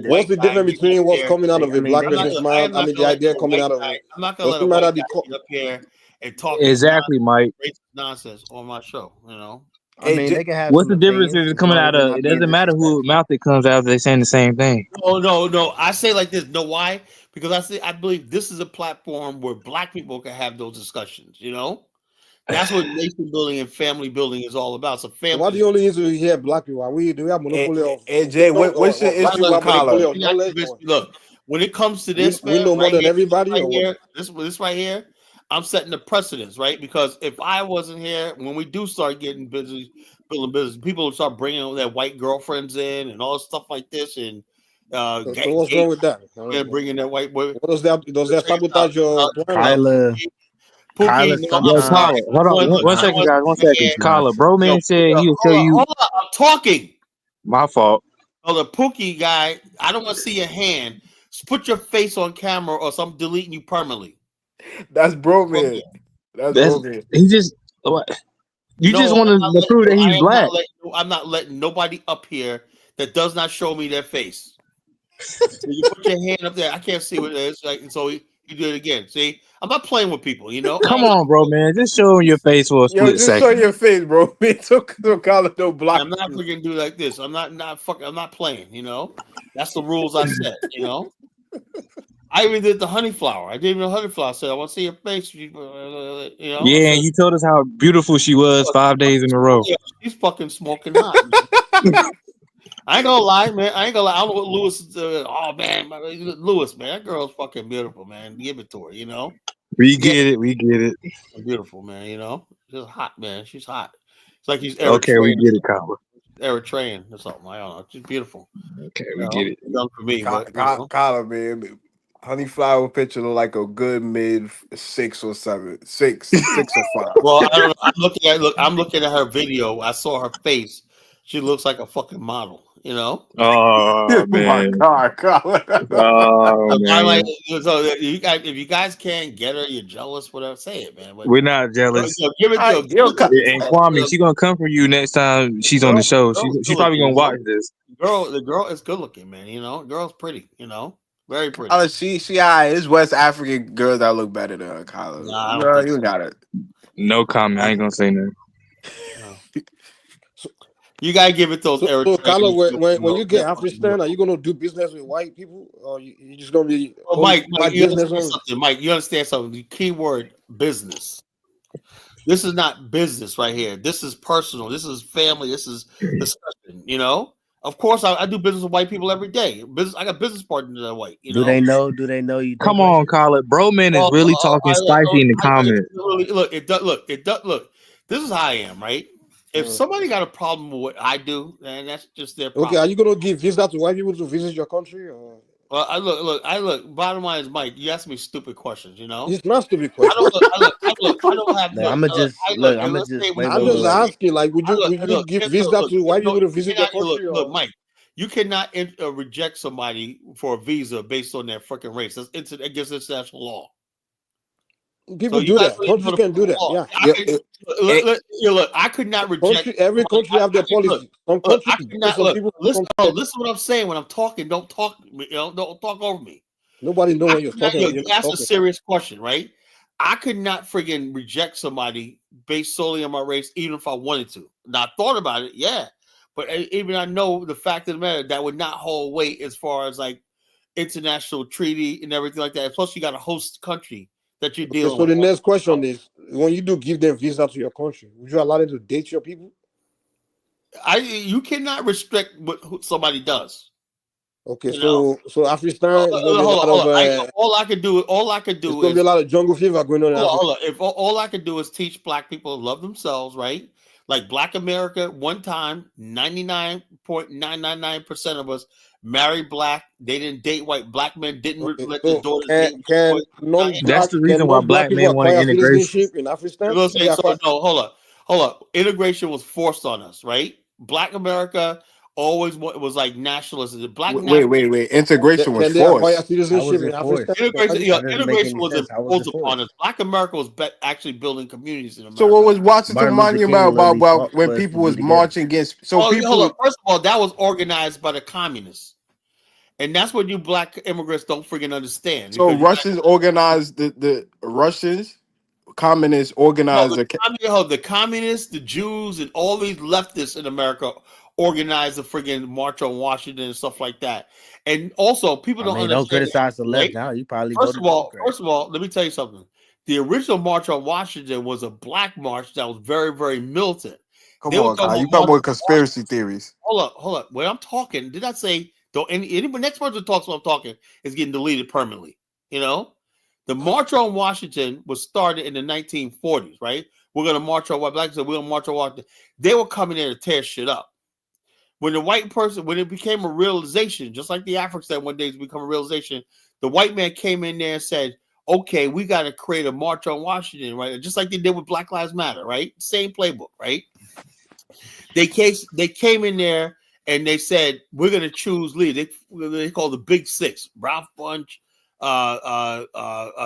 what's the difference between what's coming out of a black person's mouth? I mean, the idea coming out of it. I'm not going to let a white guy up here and talk exactly, Mike. Nonsense on my show. You know. They can have. What's the difference if it's coming out of? It doesn't matter whose mouth it comes out. They're saying the same thing. No. I say like this. Know why? Because I believe this is a platform where black people can have those discussions. You know. That's what nation building and family building is all about. So family. Why do you only need to hear black people? Do we have monopoly of? And Jay, what's your issue with Colin? Look, when it comes to this, we know more than everybody. This right here, I'm setting the precedence, right? Because if I wasn't here, when we do start getting busy, building business, people will start bringing their white girlfriends in and all stuff like this. And so what's wrong with that? Bringing their white boy. Does that sabotage your plan? Hold on, 1 second, guys. 1 second. Kyler, bro, man said he'll show you. Hold on, I'm talking. My fault. Oh, the Pookie guy. I don't want to see your hand. Just put your face on camera, or I'm deleting you permanently. That's bro, man. That's bro, man. He just. You just want to prove that he's black. I'm not letting nobody up here that does not show me their face. So you put your hand up there. I can't see what it is. So you do it again. See, I'm not playing with people. You know. Come on, bro, man. Just show your face for a split second. Show your face, bro. Me took Colin no block. I'm not freaking do like this. I'm not playing. You know. That's the rules I set. You know. I even did the honey flower. I did even the honey flower. I said, I want to see your face. You know? Yeah, and you told us how beautiful she was 5 days in a row. Yeah, she's fucking smoking hot. I ain't gonna lie, man. I don't know what Lewis. Oh man, Lewis, man, that girl's fucking beautiful, man. Give it to her, you know. We get it. Beautiful, man. You know, she's hot, man. She's hot. It's like he's okay. We get it, Colin. Eritrean or something. I don't know. She's beautiful. Okay, we get it. Done for me, but Collar, man. Honeyflower picture look like a good mid 6 or 7. 6 or 5. Well, I don't know. I'm looking at her video. I saw her face. She looks like a fucking model, you know? Oh man. My God, Collar. Oh I like man. so if you guys can't get her, you're jealous, whatever, say it, man. But We're not jealous. give it to And Kwame, she gonna come for you next time she's on the show. She's probably gonna watch this. The girl is good looking, man. You know, girl's pretty. You know, very pretty. Collar, she it's West African girls that look better than her, Collar. Nah, Girl, you got it. No comment. I ain't gonna say nothing. You gotta give it those. So Carlo, when you get Afghanistan, are you gonna do business with white people, or you just gonna be? Mike, you understand something? Mike, you understand something? The key word: business. This is not business right here. This is personal. This is family. This is discussion. You know. Of course, I do business with white people every day. I got business partners that are white. You know? Do they know you? Come on, Carla. Bro, man is really talking spicy in the comments. Look. This is how I am, right? If somebody got a problem with what I do, then that's just their problem. Okay, are you gonna give visa to white people to visit your country? Or? Well, I look. Bottom line is, Mike, you ask me stupid questions. You know, it's not stupid questions. I don't have. I'm just asking. Like, would you give visa to white people to visit your country? Look, Mike, you cannot reject somebody for a visa based on their freaking race. That's against international law. People do that. Countries can do that. Yeah. Look, I could not reject. Every country have their policy. Listen what I'm saying when I'm talking. Don't talk. Don't talk over me. Nobody knows when you're talking. You asked a serious question, right? I could not friggin' reject somebody based solely on my race, even if I wanted to. Now I thought about it, yeah, but even I know the fact of the matter that would not hold weight as far as like international treaty and everything like that. Plus, you got a host country that you're dealing with. So the next question is: when you do give them visa to your country, would you allow them to date your people? You cannot restrict what somebody does. Okay, so Afghanistan, all I could do is gonna be a lot of jungle fever going on. Hold on. If all I could do is teach black people to love themselves, right? Like Black America, one time, 99.999% of us married black. They didn't date white. Black men didn't let their daughters date white. That's the reason why black men want integration. In Afghanistan. Hold up. Integration was forced on us, right? Black America always was like nationalism. Wait. Integration was forced. Integration was imposed upon us. Black America was actually building communities in America. So what was Washington Monument about when people was marching against? Hold on. First of all, that was organized by the communists. And that's what you black immigrants don't freaking understand. So Russians organized the Russians, communists organized the communists, the Jews, and all these leftists in America organized the friggin' March on Washington and stuff like that. And also, people don't understand. Don't criticize the left now. You probably first of all, let me tell you something. The original March on Washington was a black march that was very, very militant. Come on, Kyle. You talking about conspiracy theories? Hold up. When I'm talking, did I say don't any next person talks when I'm talking is getting deleted permanently? You know, the March on Washington was started in the 1940s, right? We're gonna march on black. We're gonna march on Washington. They were coming in to tear shit up. When it became a realization, just like the Africans said one day it's become a realization, the white man came in there and said, okay, we got to create a March on Washington, right? Just like they did with Black Lives Matter, right? Same playbook, right? They came in there and they said, we're going to choose leaders. They call the Big Six: Ralph Bunche,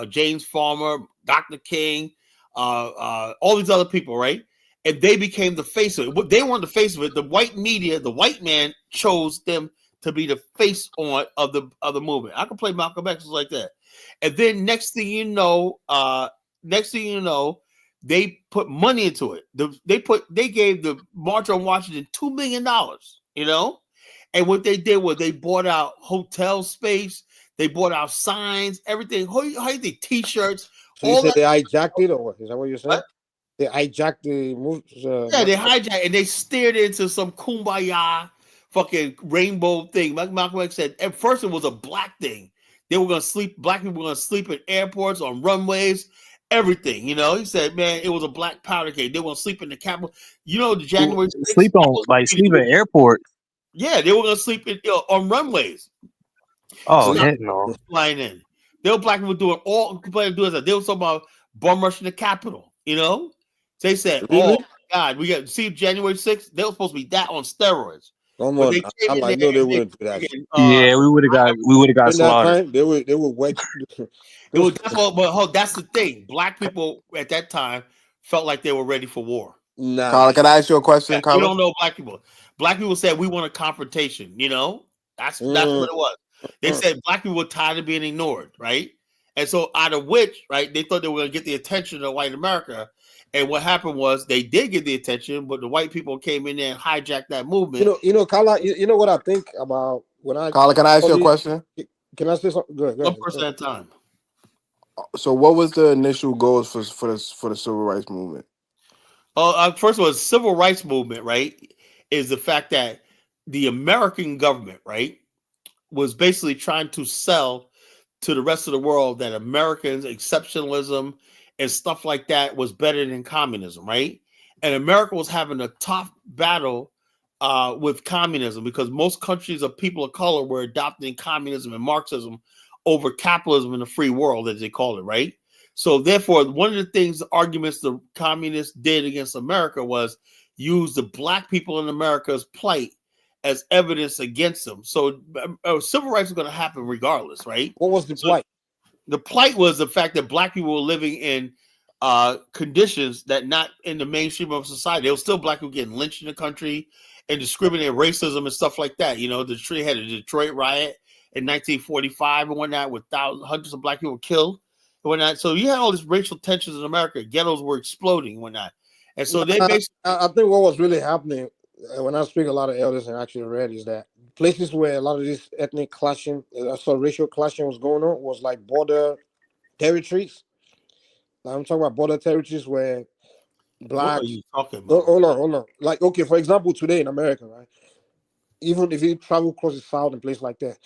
James Farmer, Dr. King, all these other people, right? And they became the face of it. They weren't the face of it. The white media, the white man chose them to be the face of the movement. I can play Malcolm X like that. And then next thing you know, they put money into it. They gave the March on Washington $2 million, you know? And what they did was they bought out hotel space, they bought out signs, everything, how you think, t-shirts. So you said they hijacked it, or what? Is that what you're saying? What? They hijacked the move. They hijacked and they steered into some kumbaya fucking rainbow thing. Like Malcolm X said, at first it was a black thing. They were going to sleep, black people were going to sleep in airports, on runways. everything. You know, he said, man, it was a black powder cake. They were gonna sleep in the Capitol. You know, the January 6th, Sleep in airport. Yeah, they were gonna sleep on runways. Oh, heck no. Flying in. They were black people doing all complaining doing that. They were talking about bum rushing the Capitol. You know, they said, Really? "Oh my God, we got see January 6th. They were supposed to be that on steroids." Come But on, they came in I there know they and wouldn't do that. Yeah, we would have got During that slaughtered. time, they were white. It was but that's the thing. Black people at that time felt like they were ready for war. Nah. Carla, can I ask you a question, We Carla? don't know black people. Black people said we want a confrontation. You know, that's what it was. They said black people were tired of being ignored, right? And so out of which, right, they thought they were going to get the attention of white America. And what happened was they did get the attention, but the white people came in there and hijacked that movement. You know, Carla. You know what I think about when I. Carla, can I ask you a question? Can I say something? Go ahead. One person at a time. So, what was the initial goals for the civil rights movement? First of all, the civil rights movement, right, is the fact that the American government, right, was basically trying to sell to the rest of the world that Americans' exceptionalism and stuff like that was better than communism, right? And America was having a tough battle with communism because most countries of people of color were adopting communism and Marxism over capitalism in the free world, as they call it, right? So therefore, one of the arguments the communists did against America was use the black people in America's plight as evidence against them. So civil rights is going to happen regardless, right? What was the plight? The plight was the fact that black people were living in conditions that not in the mainstream of society. There was still black people getting lynched in the country and discriminated, racism and stuff like that. You know, the tree had a Detroit riot in 1945 and whatnot with hundreds of black people killed and whatnot. So you had all these racial tensions in America. Ghettos were exploding and whatnot. And so they basically... I think what was really happening when I speak a lot of elders and actually read is that places where a lot of this ethnic clashing, racial clashing was going on was like border territories. Now I'm talking about border territories where blacks. What are you talking about? Hold on. Like, okay, for example, today in America, right? Even if you travel across the South and places like that,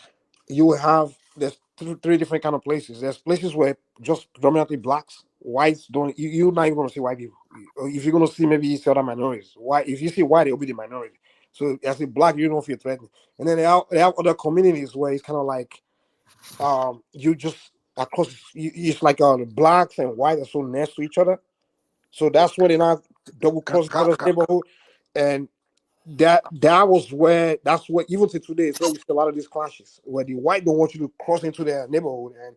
you will have there's three different kind of places. There's places where just predominantly blacks, whites don't. You're not even gonna see white people. If you're gonna see, maybe you see other minorities. White, if you see white, it'll be the minority. So as a black, you don't feel threatened. And then they have other communities where it's kind of like, you just across. It's like the blacks and white are so next to each other. So that's when they now double cross each other's neighborhood, and that's where even to today is where we see a lot of these clashes where the white don't want you to cross into their neighborhood, and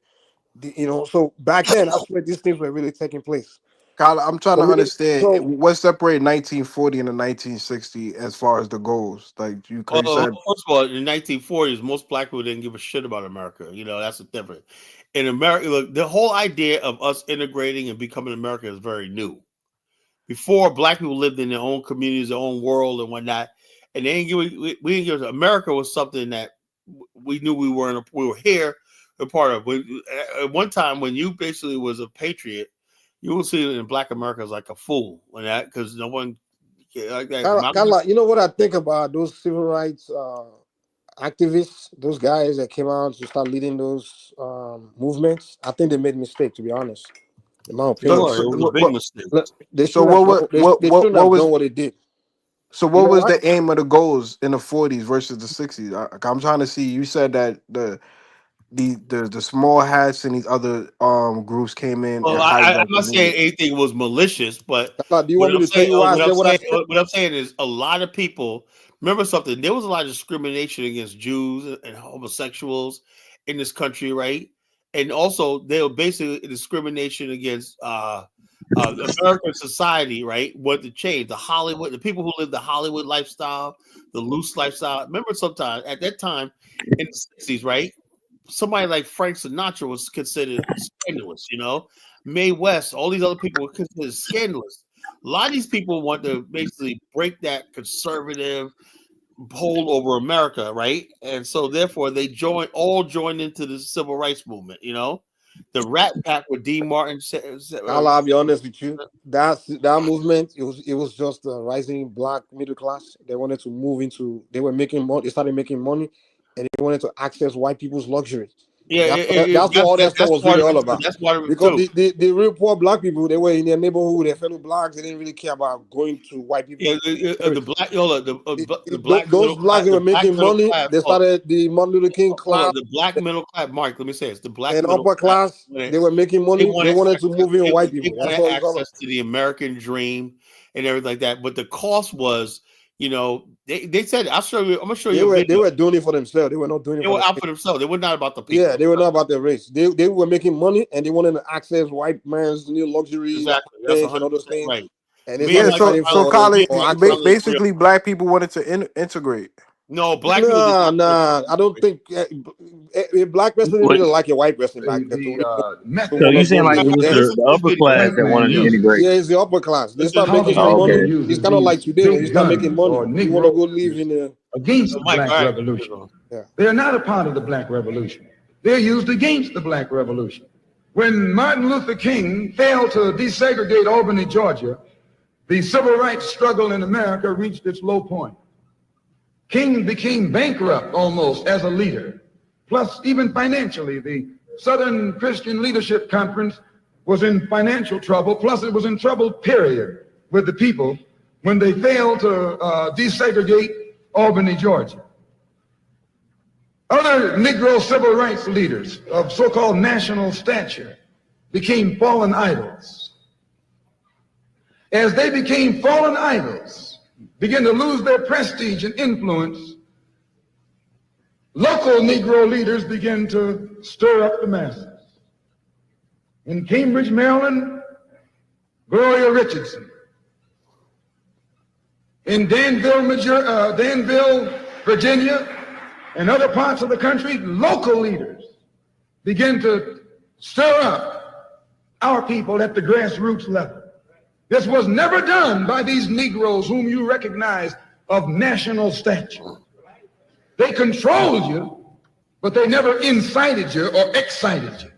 so back then that's where these things were really taking place. Carla, I'm trying to understand what separated 1940 and the 1960 as far as the goals. Like you said, first of all, in the 1940s, most black people didn't give a shit about America. You know, that's the difference. In America, look, the whole idea of us integrating and becoming America is very new. Before, black people lived in their own communities, their own world, and whatnot, and they didn't we didn't give America was something that we knew we were here, a part of. At one time, when you basically was a patriot, you will see it in Black America as like a fool when that because no one like that. Carla, you know what I think about those civil rights activists, those guys that came out to start leading those movements? I think they made a mistake, to be honest. In my opinion, it was a big mistake. They shouldn't have done what they did. So what was the aim of the goals in the 40s versus the 60s? I'm trying to see. You said that the small hats and these other groups came in. Well, I'm not saying anything was malicious, but do you want me to tell you why I said what I said? What I'm saying is a lot of people remember something. There was a lot of discrimination against Jews and homosexuals in this country, right? And also there were basically discrimination against American society, right? What to change the people who live the Hollywood lifestyle, the loose lifestyle. Remember, sometimes at that time in the 60s, right? Somebody like Frank Sinatra was considered scandalous, you know. Mae West, all these other people were considered scandalous. A lot of these people want to basically break that conservative hold over America, right? And so therefore they joined into the civil rights movement, you know. The Rat Pack with D. Martin. I'll be honest with you. That movement. It was just a rising black middle class. They wanted to move into. They were making money. They started making money, and they wanted to access white people's luxury. Yeah, That's what all that stuff was really all about. That's part of it because too. the real poor black people, they were in their neighborhood, their fellow blacks. They didn't really care about going to white people. Yeah, the black, the black those blacks that were making money, they started the Martin Luther King class. The black middle class, Mark. Let me say this: the black and middle upper class, they were making money. They wanted to move in white people. They wanted access to the American dream and everything like that. But the cost was, they said, I'm gonna show you. They were doing it for themselves. They were not doing it. They were out for themselves. They were not about the people. Yeah, they were not about their race. They were making money and they wanted to access white man's luxury things and other things. Right. And so Khaled, basically, black people wanted to integrate. No, black people. Nah. I don't think a black person didn't really like a white person back then. So you saying like it was the upper class that wanted to integrate? Yeah, it's the upper class. They start making some money. It's kind of like today when you start making money. You want to go live in a against the black revolution. Yeah. They're not a part of the black revolution. They're used against the black revolution. When Martin Luther King failed to desegregate Albany, Georgia, the civil rights struggle in America reached its low point. King became bankrupt almost as a leader. Plus, even financially, the Southern Christian Leadership Conference was in financial trouble. Plus, it was in trouble, period, with the people when they failed to desegregate Albany, Georgia. Other Negro civil rights leaders of so-called national stature became fallen idols. As they became fallen idols, began to lose their prestige and influence, local Negro leaders began to stir up the masses. In Cambridge, Maryland, Gloria Richardson. In Danville, Virginia, and other parts of the country, local leaders began to stir up our people at the grassroots level. This was never done by these Negroes whom you recognize of national stature. They controlled you, but they never incited you or excited you.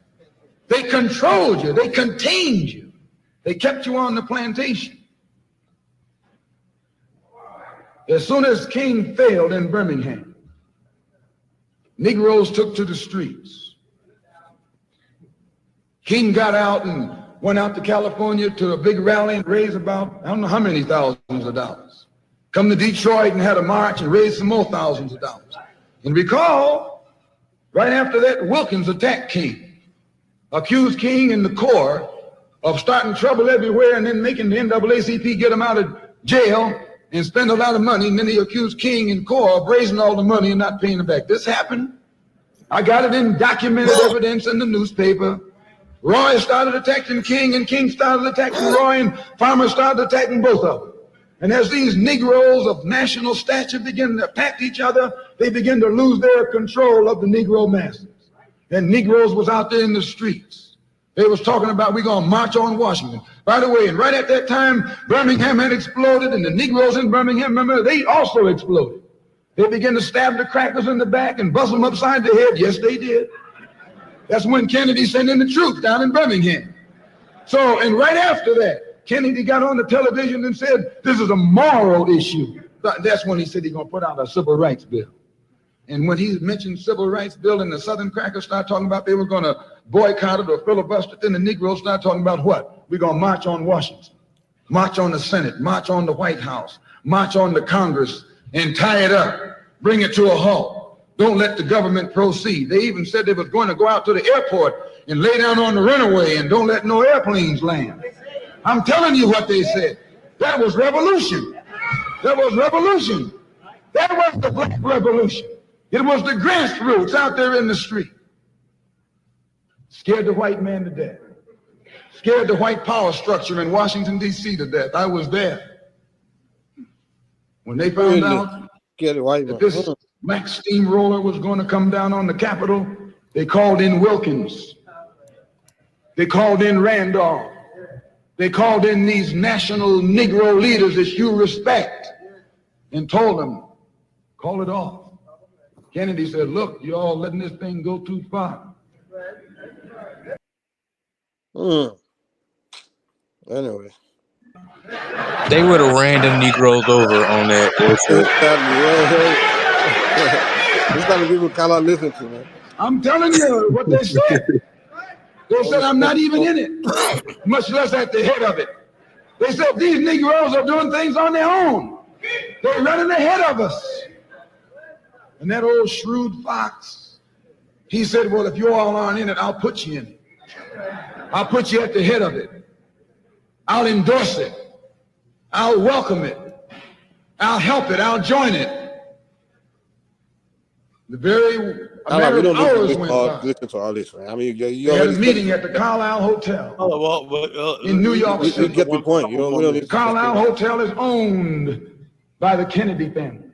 They controlled you, they contained you. They kept you on the plantation. As soon as King failed in Birmingham, Negroes took to the streets. King got out and went out to California to a big rally and raised about, I don't know how many thousands of dollars. Come to Detroit and had a march and raised some more thousands of dollars. And recall, right after that, Wilkins attacked King, accused King and the Corps of starting trouble everywhere and then making the NAACP get him out of jail and spend a lot of money. And then he accused King and Corps of raising all the money and not paying it back. This happened. I got it in documented evidence in the newspaper. Roy started attacking King, and King started attacking Roy, and farmers started attacking both of them. And as these Negroes of national stature begin to attack each other, they begin to lose their control of the Negro masses. And Negroes was out there in the streets. They was talking about, we're going to march on Washington. By the way, and right at that time, Birmingham had exploded, and the Negroes in Birmingham, remember, they also exploded. They began to stab the crackers in the back and bust them upside the head. Yes, they did. That's when Kennedy sent in the troops down in Birmingham. So, and right after that, Kennedy got on the television and said, this is a moral issue. That's when he said he's going to put out a civil rights bill. And when he mentioned civil rights bill and the Southern crackers started talking about they were going to boycott it or filibuster it, then the Negroes started talking about what? We're going to march on Washington, march on the Senate, march on the White House, march on the Congress, and tie it up, bring it to a halt. Don't let the government proceed. They even said they was going to go out to the airport and lay down on the runway and don't let no airplanes land. I'm telling you what they said. That was revolution. That was revolution. That was the black revolution. It was the grassroots out there in the street. Scared the white man to death. Scared the white power structure in Washington, D.C. to death. I was there. When they found out that this black steamroller was going to come down on the Capitol, they called in Wilkins. They called in Randolph. They called in these national Negro leaders that you respect and told them, call it off. Kennedy said, look, you all letting this thing go too far. Anyway. They would have ran them Negroes over on that. This kind of people cannot listen to, man. I'm telling you what they said. They said I'm not even in it, much less at the head of it. They said these Negroes are doing things on their own. They're running ahead of us. And that old shrewd fox, he said, well, if you all aren't in it, I'll put you in it. I'll put you at the head of it. I'll endorse it. I'll welcome it. I'll help it. I'll join it. The very we don't hours went by. listen to all this, man. I mean, We had a meeting at the Carlisle Hotel in New York City. We get the point. We don't Carlisle Hotel is owned by the Kennedy family.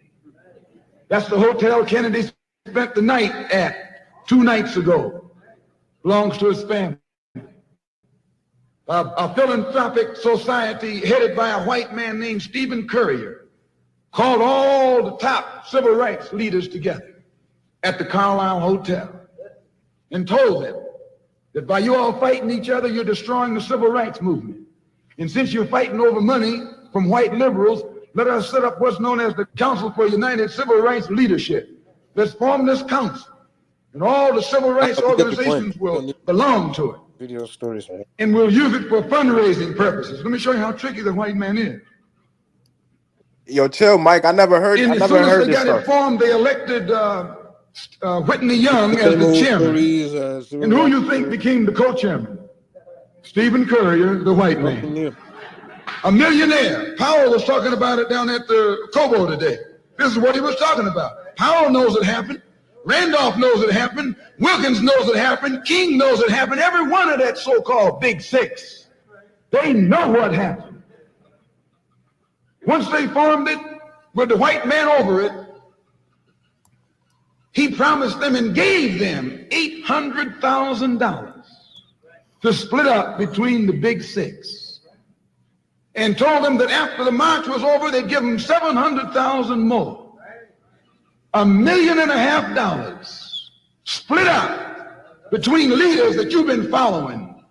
That's the hotel Kennedy spent the night at 2 nights ago. Belongs to his family. A philanthropic society headed by a white man named Stephen Currier called all the top civil rights leaders together at the Carlisle Hotel and told them that by you all fighting each other, you're destroying the civil rights movement. And since you're fighting over money from white liberals, let us set up what's known as the Council for United Civil Rights Leadership. Let's form this council, and all the civil rights organizations will belong to it. Video stories, man. And we'll use it for fundraising purposes. Let me show you how tricky the white man is. Yo, chill, Mike. I never heard. And I as never soon as heard they this got stuff. it formed, they elected Whitney Young as the chairman. And who you think became the co-chairman? Stephen Currier, the white man. A millionaire. Powell was talking about it down at the Cobo today. This is what he was talking about. Powell knows it happened. Randolph knows it happened. Wilkins knows it happened. King knows it happened. Every one of that so-called Big Six, they know what happened. Once they formed it with the white man over it, he promised them and gave them $800,000 to split up between the Big Six, and told them that after the march was over, they'd give them $700,000 more. $1.5 million split up between leaders that you've been following,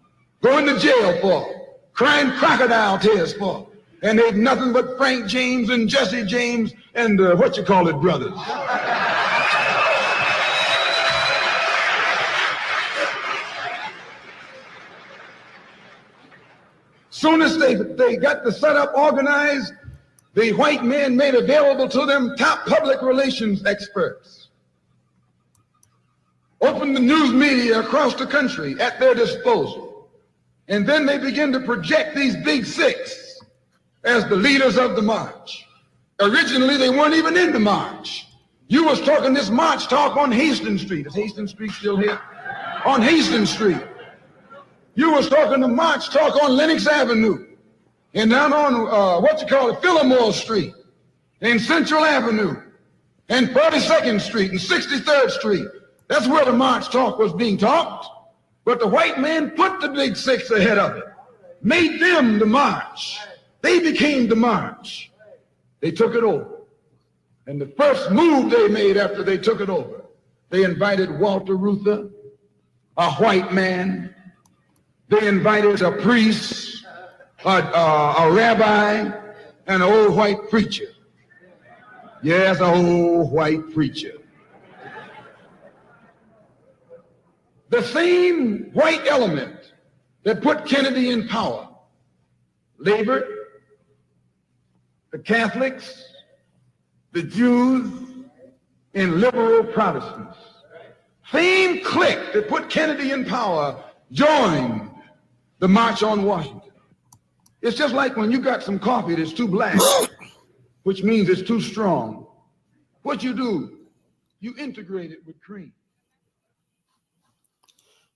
going to jail for, crying crocodile tears for, and they've nothing but Frank James and Jesse James and brothers. Soon as they got the setup organized, the white men made available to them top public relations experts, opened the news media across the country at their disposal, and then they began to project these Big Six as the leaders of the march. Originally, they weren't even in the march. You was talking this march talk on Hastings Street. Is Hastings Street still here? On Hastings Street. You was talking the march talk on Lenox Avenue, and down on Fillmore Street, and Central Avenue, and 42nd Street, and 63rd Street. That's where the march talk was being talked. But the white man put the Big Six ahead of it, made them the march. They became the march. They took it over. And the first move they made after they took it over, they invited Walter Reuther, a white man. They invited a priest, a rabbi, and an old white preacher. Yes, an old white preacher. The same white element that put Kennedy in power, labor, the Catholics, the Jews, and liberal Protestants. Same clique that put Kennedy in power joined the March on Washington. It's just like when you got some coffee that's too black, which means it's too strong. What you do, you integrate it with cream.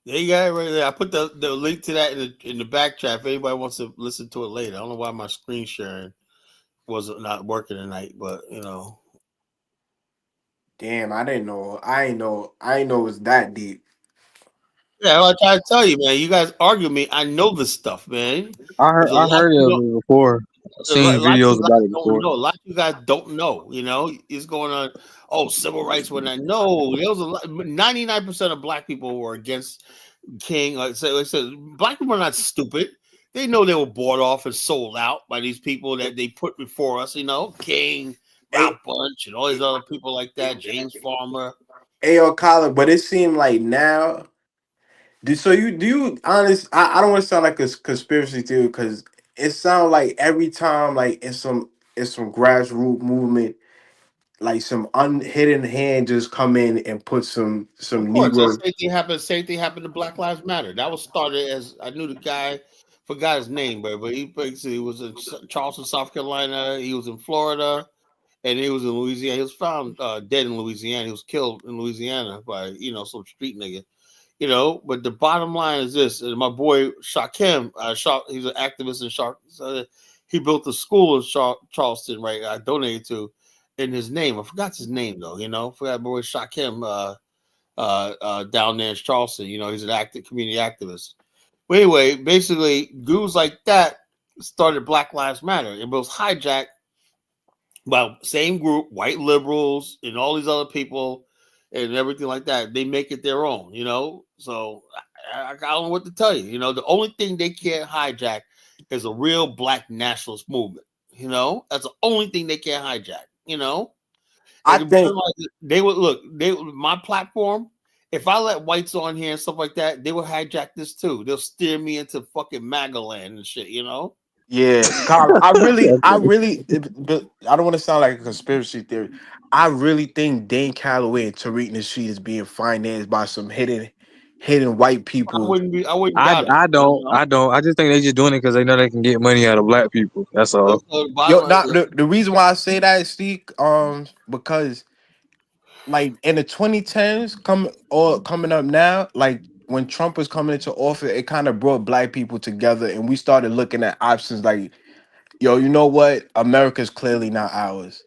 There you got it right there. I put the link to that in the back chat if anybody wants to listen to it later. I don't know why my screen sharing was not working tonight, but you know. Damn, I didn't know. I ain't know it was that deep. Yeah, I try to tell you, man. You guys argue with me. I know this stuff, man. I heard of it before. I've seen videos about it before. A lot of you guys don't know. You know, it's going on. Oh, civil rights. When I know there was 99% of black people were against King. Like I said, black people are not stupid. They know they were bought off and sold out by these people that they put before us. You know, King, Ralph Bunch, and all these other people like that. James Farmer. AO Collar, but it seemed like now. Do you honest? I don't want to sound like a conspiracy theory because it sounds like every time like it's some grassroots movement, like some unhidden hand just come in and put some Of course, the Negro. same thing happened. Same thing happened to Black Lives Matter. That was started as I knew the guy, forgot his name, but he basically was in Charleston, South Carolina. He was in Florida, and he was in Louisiana. He was found dead in Louisiana. He was killed in Louisiana by some street nigga. But the bottom line is this: and my boy Shaquem, he's an activist in Charleston. He built a school in Charleston, right? I donated to in his name. I forgot his name though. Forgot my boy Shaquem. Down there in Charleston. He's an community activist. But anyway, basically, dudes like that started Black Lives Matter. It was hijacked by same group, white liberals, and all these other people, and everything like that. They make it their own. So I don't know what to tell you. The only thing they can't hijack is a real Black nationalist movement. That's the only thing they can't hijack. I think They would look. My platform. If I let whites on here and stuff like that, they will hijack this too. They'll steer me into fucking MAGA land and shit. Yeah, Collar. But I don't want to sound like a conspiracy theory. I really think Dane Calloway and Tariq Nasheed is being financed by some hidden white people. I wouldn't I doubt it. I don't I don't I just think they just doing it because they know they can get money out of black people. That's all. Yo, not the reason why I say that, Steve, because like in the 2010s coming up now, like when Trump was coming into office, it kind of brought black people together and we started looking at options like, yo, you know what? America's clearly not ours.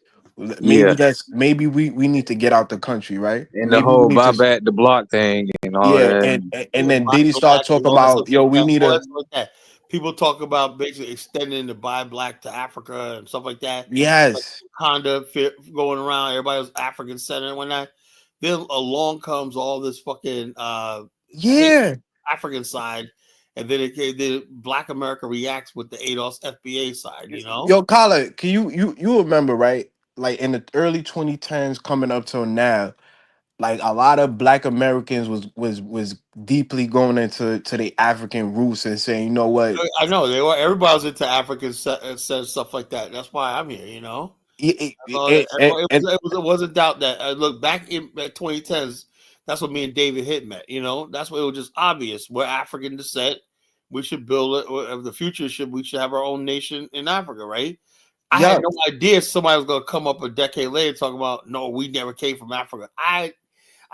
Yeah, Maybe we need to get out the country, right? and the Maybe we whole need buy to back the block thing and all yeah, that. and then Buy Diddy start black and talking all that stuff about, yo, like we that. need All a that stuff like that. People talk about basically extending the buy black to Africa and stuff like that. Like yes. Honda going around, everybody was African centered and whatnot. Then along comes all this fucking hate Yeah. African side, and then the Black America reacts with the ADOS FBA side. Yo, Kala, can you remember, right? Like in the early 2010s coming up till now, like a lot of black Americans was deeply going into the African roots and saying, you know what? I know everybody was into African said stuff like that. That's why I'm here. It, It was a doubt that look back in 2010s. That's what me and David Hitt met. That's what it was just obvious. We're African descent. We should build it. The future we should have our own nation in Africa, right? I had no idea somebody was gonna come up a decade later talking about no, we never came from Africa. I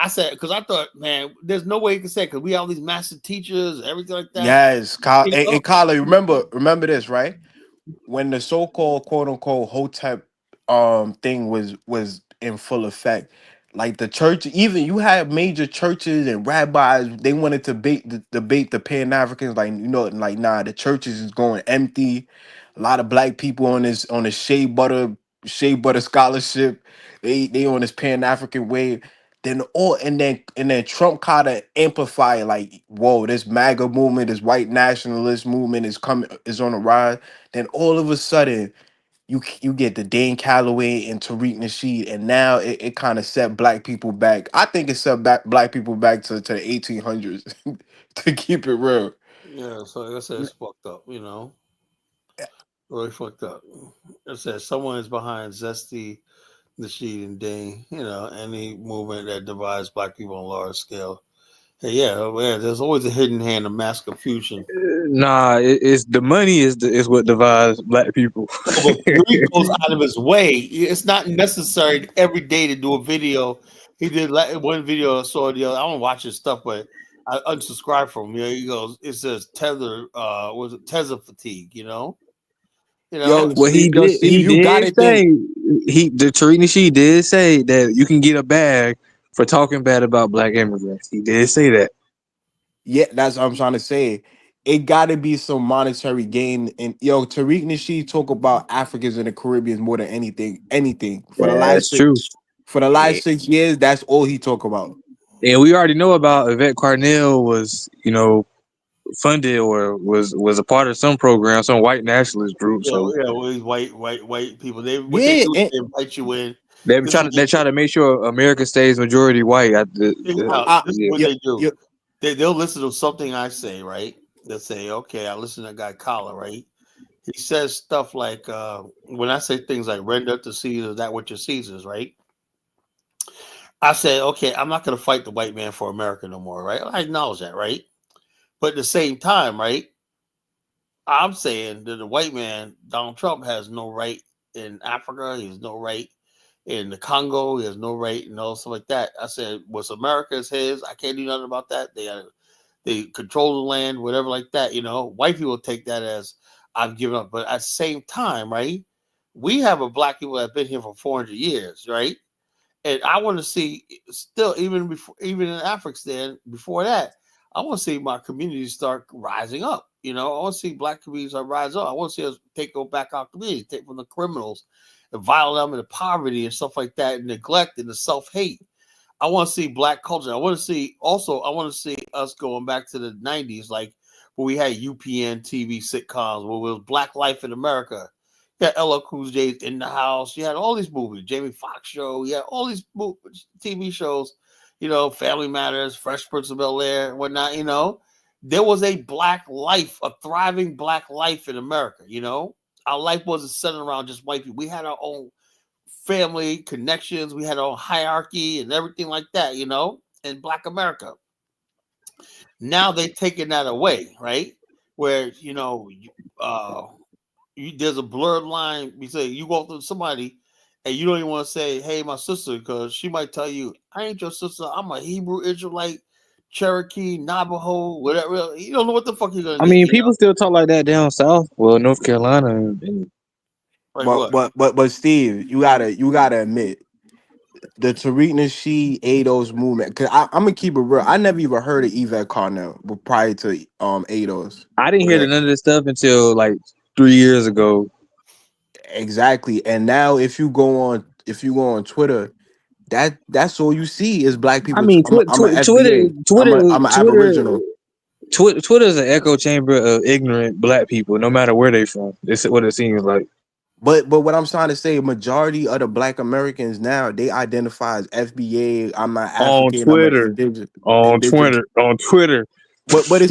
said because I thought, man, there's no way you can say because we have all these master teachers, everything like that. yes, Kala, remember this, right? When the so-called quote unquote Hotep thing was in full effect, like the church, even you had major churches and rabbis, they wanted to debate the Pan-Africans, like like nah, the churches is going empty. A lot of black people on the shea butter scholarship, they on this Pan-African wave. Then Trump kind of amplified like, whoa, this MAGA movement, this white nationalist movement is on the rise. Then all of a sudden, you get the Dane Calloway and Tariq Nasheed, and now it kind of set black people back. I think it set black people back to the 1800s to keep it real. Yeah, so like I said, it's fucked up. Really fucked up. It says someone is behind Zesty, Nasheed, and Dane. Any movement that divides black people on a large scale. Hey, yeah, there's always a hidden hand of mass confusion. Nah, it's the money is what divides black people. But he goes out of his way. It's not necessary every day to do a video. He did one video I saw the other. I don't watch his stuff, but I unsubscribed from him. He goes, it says tether, was it tether fatigue? Yo, Well, he did. Steve, He you got did it. Then the Tariq Nasheed did say that you can get a bag for talking bad about black immigrants. He did say that. yeah, that's what I'm trying to say. It got to be some monetary gain. And yo, Tariq Nasheed talk about Africans in the Caribbean more than anything for the Yeah, last that's true. 6 years. That's all he talk about. And we already know about Yvette Carnell was, funded or was a part of some program, some white nationalist group. So Well, these white people, Yeah, they invite you in. They're trying to make sure America stays majority white. This is what they do. They'll listen to something I say, right? They'll say, okay, I listen to a guy Collar, right? He says stuff like, when I say things like render to Caesar that which is Caesar's, right? I say, okay, I'm not going to fight the white man for America no more, right? I acknowledge that, right? But at the same time, right, I'm saying that the white man, Donald Trump, has no right in Africa. He has no right in the Congo. He has no right and all stuff like that. I said, what's America is his. I can't do nothing about that. They control the land, whatever like that. White people take that as I've given up. But at the same time, right, we have a black people that have been here for 400 years, right? And I want to see still, even in Afghanistan, before that, I want to see my communities start rising up. I want to see black communities rise up. I want to see us take back our communities, take from the criminals, and violate them, and the poverty and stuff like that, and neglect and the self-hate. I want to see black culture. I want to see us going back to the 90s, like where we had UPN TV sitcoms, where it was Black Life in America. You had LL Cool J In the House. You had all these movies, Jamie Foxx Show. You had all these TV shows, Family Matters, Fresh Prince of Bel-Air, and whatnot. There was a black life, a thriving black life in America. Our life wasn't centered around just white people. We had our own family connections. We had our own hierarchy and everything like that, in Black America. Now they've taken that away, right? Where, there's a blurred line. We say you go up to somebody and you don't even want to say, hey, my sister, because she might tell you, I ain't your sister. I'm a Hebrew Israelite, Cherokee, Navajo, whatever. You don't know what the fuck you're gonna I mean, people still talk like that down south. Well, North Carolina. And But Steve, you gotta admit the Tariq Nasheed Ados movement. Cause I'm gonna keep it real. I never even heard of Yvette Carnell prior to Ados. I didn't hear none of this stuff until like 3 years ago. Exactly. And now if you go on Twitter, that's all you see is black people. I mean, I'm an FBA. I'm an Aboriginal. Twitter is an echo chamber of ignorant black people, no matter where they from. It's what it seems like. But what I'm trying to say, majority of the black Americans now, they identify as FBA. I'm not African. I'm an indigenous. On Twitter. But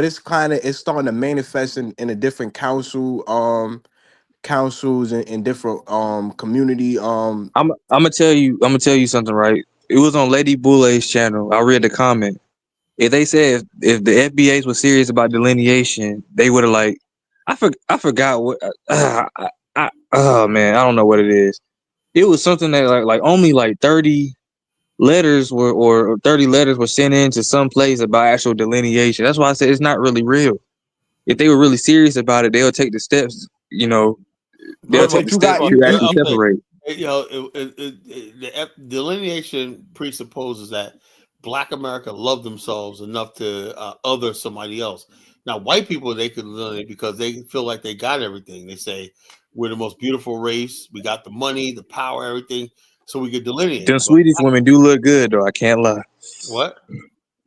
it's kind of starting to manifest in a different councils and different community. I'm gonna tell you something, right? It was on Lady Boulet's channel. I read the comment. If they said if the FBAs were serious about delineation, they would have I forgot what oh man, I don't know what it is. It was something that like only 30 letters or 30 letters were sent in to some place about actual delineation. That's why I said it's not really real. If they were really serious about it, they'll take the steps, they'll take the steps to actually separate. The delineation presupposes that Black America love themselves enough to other somebody else. Now, white people, they can delineate because they feel like they got everything. They say, we're the most beautiful race. We got the money, the power, everything. So we could delineate. Them Swedish women do look good, though. I can't lie. What?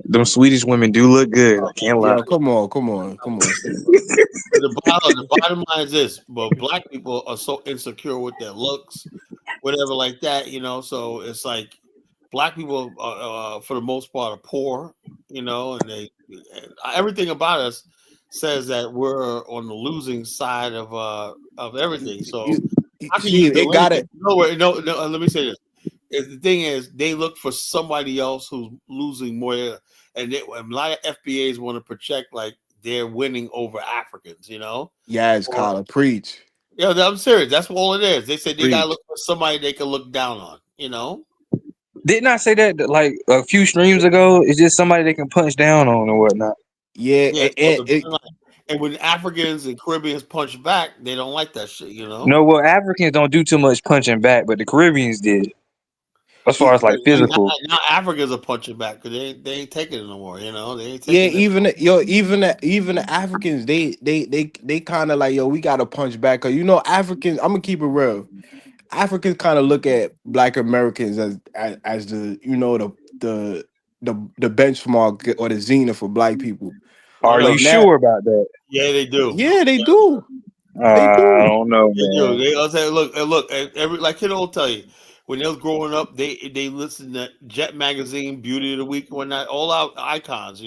Them Swedish women do look good. I can't lie. Come on. The bottom line is this, but black people are so insecure with their looks, whatever like that, so it's like black people for the most part are poor, and everything about us says that we're on the losing side of everything. So how can you got it. No, let me say this. The thing is, they look for somebody else who's losing more, and a lot of FBAs want to project like they're winning over Africans, Yes, Colin, preach. Yeah, I'm serious. That's all it is. They said they gotta look for somebody they can look down on, Didn't I say that like a few streams ago? It's just somebody they can punch down on or whatnot. Yeah, and when Africans and Caribbeans punch back, they don't like that shit, No, well, Africans don't do too much punching back, but the Caribbeans did. As far as like physical, now Africans are punching back because they ain't taking it no more. They ain't taking even the Africans, they kind of like, we gotta punch back because Africans. I'm gonna keep it real. Africans kind of look at Black Americans as the the benchmark or the zenith for Black people. Are you sure about that? Yeah, they do. Yeah, they do. They I do. don't know, They do. man. They all say, look. Every like kid will tell you when they was growing up, they listened to Jet Magazine, Beauty of the Week, and whatnot. All out icons,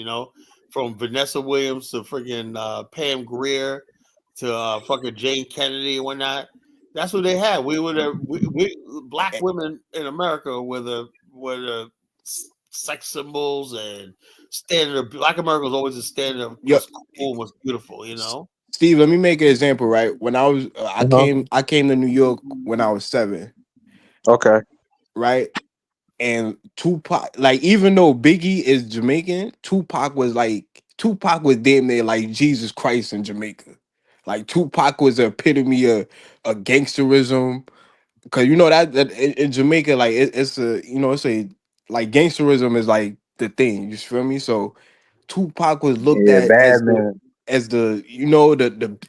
from Vanessa Williams to freaking Pam Grier to fucking Jane Kennedy and whatnot. That's what they had. We were we black women in America were the sex symbols and standard. Black America was always a standard of Yo, what's cool, what's beautiful. Steve, let me make an example. Right when I was, Uh-huh. I came to New York when I was 7. Okay. Right, and Tupac, like even though Biggie is Jamaican, Tupac was damn near like Jesus Christ in Jamaica. Like Tupac was the epitome of gangsterism. Cause that in Jamaica, like it's a like gangsterism is like the thing. You feel me? So Tupac was looked Yeah, at bad man. as the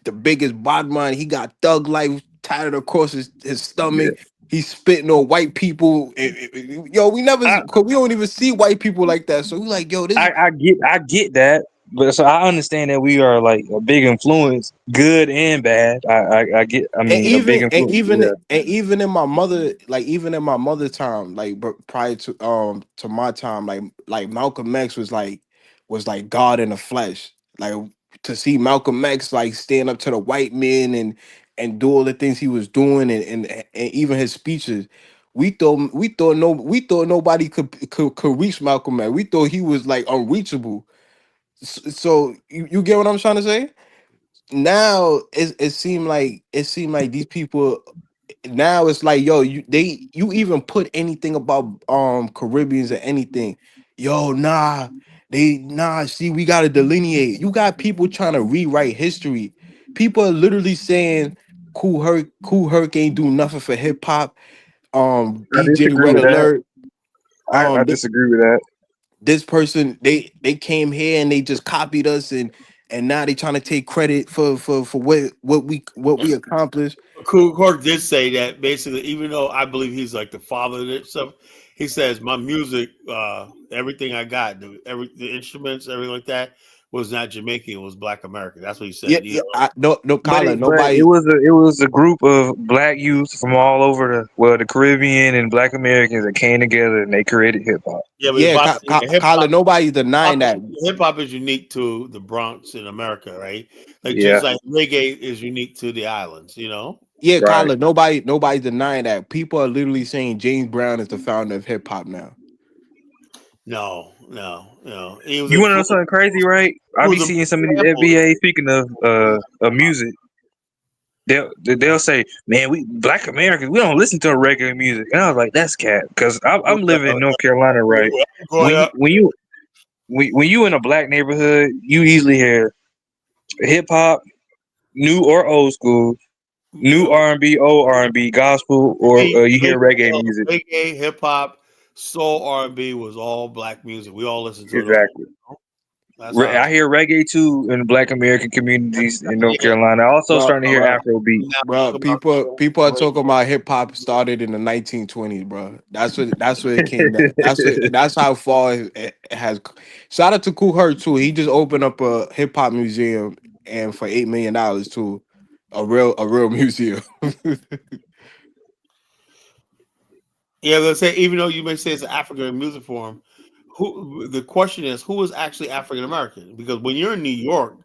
the biggest bad man. He got thug life tatted across his stomach. Yeah. He's spitting on white people. Yo, cause we don't even see white people like that. So we like, yo, this. I get that, but so I understand that we are like a big influence, good and bad. I get. I And mean, a big even and influence. even Yeah. and even in my mother, like even in my mother time, like but prior to my time, like Malcolm X was like God in the flesh. Like to see Malcolm X like stand up to the white men and do all the things he was doing and even his speeches. We thought nobody could reach Malcolm X. We thought he was like unreachable. So you get what I'm trying to say? Now it seemed like these people now it's like, yo, you even put anything about Caribbeans or anything, yo, see, we gotta delineate. You got people trying to rewrite history. People are literally saying Cool Herc ain't do nothing for hip hop. I DJ disagree Red with that. Alert. I disagree with that. This person, they came here and they just copied us, and now they trying to take credit for what we accomplished. Cool Cork did say that basically, even though I believe he's like the father of this stuff, he says my music, everything I got, the instruments, everything like that, was not Jamaican, it was Black American. That's what he Yeah, said. yeah. No, But Kyla, it nobody. was a group of black youth from all over the Caribbean and Black Americans that came together and they created hip hop. Yeah, Yeah, but hip Kyla, hop, nobody's denying that. hip hop is unique to the Bronx in America, right? Like just Yeah. like reggae is unique to the islands, Yeah, Right. Kyla, nobody's denying that. People are literally saying James Brown is the founder of hip hop now. No. He was You want to know influenced. something crazy, right? I be seeing some of these FBA speaking of music. They'll say, "Man, we Black Americans, we don't listen to regular music." And I was like, "That's cat," because I'm living in North Carolina, right? When you in a black neighborhood, you easily hear hip hop, new or old school, new R&B, old R&B, gospel, or you hear reggae music. Reggae, hip hop, soul, R&B was all black music. We all listened to it all. Exactly. That's how I hear reggae too in Black American communities in North Carolina. I also starting to hear Afrobeat. Bro, people are talking about hip hop started in the 1920s, bro. That's what it came down. That's how far it has. Shout out to Cool Herc too. He just opened up a hip hop museum and for $8 million too, a real museum. Yeah, let's say even though you may say it's an African music form, the question is who is actually African American? Because when you're in New York,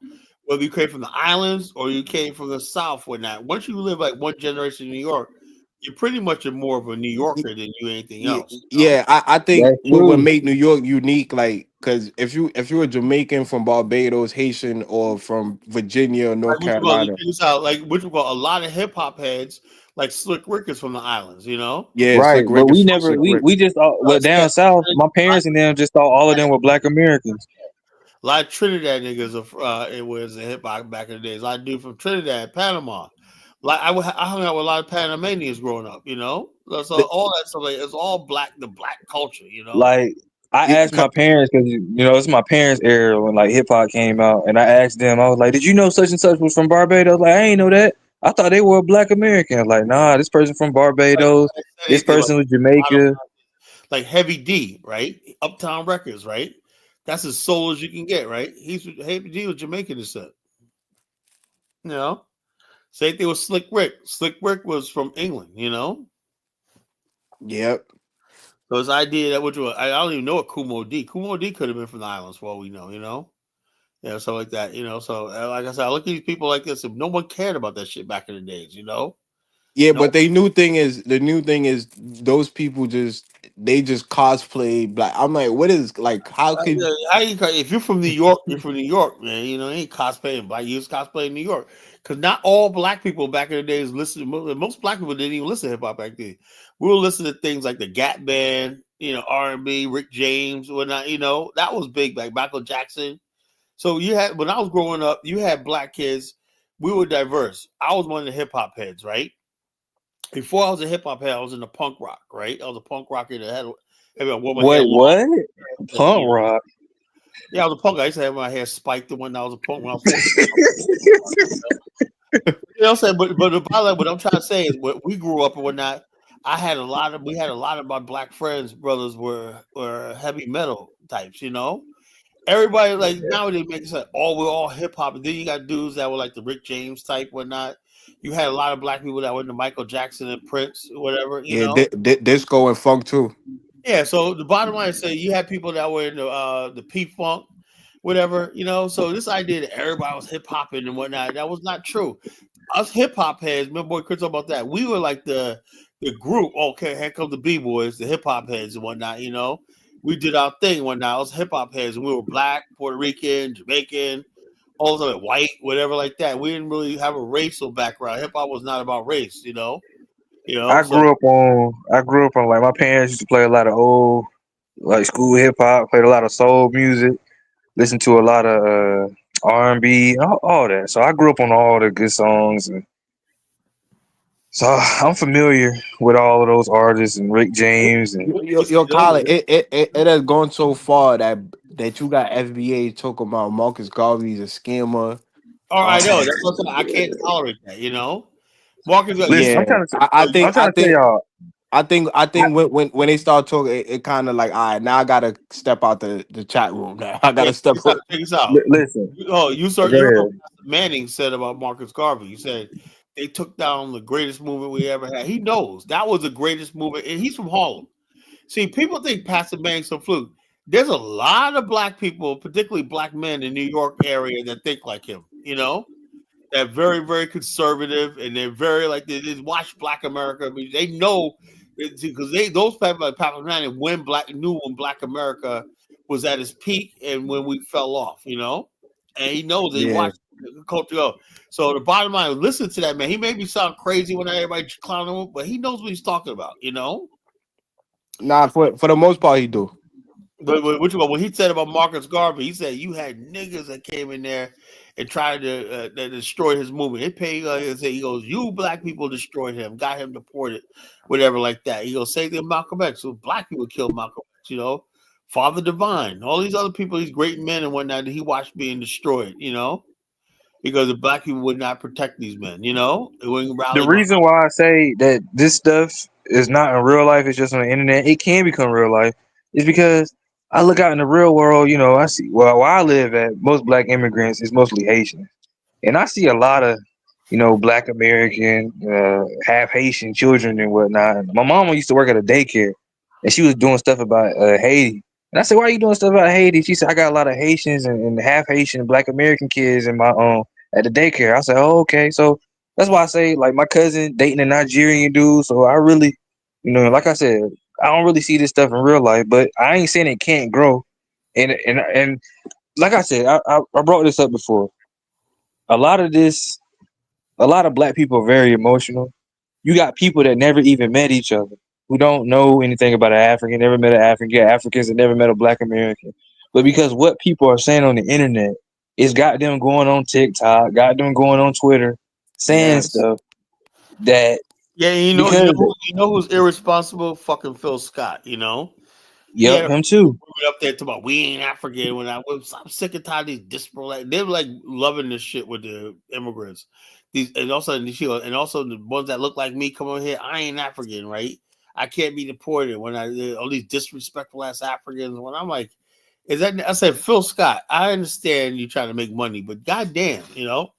whether you came from the islands or you came from the South, whatnot, once you live like one generation in New York, you're pretty much more of a New Yorker than you anything else. Yeah, I think That's what would true. make New York unique, like, because if you're a Jamaican from Barbados, Haitian, or from Virginia or North Like what you Carolina, call, out, like what you call a lot of hip hop heads, like Slick Rick is from the islands, yeah, it's Right, like but Rick we is never Slick Rick. we just well down south. My parents and them just thought all of them were Black Americans. A lot of Trinidad niggas it was a hip hop back in the days. A lot of dudes from Trinidad, Panama. Like I hung out with a lot of Panamanians growing up, So all that stuff, like it's all the black culture, Like I asked my parents because it's my parents' era when like hip hop came out, and I asked them, I was like, "Did you know such and such was from Barbados?" Like, I ain't know that. I thought they were Black American. Like, nah, this person from Barbados. This person was Jamaica. Like Heavy D, right? Uptown Records, right? That's as soul as you can get, right? Heavy D was Jamaican descent, Same thing with Slick Rick. Slick Rick was from England, you know. Yep. So his idea that I don't even know what Kumo D. Kumo D could have been from the islands for all we know, you know. Yeah, so like that, you know. So like I said, I look at these people like this. If no one cared about that shit back in the days, you know. Yeah, but the new thing is those people they just cosplay black. I'm like, what is like? How could If you're from New York, you're from New York, man. You know, you ain't cosplaying black. You just cosplay in New York, because not all black people back in the days listen. Most black people didn't even listen to hip hop back then. We were listening to things like the Gap Band, you know, R&B, Rick James, whatnot. You know, that was big, like Michael Jackson. So you had, when I was growing up, you had black kids. We were diverse. I was one of the hip hop heads, right? Before I was a hip hop head, I was in the punk rock, right? I was a punk rocker that had my hair long. What? Punk rock? Yeah, I was a punk. I used to have my hair spiked when I was a punk. When I was 14. You know what I'm saying? But what I'm trying to say is, what we grew up and whatnot. We had a lot of my black friends, brothers were heavy metal types. You know, everybody like nowadays makes it. Oh, we're all hip hop, and then you got dudes that were like the Rick James type, whatnot. You had a lot of black people that were into Michael Jackson and Prince, whatever. You know, disco and funk too. Yeah, so the bottom line is, you had people that were in the P-Funk, whatever, you know. So this idea that everybody was hip hopping and whatnot, that was not true. Us hip hop heads, my boy Chris talk about that. We were like the group. Okay, here comes the B-boys, the hip hop heads and whatnot. You know, we did our thing and whatnot. Us hip hop heads, and we were black, Puerto Rican, Jamaican, all of it, white, whatever like that. We didn't really have a racial background. Hip hop was not about race, you know. You know, I grew up on like my parents used to play a lot of old like school hip hop, played a lot of soul music, listened to a lot of R&B, all that. So I grew up on all the good songs, and so I'm familiar with all of those artists and Rick James and Yo, Colin, it has gone so far that you got FBA talking about Marcus Garvey's a scammer. Oh, I know. That's what I'm saying. I can't tolerate that, you know. Marcus, Yeah, I think y'all. when they start talking, it kind of like, all right, now I gotta step out the chat room. Now I gotta step out. Check this out. Listen. Oh, you Go heard ahead. what Manning said about Marcus Garvey. He said they took down the greatest movement we ever had. He knows that was the greatest movement, and he's from Harlem. See, people think Pastor Banks a fluke. There's a lot of black people, particularly black men in New York area, that think like him. You know, they're very, very conservative, and they're very like they watch Black America. I mean, they know because those people like Papa Manning knew when Black America was at its peak and when we fell off. You know, and he knows they watched the culture go. So the bottom line, listen to that man. He may be sound crazy when everybody clowning him, but he knows what he's talking about. You know. Nah, for the most part, he do. But what he said about Marcus Garvey, he said you had niggas that came in there and tried to destroy his movement. They paid. He goes, you black people destroyed him, got him deported, whatever like that. He goes, same thing with Malcolm X. So black people killed Malcolm X. You know, Father Divine, all these other people, these great men and whatnot that he watched being destroyed. You know, because the black people would not protect these men. You know, it wouldn't rally. The reason why I say that this stuff is not in real life, it's just on the internet, it can become real life, is because I look out in the real world, you know, I see, well, where I live at, most black immigrants is mostly Haitian. And I see a lot of, you know, black American, half Haitian children and whatnot. My mama used to work at a daycare, and she was doing stuff about Haiti. And I said, why are you doing stuff about Haiti? She said, I got a lot of Haitians and half Haitian black American kids in my at the daycare. I said, oh, okay. So that's why I say, like, my cousin dating a Nigerian dude. So I really, you know, like I said, I don't really see this stuff in real life, but I ain't saying it can't grow. And like I said, I brought this up before. A lot of black people are very emotional. You got people that never even met each other, who don't know anything about an African, never met an African. You got Africans that never met a black American. But because what people are saying on the internet, it's got them going on TikTok, got them going on Twitter, saying stuff that you know who's irresponsible? Fucking Phil Scott. You know. Yep, him too. Up there talking about we ain't African. When I'm sick and tired of these disparate. They're like loving this shit with the immigrants. And also the ones that look like me come over here. I ain't African, right? I can't be deported when all these disrespectful ass Africans. When I'm like, is that? I said, Phil Scott. I understand you trying to make money, but goddamn, you know.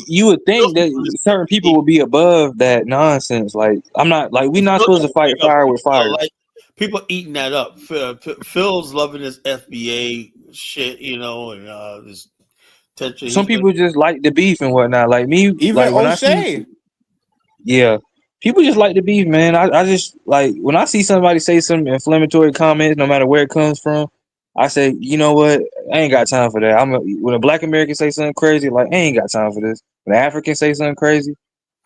You would think that certain people would be above that nonsense. Like I'm not like we're not supposed to fight fire with fire. Like people eating that up. Phil's loving this FBA shit, and this tension. Some people just like the beef and whatnot. Like me, Even like when I see, O'Shea. yeah, people just like the beef, man. I just like when I see somebody say some inflammatory comments, no matter where it comes from. I say, you know what? I ain't got time for that. When a Black American say something crazy, like I ain't got time for this. When an African say something crazy,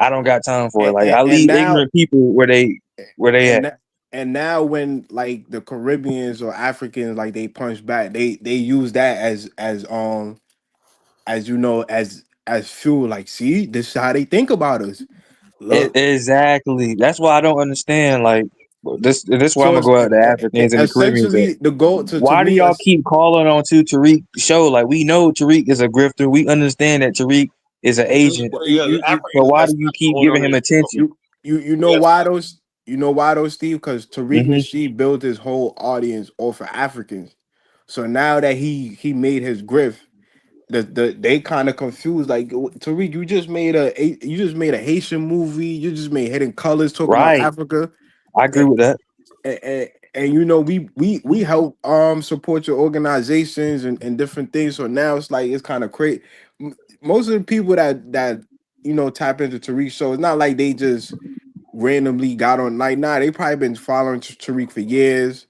I don't got time for it. Like I And leave now, ignorant people where they at. And now when like the Caribbeans or Africans like they punch back, they use that as fuel. Like, see, this is how they think about us. Look, Exactly. That's why I don't understand. Like this is why I'm so gonna it's go out to Africans and the Caribbeans. essentially the goal to Why do me. y'all keep calling on to Tariq show? Like we know Tariq is a grifter. We understand that Tariq is an agent. So why do you keep giving him attention? You know why those Steve? Because Tariq Mm-hmm. Nasheed built his whole audience off of Africans. So now that he made his grift, they kind of confused. Like Tariq, you just made a Haitian movie. You just made Hidden Colors talking about Right. Africa. I agree with that. And we help support your organizations and different things. So now it's like it's kind of crazy. Most of the people that tap into Tariq's show, it's not like they just randomly got on. Like, nah, they probably been following Tariq for years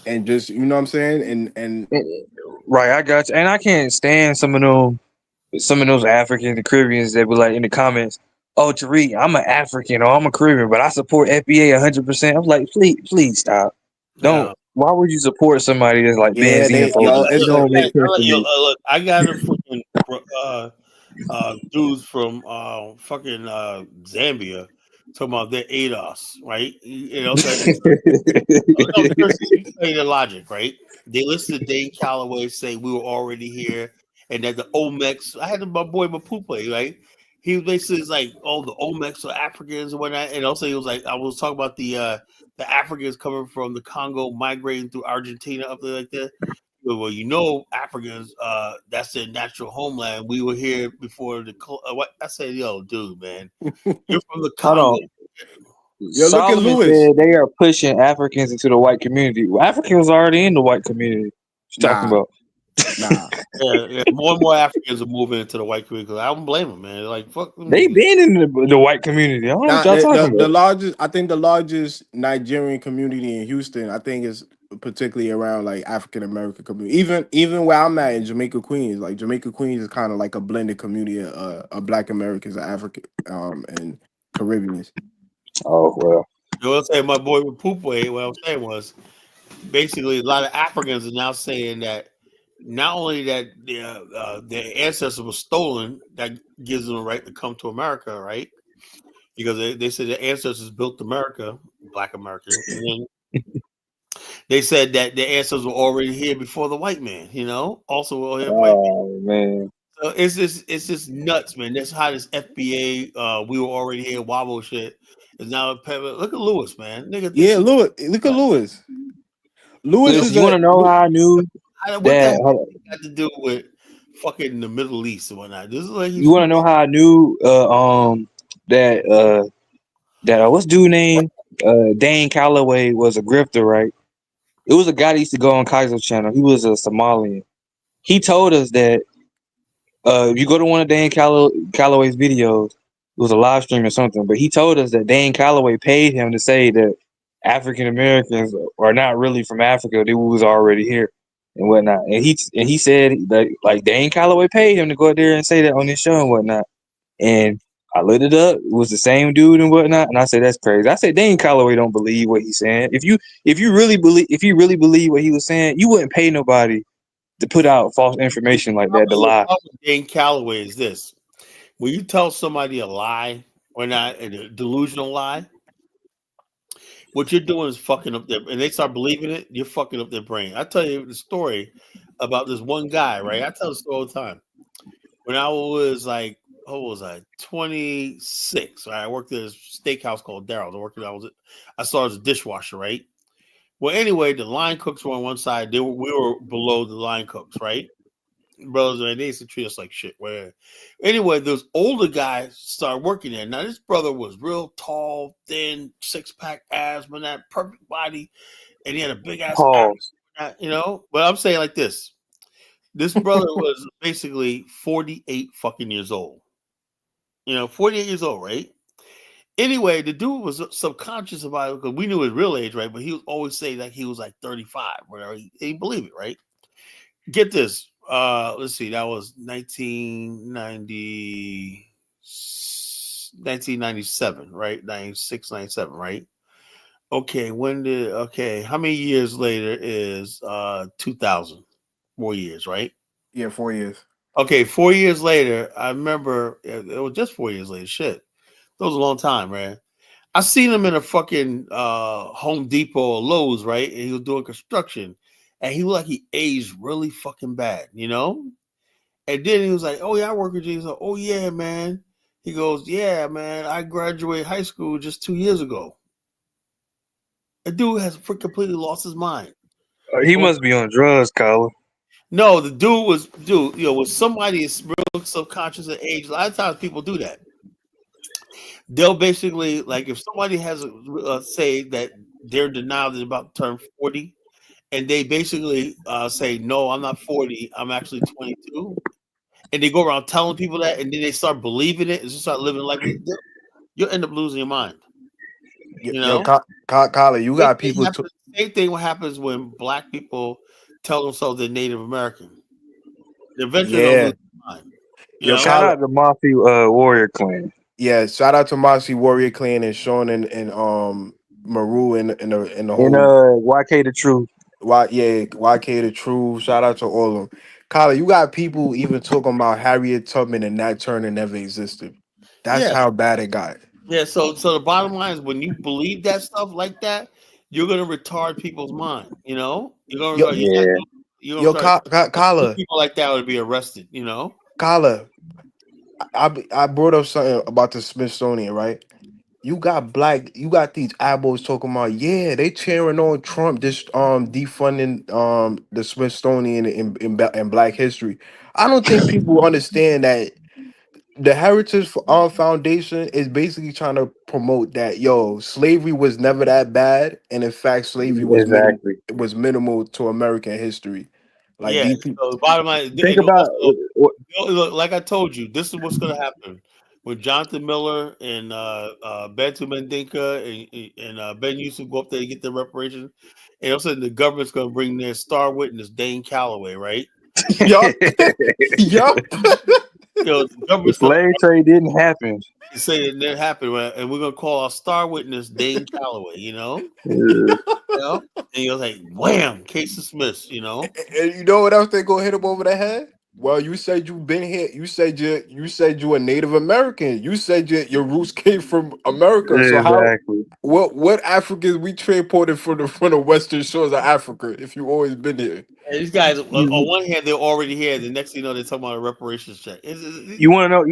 and just what I'm saying. And Right, I got you. And I can't stand some of those Africans and Caribbeans that be like in the comments, "Oh, Tariq, I'm an African or I'm a Caribbean, but I support FBA 100%." I'm like, please stop. Don't. Why would you support somebody that's like Benzene folks? It don't make sense to me. Look, I got a fucking dudes from fucking Zambia talking about their ADOS, right? Seriously, play the logic, right? They listen to Dane Calloway say we were already here, and that the Olmecs. I had my boy Mapupe, right? He basically is like, "Oh, the Olmecs are Africans and whatnot," and also he was like, "I was talking about the Africans coming from the Congo migrating through Argentina up there like that." Well, Africans, that's their natural homeland. We were here before what I said, yo, dude, man, you're from the Hold Congo. on. Solomon said they are pushing Africans into the white community. Well, Africans are already in the white community. What you talking about? Nah. Yeah, more and more Africans are moving into the white community. I don't blame them, man. Like, fuck them. They been in the white community. I don't know what y'all talking about. I think the largest Nigerian community in Houston, I think is particularly around like African American community. Even where I'm at in Jamaica, Queens, like Jamaica, Queens is kind of like a blended community of Black Americans, African, and Caribbeans. Oh well. I was saying my boy with Poopway. What I was saying was basically a lot of Africans are now saying that not only that their ancestors were stolen, that gives them a right to come to America, right? Because they said their ancestors built America, Black America, and then they said that their ancestors were already here before the white man. Also white man. Oh man. So it's just nuts, man. That's how this FBA, we were already here, wobble shit is now. Look at Lewis, man. Nigga, Lewis. Look at Lewis. Lewis, you want to know how I knew what that? the got to do with fucking the Middle East and whatnot? This is like You want to know how I knew that what's dude name Dane Calloway was a grifter, right? It was a guy that used to go on Kaiser's channel. He was a Somalian. He told us that if you go to one of Dane Calloway's videos, it was a live stream or something, but he told us that Dane Calloway paid him to say that African Americans are not really from Africa. They was already here and whatnot. And he said that like Dane Calloway paid him to go out there and say that on his show and whatnot. And I looked it up. It was the same dude and whatnot. And I said, that's crazy. I said, Dane Calloway don't believe what he's saying. If you really believe what he was saying, you wouldn't pay nobody to put out false information like that to lie. Dane Calloway is this: when you tell somebody a lie or not, a delusional lie, what you're doing is fucking up and they start believing it, you're fucking up their brain. I tell you the story about this one guy, right? I tell the story all the time. When I was like, 26, right? I worked at a steakhouse called Daryl's. I started as a dishwasher, right? Well, anyway, the line cooks were on one side. We were below the line cooks, right? brothers, man, they used to treat us like shit. Where anyway, those older guys started working there. Now this brother was real tall, thin, 6-pack abs, man, that perfect body, and he had a big ass, you know. But I'm saying like this: this brother was basically 48 fucking years old. You know, 48 years old, right? Anyway, the dude was subconscious about it because we knew his real age, right? But he would always say that he was like 35, whatever. He believed it, right? Get this. Let's see. That was 1997, right? 96, 97, right? Okay. How many years later is 2000? 4 years, right? Yeah, 4 years. Okay, 4 years later, I remember it was just 4 years later. Shit. That was a long time, man. I seen him in a fucking Home Depot or Lowe's, right? And he was doing construction. And he looked like he aged really fucking bad, you know? And then he was like, "Oh, yeah, I work with Jesus." Like, "Oh, yeah, man." He goes, "Yeah, man, I graduated high school just 2 years ago." The dude has completely lost his mind. He must be on drugs, Kyler. No, the dude was, you know, when somebody is real subconscious of age, a lot of times people do that. They'll basically, like, if somebody has say that they're denial is about to turn 40, and they basically say, "No, I'm not 40, I'm actually 22," and they go around telling people that, and then they start believing it and just start living like it, you'll end up losing your mind. You know, Kyler, you got people. Same thing what happens when black people tell themselves they're Native American. Eventually, they'll lose their mind. Shout out to Mafia Warrior Clan. Yeah, shout out to Mossy Warrior Clan and Sean and Maru and the whole YK the Truth. YK the Truth. Shout out to all of them. Kyler, you got people even talking about Harriet Tubman and Nat Turner never existed. That's how bad it got. Yeah, so the bottom line is when you believe that stuff like that, you're gonna retard people's mind. You know, you're gonna Kyler, people like that would be arrested. You know, Kyler, I brought up something about the Smithsonian, right? You got these eyeballs talking about, yeah, they cheering on Trump, this defunding the Smithsonian in Black history. I don't think people understand that the Heritage Foundation is basically trying to promote that slavery was never that bad, and in fact, slavery was minimal to American history. Like yeah. these people, So the bottom line, think about look, like I told you, this is what's gonna happen when Jonathan Miller and Bantu Mendinka and Ben Yusuf go up there to get their reparations, and all of a sudden the government's gonna bring their star witness Dane Calloway, right? Yup. The slave trade didn't happen. You say it didn't happen, right? And we're gonna call our star witness Dane Calloway. You know, Yeah. and you're like, wham, case dismissed. You know, and you know what else they gonna hit him over the head? Well, you said you've been here. You said you're a Native American. You said your roots came from America. Exactly. So what Africans we transported from the western shores of Africa if you always been here? and these guys on one hand they're already here. The next thing you know, they're talking about a reparations check. You want to know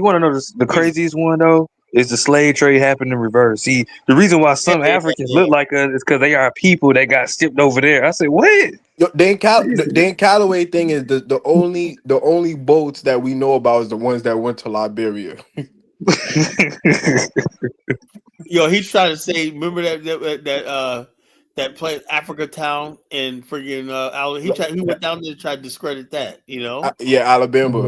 the craziest one though is the slave trade happened in reverse. See, the reason why some Africans look like us is because they are people that got shipped over there. I said, what? Dane Calloway thing is the only boats that we know about is the ones that went to Liberia. Yo, he's trying to say. Remember that place Africa Town in friggin' he went down there to try to discredit that. You know, Alabama.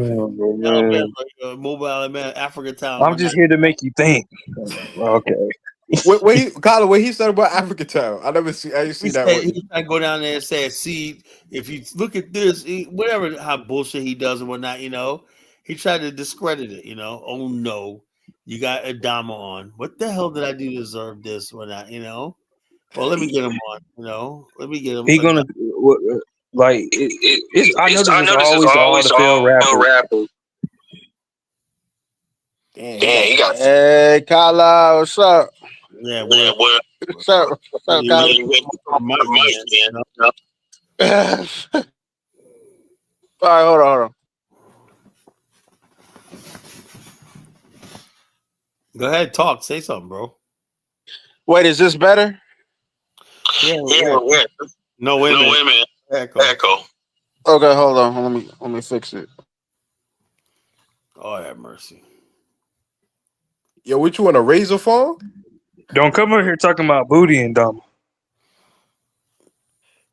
Mobile Alabama, Africa Town. I'm just here to make you think. Okay. What he said about Africa Town? I didn't see that one. He tried to go down there and say, "See, if you look at this, whatever how bullshit he does and whatnot, you know." He tried to discredit it, you know. Oh no, you got Adama on. What the hell did I do to deserve this? Whatnot, you know. Well, let me get him on. You know, let me get him. He gonna like I know this is always all the failed rapper. Damn, he got. Hey, Kala, what's up? Yeah, what's up? What's up, Kala? All right, hold on. Go ahead, talk. Say something, bro. Wait, is this better? Yeah. No, wait a minute. Echo. Okay, hold on. Let me fix it. Oh, have mercy. Yo, what you want, a razor phone? Don't come over here talking about booty and dumb.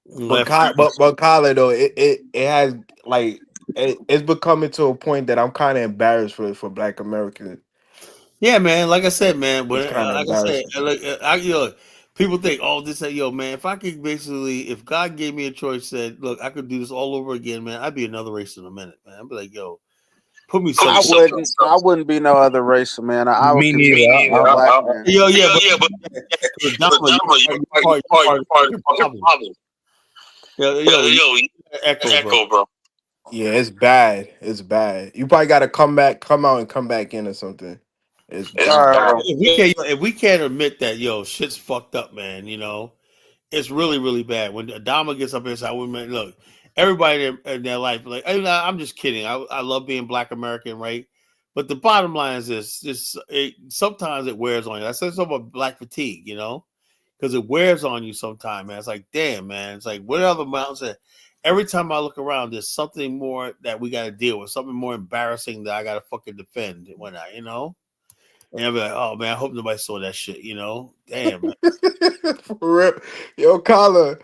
But Kyler, though, it has like it's becoming to a point that I'm kind of embarrassed for Black Americans. Yeah, man. Like I said, man. When, It's kind of like I said, embarrassing. people think, oh, this, yo, man. If I could basically, if God gave me a choice, said, look, I could do this all over again, man. I'd be another race in a minute, man. I'd be like, yo, put me I something. wouldn't be no other race, man. I would Me consider neither. myself a black man. Yo, but you part of the problem. Yo, echo, bro. Yeah, it's bad. It's bad. You probably got to come out and come back in or something. It's bad. If we can't admit that, yo, shit's fucked up, man. You know, it's really, really bad. When Adama gets up here and says, "Women, look, everybody in their life, like, I'm just kidding. I love being Black American, right? But the bottom line is this: sometimes it wears on you. I said something about Black fatigue, you know, because it wears on you sometimes, man. It's like, damn, man. It's like, what other mountains that every time I look around, there's something more that we got to deal with, something more embarrassing that I got to fucking defend when you know. And I'll be like, oh man, I hope nobody saw that shit, you know? Damn, man. For real. Yo, Colin,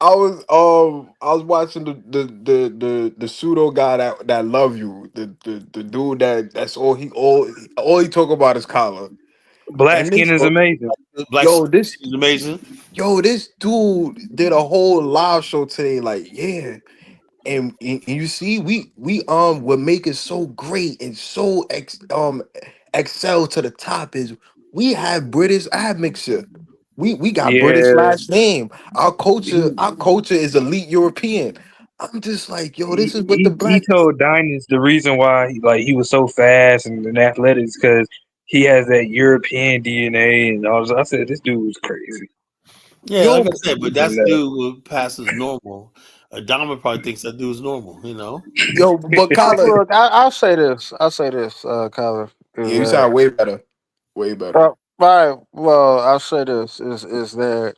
I was watching the pseudo guy that love you. The dude that's all he talk about is Colin. Black skin is amazing. This is amazing. Yo, this dude did a whole live show today, like, yeah. And you see, we what make it so great and so excel to the top is we have British admixture. We got British last name. Our culture is elite European. I'm just like, yo, this is what the He Black. told Dinus the reason why he was so fast and athletic is because he has that European DNA and all. I said this dude was crazy. Yeah, like I said, but that's dude who passes normal. Adama probably thinks that dude's normal, you know? Yo, but Colin, Look, I'll say this, Kyler. yeah, you sound way better. Way better. Right. Well, I'll say this is that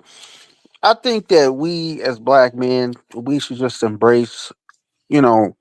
I think that we as black men, we should just embrace, you know,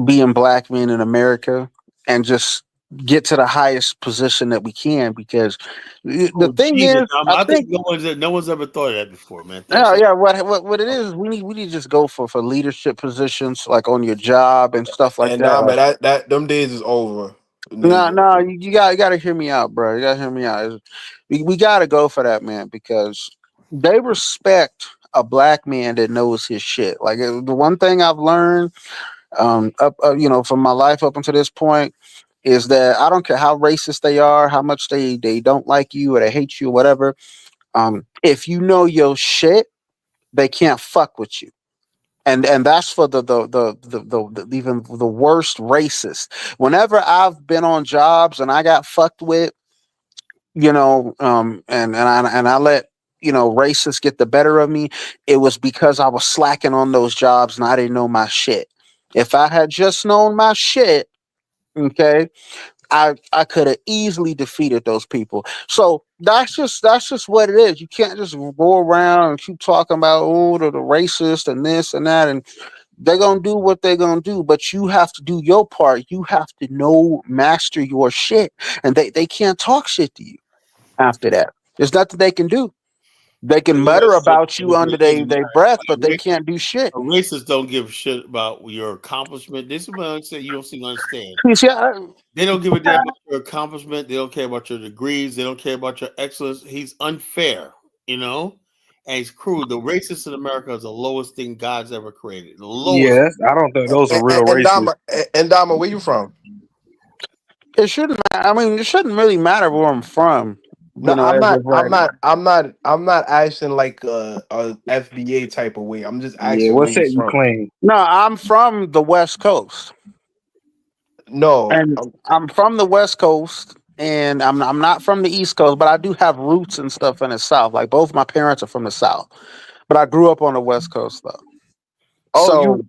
being black men in America and just get to the highest position that we can because the thing Jesus, is, I think no one's ever thought of that before, man. yeah. What it is, we need to just go for leadership positions like on your job and stuff like And that. nah, Like, man, that them days is over. no, you got to hear me out, bro. You got to hear me out. We got to go for that, man, because they respect a black man that knows his shit. Like the one thing I've learned, from my life up until this point, is that I don't care how racist they are, how much they don't like you or they hate you or whatever. If you know your shit, they can't fuck with you. And that's for the even the worst racist. Whenever I've been on jobs and I got fucked with, and I let racists get the better of me, it was because I was slacking on those jobs and I didn't know my shit. If I had just known my shit, okay, I could have easily defeated those people. So that's just what it is. You can't just go around and keep talking about the racist and this and that, and they're gonna do what they're gonna do. But you have to do your part. You have to master your shit, and they can't talk shit to you after that. There's nothing they can do. They can mutter about you under their breath, but they can't do shit. Racists don't give a shit about your accomplishment. This is what I say. You don't seem to understand. They don't give a damn about your accomplishment. They don't care about your degrees. They don't care about your excellence. He's unfair, you know, and he's cruel. The racist in America is the lowest thing God's ever created. The lowest. Yes, I don't think those are real racists. And Dama, where you from? It shouldn't. I mean, it shouldn't really matter where I'm from. No, I'm not asking like a FBA type of way. I'm just asking what where you from. claim? No, I'm from the West Coast. No, and I'm from the West Coast, and I'm not from the East Coast, but I do have roots and stuff in the South. Like both my parents are from the South, but I grew up on the West Coast though. You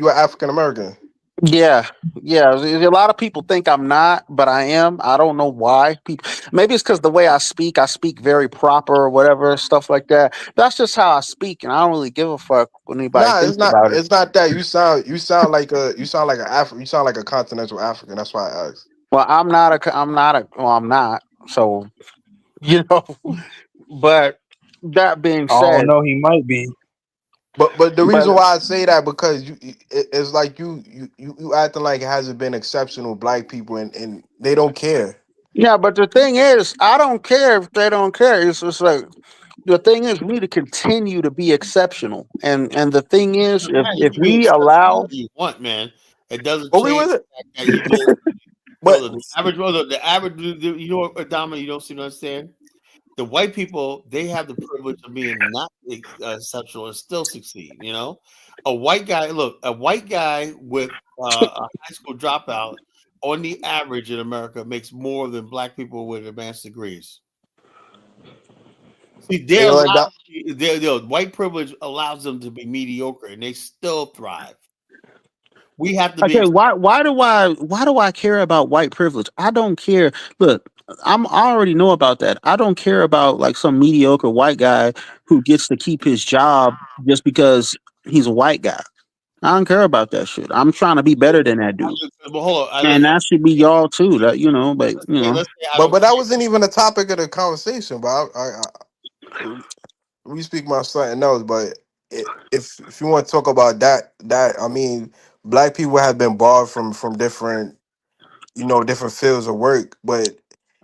are African American. Yeah, yeah. A lot of people think I'm not, but I am. I don't know why. Maybe it's because the way I speak very proper or whatever, stuff like that. That's just how I speak, and I don't really give a fuck what anybody Nah, thinks about it. it's not that. You sound like you sound like a continental African. That's why I asked. Well, I'm not. So, you know, but that being I don't said, know. He might be. But the but reason why I say that because it's like you acting like it hasn't been exceptional black people and they don't care. yeah, but the thing is, I don't care if they don't care. It's just like the thing is, we need to continue to be exceptional, and the thing is, Yeah, you if can be we exceptional allow, all you want, man. It doesn't But we change was the fact that you did. but The average, you know what, Adama, you don't seem to understand. The white people, they have the privilege of being not exceptional and still succeed. You know, a white guy with a high school dropout, on the average in America, makes more than black people with advanced degrees. See, you know, like that. their white privilege allows them to be mediocre, and they still thrive. We have to be. okay, why do I care about white privilege? I don't care. Look, I already know about that. I don't care about like some mediocre white guy who gets to keep his job just because he's a white guy. I don't care about that shit. I'm trying to be better than that dude, But hold on, and that should be y'all too. That but let's say I But don't. that wasn't even a topic of the conversation. But we speak about something else. But if you want to talk about that I mean, black people have been barred from different different fields of work. But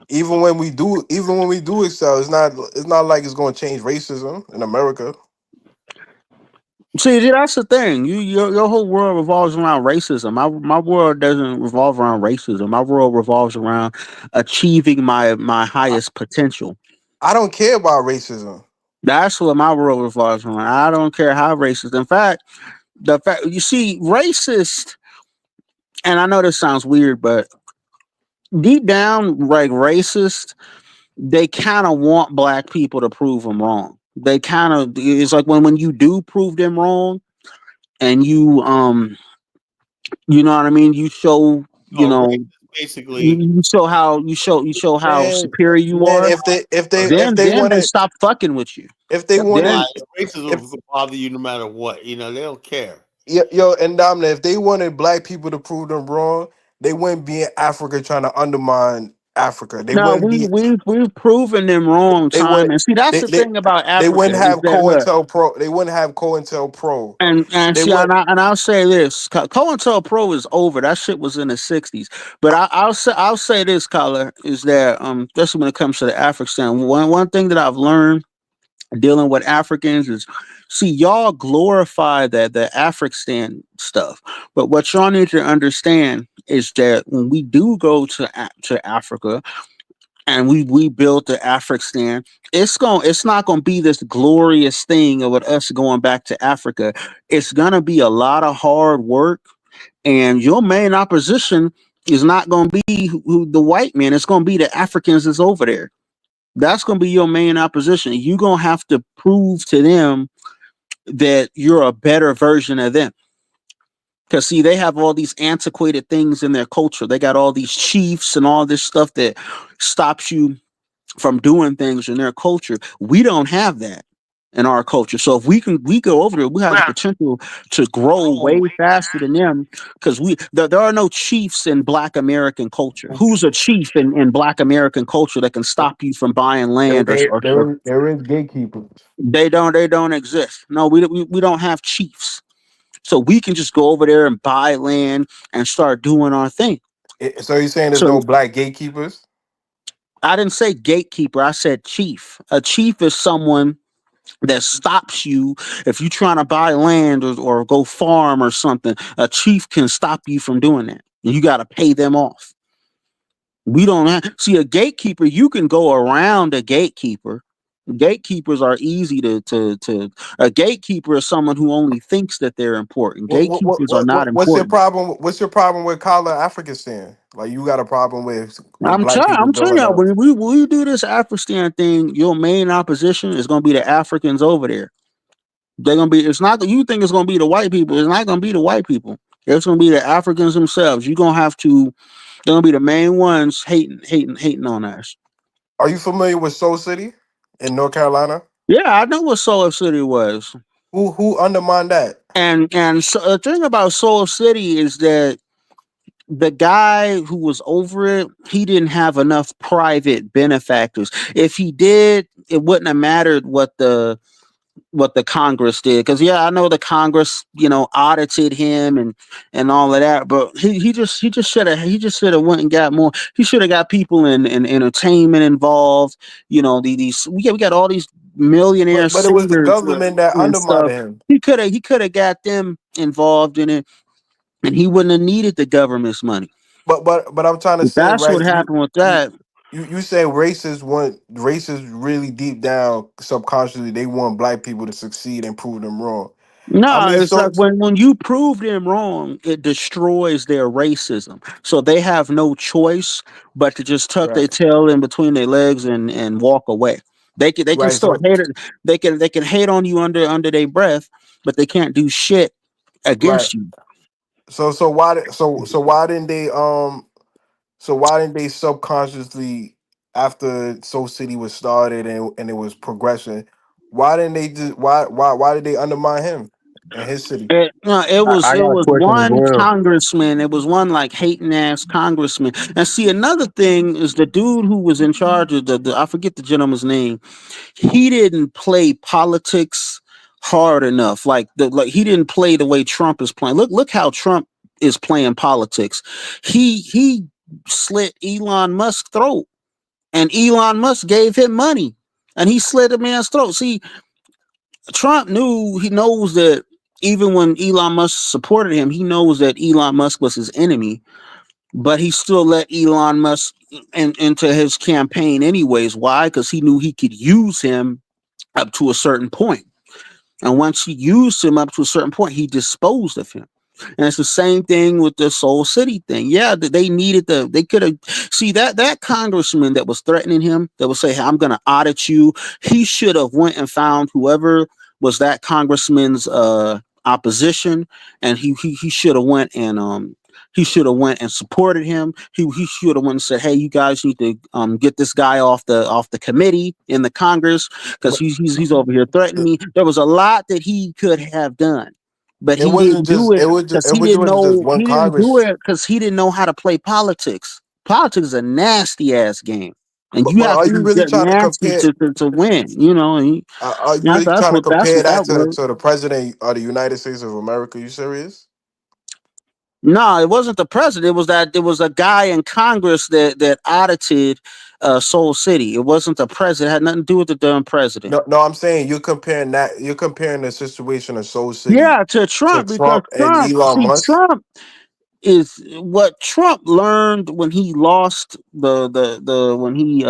even when we do excel, it's not like it's going to change racism in America. See, that's the thing. Your whole world revolves around racism. My world doesn't revolve around racism. My world revolves around achieving my highest potential. I don't care about racism. That's what my world revolves around. I don't care how racist. In fact, the fact you see, racist, and I know this sounds weird, but deep down, like racist, they kind of want black people to prove them wrong. They kind of it's like when you do prove them wrong, and you know what I mean. You show Basically, you show how Man, superior you man, are. if they Then want they to stop fucking with you. if they want Then to racism will bother you no matter what. You know, they don't care. yo, and Dominic, if they wanted black people to prove them wrong, they wouldn't be in Africa trying to undermine Africa. They no, wouldn't be. we've proven them wrong They time. would. And see, that's They, the they, thing about they Africa wouldn't is have that look. COINTELPRO. They wouldn't have COINTELPRO. And They see, would. and I'll say this: COINTELPRO is over. That shit was in the '60s. But I'll say this, Collar, is that especially when it comes to the African, one thing that I've learned dealing with Africans is, see, y'all glorify the African stuff, but what y'all need to understand is that when we do go to Africa and we build the African, it's not gonna be this glorious thing of us going back to Africa. It's gonna be a lot of hard work, and your main opposition is not gonna be the white man. It's gonna be the Africans that's over there. That's going to be your main opposition. You're going to have to prove to them that you're a better version of them. Because, see, they have all these antiquated things in their culture. They got all these chiefs and all this stuff that stops you from doing things in their culture. We don't have that in our culture. So if we go over there, we have the potential to grow way faster than them, because there are no chiefs in Black American culture. Who's a chief in Black American culture that can stop you from buying land or There is gatekeepers. they don't exist. No, we don't have chiefs. So we can just go over there and buy land and start doing our thing. So you're saying there's So no black gatekeepers? I didn't say gatekeeper. I said chief. A chief is someone that stops you if you're trying to buy land or go farm or something. A chief can stop you from doing that. You got to pay them off. We don't see a gatekeeper. You can go around a gatekeeper. Gatekeepers are easy to. A gatekeeper is someone who only thinks that they're important. Gatekeepers are not What's your important. problem? What's your problem with color African? Like you got a problem with black people I'm telling building y'all, up? when we do this Afghanistan thing, your main opposition is going to be the Africans over there. They're gonna be. It's not that you think it's gonna be the white people. It's not gonna be the white people. It's gonna be the Africans themselves. You're gonna have to. They're gonna be the main ones hating on us. Are you familiar with Soul City in North Carolina? Yeah, I know what Soul City was. Who undermined that? And so the thing about Soul City is that the guy who was over it, he didn't have enough private benefactors. If he did, it wouldn't have mattered what the Congress did. Because yeah, I know the Congress, audited him and all of that, but he just should have went and got more. He should have got people in entertainment involved. We got all these millionaire But it was the singers government that and undermined stuff. him. He could have got them involved in it, and he wouldn't have needed the government's money. But I'm trying to say, That's right? what happened with that. You say racists really deep down subconsciously they want black people to succeed and prove them wrong. No, it's like when you prove them wrong, it destroys their racism. So they have no choice but to just tuck their tail in between their legs and walk away. They can still hate it. They can hate on you under their breath, but they can't do shit against you. So why didn't they subconsciously, after Soul City was started and it was progressing, why didn't they just why did they undermine him and his city? It was I got a question as one well. congressman. It was one like hating ass congressman. And see, another thing is the dude who was in charge of the I forget the gentleman's name. He didn't play politics hard enough. Like he didn't play the way Trump is playing. Look how Trump is playing politics. He slit Elon Musk's throat, and Elon Musk gave him money, and he slit a man's throat. See, Trump knows that even when Elon Musk supported him, he knows that Elon Musk was his enemy, but he still let Elon Musk into his campaign anyways. Why? Because he knew he could use him up to a certain point. And once he used him up to a certain point, he disposed of him. And it's the same thing with the Soul City thing. Yeah, they could have see that congressman that was threatening him, that would say, hey, I'm gonna audit you. He should have went and found whoever was that congressman's opposition, and he should have went and supported him. He should have went and said, "Hey, you guys need to get this guy off the committee in the Congress because he's over here threatening me." There was a lot that he could have done, but he didn't do it because he didn't know. He didn't do it because he didn't know how to play politics. Politics is a nasty ass game, and you But have are to you really get trying to nasty compare? to win. And Are you really that's trying to what compare that that was. to the president of the United States of America? You serious? No, it wasn't the president. It was a guy in Congress that audited Soul City. It wasn't the president. It had nothing to do with the damn president. No, I'm saying you're comparing that. You're comparing the situation of Soul City Yeah, to to Trump, because Trump and Elon Musk. Trump is what Trump learned when he lost when he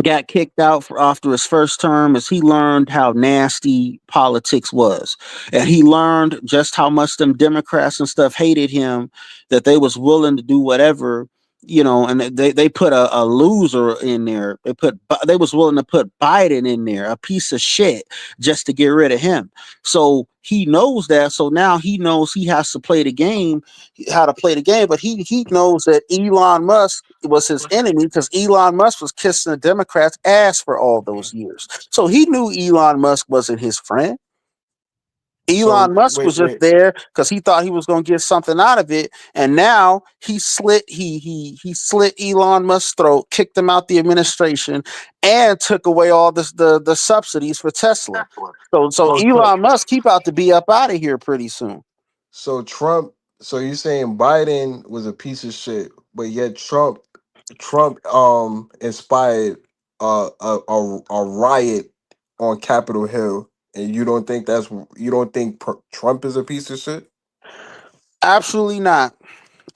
got kicked out after his first term, is he learned how nasty politics was, and he learned just how much them Democrats and stuff hated him, that they was willing to do whatever, and they put a loser in there. They was willing to put Biden in there, a piece of shit, just to get rid of him. So he knows that. So now he knows he has to play the game, how to play the game. But he knows that Elon Musk was his enemy because Elon Musk was kissing the Democrats' ass for all those years. So he knew Elon Musk wasn't his friend. Elon Musk was just there because he thought he was going to get something out of it, and now he slit Elon Musk's throat, kicked him out the administration, and took away all the subsidies for Tesla. So Elon Musk keep out to be up out of here pretty soon. So Trump. So you're saying Biden was a piece of shit, but yet Trump inspired a riot on Capitol Hill. And you don't think Trump is a piece of shit? Absolutely not.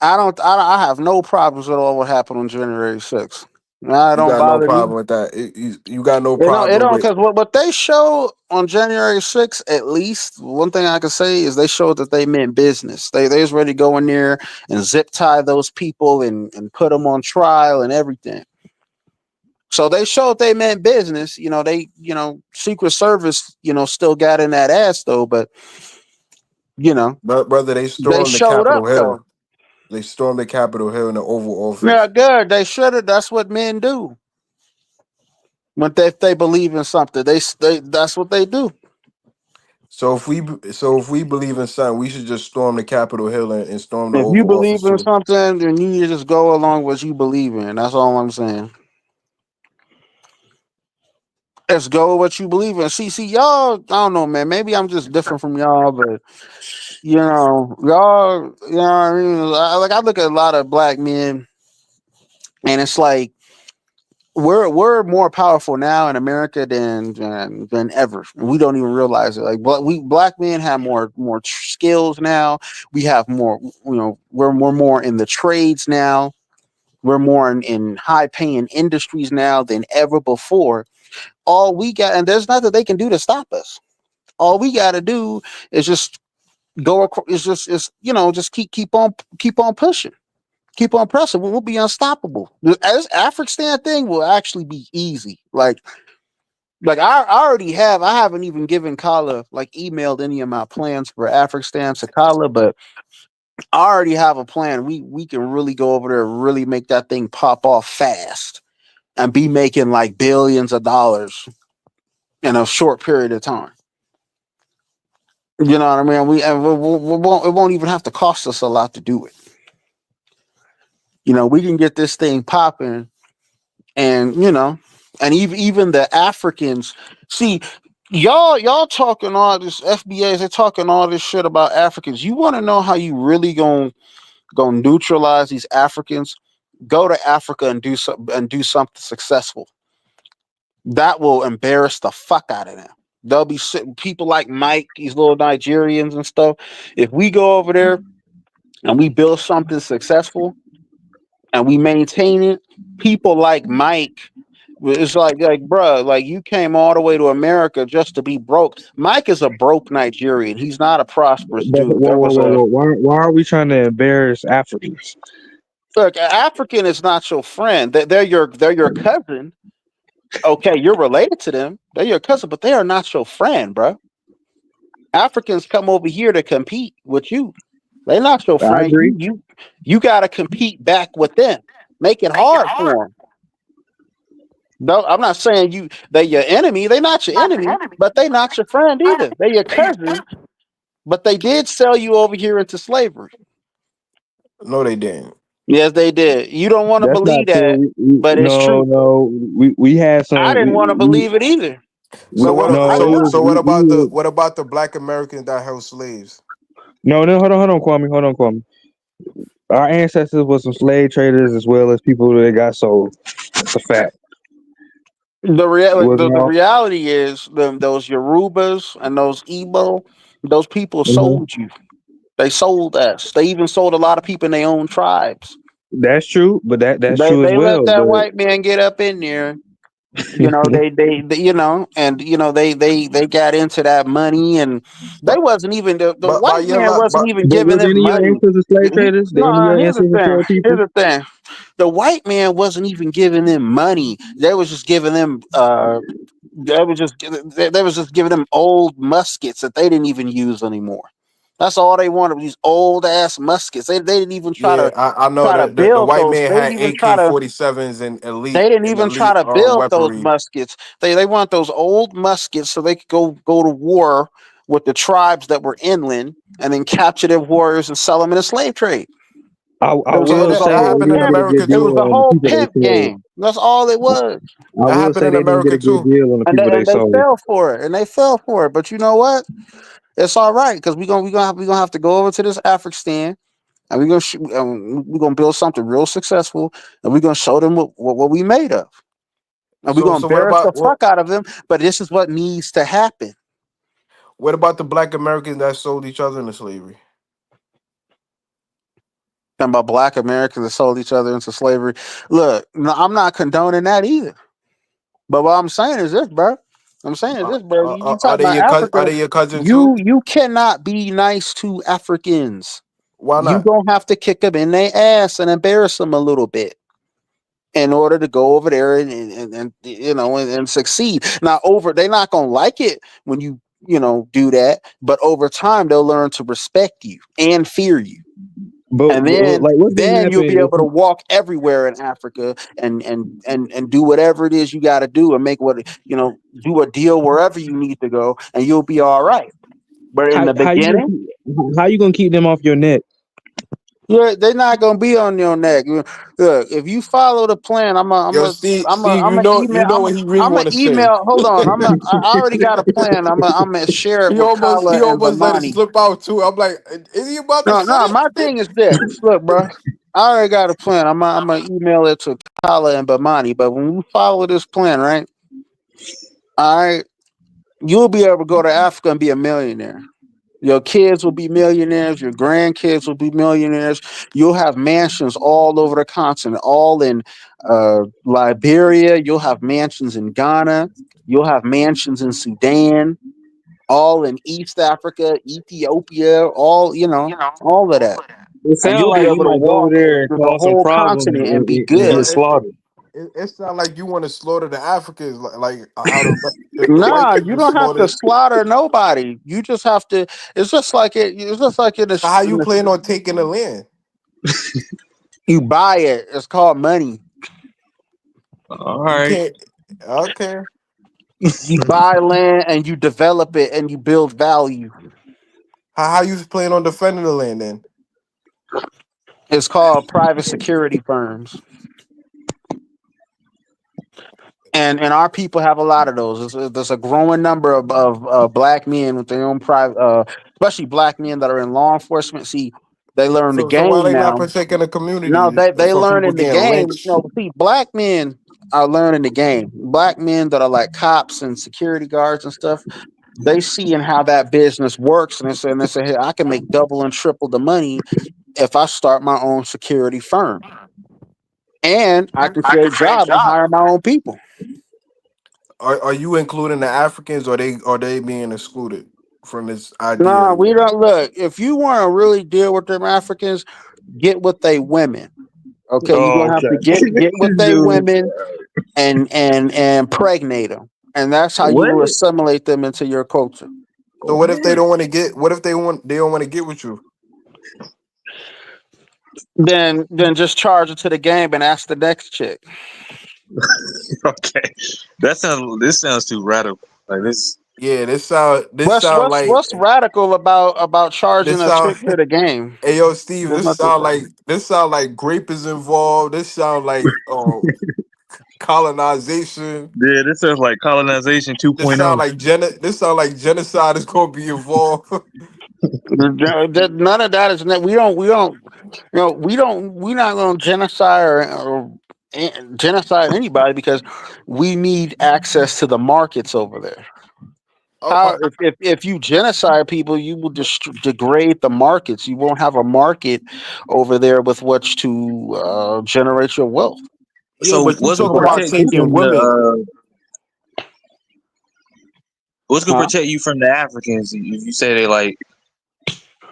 I have no problems at all what happened on January 6th. I don't bother me. No problem with that. You got no problem. It don't, because what they showed on January 6th, at least one thing I can say is they showed that they meant business. They was ready to go in there and zip tie those people and put them on trial and everything. So they showed they meant business. Secret Service, still got in that ass though, but You know, But brother, they they stormed the showed Capitol up though. Hill. They stormed the Capitol Hill in the Oval Office. Yeah, good. They should have. That's what men do. When if they believe in something, they that's what they do. So if we believe in something, we should just storm the Capitol Hill and storm the If you Oval believe Office in too. something, then you need to just go along with what you believe in. That's all I'm saying. Let's go with what you believe in. See, y'all. I don't know, man. Maybe I'm just different from y'all, but y'all. You know what I mean? I look at a lot of black men, and it's like we're more powerful now in America than ever. We don't even realize it. Like black men have more skills now. We have more. You know, we're more in the trades now. We're more in high paying industries now than ever before. All we got, and there's nothing they can do to stop us. All we got to do is just go across. Just keep on pushing. Keep on pressing. We'll be unstoppable. This Afghanistan thing will actually be easy. Like I already have. I haven't even given Kala emailed any of my plans for Afghanistan to Kala, but I already have a plan. We can really go over there and really make that thing pop off fast and be making billions of dollars in a short period of time. You know what I mean? We won't. It won't even have to cost us a lot to do it. You know, we can get this thing popping, and and even the Africans. See, y'all talking all this FBAs. They're talking all this shit about Africans. You want to know how you really gonna neutralize these Africans? Go to Africa and do something successful. That will embarrass the fuck out of them. There'll be people like Mike, these little Nigerians and stuff. If we go over there and we build something successful and we maintain it, people like Mike, it's like bruh, you came all the way to America just to be broke. Mike is a broke Nigerian. He's not a prosperous dude. There was a Why are we trying to embarrass Africans? Look, African is not your friend. They're your cousin. Okay, you're related to them. They're your cousin, but they are not your friend, bro. Africans come over here to compete with you. They're not your I friend. agree. You got to compete back with them. Make it hard for them. No, I'm not saying they're your enemy. They're not your enemy, but they're not your friend either. They're your cousin, but they did sell you over here into slavery. No, they didn't. Yes, they did. You don't want to That's not believe that, true. but it's true. No. We had some. I didn't want to believe it either. So what No, what about the black Americans that held slaves? No, hold on, Kwame. Our ancestors were some slave traders as well as people that got sold. It's a fact. The reality is those Yorubas and those Igbo, those people sold you. They sold us. They even sold a lot of people in their own tribes. That's true, but that's they true as well. let that white man get up in there. They got into that money, and they wasn't even the white man wasn't even giving them money. Slave traders? Here's the thing. The white man wasn't even giving them money. They was just giving them they was just giving them old muskets that they didn't even use anymore. That's all they wanted, these old ass muskets. They didn't even try I know to that the build white those. man They had didn't even try to. AK-47s and They didn't even try to build those weaponry. muskets. They want those old muskets so they could go to war with the tribes that were inland and then capture their warriors and sell them in a slave trade. I will say that happened in America It was too. the whole pimp game. That's all it was. That happened in America too. And they fell for it. And they fell for it. But you know what? It's all right because we're gonna have to go over to this Afghanistan and we're gonna build something real successful and we're gonna show them what we made of. And we're gonna embarrass the fuck out of them. But this is what needs to happen. What about the black Americans that sold each other into slavery? Talking about black Americans that sold each other into slavery. Look, no, I'm not condoning that either. But what I'm saying is this, bro. You talk about Africa. Are they your cousins too? You cannot be nice to Africans. Why not? You gonna have to kick them in their ass and embarrass them a little bit in order to go over there and succeed. Now they're not gonna like it when you do that. But over time, they'll learn to respect you and fear you. But And then, like, what's gonna you'll be happen? able to walk everywhere in Africa and do whatever it is you got to do and do a deal wherever you need to go, and you'll be all right. But in the beginning, how you gonna keep them off your neck? they're not gonna be on your neck. Look, if you follow the plan, I'm Yo, a Steve, email. you know what he really I'm a want to say. email. Hold on, I already got a plan. I'm a share it He with almost Kala and let it Vamani. slip out too. I'm like, is he about to say No, it? my thing is this. Look, bro, I already got a plan. I'm gonna email it to Kala and Vamani. But when we follow this plan, right? All right, you'll be able to go to Africa and be a millionaire. Your kids will be millionaires. Your grandkids will be millionaires. You'll have mansions all over the continent, all in Liberia. You'll have mansions in Ghana. You'll have mansions in Sudan, all in East Africa, Ethiopia, all of that. It And sounds you'll be like you able to might go over walk there and the cause some whole problems continent and be So and good. get slaughtered. it sounds like you want to slaughter the Africans, like how the white Nah, you people don't have to slaughtered. slaughter nobody. You just have to. It's just like it. It's just like in So how you plan on taking the land? you buy it. It's called money. All You right. can't. Okay. You buy land and you develop it and you build value. How you plan on defending the land then? It's called private security firms. And our people have a lot of those. There's a growing number of black men with their own private, especially black men that are in law enforcement. See, they learn the So why game they not now. protecting the No, community they from learn people in the getting game. lynched? No, see, black men are learning the game. Black men that are like cops and security guards and stuff, they see in how that business works, and they say, hey, I can make double and triple the money if I start my own security firm, and I can create jobs and hire my own people. Are you including the Africans, or they being excluded from this idea? No, we don't look. If you want to really deal with them Africans, get with they women. Okay, you're Oh, gonna have to okay. get with they Dude, women and pregnate them, and that's how you what? will assimilate them into your culture. So what if they don't want to get? What if they don't want to get with you? Then just charge it to the game and ask the next chick. Okay, this sounds too radical. Like this. Yeah, this sound What's radical about charging this a sound. chick to the game? Hey yo, Steve, There's nothing. this sound like grape is involved. This sound like colonization. Yeah, this sounds like colonization This sound 2.0. like this sound like genocide is gonna be involved. None of that is. We're not going to genocide or genocide anybody because we need access to the markets over there. How if you genocide people, you will degrade the markets. You won't have a market over there with which to generate your wealth. Yeah, but you talking about taking women. What's gonna protect you from the Africans? If you say they like,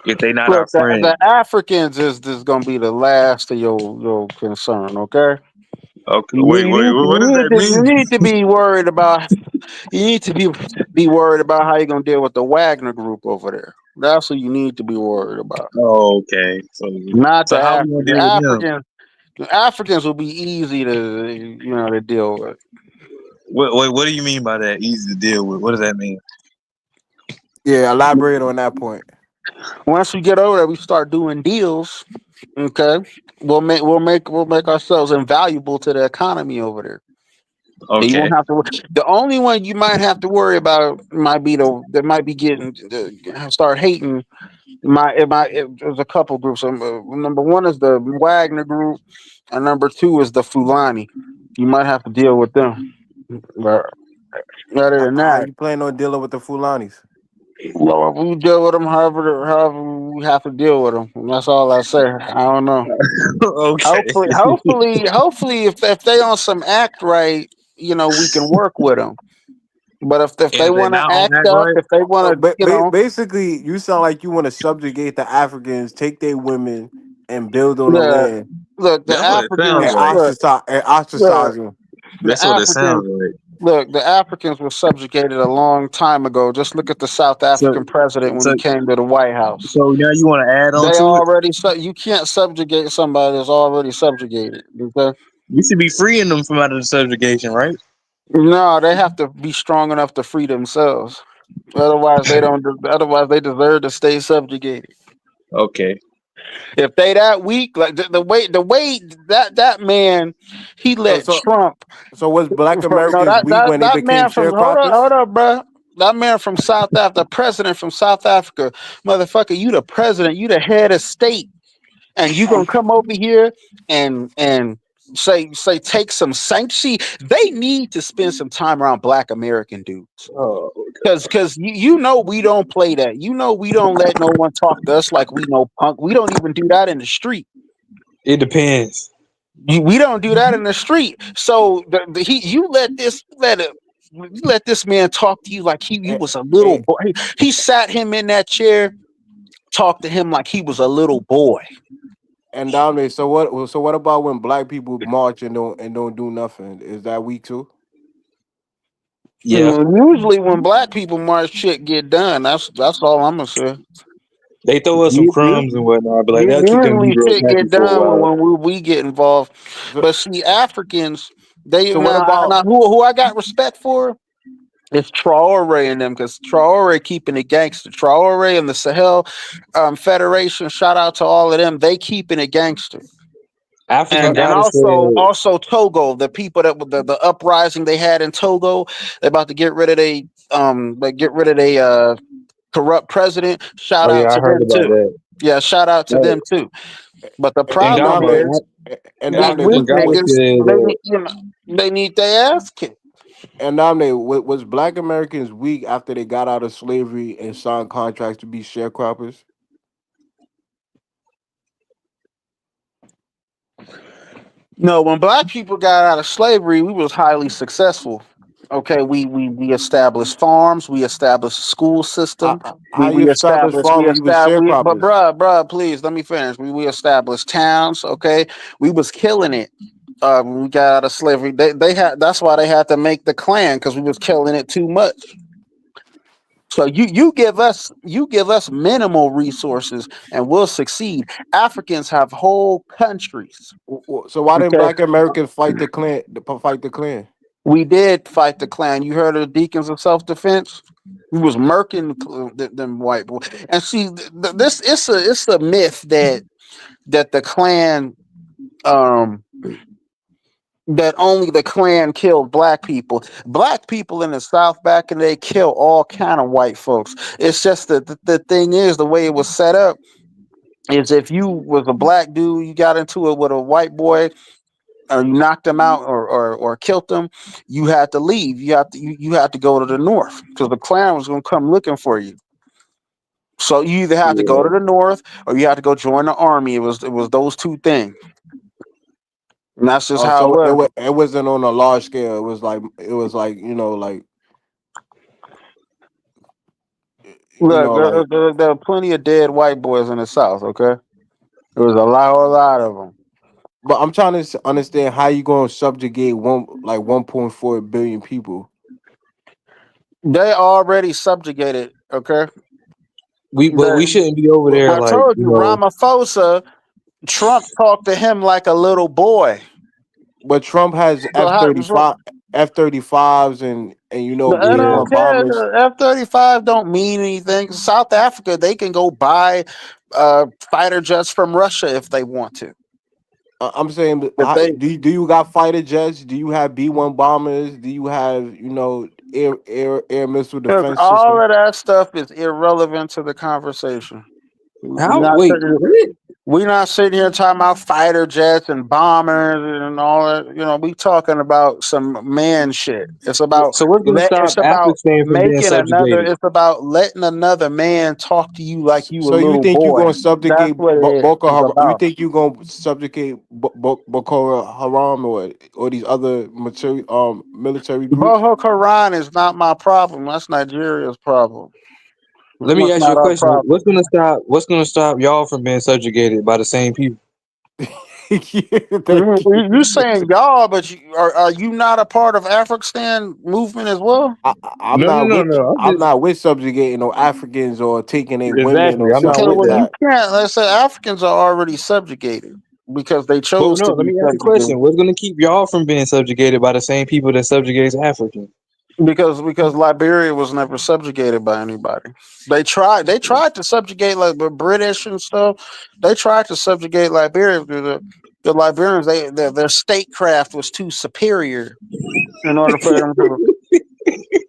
if they not our Look, friend. the Africans is going to be the last of your concern. Okay. Okay. Wait. What does that mean? You need to be worried about. You need to be worried about how you're gonna deal with the Wagner group over there. That's what you need to be worried about. Oh, okay. Not so the how we gonna The deal with them? Africans. The Africans will be easy to deal with. What do you mean by that? Easy to deal with. What does that mean? Yeah, elaborate on that point. Once we get over there, we start doing deals. Okay, we'll make ourselves invaluable to the economy over there. Okay. You won't have to. The only one you might have to worry about might be start hating. There's a couple groups. Number one is the Wagner group, and number two is the Fulani. You might have to deal with them. But other than How that, you plan on dealing with the Fulanis? well, we deal with them however we have to deal with them. And that's all I say. I don't know. Okay. Hopefully, if they on some act right, we can work with them. But if And they if they want to not on act that up, right, if they want to, Basically, you sound like you want to subjugate the Africans, take their women, and build on the yeah, land look, the that's what it sounds Africans, like. and ostracize them. the That's what it Africans, sounds like. Look, the Africans were subjugated a long time ago. Just look at the South African president when he came to the White House. So now you want to add on They to it? already you can't subjugate somebody that's already subjugated. Okay? You should be freeing them from out of the subjugation, right? No, they have to be strong enough to free themselves. Otherwise, they don't. Otherwise, they deserve to stay subjugated. Okay. If they that weak, like the way that man, he let Trump. So was Black No, Americans weak when they that became man from hold sharecroppers? up, bro. That man from South Africa, the president from South Africa, motherfucker, you the president, you the head of state, and you gonna come over here and say take some sanctions. They need to spend some time around Black American dudes. Oh, Because you know we don't play that. You know we don't let no one talk to us like we know punk. We don't even do that in the street. It depends. We don't do that in the street. So you let this man talk to you like he was a little boy. He sat him in that chair, talked to him like he was a little boy. And Dominic, so what about when Black people march and don't do nothing? Is that weak too? Yeah. Usually when Black people march, shit get done. That's all I'm gonna say. They throw us some crumbs and whatnot, but like that'll keep them Usually Negroes shit happy get for a done while. when we get involved. But see, Africans, they So what about now who I got respect for? It's Traore and them, because Traore keeping it gangster. Traore and the Sahel Federation, shout out to all of them. They keeping it gangster. African And goddess also Togo, the people that the uprising they had in Togo, they're about to get rid of corrupt president. Shout Oh yeah, out I to heard them about too. that. Yeah, shout out to them too. But the And problem Dominic, is and these Dominic weak Goddess niggas, said, they need their ass kicked. and Dominic, was Black Americans weak after they got out of slavery and signed contracts to be sharecroppers? No, when Black people got out of slavery, we was highly successful. Okay, we established farms, we established a school system, How you establish farmers? You was but sharecroppers. bruh, please let me finish. We established towns. Okay, we was killing it. When we got out of slavery, they had that's why they had to make the Klan, because we was killing it too much. So you give us minimal resources and we'll succeed. Africans have whole countries. So why didn't Okay, Black Americans fight the Klan? Fight the Klan? we did fight the Klan. You heard of the Deacons of Self-Defense? We was murking them white boys. And see, this it's a myth that the Klan that only the Klan killed Black people. Black people in the South back in the day kill all kind of white folks. It's just that the thing is, the way it was set up is, if you was a Black dude, you got into it with a white boy, or you knocked him out or killed him, you had to leave. You had to go to the North, because the Klan was going to come looking for you. So you either have to go to the North or you have to go join the army. It was those two things. And that's just how So it was. it wasn't on a large scale. It was like Look, there are plenty of dead white boys in the South. Okay, there was a lot of them. But I'm trying to understand how you gonna subjugate 1.4 billion people. They already subjugated. Okay, but we shouldn't be over there I like, told you, Ramaphosa. Trump talked to him like a little boy. But Trump has F-35s and I don't care. The F-35 don't mean anything. South Africa, they can go buy fighter jets from Russia if they want to. I'm saying, do you got fighter jets? Do you have B-1 bombers? Do you have air missile defense All system? of that stuff is irrelevant to the conversation. We're not sitting here talking about fighter jets and bombers and all that. We talking about some man shit. It's about so what's gonna stop African from being subjugated? It's about letting another man talk to you like you a So you little think boy. you're gonna subjugate That's what it is. Boko It's Haram? You about. think you're gonna subjugate Boko Haram or these other military groups? Boko Haram is not my problem. That's Nigeria's problem. Let me That's ask you not a our question. problem. What's gonna stop y'all from being subjugated by the same people? You saying y'all, but are you not a part of Afghanistan movement as well? I'm not with subjugating no Africans or taking in women Exactly. or I'm not something Okay, with like well you that. that. can't. Let's say Africans are already subjugated because they But chose no, to let be me ask you a subjugated. question. What's going to keep y'all from being subjugated by the same people that subjugates Africans? Because Liberia was never subjugated by anybody. They tried to subjugate like the British and stuff. They tried to subjugate Liberia because the Liberians their statecraft was too superior in order for them to.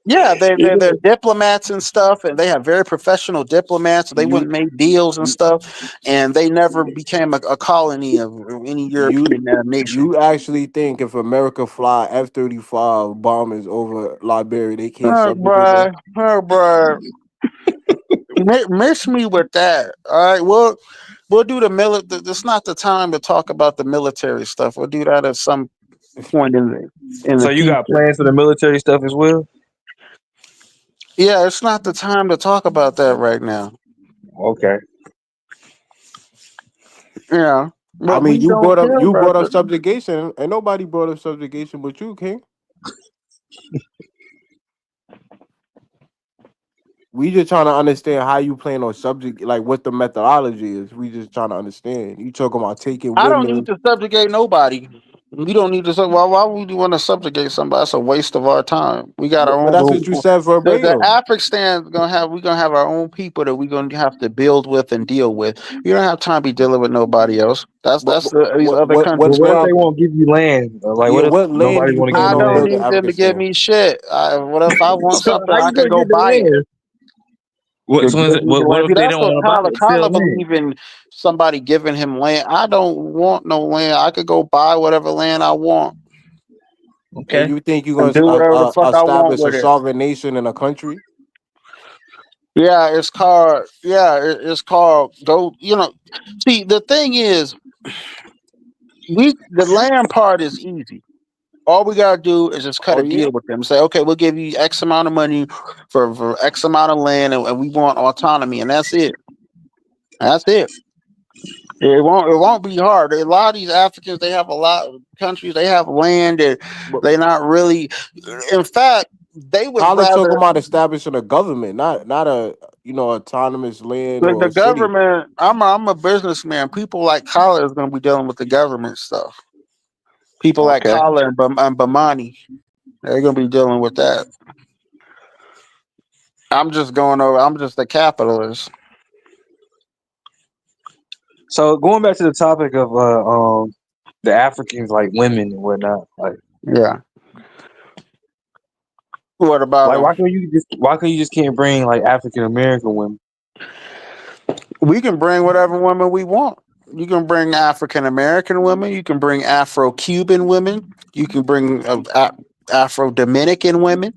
Yeah, they're diplomats and stuff, and they have very professional diplomats. They wouldn't make deals and stuff, and they never became a colony of any European nation. You actually think if America fly F-35 bombers over Liberia, they can't subjugate them? Bruh. Miss me with that. All right, we'll do the military. It's not the time to talk about the military stuff. We'll do that at some point in So the you got future. plans for the military stuff as well? Yeah, it's not the time to talk about that right now. Okay. Yeah, I but mean, we you don't brought up care about that. subjugation, and nobody brought up subjugation but you, King. We just trying to understand how you plan on subject, like what the methodology is. We just trying to understand. You talking about taking I don't need women. to subjugate nobody. We don't need to. Why would you want to subjugate somebody? That's a waste of our time. We got our But own. that's what you said The verbatim. Africans we're gonna have our own people that we're gonna have to build with and deal with. You don't have time to be dealing with nobody else. That's these other Well, countries. what if they won't give you land? Like, Yeah, what if what land do nobody you want to give I plan you on don't land? building need them to give Afghanistan? me shit. What if I want So something? how I you can gonna go get the buy it. land? Give me the land. What See, if they that's don't what want to buy it? Kyler Sell land. believe in somebody giving him land. I don't want no land. I could go buy whatever land I want And Okay. you think you're and going do to whatever the fuck I want establish a with it. sovereign nation in a country? Yeah, it's called. Yeah, it's called. Go. See, the thing is, the land part is easy. All we gotta do is just cut Oh a yeah. deal with them. Say, okay, we'll give you X amount of money for X amount of land, and we want autonomy, and that's it. That's it. It won't be hard. A lot of these Africans, they have a lot of countries, they have land that But they not really. In fact, they would Kyler talking rather about establishing a government, not a autonomous land the or a city. government. I'm a businessman. People like Kala is going to be dealing with the government stuff. People like Okay. Kala and Bamani, they're going to be dealing with that. I'm just going over. I'm just a capitalist. So going back to the topic of the Africans, like women and whatnot, like Yeah. What about them? why can you just can't bring like African American women? We can bring whatever women we want. You can bring African American women. You can bring Afro Cuban women. You can bring Afro Dominican women.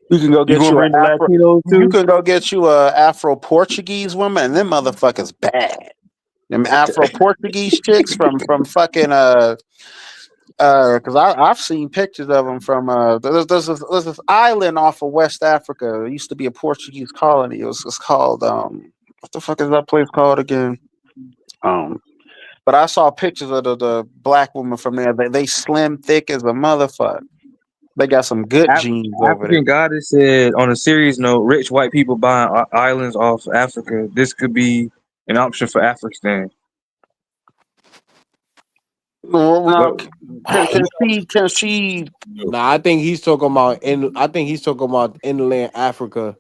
You can go You get gonna you a bring the Afro. Latinos You too? can go get you a Afro Portuguese woman, and them motherfuckers bad. Them Afro Portuguese chicks from fucking because I've seen pictures of them from there's this island off of West Africa. It used to be a Portuguese colony. It's called what the fuck is that place called again? But I saw pictures of the black woman from there. They slim, thick as a motherfucker. They got some good genes over there. African Goddess said on a serious note, rich white people buying islands off Africa. This could be an option for Afghanistan. Well, now, But can she? Nah, I think he's talking about inland Africa.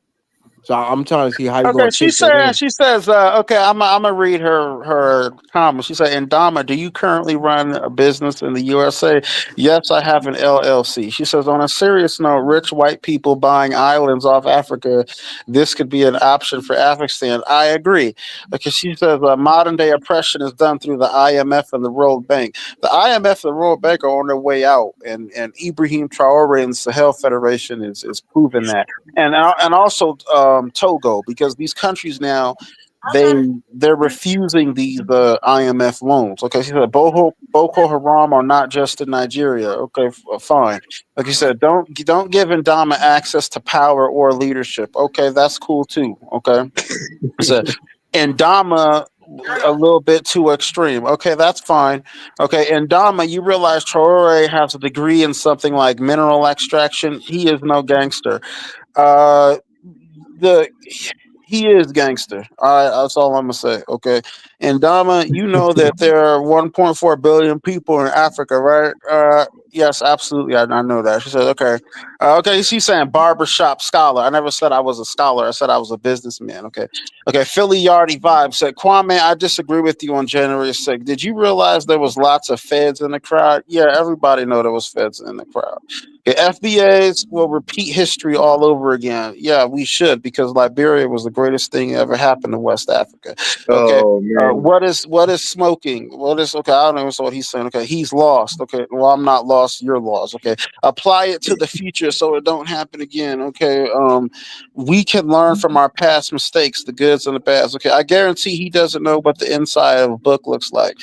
So I'm trying to see how you Okay, gonna take that in. she says, okay, I'm gonna read her comment. She said, Indama, do you currently run a business in the USA? Yes, I have an LLC. She says, on a serious note, rich white people buying islands off Africa, this could be an option for Afghanistan. I agree. Because she says, modern day oppression is done through the IMF and the World Bank. The IMF and the World Bank are on their way out, and Ibrahim Traore and the Sahel Federation is proving that. And also Togo, because these countries now they're refusing these IMF loans. Okay, she said Boko Haram are not just in Nigeria. Okay, fine. Like you said, don't give Ndama access to power or leadership. Okay, that's cool too. Okay, so Ndama a little bit too extreme. Okay, that's fine. Okay, and Dama, you realize Traore has a degree in something like mineral extraction. He is no gangster. Uh, the he is gangster. All right, that's all I'm gonna say. Okay, and Dama, you know that there are 1.4 billion people in Africa, right? Yes, absolutely. I know that. She said, okay, okay. She's saying barbershop scholar. I never said I was a scholar. I said I was a businessman. Okay, okay. Philly Yardy Vibe said, Kwame, I disagree with you on January 6th. Did you realize there was lots of feds in the crowd? Yeah, everybody know there was feds in the crowd. Okay, FBAs will repeat history all over again. Yeah, we should, because Liberia was the greatest thing that ever happened to West Africa. Okay, Oh man. what is smoking? What is okay? I don't know what he's saying. Okay, he's lost. Okay, well I'm not lost. You're lost. Okay, apply it to the future so it don't happen again. Okay, we can learn from our past mistakes, the goods and the bads. Okay, I guarantee he doesn't know what the inside of a book looks like.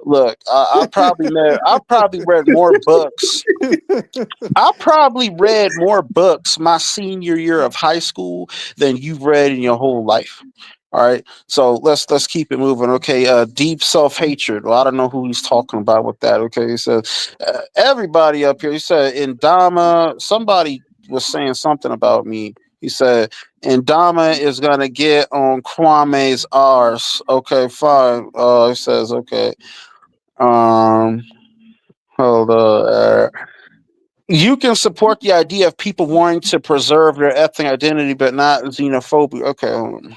Look, I probably read more books. I probably read more books my senior year of high school than you've read in your whole life. All right, so let's keep it moving. Okay, deep self hatred. Well, I don't know who he's talking about with that. Okay, he said everybody up here. He said Indama. Somebody was saying something about me. He said Indama is gonna get on Kwame's arse. Okay, fine. He says okay. Hold on. You can support the idea of people wanting to preserve their ethnic identity, but not xenophobia. Okay.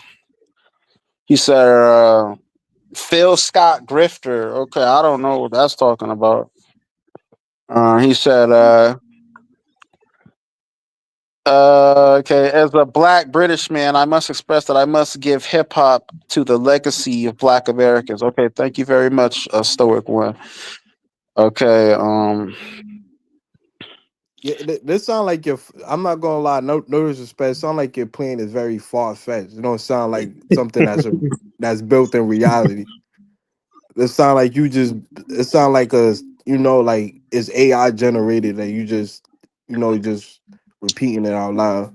He said, Phil Scott Grifter. Okay, I don't know what that's talking about. He said, okay, as a black British man, I must express that I must give hip hop to the legacy of black Americans. Okay, thank you very much, Stoic One. Okay, Yeah, this sound like your. I'm not gonna lie. No disrespect. It sound like your plan is very far fetched. It don't sound like something that's built in reality. It sound like you just. It sound like like it's AI generated and you just, just repeating it out loud.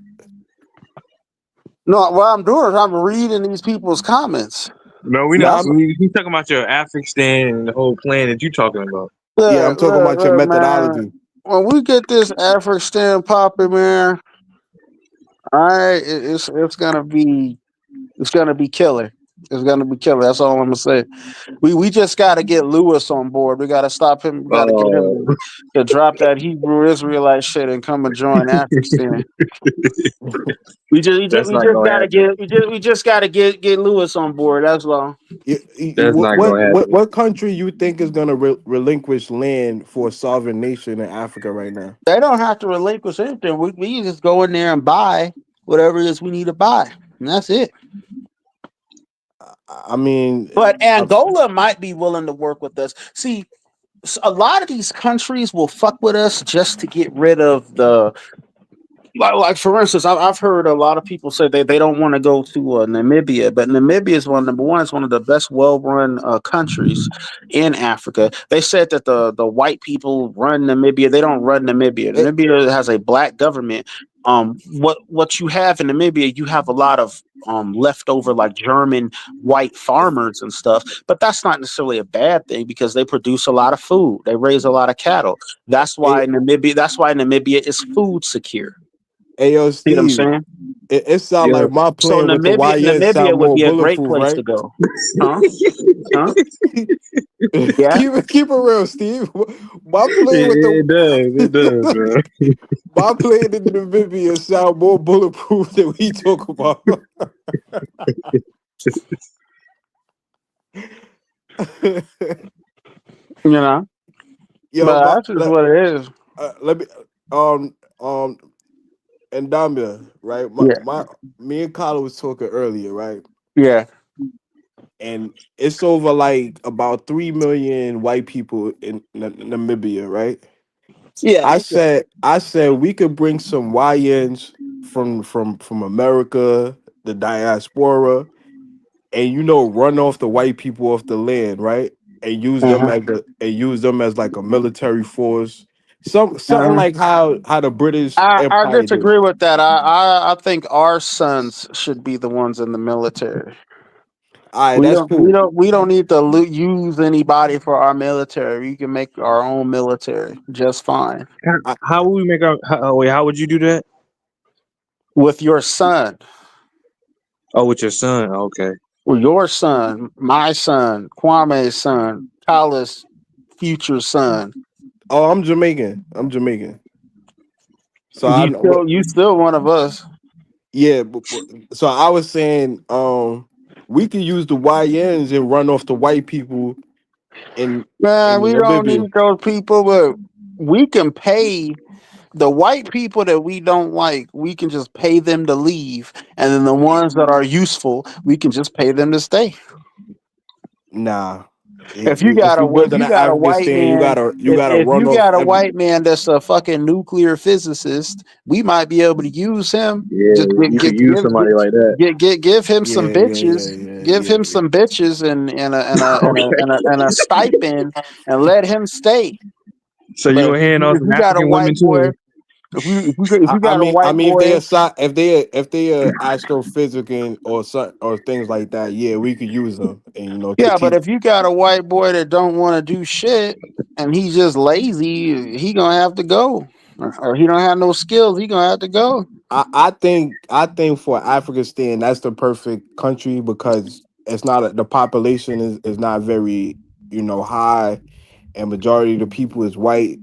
no, what I'm doing is I'm reading these people's comments. No, we No, not. I'm. We talking about your Afghanistan and the whole plan that you talking about. Yeah, I'm talking about your Look, man. methodology. When we get this African popping, man, all right, it's gonna be killer. It's gonna be killer. That's all I'm gonna say. We just gotta get Lewis on board. We gotta stop him. We gotta get him to drop that Hebrew Israelite shit and come and join Afghanistan. We just gotta get Lewis on board. That's all. What country you think is gonna relinquish land for a sovereign nation in Africa right now? They don't have to relinquish anything. We just go in there and buy whatever it is we need to buy, and that's it. I mean, but Angola might be willing to work with us. See, a lot of these countries will fuck with us just to get rid of the. Like for instance, I've heard a lot of people say they don't want to go to Namibia, but Namibia is number one. It's one of the best well-run countries in Africa. They said that the white people run Namibia. They don't run Namibia. Namibia has a black government. What you have in Namibia, you have a lot of leftover like German white farmers and stuff, but that's not necessarily a bad thing because they produce a lot of food. They raise a lot of cattle. That's why Namibia is food secure. Hey yo, Steve, see what I'm saying? It sounds like my plan with the YN Namibia would more be a great bulletproof, place right? to go. Huh? Yeah. Keep it real, Steve. My plan with it does, man. My plan in Namibia sound more bulletproof than we talk about. You know, but that's just what it is. Let me and Damia, right? Me and Kyla was talking earlier, right? Yeah. And it's over like about 3 million white people in Namibia, right? Yeah. I said we could bring some YNs from America, the diaspora, and run off the white people off the land, right? And use them as like a military force. Something like how the British I Empire disagree did. with that. I think our sons should be the ones in the military. right, that's cool. We don't need to use anybody for our military. We can make our own military just fine. How would we make our? How would you do that? With your son. Oh, with your son. Okay. With your son, my son, Kwame's son, Kala's future son. Oh, I'm Jamaican. So you still one of us. Yeah, so I was saying, we could use the YNs and run off the white people. Man, we don't need those people, but we can pay the white people that we don't like. We can just pay them to leave, and then the ones that are useful, we can just pay them to stay. Nah. If you got a white man, if run you off got a white man that's a fucking nuclear physicist, we might be able to use him. Yeah, Just you could use somebody like that. Give him some bitches. Give him some bitches and a stipend, and let him stay. So you would hand off some African women too. If you got a white boy, if they are astrophysical or things like that, yeah, we could use them. And yeah, but if you got a white boy that don't want to do shit and he's just lazy, he gonna have to go, or he don't have no skills, he gonna have to go. I think for Afghanistan, that's the perfect country because it's not the population is not very high, and majority of the people is white.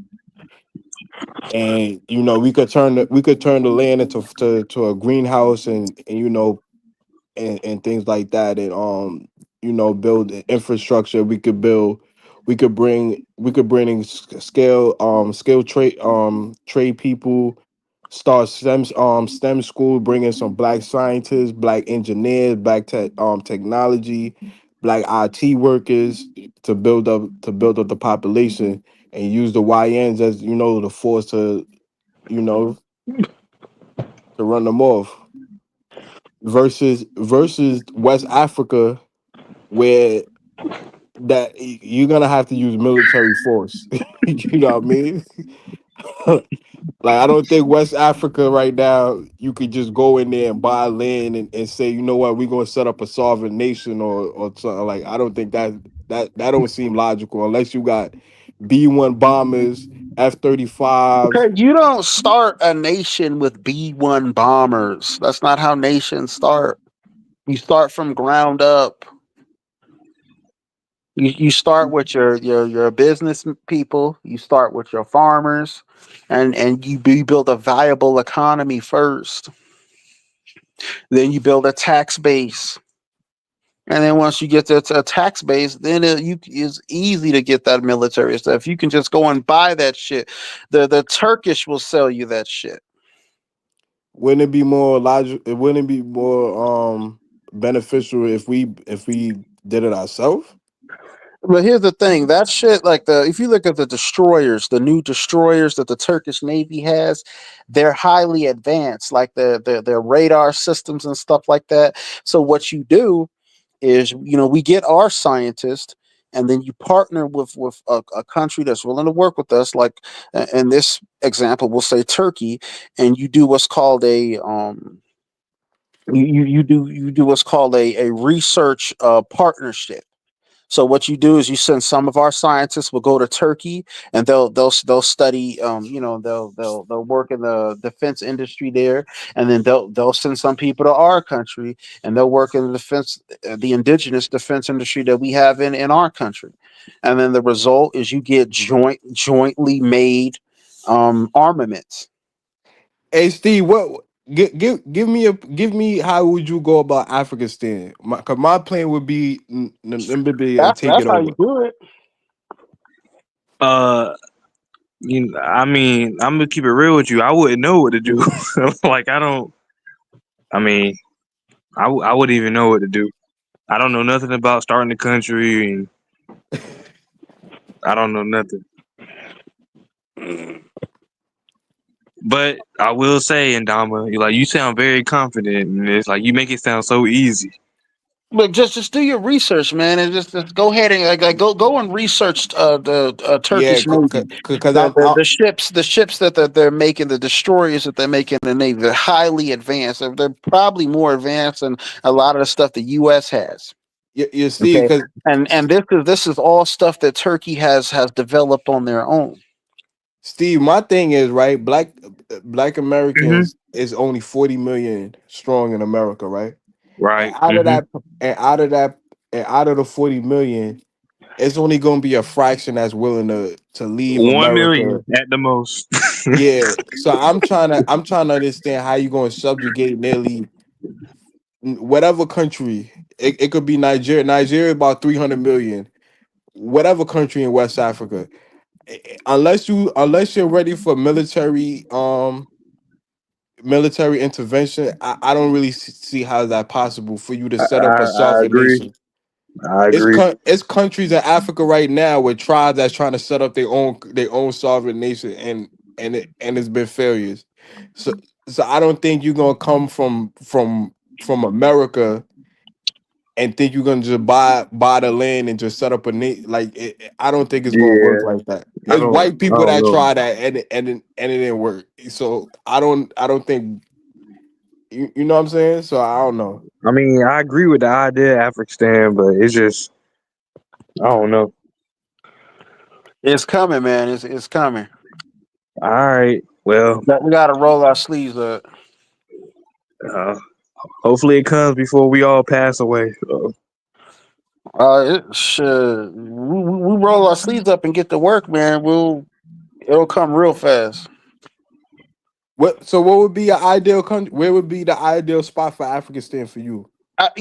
And we could turn the land into a greenhouse and things like that, and build infrastructure. We could bring in skilled trade people, start STEM school, bring in some black scientists, black engineers, black technology, black IT workers to build up the population, and use the YNs as the force to run them off. Versus West Africa, where that you're gonna have to use military force. You know what I mean? Like, I don't think West Africa right now you could just go in there and buy land and say, you know what, we're gonna set up a sovereign nation or something. Like, I don't think that don't seem logical unless you got B-1 bombers, F-35s. Okay, you don't start a nation with B-1 bombers. That's not how nations start. You start from ground up. You start with your business people. You start with your farmers, and you build a viable economy first. Then you build a tax base, and then once you get to a tax base, then it's easy to get that military stuff. You can just go and buy that shit. The Turkish will sell you that shit. Wouldn't it be more logical? It wouldn't be more beneficial if we did it ourselves? But here's the thing, that shit, like if you look at the destroyers, the new destroyers that the Turkish Navy has, they're highly advanced, like their radar systems and stuff like that. So what you do is, we get our scientists, and then you partner with a country that's willing to work with us, like in this example, we'll say Turkey, and you do what's called a you do what's called a research partnership. So what you do is you send some of our scientists will go to Turkey, and they'll study, they'll work in the defense industry there, and then they'll send some people to our country, and they'll work in the defense, the indigenous defense industry that we have in our country, and then the result is you get jointly made armaments. Hey Steve, what give me how would you go about Afghanistan? Cause my plan would be Namibia and take it over. That's how you do it. I mean, I'm gonna keep it real with you. I wouldn't know what to do. Like, I wouldn't even know what to do. I don't know nothing about starting the country, and I don't know nothing. But I will say, Ndama, you sound very confident, and it's like you make it sound so easy. But just do your research, man, and just go ahead and go and research the Turkish Navy. Because the ships that they're making, the destroyers that they're making in the Navy, they're highly advanced. They're probably more advanced than a lot of the stuff the U.S. has. You see, Okay, because and this is all stuff that Turkey has developed on their own. Steve, my thing is right. Black Mm-hmm. Americans is only 40 million strong in America, right? And Right. out of Mm-hmm. that, and out of the 40 million, it's only going to be a fraction that's willing to leave 1 million America. at the most. Yeah. So I'm trying to understand how you going to subjugate nearly whatever country. It could be Nigeria. Nigeria about 300 million. Whatever country in West Africa. Unless you're ready for military intervention, I don't really see how that possible for you to set up a I sovereign agree. nation. I agree. It's countries in Africa right now with tribes that's trying to set up their own sovereign nation, and it's been failures. So I don't think you're gonna come from America and think you're gonna just buy the land and just set up a nation. Like I don't think it's gonna work Yeah. like that. I It's don't white people that know. try that and it didn't work. So I don't think you know what I'm saying. So I don't know. I mean, I agree with the idea of Afghanistan, but it's just I don't know. It's coming, man. It's coming. All right. Well, But we got to roll our sleeves up. hopefully it comes before we all pass away. It should. We roll our sleeves up and get to work, man. It'll come real fast. What would be your ideal country? Where would be the ideal spot for Afghanistan for you? I'm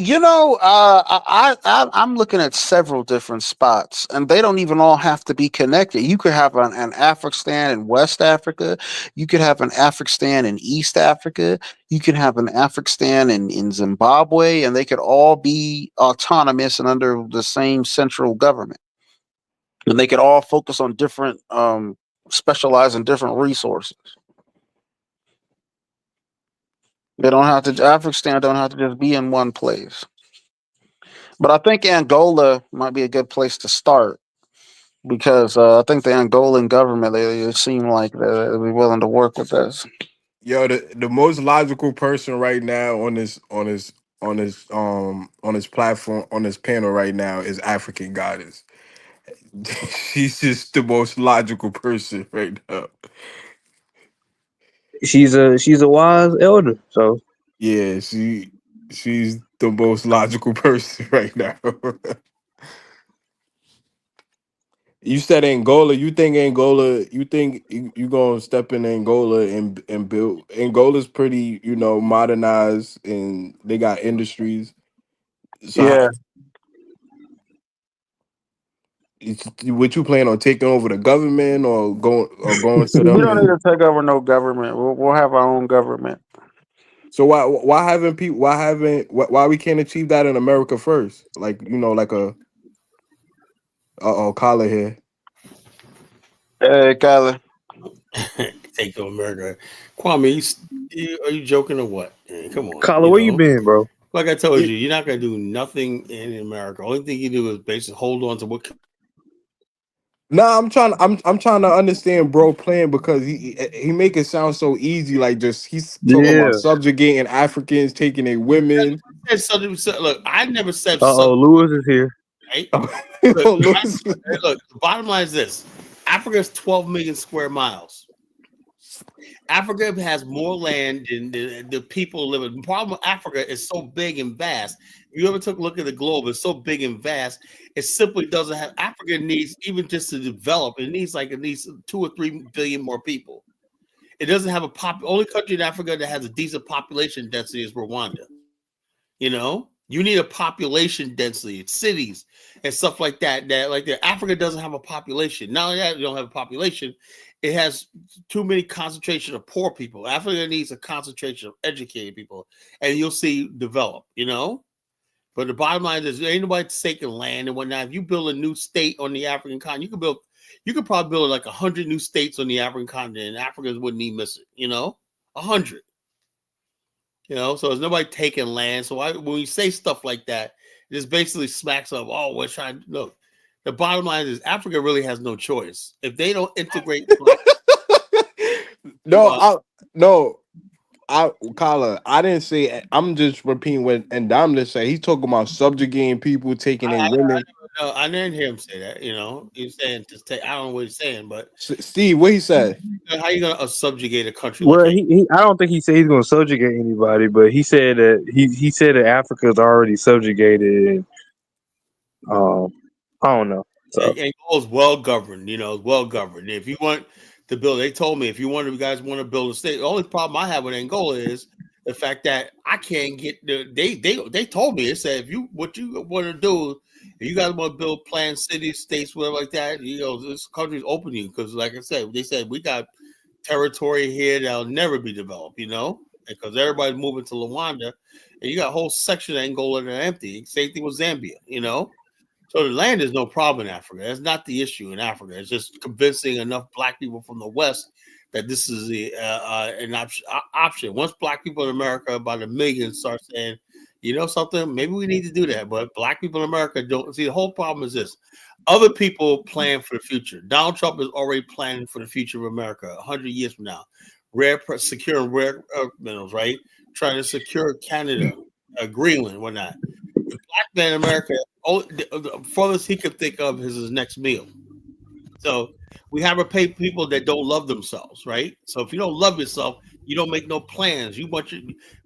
looking at several different spots, and they don't even all have to be connected. You could have an Afghanistan in West Africa. You could have an Afghanistan in East Africa. You could have an Afghanistan in Zimbabwe, and they could all be autonomous and under the same central government. And they could all focus on different, specialize in different resources. Afghanistan don't have to just be in one place. But I think Angola might be a good place to start because I think the Angolan government, they seem like they'll be willing to work with us. Yo, the most logical person right now on this platform on this panel right now is African Goddess. She's just the most logical person right now. She's a wise elder, so Yeah, she's the most logical person right now. You said Angola. You think Angola? You think you gonna step in Angola and build? Angola's pretty, modernized, and they got industries. So, Yeah. what you plan on taking over the government or going to We them? don't need to take over no government. We'll have our own government. So why we can't achieve that in America first? Like like a collar here. Hey, Kyler. Take to America. Kwame, are you joking or what? Come on. Collar, where you been, bro? Like I told you, you're not gonna do nothing in America. Only thing you do is basically hold on to what. Nah, I'm trying to understand bro plan because he make it sound so easy. Like he's talking about subjugating Africans, taking their women. Look, I never said. Lewis is here. Right? Look, the bottom line is this: Africa is 12 million square miles. Africa has more land than the people live in. The problem with Africa is so big and vast. If you ever took a look at the globe, it's so big and vast. It simply doesn't have. Africa needs, even just to develop, it needs 2 or 3 billion more people. It doesn't have only country in Africa that has a decent population density is Rwanda. You need a population density, cities and stuff like that. Africa doesn't have a population. Not only that, you don't have a population. It has too many concentration of poor people. Africa needs a concentration of educated people, and you'll see develop. But the bottom line is, there ain't nobody taking land and whatnot. If you build a new state on the African continent, you could probably build 100 new states on the African continent, and Africans wouldn't even miss it. 100. So there's nobody taking land. So when we say stuff like that, it just basically smacks of, we're trying to look. The bottom line is Africa really has no choice. If they don't integrate No, Kala, I didn't say. I'm just repeating what Indominus said. He's talking about subjugating people, taking in women. I didn't hear him say that. You know, he's saying to take. I don't know what he's saying, but Steve, what he said? How you gonna subjugate a country? Well, Like I don't think he said he's going to subjugate anybody, but he said that he said that Africa is already subjugated. And, I don't know. So. Angola is well governed. You know, well governed. If you want to build, they told me if you guys want to build a state. The only problem I have with Angola is the fact that I can't get the. They told me, it said if you want to do, if you guys want to build planned cities, states, whatever like that, you know, this country's open to you because, like I said, they said we got territory here that'll never be developed. You know, because everybody's moving to Luanda, and you got a whole section of Angola that are empty. Same thing with Zambia. You know. So the land is no problem in Africa. That's not the issue in Africa. It's just convincing enough black people from the West that this is an option. Once black people in America by the millions start saying, you know something, maybe we need to do that. But black people in America don't see. The whole problem is this. Other people plan for the future. Donald Trump is already planning for the future of America 100 years from now. Securing rare earth minerals, right? Trying to secure Canada, Greenland, whatnot. The black man in America, the furthest he could think of is his next meal. So we have to pay people that don't love themselves, right? So if you don't love yourself, you don't make no plans.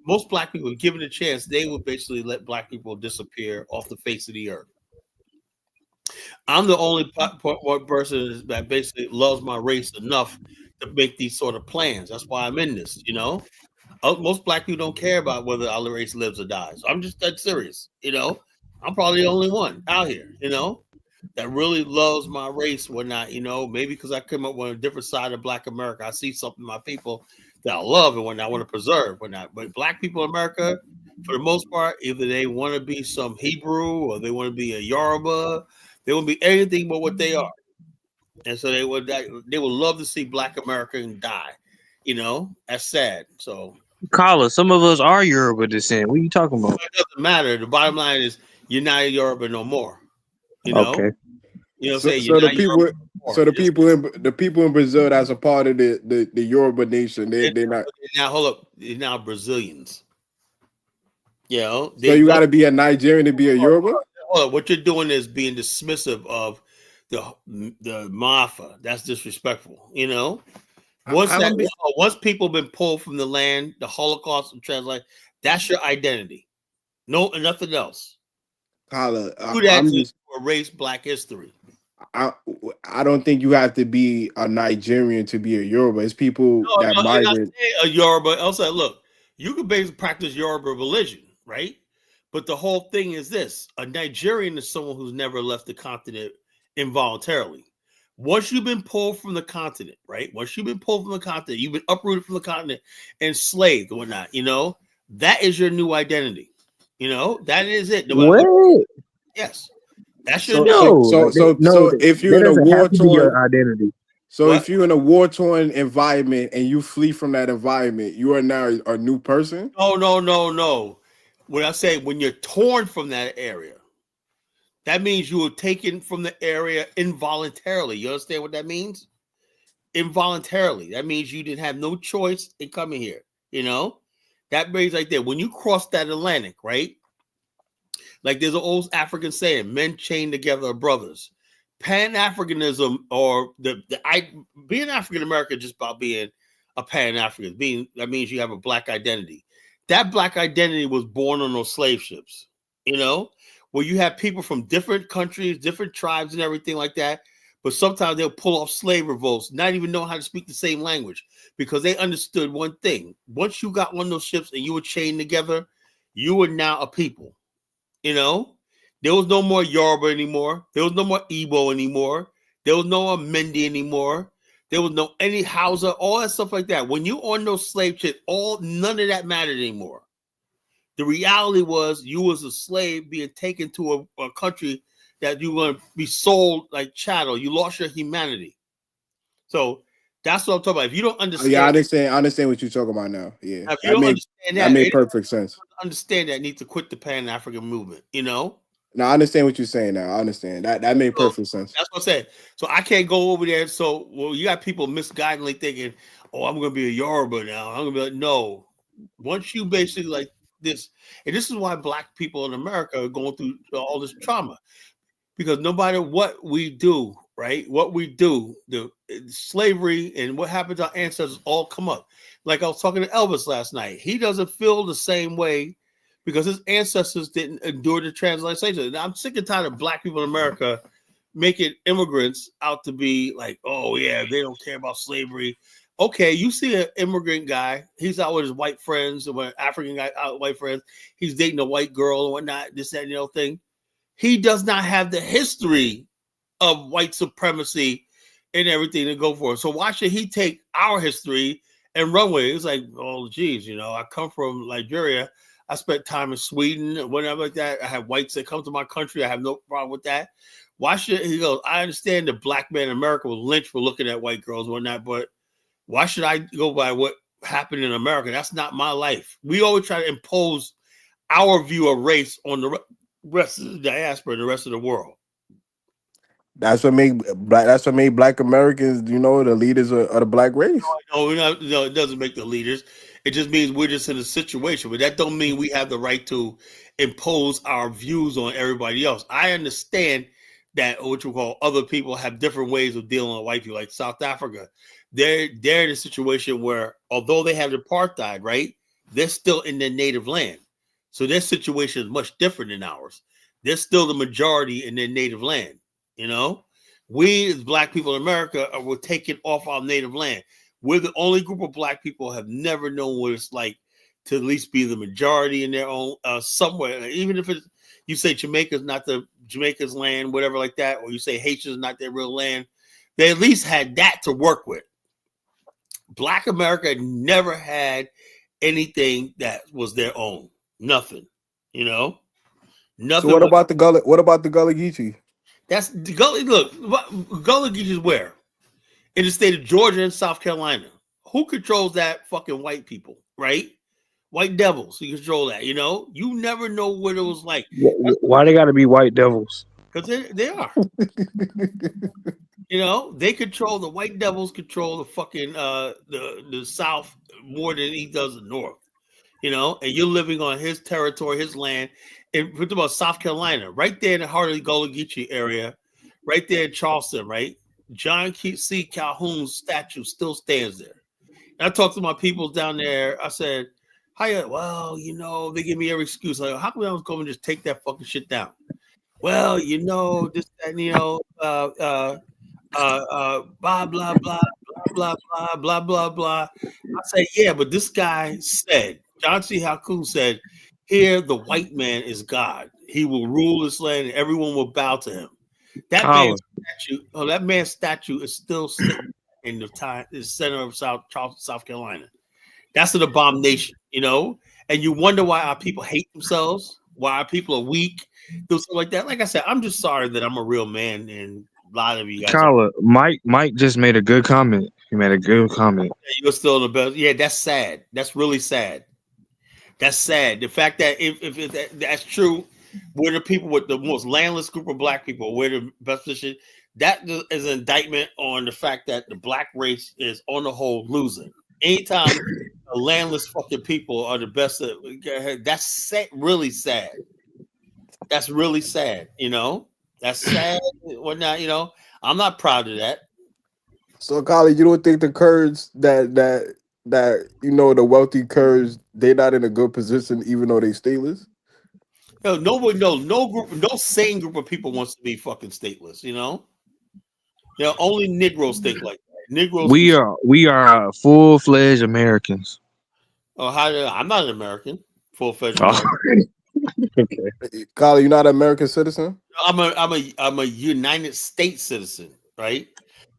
Most black people, given a chance, they would basically let black people disappear off the face of the earth. I'm the only person that basically loves my race enough to make these sort of plans. That's why I'm in this, you know. Most black people don't care about whether our race lives or dies. I'm just that serious, you know. I'm probably the only one out here, you know, that really loves my race, whatnot, you know. Maybe because I come up on a different side of Black America, I see something in my people that I love and whatnot, I want to preserve, whatnot. But black people in America, for the most part, either they want to be some Hebrew or they want to be a Yoruba. They will be anything but what they are, and so they would love to see Black Americans die. You know, that's sad. So. Carla, some of us are Yoruba descent. What are you talking about? It doesn't matter. The bottom line is you're not a Yoruba no more. You know? Okay. You know what I'm saying? So the people in Brazil that's a part of the Yoruba nation, they're not. Now hold up. They're now Brazilians. You know? So you got to be a Nigerian to be a Yoruba? Hold up. What you're doing is being dismissive of the Mafa. That's disrespectful. You know? Once people been pulled from the land, the Holocaust and translate, that's your identity. No, nothing else. I'm just erase Black history. I don't think you have to be a Nigerian to be a Yoruba. It's people that migrate. A Yoruba. Also, look, you can basically practice Yoruba religion, right? But the whole thing is this: a Nigerian is someone who's never left the continent involuntarily. Once you've been pulled from the continent, right? Once you've been pulled from the continent, you've been uprooted from the continent, enslaved or whatnot, you know, that is your new identity. You know, that is it. What? Yes. That's your new So if you're in a war-torn identity. So if you're in a war-torn environment and you flee from that environment, you are now a new person? No. When I say when you're torn from that area, that means you were taken from the area involuntarily. You understand what that means? Involuntarily. That means you didn't have no choice in coming here. You know? That means like that. When you cross that Atlantic, right? Like there's an old African saying, men chained together are brothers. Pan-Africanism or being African American just about being a Pan-African. That means you have a Black identity. That Black identity was born on those slave ships, you know? Where you have people from different countries, different tribes and everything like that. But sometimes they'll pull off slave revolts, not even know how to speak the same language because they understood one thing. Once you got on those ships and you were chained together, you were now a people, you know? There was no more Yoruba anymore. There was no more Igbo anymore. There was no more Mendi anymore. There was no any Hausa, all that stuff like that. When you on those slave ships, none of that mattered anymore. The reality was you was a slave being taken to a country that you were going to be sold like chattel. You lost your humanity. So that's what I'm talking about. If you don't understand, I understand what you're talking about now. Yeah, if you don't understand that made perfect sense. Understand that need to quit the Pan-African movement. You know. No, I understand what you're saying now. I understand that made perfect sense. That's what I'm saying. So I can't go over there. So you got people misguidedly thinking, "Oh, I'm going to be a Yoruba now." I'm going to be like, "No, Once you basically like this, and this is why black people in America are going through all this trauma, because no matter what we do, right? What we do, the slavery and what happened to our ancestors all come up. Like I was talking to Elvis last night. He doesn't feel the same way because his ancestors didn't endure the translation. Now, I'm sick and tired of black people in America making immigrants out to be like, oh yeah, they don't care about slavery. Okay, you see an immigrant guy, he's out with his white friends, or an African guy out with white friends, he's dating a white girl and whatnot, this, that, and the other thing. He does not have the history of white supremacy and everything to go for. So why should he take our history and run with it? It's like, oh, geez, you know, I come from Nigeria. I spent time in Sweden and whatever like that. I have whites that come to my country. I have no problem with that. Why should he goes? I understand the black man in America was lynched for looking at white girls and whatnot, but why should I go by what happened in America? That's not my life. We always try to impose our view of race on the rest of the diaspora, the rest of the world. That's what made black Americans, you know, the leaders of the black race. No, it doesn't make the leaders. It just means we're just in a situation, but that don't mean we have the right to impose our views on everybody else. I understand that what you call other people have different ways of dealing with white people, like South Africa. They're in a situation where, although they have apartheid, right, they're still in their native land. So their situation is much different than ours. They're still the majority in their native land. You know, we as black people in America were taken off our native land. We're the only group of black people have never known what it's like to at least be the majority in their own somewhere. Even if it's, you say Jamaica's not Jamaica's land, whatever like that, or you say Haitians not their real land, they at least had that to work with. Black America never had anything that was their own. Nothing, you know. Nothing. So what about the Gullah Geechee? That's the Gullah. Look, Gullah Geechee is where? In the state of Georgia and South Carolina. Who controls that? Fucking white people, right? White devils. Who control that? You know, you never know what it was like. Why they got to be white devils? Because they are. You know, they control, the white devils control the fucking the South more than he does the North. You know, and you're living on his territory, his land. And we're talking about South Carolina, right there in the heart of the Gullah Geechee area, right there in Charleston, right? John C. Calhoun's statue still stands there. And I talked to my people down there. I said, "Hiya, well, you know, they give me every excuse. Like, how come I was going to just take that fucking shit down? Well, you know, this, and you know, blah blah blah blah blah blah blah blah." I say, yeah, but this guy said, John C. Calhoun said, "Here, the white man is God. He will rule this land, and everyone will bow to him." That man's statue is still sitting in the center of South Carolina. That's an abomination, you know. And you wonder why our people hate themselves, why our people are weak, do something like that. Like I said, I'm just sorry that I'm a real man, and a lot of you guys. Kyla, Mike just made a good comment. He made a good comment. You're still the best. Yeah, that's sad. That's really sad. That's sad. The fact that if that's true, we're the people with the most landless group of black people. We're the best position. That is an indictment on the fact that the black race is, on the whole, losing. Anytime the landless fucking people are the best, that's really sad. That's really sad. You know, that's sad. Whatnot. You know, I'm not proud of that. So, Kylie, you don't think the Kurds that you know, the wealthy Kurds, they're not in a good position even though they stateless? No sane group of people wants to be fucking stateless, you know? Only Negroes think like that. Negroes. We are full-fledged Americans. Oh, I'm not an American. Full-fledged American. Okay. Kylie, you're not an American citizen? I'm a United States citizen, right?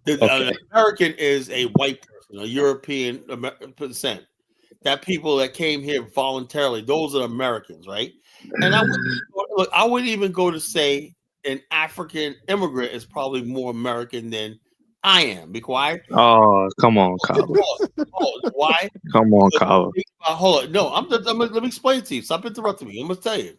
An American is a white person, a European percent. That people that came here voluntarily, those are Americans, right? And I wouldn't even go to say an African immigrant is probably more American than I am. Be quiet. Oh, come on, Kyle. Why? Come on, Kyle. Hold on. No, let me explain to you. Stop interrupting me. I'm going to tell you.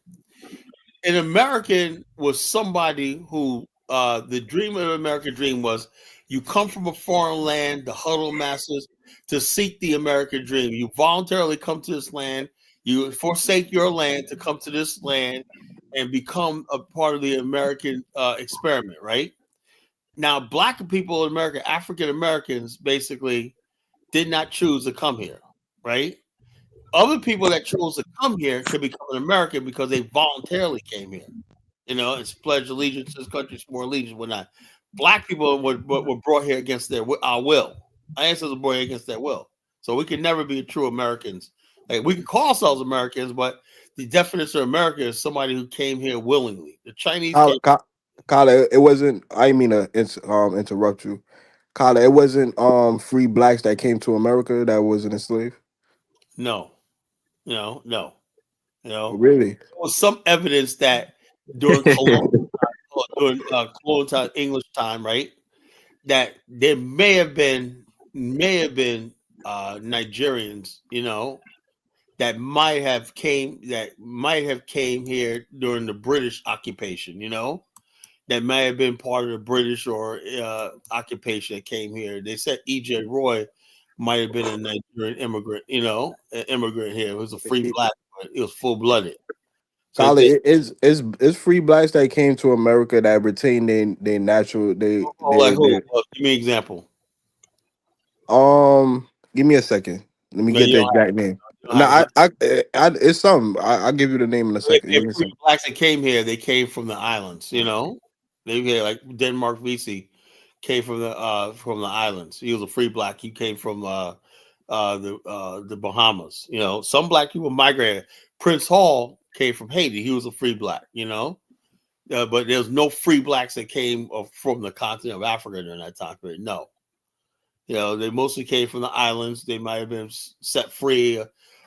An American was somebody who the dream of the American dream was you come from a foreign land, the huddle masses, to seek the American dream. You voluntarily come to this land. You forsake your land to come to this land and become a part of the American experiment, right? Now, black people in America, African Americans, basically did not choose to come here, right? Other people that chose to come here could become an American because they voluntarily came here. You know, it's pledged allegiance to this country, swore allegiance, whatnot. Black people were brought here against our will. Our ancestors were brought here against their will. So we can never be true Americans. Like, we can call ourselves Americans, but the definition of America is somebody who came here willingly. The Chinese came. Kyle, it wasn't. I didn't mean to interrupt you. Kyle, it wasn't free blacks that came to America that wasn't enslaved. No. No. Really? There was some evidence that during colonial time, English time, right? That there may have been Nigerians, you know, that might have came here during the British occupation, you know, that may have been part of the British or occupation that came here. They said E.J. Roy might have been a Nigerian immigrant, you know, an immigrant here. It was a free black, but it was full blooded. So it's free blacks that came to America that retained their natural Give me an example. Give me a second. Let me get the exact name. No, it's something. I'll give you the name in a second. Free blacks that came here, they came from the islands, you know. They came, like Denmark Vesey came from the islands. He was a free black. He came from the Bahamas. You know, some black people migrated. Prince Hall came from Haiti. He was a free black, you know. But there's no free blacks that came from the continent of Africa during that time period. No. You know, they mostly came from the islands. They might have been set free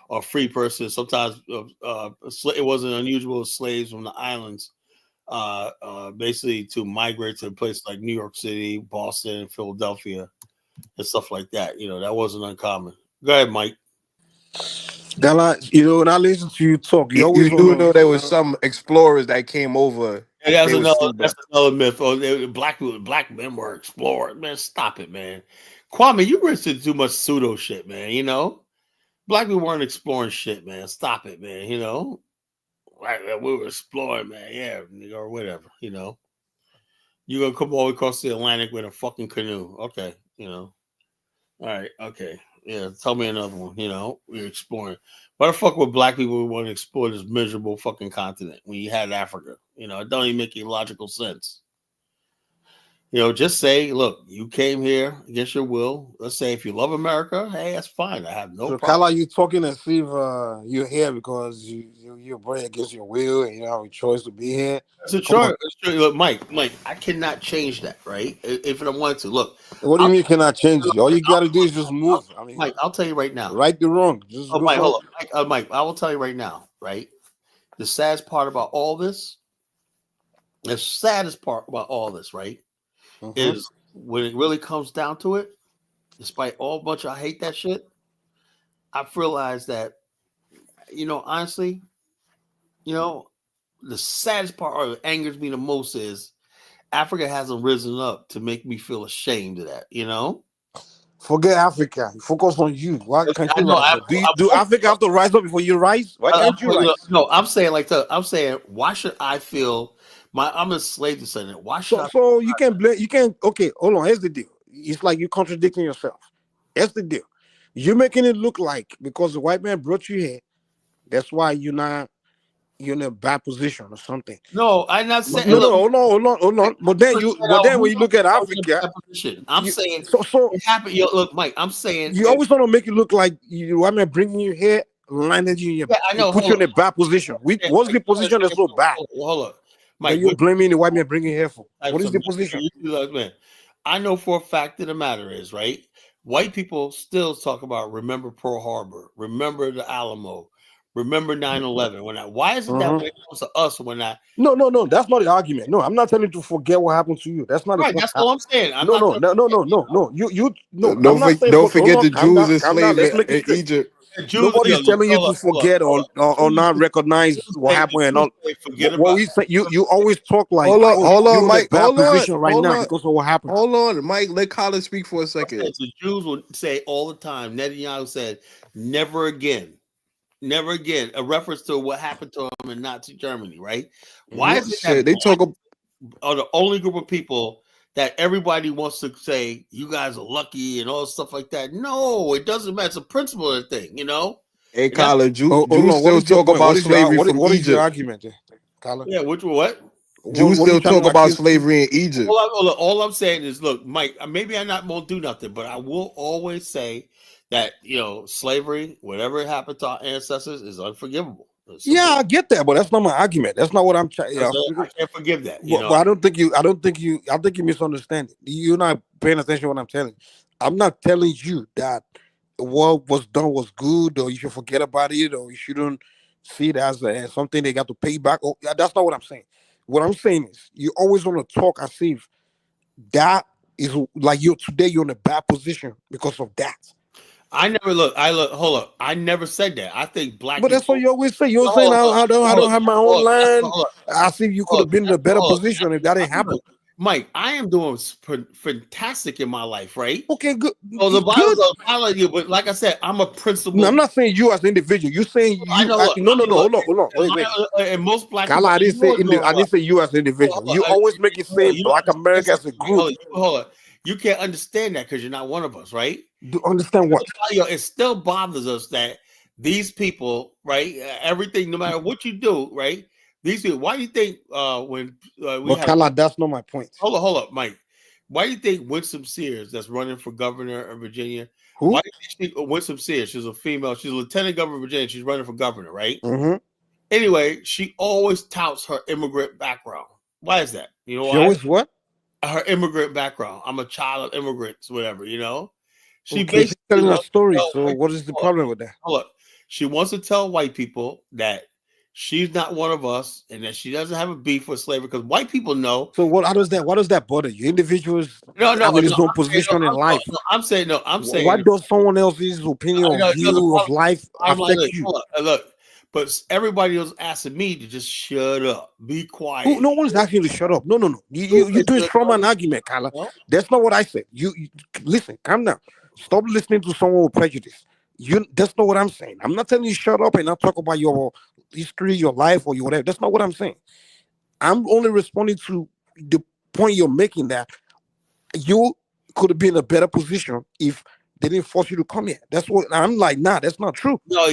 or free person. Sometimes it wasn't unusual slaves from the islands basically to migrate to a place like New York City, Boston, Philadelphia, and stuff like that. You know, that wasn't uncommon. Go ahead, Mike. You know, when I listen to you talk, you always know there was some explorers that came over. Yeah, that's another myth. Oh, black men were explorers. Man, stop it, man. Kwame, you into too much pseudo shit, man. You know, black people weren't exploring shit, man. Stop it, man. You know, like, we were exploring, man. Yeah, or whatever. You know, you gonna come all the way across the Atlantic with a fucking canoe? Okay, you know. All right, okay. Yeah, tell me another one. You know, we're exploring. Why the fuck would black people want to explore this miserable fucking continent when you had Africa? You know, it don't even make any logical sense. You know, just say, look, you came here against your will. Let's say if you love America, hey, that's fine. I have no problem. Kyle, you talking as if you're here because you're born against your will and you don't have a choice to be here. It's a choice. Look, Mike, I cannot change that, right? If I wanted to. Look. What do you mean you cannot change it? All you got to do is just move. I mean, Mike, I'll tell you right now. Right the wrong. Just Mike, hold on. Mike, I will tell you right now, right? The saddest part about all this, right, is when it really comes down to it, despite all much I hate that shit, I've realized that, you know, honestly, you know, the saddest part or that angers me the most is Africa hasn't risen up to make me feel ashamed of that, you know? Forget Africa. Focus on you. Why can't you rise up? Do Africa have to rise up before you rise? Why can't you rise? No, I'm saying why should I feel I'm a slave descendant. Why should so you can blame okay, hold on. Here's the deal. It's like you're contradicting yourself. Here's the deal. You're making it look like because the white man brought you here, that's why you're in a bad position or something. No, I'm not saying. No, hold on. But then when you look at Africa, I'm saying so it happened. Look, Mike, I'm saying you always want to make it look like you white man bringing you here, landed you in your, I know, put you in a bad position. What's the position that's so bad? Hold up, Mike. You're blaming the white man bringing you here for. What is the position? Man, I know for a fact that the matter is right. White people still talk about remember Pearl Harbor, remember the Alamo. Remember 9/11. Why is it that when it comes to us when I No, that's not the argument. No, I'm not telling you to forget what happened to you. That's not right. That's all I'm saying. No. You don't forget the Jews enslaved in Egypt. Nobody's telling you to forget or not recognize what happened and all. What we say, you always talk like, hold on, you're Mike. in a bad Hold position on, right hold now on. because of what happened. Hold on, Mike. Let Colin speak for a second. The Jews would say all the time. Netanyahu said, "Never again, never again." A reference to what happened to him in Nazi Germany, right? Why is it that they talk about are the only group of people that everybody wants to say you guys are lucky and all stuff like that? No, it doesn't matter. It's a principle of the thing, you know. Hey, Colin, Jews What still talk about slavery from What is your Egypt. argument, Colin? Yeah, which what? Jews still talk about slavery in Egypt. All I'm saying is, look, Mike, maybe I won't do nothing, but I will always say that, slavery, whatever happened to our ancestors, is unforgivable. Yeah, I get that, but that's not my argument. That's not what I'm trying. I can't forgive that. But I think you misunderstand it. You're not paying attention to what I'm telling you. I'm not telling you that what was done was good, or you should forget about it, or you shouldn't see it as something they got to pay back. Oh, yeah, that's not what I'm saying. What I'm saying is you always want to talk as if that is like you're in a bad position because of that. I never hold up. I never said that. I think black. But that's what you always say. You're saying I don't have my own land. I see you could have been in a better position if that didn't happen. Mike, I am doing fantastic in my life, right? Okay, good. Well, the Bible's highlight you, but like I said, I'm a principal. No, I'm not saying you as an individual. You're saying you. No. Hold on. Wait. And most black people, I didn't say you as an individual. You always make it say Black America as a group. Hold on. You can't understand that because you're not one of us, right? Do understand what? It still bothers us that these people, right? Everything, no matter what you do, right? These people. Why do you think that's not my point. Hold up, Mike. Why do you think Winsome Sears, that's running for governor of Virginia? Who? Why do you think Winsome Sears? She's a female. She's a lieutenant governor of Virginia. She's running for governor, right? Mm-hmm. Anyway, she always touts her immigrant background. Why is that? You know why? She always what? Her immigrant background. I'm a child of immigrants, whatever, She she's telling a story. So what is the problem with that? Hold up. She wants to tell white people that she's not one of us and that she doesn't have a beef with slavery because white people know. So how does that bother you? Individuals have his own position in life. I'm saying why does someone else's opinion or view of life affect you? Look, but everybody was asking me to just shut up, be quiet. No one's asking you to shut up. No. You're doing strawman argument, Carla. That's not what I said. You listen, calm down. Stop listening to someone with prejudice. That's not what I'm saying. I'm not telling you shut up and not talk about your history, your life, or your whatever. That's not what I'm saying. I'm only responding to the point you're making that you could have been in a better position if they didn't force you to come here. That's what I'm like. Nah, that's not true. No,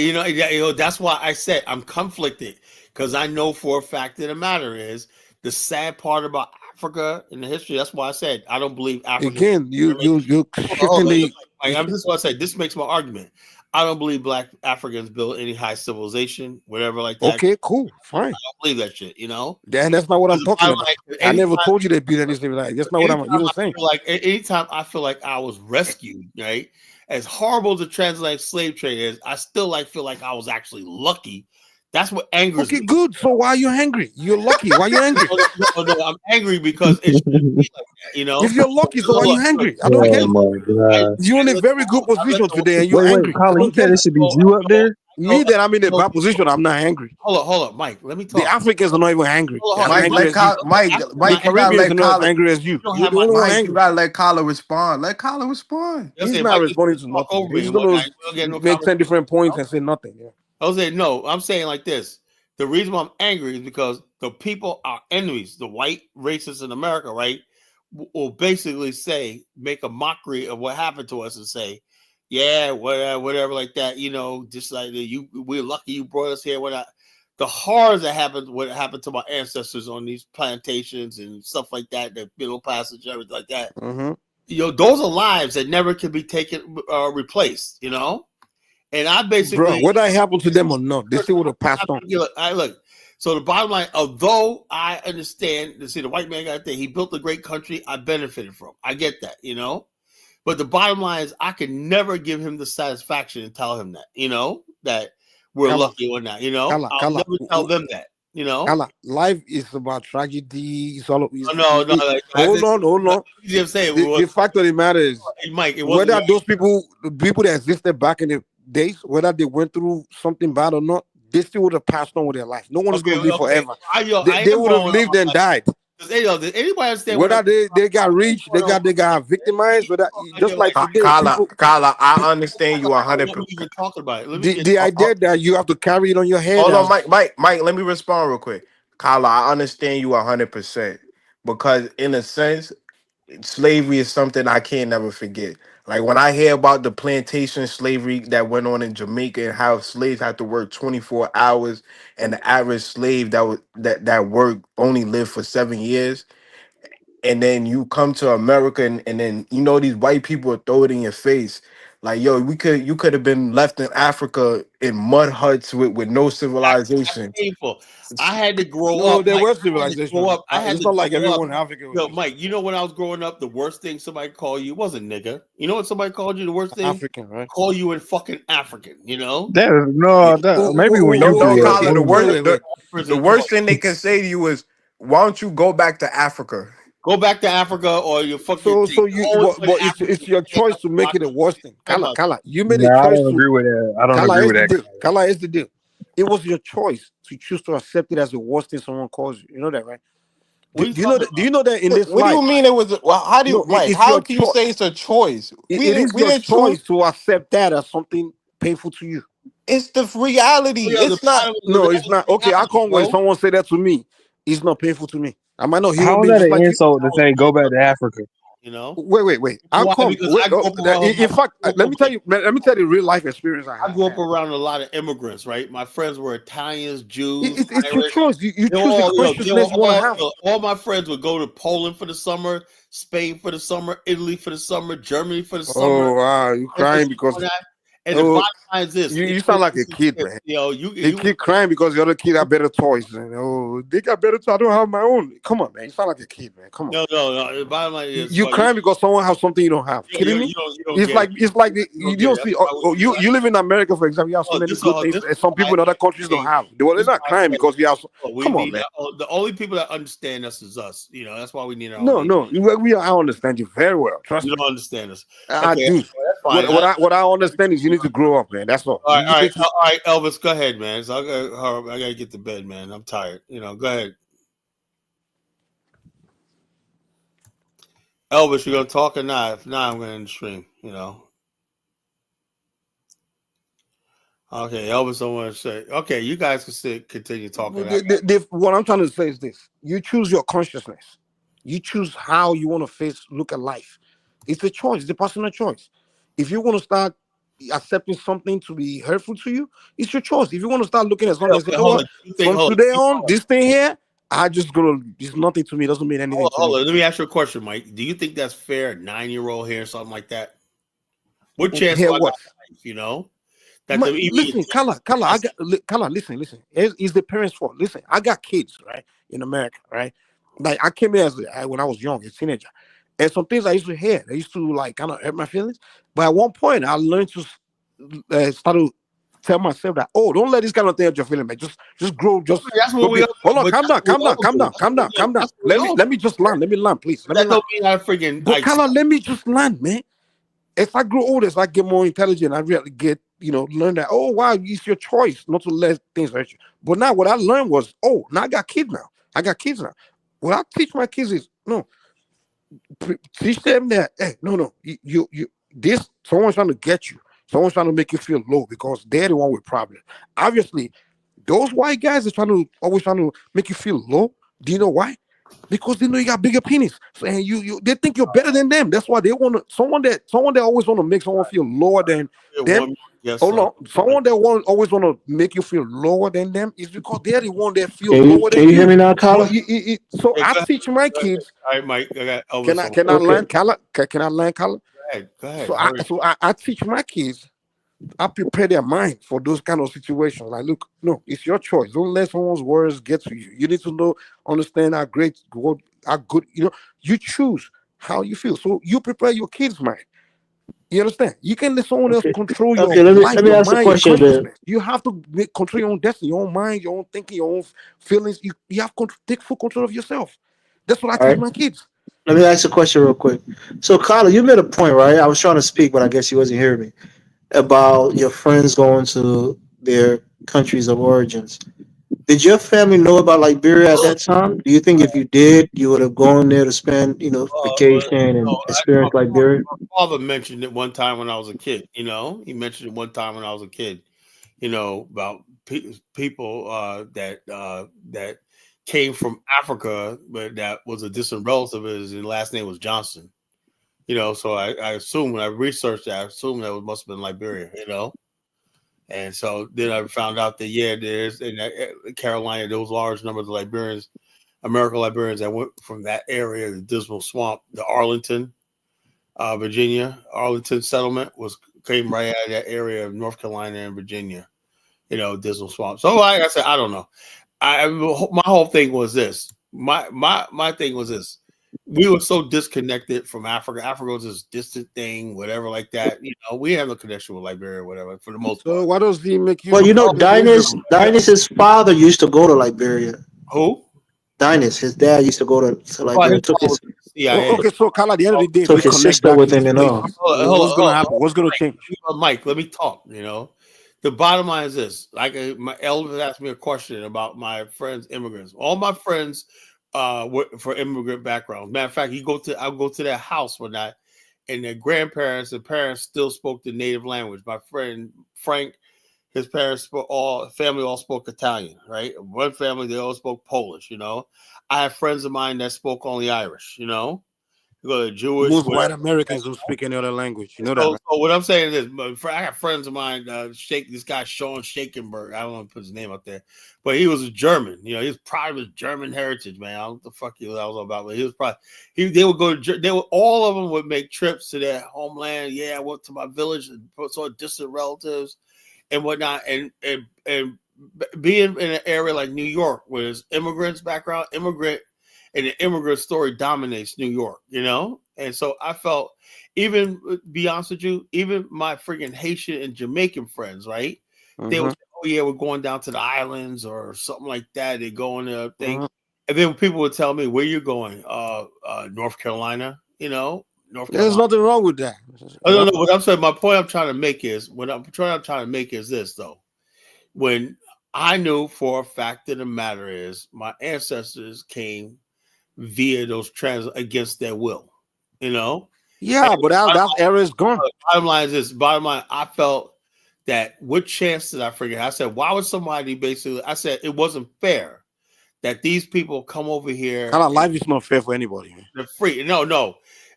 that's why I said I'm conflicted because I know for a fact that the matter is the sad part about Africa in the history. That's why I said I don't believe Africa. Again, you're shifting the. I'm just want to say this makes my argument. I don't believe black Africans built any high civilization, whatever like that. Okay, cool, fine. I don't believe that shit, And that's not what I'm talking about. I never told you they built anything like that. That's not what I'm even saying. Anytime I feel like I was rescued, right? As horrible as the transatlantic slave trade is, I still feel like I was actually lucky. That's what angers me. Okay, good. So why are you angry? You're lucky. Why are you angry? No, I'm angry because it shouldn't be like that, If you're lucky, so why are you angry? I don't care. You're in a very good position today, and you're angry. Colin, you said it should be you up there? Me that I'm in a bad position, I'm not angry. Hold up, Mike. Let me talk. The Africans are not even angry. Mike, you gotta angry as you. You gotta let Colin respond. Let Colin respond. He's not responding to nothing. He's gonna make 10 different points and say nothing. Jose, no, I'm saying like this. The reason why I'm angry is because the people, our enemies, the white racists in America, right, will basically make a mockery of what happened to us and say, yeah, whatever like that, just like we're lucky you brought us here. The horrors that happened, what happened to my ancestors on these plantations and stuff like that, the Middle Passage, everything like that. Mm-hmm. Those are lives that never can be taken, replaced, And I basically, whether it happened to them or not, they still would have passed on. Look. So the bottom line, although I understand, the white man got there, he built a great country. I benefited from. I get that, But the bottom line is, I can never give him the satisfaction and tell him that, that we're lucky or not. I'll never tell them that. Life is about tragedy. It's all. No. Hold on. The fact of the matter is, Mike, whether those people that existed back in the days, whether they went through something bad or not, they still would have passed on with their life. No one is going to live forever. They would have lived and died. Does anybody understand whether they got rich, they got victimized, whether just like today, Kala, I understand you 100%. Even talking about it. The idea that you have to carry it on your head. Hold on, Mike. Let me respond real quick. Kala, I understand you 100% because in a sense, slavery is something I can't never forget. Like when I hear about the plantation slavery that went on in Jamaica and how slaves had to work 24 hours and the average slave that worked only lived for 7 years. And then you come to America and then these white people throw it in your face. Like, yo, you could have been left in Africa in mud huts with no civilization. That's painful. I had to grow No, up. there was civilization. It's not like everyone in Africa was. Yo, Mike, when I was growing up, the worst thing somebody called you wasn't nigga. You know what somebody called you? The worst thing? African, right? Call you in fucking African, Maybe when you the worst thing they can say to you is, why don't you go back to Africa? Go back to Africa, or you fucking. So it's your choice to make it a worse thing. Kala, you made a choice. I don't agree with that. I don't agree with that. Kala is the deal. It was your choice to choose to accept it as the worst thing someone calls you. You know that, right? Do you know that in this life? What do you mean it was? Well, how do you how can you say it's a choice? It is your choice to accept that as something painful to you. It's the reality. It's not. No, it's not. Okay, I can't when someone say that to me. It's not painful to me. I might not hear. How is that an insult to say go back to Africa? Wait. In fact, let me tell you the real life experience I had. I grew up around a lot of immigrants, right? My friends were Italians, Jews. It's your choice. You choose the consciousness you want to have. All my friends would go to Poland for the summer, Spain for the summer, Italy for the summer, Germany for the summer. Oh wow, you crying because. And the bottom line is this: you sound like a kid, man. You keep crying because the other kid have better toys. They got better toys. I don't have my own. Come on, man. You sound like a kid, man. Come on. No. The bottom line is you crying because someone has something you don't have. Kidding me? It's like you don't see. You live in America, for example. You have so many good things, and some people in other countries don't have. They're not crying because we have. Come on, man. The only people that understand us is us. That's why we need our. No. I understand you very well. Trust me. You don't understand us. I do. What I understand is you need to grow up, man. That's all. All right, Elvis, go ahead, man. So I gotta get to bed, man. I'm tired. Go ahead. Elvis, you gonna talk or not? If not, I'm gonna end the stream. Okay, Elvis, don't want to say. Okay, you guys can continue talking. What I'm trying to say is this: you choose your consciousness. You choose how you want to look at life. It's a choice. It's a personal choice. If you want to start accepting something to be hurtful to you, it's your choice. If you want to start looking at something and say, from today on, this thing here, it's nothing to me. It doesn't mean anything. Hold on. Let me ask you a question, Mike. Do you think that's fair? A 9-year-old here, something like that? What chance do I got life, listen, Kala, listen. It's the parents' fault. Listen, I got kids, right, in America, right? Like I came here when I was young, a teenager. And some things I used to hear, they used to kind of hurt my feelings. But at one point, I learned to start to tell myself that, don't let this kind of thing hurt your feeling, man. Just grow. Hold on, calm down. Let me just land. Let me land, please. That don't mean I freaking. But Kala, let me just land, man. As I grow older, as I get more intelligent, I really get, learn that, wow, it's your choice not to let things hurt you. But now what I learned was, now I got kids now. What I teach my kids is, teach them that someone's trying to get you, someone's trying to make you feel low because they're the one with problems. Obviously, those white guys are always trying to make you feel low. Do you know why? Because they know you got bigger penis, and they think you're better than them. That's why they want someone that always want to make someone feel lower than them. Someone that always want to make you feel lower than them is because they're the one that feel lower than you. Can you hear me now, Kala? So I teach my kids. All right, Mike. Can I learn, Kala? Can I learn, Kala? Go ahead. So I teach my kids. I prepare their mind for those kind of situations. Like, look, no, it's your choice. Don't let someone's words get to you. You need to understand how good. You choose how you feel. So you prepare your kids' mind. You understand? You can't let someone else control your life, your mind, your consciousness. You have to control your own destiny, your own mind, your own thinking, your own feelings. You have to take full control of yourself. That's what I teach my kids. Let me ask a question real quick. So, Kala, you made a point, right? I was trying to speak, but I guess you wasn't hearing me. about your friends going to their countries of origins. Did your family know about Liberia at that time? Do you think if you did, you would have gone there to spend, Well, vacation and experience Liberia? my father mentioned it one time when I was a kid. He mentioned it one time when I was a kid. About people that came from Africa, but that was a distant relative. His last name was Johnson. So I assume when I researched that, I assumed that it must have been Liberia. And so then I found out that there's in Carolina those large numbers of Liberians, American Liberians that went from that area, the Dismal Swamp, the Arlington, Virginia. Arlington settlement came right out of that area of North Carolina and Virginia. Dismal Swamp. So like I said, I don't know. My whole thing was this. My thing was this. We were so disconnected from Africa. Africa was this distant thing, whatever, like that. We have no connection with Liberia, or whatever, for the most part. So why does he make you? Well, Dinus' father used to go to Liberia. Who? Dinus, his dad used to go to Liberia. Okay, so Carl, at the end of the day, took his sister with him and all. What's going to happen? What's going to change? Mike, let me talk. The bottom line is this: my elders asked me a question about my friends, immigrants. All my friends, for immigrant backgrounds. Matter of fact, I'll go to their house one night, and their grandparents and parents still spoke the native language. My friend Frank, his parents family all spoke Italian, right? One family they all spoke Polish. I have friends of mine that spoke only Irish. You go to Jewish. Most white Americans don't speak any other language. You know that. Right? So what I'm saying is, I have friends of mine. This guy Sean Shakenberg. I don't want to put his name up there, but he was a German. He was proud of his German heritage, man. I don't know what the fuck that was all about, but he was proud. They would go to. All of them would make trips to their homeland. Yeah, I went to my village and saw distant relatives and whatnot, and being in an area like New York, where there's immigrant, and the immigrant story dominates New York, And so I felt, even be honest with you, even my freaking Haitian and Jamaican friends, right? They would say, oh yeah, we're going down to the islands or something like that. They go in a thing. And then people would tell me, where you going? North Carolina, North Carolina. There's nothing wrong with that. I don't know what I'm saying. My point I'm trying to make is this though. When I knew for a fact of the matter is my ancestors came via those against their will, Yeah, but that era is gone. Bottom line is this. Bottom line, I felt that what chance did I forget? I said, why would somebody I said it wasn't fair that these people come over here. Kind of life is not fair for anybody. Man. They're free. No.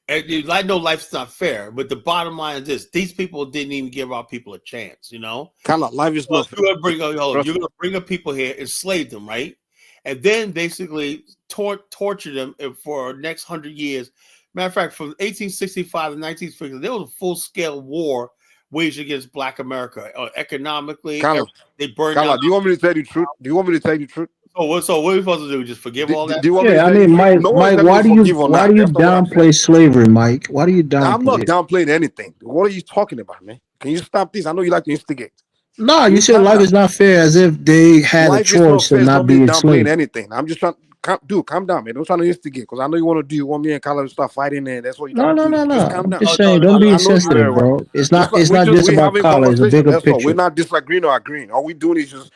And I know life's not fair, but the bottom line is this: these people didn't even give our people a chance. Kind of life is not fair. You're gonna bring up people here, enslave them, right? And then basically torture them for the next 100 years. Matter of fact, from 1865 to 1950, there was a full-scale war waged against Black America economically. They burned down. Do you want me to tell you the truth? So what are we supposed to do? Just forgive all that? Mike, why do you downplay slavery, Mike? Why do you downplay? I'm not downplaying anything. What are you talking about, man? Can you stop this? I know you like to instigate. No, you said life is not fair, as if they had a choice to not be enslaved. Anything. I'm just trying. Calm down, man. Don't try to instigate, because I know you want to You want me and Carla to start fighting, and that's what you. No. Just calm down. Just saying, don't be insensitive, bro. It's not just about Carla. It's a bigger picture. We're not disagreeing or agreeing. All we're doing is just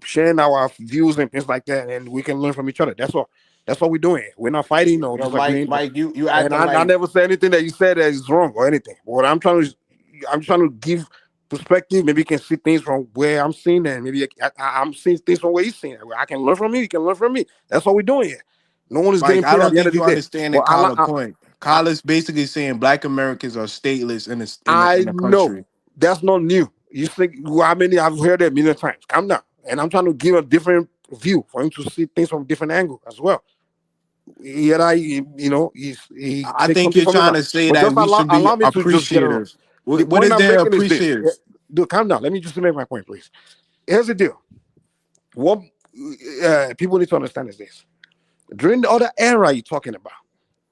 sharing our views and things like that, and we can learn from each other. That's all. That's what we're doing. We're not fighting or disagreeing. Mike, you and I never say anything that you said that is wrong or anything. But what I'm trying to give perspective. Maybe you can see things from where I'm seeing, and maybe I'm seeing things from where he's seeing. I can learn from you. You can learn from me. That's what we're doing here. No one is getting paid. I don't think you understand the Kyle's point. Kyle is basically saying Black Americans are stateless in the country. Know that's not new. You think I've heard that a million times. Calm down. And I'm trying to give a different view for him to see things from a different angle as well. Yet I think you're trying to say that we should be appreciators. What is there appreciators? Dude, calm down. Let me just make my point, please. Here's the deal. What people need to understand is this. During the other era you're talking about,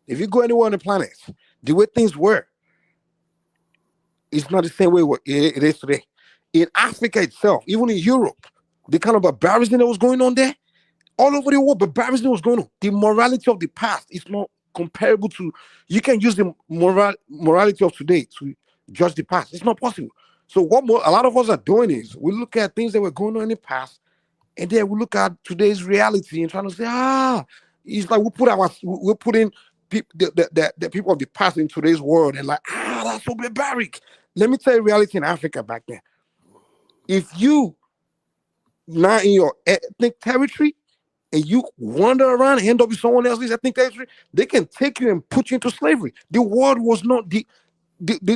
if you go anywhere on the planet, the way things were, it's not the same way it is today. In Africa itself, even in Europe, the kind of barbarism that was going on there, all over the world, barbarism was going on. The morality of the past is not comparable to. You can use the morality of today to judge the past. It's not possible. So a lot of us are doing is we look at things that were going on in the past, and then we look at today's reality and trying to say, it's like we're putting the people of the past in today's world, and like, that's so barbaric. Let me tell you reality in Africa back then. If you not in your ethnic territory and you wander around and end up with someone else's ethnic territory, they can take you and put you into slavery. The world was not the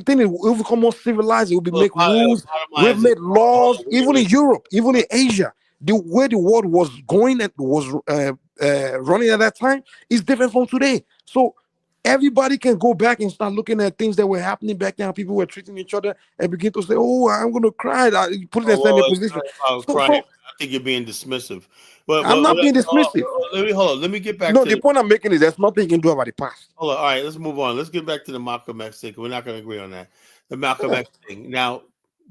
thing is, it will become more civilized. It will make rules. We've made laws, even in Europe, even in Asia. The way the world was going and was running at that time is different from today. So everybody can go back and start looking at things that were happening back then. People were treating each other and begin to say, "Oh, I'm going to cry." Put it in their position. I think you're being dismissive. But I'm not being dismissive. Hold on. Let me get back. No, the point I'm making is there's nothing you can do about the past. Hold on. All right, let's move on. Let's get back to the Malcolm X thing. We're not going to agree on that. The Malcolm X thing. Now,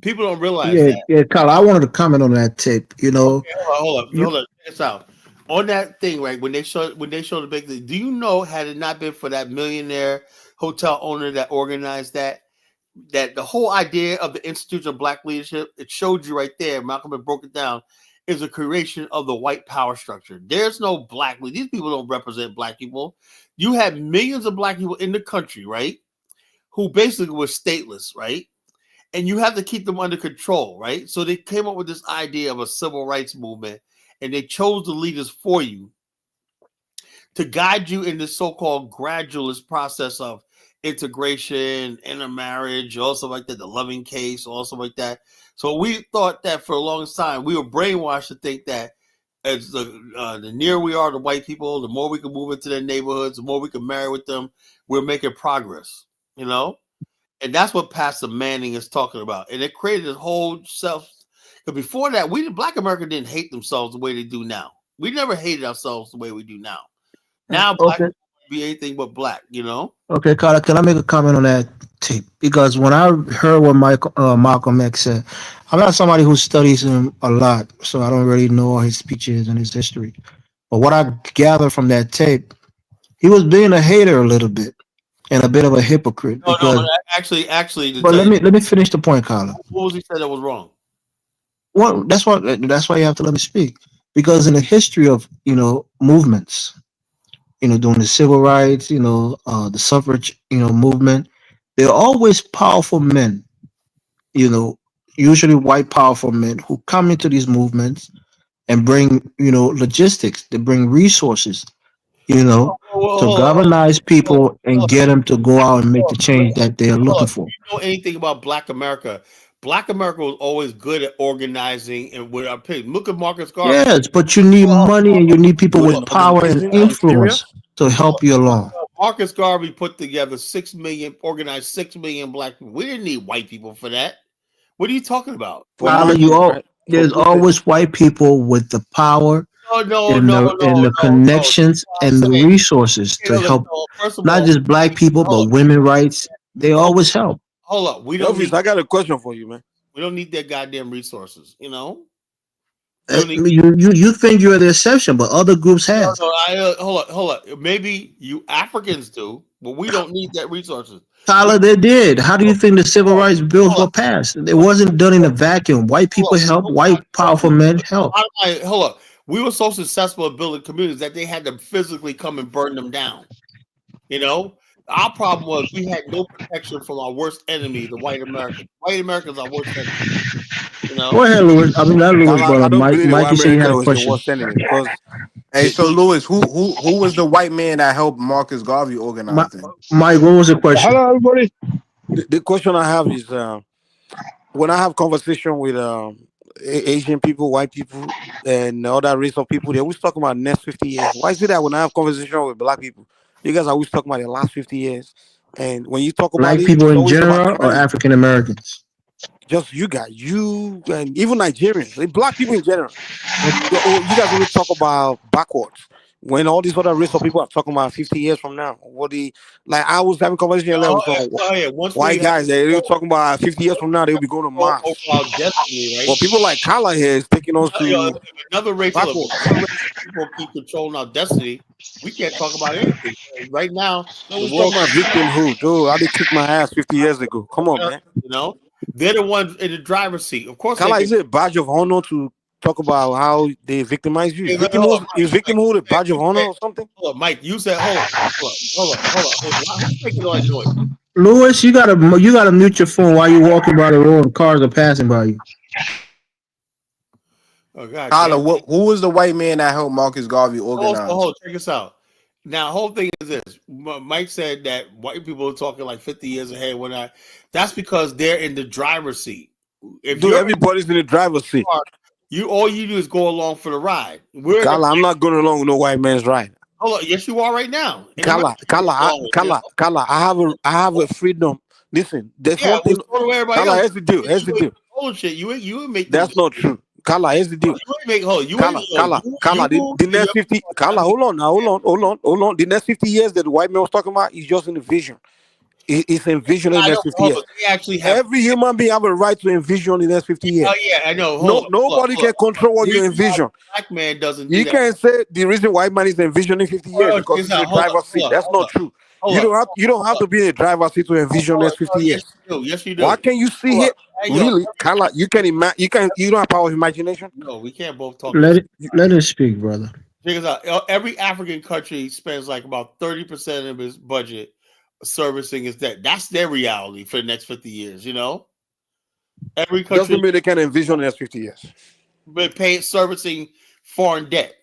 people don't realize that. Yeah, Kyle, I wanted to comment on that tape. You know, okay, hold on. Check this out. On that thing, right? When they showed the big thing, do you know, had it not been for that millionaire hotel owner that organized that the whole idea of the Institute of Black Leadership, it showed you right there, Malcolm had broke it down, is a creation of the white power structure. There's no black. These people don't represent black people. You had millions of black people in the country, right, who basically were stateless, right? And you have to keep them under control, right? So they came up with this idea of a civil rights movement, and they chose the leaders for you to guide you in this so-called gradualist process of integration, intermarriage, also like that, the loving case, also like that. So we thought that for the longest time, we were brainwashed to think that as the nearer we are to white people, the more we can move into their neighborhoods, the more we can marry with them, we're making progress, you know? And that's what Pastor Manning is talking about. And it created this whole self. Because before that, Black America didn't hate themselves the way they do now. We never hated ourselves the way we do now. Now, black people be anything but black, you know? Okay, Carla, can I make a comment on that tape? Because when I heard what Malcolm X said, I'm not somebody who studies him a lot, so I don't really know all his speeches and his history. But what I gather from that tape, he was being a hater a little bit and a bit of a hypocrite. No, actually. But let me finish the point, Carla. What was he said that was wrong? Well, that's why you have to let me speak. Because in the history of movements, during the civil rights, the suffrage, movement, there are always powerful men, usually white powerful men who come into these movements and bring, logistics, they bring resources, to galvanize people and get them to go out and make the change that they're looking for. If you know anything about Black America, Black America was always good at organizing and with our pigs. Look at Marcus Garvey. Yes, but you need money and you need people with power and influence to help you along. Marcus Garvey put together 6 million, organized 6 million black people. We didn't need white people for that. What are you talking about? There's always white people with the power and the connections and the resources to help not just black people, but women rights. They always help. Hold up. I got a question for you, man. We don't need their goddamn resources, You think you're the exception, but other groups have. Hold up. Maybe you Africans do, but we don't need that resources. Tyler, they did. How do you think the civil rights bills were passed? It wasn't done in a vacuum. White people helped. White powerful men helped. Hold up. We were so successful at building communities that they had to physically come and burn them down. Our problem was we had no protection from our worst enemy, the white American. White Americans are our worst enemy. Go ahead, Louis. I mean, not Louis, but Mike, you said you had a question. Hey, so Louis, who was the white man that helped Marcus Garvey organize it? Mike, what was the question? Hello, everybody. The question I have is when I have conversation with Asian people, white people, and other race of people, they always talk about next 50 years. Why is it that when I have conversation with black people, you guys are always talking about the last 50 years? And when you talk about black people in general or African Americans? Just you guys, you and even Nigerians, black people in general. You guys always talk about backwards when all these other race of people are talking about 50 years from now. I was having conversation with white guys. They were talking about 50 years from now they'll be going to Mars. Destiny, right? Well, people like Kala here is taking us to another race of people keep controlling our destiny. We can't talk about anything right now. The world talking about victimhood, dude. I did kick my ass 50 years ago. Come on, man. They're the ones in the driver's seat. Of course, Kala, is it a badge of honor to talk about how they victimize you? Hey, Is victimhood a badge of honor or something? Hold on, Mike. You said, hold on. Who's making all that noise? Lewis, you gotta mute your phone while you're walking by the road and cars are passing by you. Oh God. Kala, who was the white man that helped Marcus Garvey organize? Hold, check this out. Now, the whole thing is this. Mike said that white people are talking like 50 years ahead. When that's because they're in the driver's seat. Everybody's in the driver's seat. All you do is go along for the ride. Kala, I'm not going along with no white man's ride. Hold on, yes, you are right now. Kala, I have a freedom. Listen, there's one thing. Kala, here's the deal. Here's the deal. Oh shit, you make that's not true. Kala, here's the deal. Kala, the next 50. Kala, hold on. The next 50 years that the white man was talking about is just in the vision. It's envisioning the next 50 years. Every human being have a right to envision the next 50 years. Oh yeah, I know. Nobody can control what you envision. Black man doesn't. You can't say the reason white man is envisioning 50 years because it's in the driver's seat. That's not true. You don't have to be in the driver's seat to envision the next 50 years. Yes, you do. Why can't you see it? Really, Kala, you can imagine. You don't have power of imagination. No, we can't both talk. Let it speak, brother. Check us out. Every African country spends like about 30% of its budget servicing its debt. That's their reality for the next 50 years. You know, every country doesn't mean they can envision the next 50 years. But servicing foreign debt.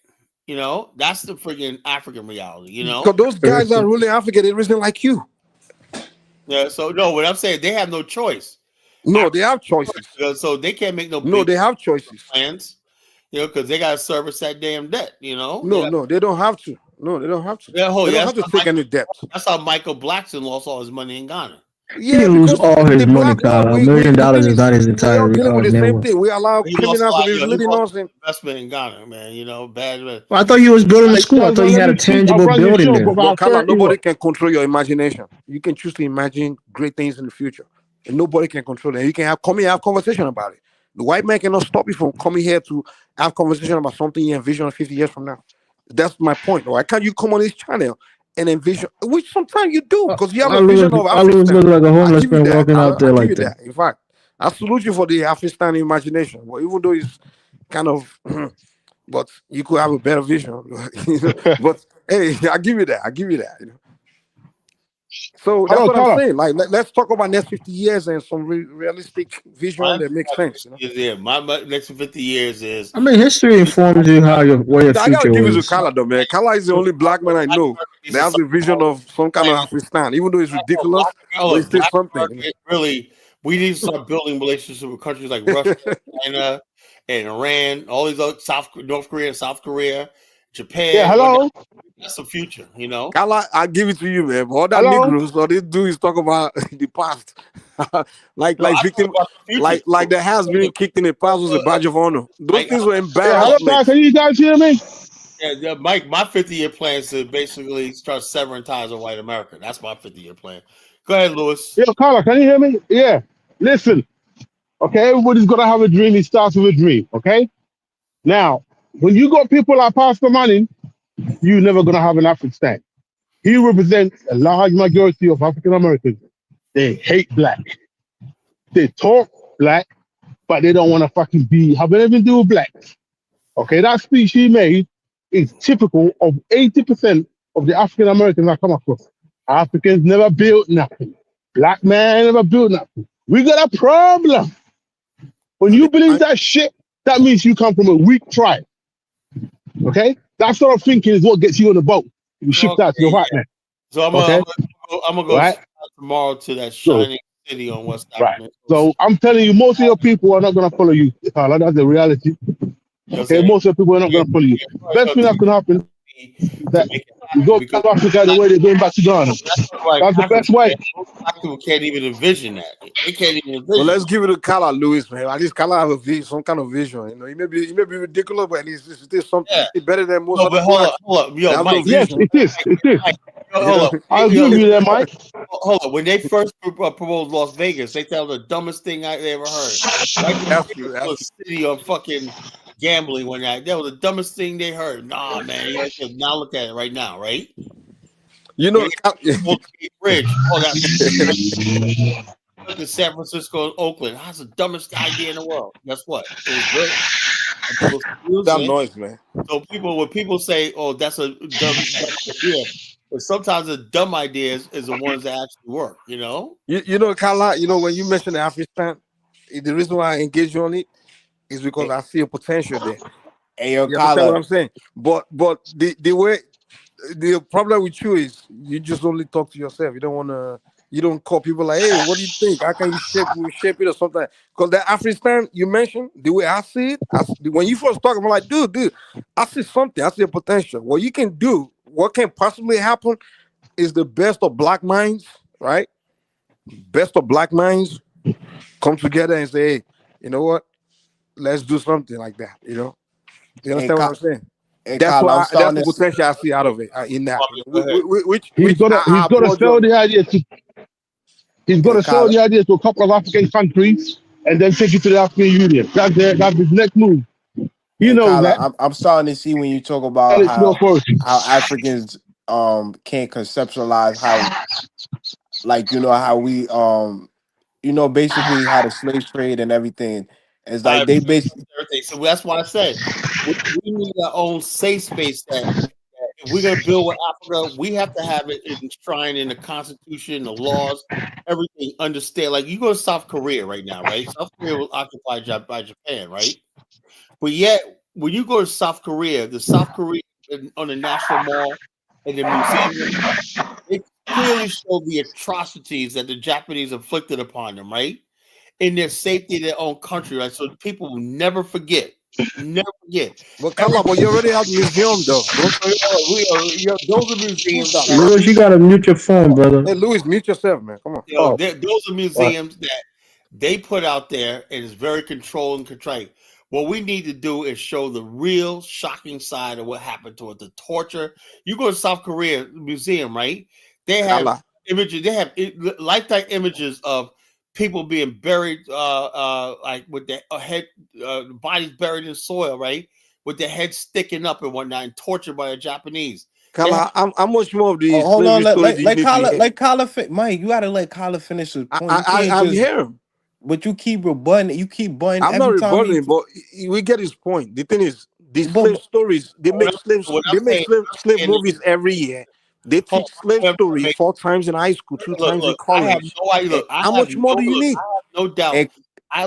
You know, that's the freaking African reality. You know, because those guys are ruling Africa. They're reason like you. Yeah. So no, what I'm saying, they have no choice. No, they have choices. So they can't make no. No, they have choices. Plans, you know, because they got to service that damn debt. You know. No, they don't have to. No, they don't have to. Yeah, they don't have to take any debt. That's how Michael Blackson lost all his money in Ghana. He didn't lose all his money, Kyle. $1 million is not his entire the same network. thing. We allow criminals to be living on him. Investment in Ghana, man. You know, bad. Well, I thought you was building a school. I thought you had a tangible building there. But Kala, nobody can control your imagination. You can choose to imagine great things in the future, and nobody can control it. You can come here and have conversation about it. The white man cannot stop you from coming here to have conversation about something you envision 50 years from now. That's my point. Why can't you come on this channel and envision, which sometimes you do, because you have a vision of Africa. I always look like a homeless man walking out there like that. In fact, I salute you for the African imagination. Well, even though it's kind of, but you could have a better vision. But hey, I give you that. You know? So that's what I'm saying. Like, let's talk about next 50 years and some realistic vision that makes sense. You know? Yeah, my next 50 years is. I mean, history informs you how your I gotta give it to Kala though, man. Kala is the only black man I know that has a vision of some kind of Afghanistan, even though it's ridiculous. But it's still something. Really, we need to start building relationships with countries like Russia, China, and Iran, all these other North Korea, South Korea, Japan. Yeah, hello. That's the future, you know. Kala, I give it to you, man. All that Negroes, all they do is talk about the past, like victim, like the has been kicked in the past was a badge of honor. Those things were embarrassing. Hello, can you guys hear me? Yeah, Mike. My 50-year plan is to basically start severing ties with white America. That's my 50-year plan. Go ahead, Lewis. Yeah, Carla, can you hear me? Yeah. Listen. Okay, everybody's gonna have a dream. It starts with a dream. Okay. Now, when you got people like Pastor Manning, you're never going to have an African. He represents a large majority of African Americans. They hate black. They talk black, but they don't want to fucking have anything to do with blacks. Okay, that speech he made is typical of 80% of the African Americans I come across. Africans never built nothing. Black man never built nothing. We got a problem. When you believe that shit, that means you come from a weak tribe. Okay? That sort of thinking is what gets you on the boat. You shift out to your white man. So I'm gonna go tomorrow to that shining city on West Africa. Right. So I'm telling you, most of your people are not gonna follow you, Carla. That's the reality. Okay, most of the people are not gonna follow you. Best thing that can happen is that you go to Africa the way they're going back to Ghana. That's the best way. People can't even envision that. They can't even envision. Well, let's give it to Kala, Lewis, man. At least Kala have a vision, some kind of vision. You know, he may be ridiculous, but at least it's something better than most of the hold up. Yo, Mike. Yes, it is. Hold up. I'll give you that, Mike. Hold up. When they first proposed Las Vegas, they tell the dumbest thing they ever heard. Like the city of fucking gambling when that was the dumbest thing they heard. Nah, man. Now look at it right now, right? You know, bridge. Oh, that's York and San Francisco and Oakland. That's the dumbest idea in the world. Guess what? It was built. And people use Damn it. noise, man. So when people say, "Oh, that's a dumb idea," but sometimes the dumb ideas is the ones that actually work. You know. You know, Kala, you know, when you mentioned Afghanistan, the reason why I engage you on it is because I see a potential there. Hey, yo, You understand what Kala. I'm saying? But the way the problem with you is you just only talk to yourself. You don't call people like, hey, what do you think? How can you shape it or something? Because the Afghanistan you mentioned, the way I see it, when you first talk, I'm like, dude, I see something. I see a potential. What you can do, what can possibly happen is the best of black minds, right? Best of black minds come together and say, hey, you know what? Let's do something like that. You understand what I'm saying? Hey, That's Kyle, I'm why that's starting the to. potential I see out of it in that. Go ahead. Which He's got I to applaud you sell on. the idea to the idea to a couple of African countries and then take it to the African Union. That's his next move. He Hey, knows that. Kyle, I'm starting to see when you talk And about it's no first. how Africans can't conceptualize how, like, how we basically how the slave trade and everything. It's like they basically. Everything. So that's why I said we need our own safe space. That if we're gonna build with Africa, we have to have it enshrined in the Constitution, the laws, everything. Understand? Like you go to South Korea right now, right? South Korea was occupied by Japan, right? But yet, when you go to South Korea, the South Korea on the National Mall and the museum, it clearly show the atrocities that the Japanese inflicted upon them, right? In their safety in their own country, right? So people will never forget. Never forget. But Kala, but you already have museum though. Don't those are museums Louis, you gotta mute your phone, brother. Hey Louis, mute yourself, man. Come on. those are museums that they put out there and it's very controlled and contrite. What we need to do is show the real shocking side of what happened to it, the torture. You go to South Korea Museum, right? They have Kala. images, they have lifetime images of people being buried like with their head bodies buried in soil, right? With their heads sticking up and whatnot, and tortured by the Japanese. Kala, how much more of the Hold on, slavery story do you need to hear? let Kyle Mike, you gotta let Kyle finish his point. You can't I'm just. here. But you keep rebutting. You keep butting I'm not every time. rebutting, but we get his point. The thing is, these slave stories, they make slave movies every year. They teach slave story 4 times in high school, 2 times in college. I have no idea. How much more do you need? I have no doubt.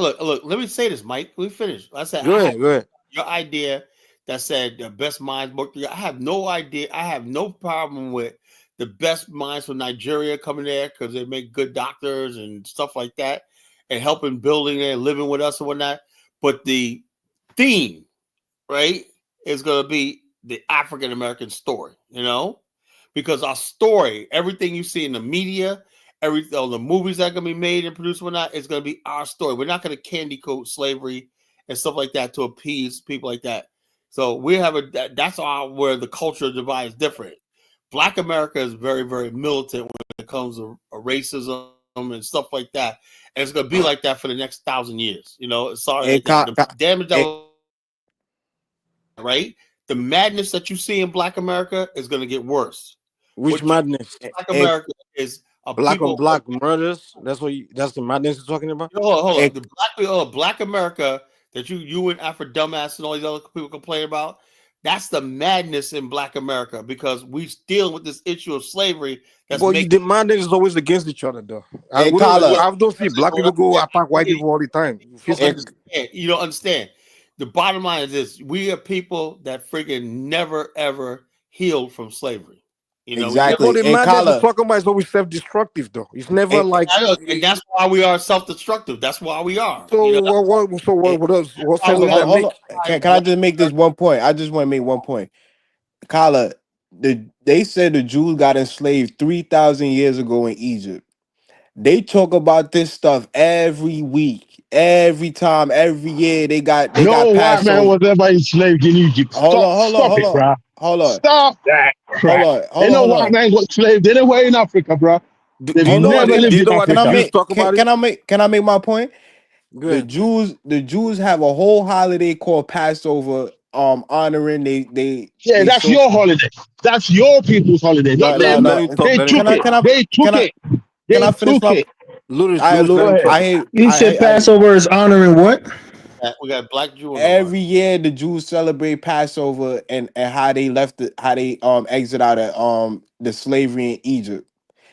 Look. Let me say this, Mike. We finished. I said, go ahead. Your idea that said the best minds book. I have no idea. I have no problem with the best minds from Nigeria coming there because they make good doctors and stuff like that, and helping building and living with us and whatnot. But the theme, right, is going to be the African American story. Because our story, everything you see in the media, all the movies that are going to be made and produced, whatnot, it's going to be our story. We're not going to candy coat slavery and stuff like that to appease people like that. So we have that's where the cultural divide is different. Black America is very, very militant when it comes to racism and stuff like that. And it's going to be like that for the next 1,000 years. Sorry, the damage that right? The madness that you see in Black America is going to get worse. Which madness? Black America is a black on black murders. That's the madness you're talking about. Hold on. The Black America that you and Afro dumbass and all these other people complain about. That's the madness in Black America because we dealing with this issue of slavery. The madness is always against each other, though. I don't see black people go attack white people all the time. You don't understand. The bottom line is this: we are people that freaking never ever healed from slavery. Exactly. The madness you're talking about is always self-destructive, though. It's never and that's why we are self-destructive. That's why we are. So what else? What sense does that make? Can I just make this one point? I just want to make one point. Kala, they said the Jews got enslaved 3,000 years ago in Egypt. They talk about this stuff every week, every time, every year. They got white man was ever enslaved in Egypt. Hold on. Stop that crap. Hold on. White man got enslaved anywhere in Africa, bro. They've never lived in Africa. Can I make my point? Good. The Jews have a whole holiday called Passover, honoring that's your holiday. That's your people's holiday. Not them. They took it. Can I finish my Louis, Go ahead. You said I Passover is honoring what? We got Black Jew on every year the Jews celebrate Passover and how they how they exit out of the slavery in Egypt.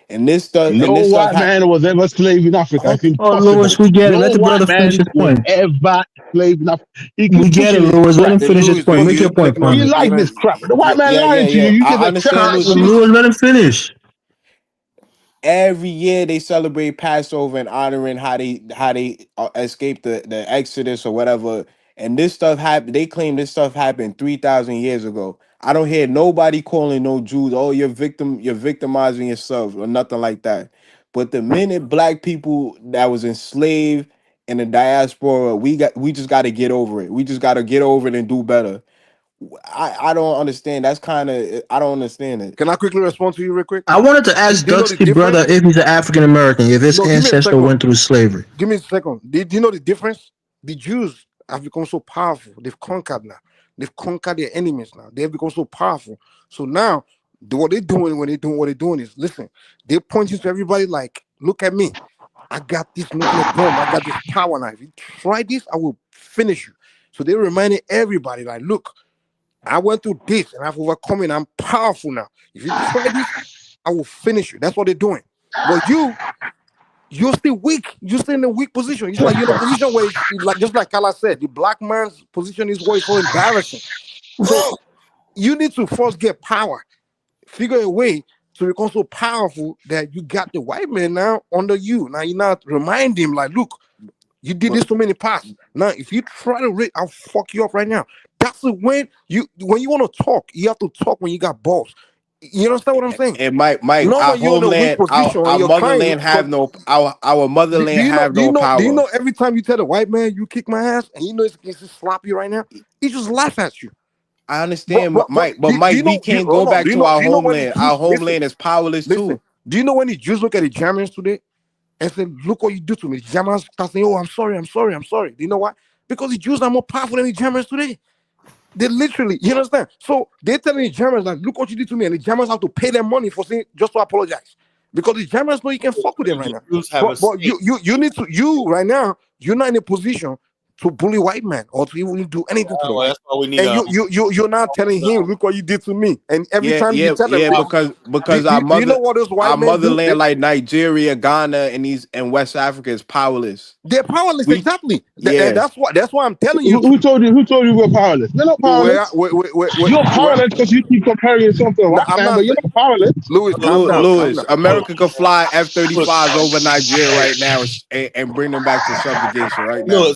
And this stuff No white man was ever slave in Africa. It's Oh, impossible. Louis, we get it. No Let the white brother man finish his was point. ever slave in Africa. He We keep get it, pushing this Louis. Let crap. him finish his point. Make your point, You Kwame. like this crap. The white man lying to you. You I get the understand, crap. Louis, let him finish. Every year they celebrate Passover and honoring how they escaped the Exodus or whatever. And this stuff happened. They claim this stuff happened 3,000 years ago. I don't hear nobody calling no Jews, oh, you're victimizing yourself or nothing like that. But the minute black people that was enslaved in the diaspora, we just got to get over it. We just got to get over it and do better. I don't understand. That's kind of, I don't understand it. Can I quickly respond to you real quick? I wanted to ask Do you know the Dusty brother difference? if he's an African American, if his No, give me a ancestor second. went through slavery. Give me a second. Do you know the difference? The Jews have become so powerful. They've conquered now. They've conquered their enemies now. They've become so powerful. So now, what they're doing when they're doing what they're doing is, listen, they're pointing to everybody like, look at me. I got this nuclear bomb. I got this power now. If you try this, I will finish you. So they're reminding everybody like, look, I went through this and I've overcome it. I'm powerful now. If you try this, I will finish you. That's what they're doing. But you're still weak. You're still in a weak position. It's like you're in a position where, it's like, just like Kala said, the black man's position is where it's so embarrassing. So you need to first get power. Figure a way to become so powerful that you got the white man now under you. Now you not remind him like, look, you did this so many past. Now, if you try to I'll fuck you up right now. That's when you want to talk, you have to talk when you got balls. You understand what I'm saying? And Mike, Not our when you're in a weak homeland, position our and you're motherland crying. have no, our motherland have Do you no know? power. Do you know every time you tell the white man you kick my ass and you know it's against to slap you right now, he just laugh at you. I understand, But Mike, but do Mike, you know, we can't hold go on, back do you to know, our do you know when the homeland. Jews, Our homeland is powerless too. Do you know when the Jews look at the Germans today and say, look what you do to me? The Germans start saying, oh, I'm sorry. Do you know why? Because the Jews are more powerful than the Germans today. They literally, you understand? So they're telling the Germans, like, look what you did to me. And the Germans have to pay them money for saying, just to apologize. Because the Germans know you can fuck with them right now. But you need to, right now, you're not in a position to bully white man or to even do anything to the white. That's why we need. And you're not telling him, look what you did to me. And every time you tell them this, because do you know what those white our men do? motherland like Nigeria, Ghana, and West Africa is powerless. They're powerless, exactly. Yeah. That's why I'm telling you. Who told you we're powerless? We're not powerless. You're powerless because you keep comparing yourself to a white man, but you're not powerless. Louis, calm down. Louis, America could fly F-35s over Nigeria right now and bring them back to subjugation right now.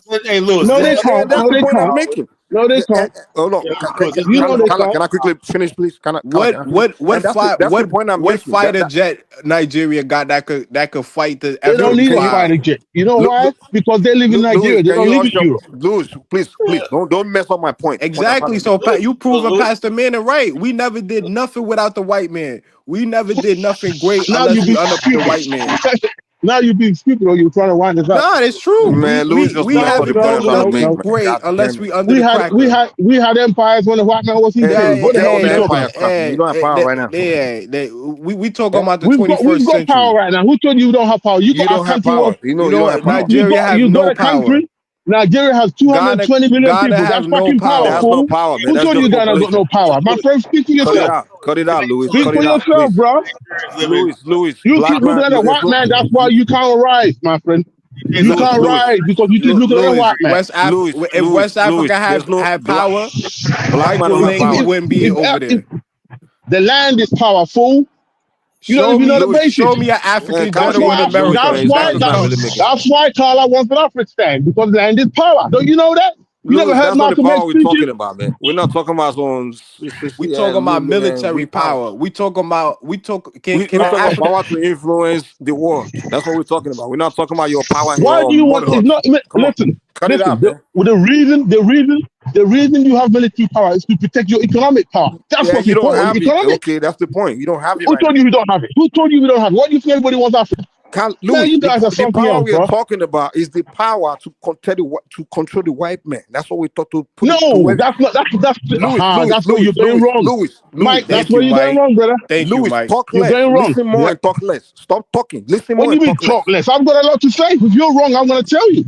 Louis. No, they can't. That's No, the they point I'm can't. making. No, they can't. Hold on. You know they can't. Can I quickly finish, please? What the point I'm making. fighter jet Nigeria got that could fight the They don't need a F-35? fighter jet. You know why? Because they live in Nigeria. They don't live in Europe. Louis, please, don't mess up my point. Exactly. So you proving Pastor Manning right. We never did nothing without the white man. We never did nothing great unless we under the white man. Now you're being stupid or you're trying to wind us up. No, it's true. Man, we haven't done nothing great unless we under the cracker. We had empires when the white man was in jail. What the hell are we talking about? You don't have power right now. We talking about the 21st century. We've got power right now. Who told you don't have power? You don't have power. You don't have power. Nigeria has no power. Nigeria has 220 million people. That's fucking power. That's no power, man. Who told you Ghana got no power? My friend, speak for yourself. Cut it out, Louis. Speak for yourself, bro. Louis. You keep looking at the white man. That's why you can't rise, my friend. You can't rise because you keep looking at the white man. If West Africa had power, Black wouldn't be over there. The land is powerful. You don't even know the basics. Show me an African general in America. That's why Carla wants an African because land is power. Don't you know that? You never heard Malcolm X we're talking about, man. We're not talking about some. We talking about military power. We talking about power to influence the world. That's what we're talking about. We're not talking about your power. Why do you want? It's not. Listen. Cut it out, man. The reason you have military power is to protect your economic power. That's what you don't have it. Okay, that's the point. You don't have it. Who told you we don't have it? Who told you we don't have it? What do you think everybody wants Africa? Man, you guys are the something power else, we are bro. talking about is the power to control the white man. That's what we thought to put it to No, where. that's not. Louis, That's where you're going wrong, Mike. That's Thank where you, you're going Mike. wrong, brother. Thank you, Louis, Mike. talk You're less. going wrong. Listen more Yeah. and talk less. Stop talking. Listen What more do you and mean talk less. talk less? I've got a lot to say. If you're wrong, I'm going to tell you.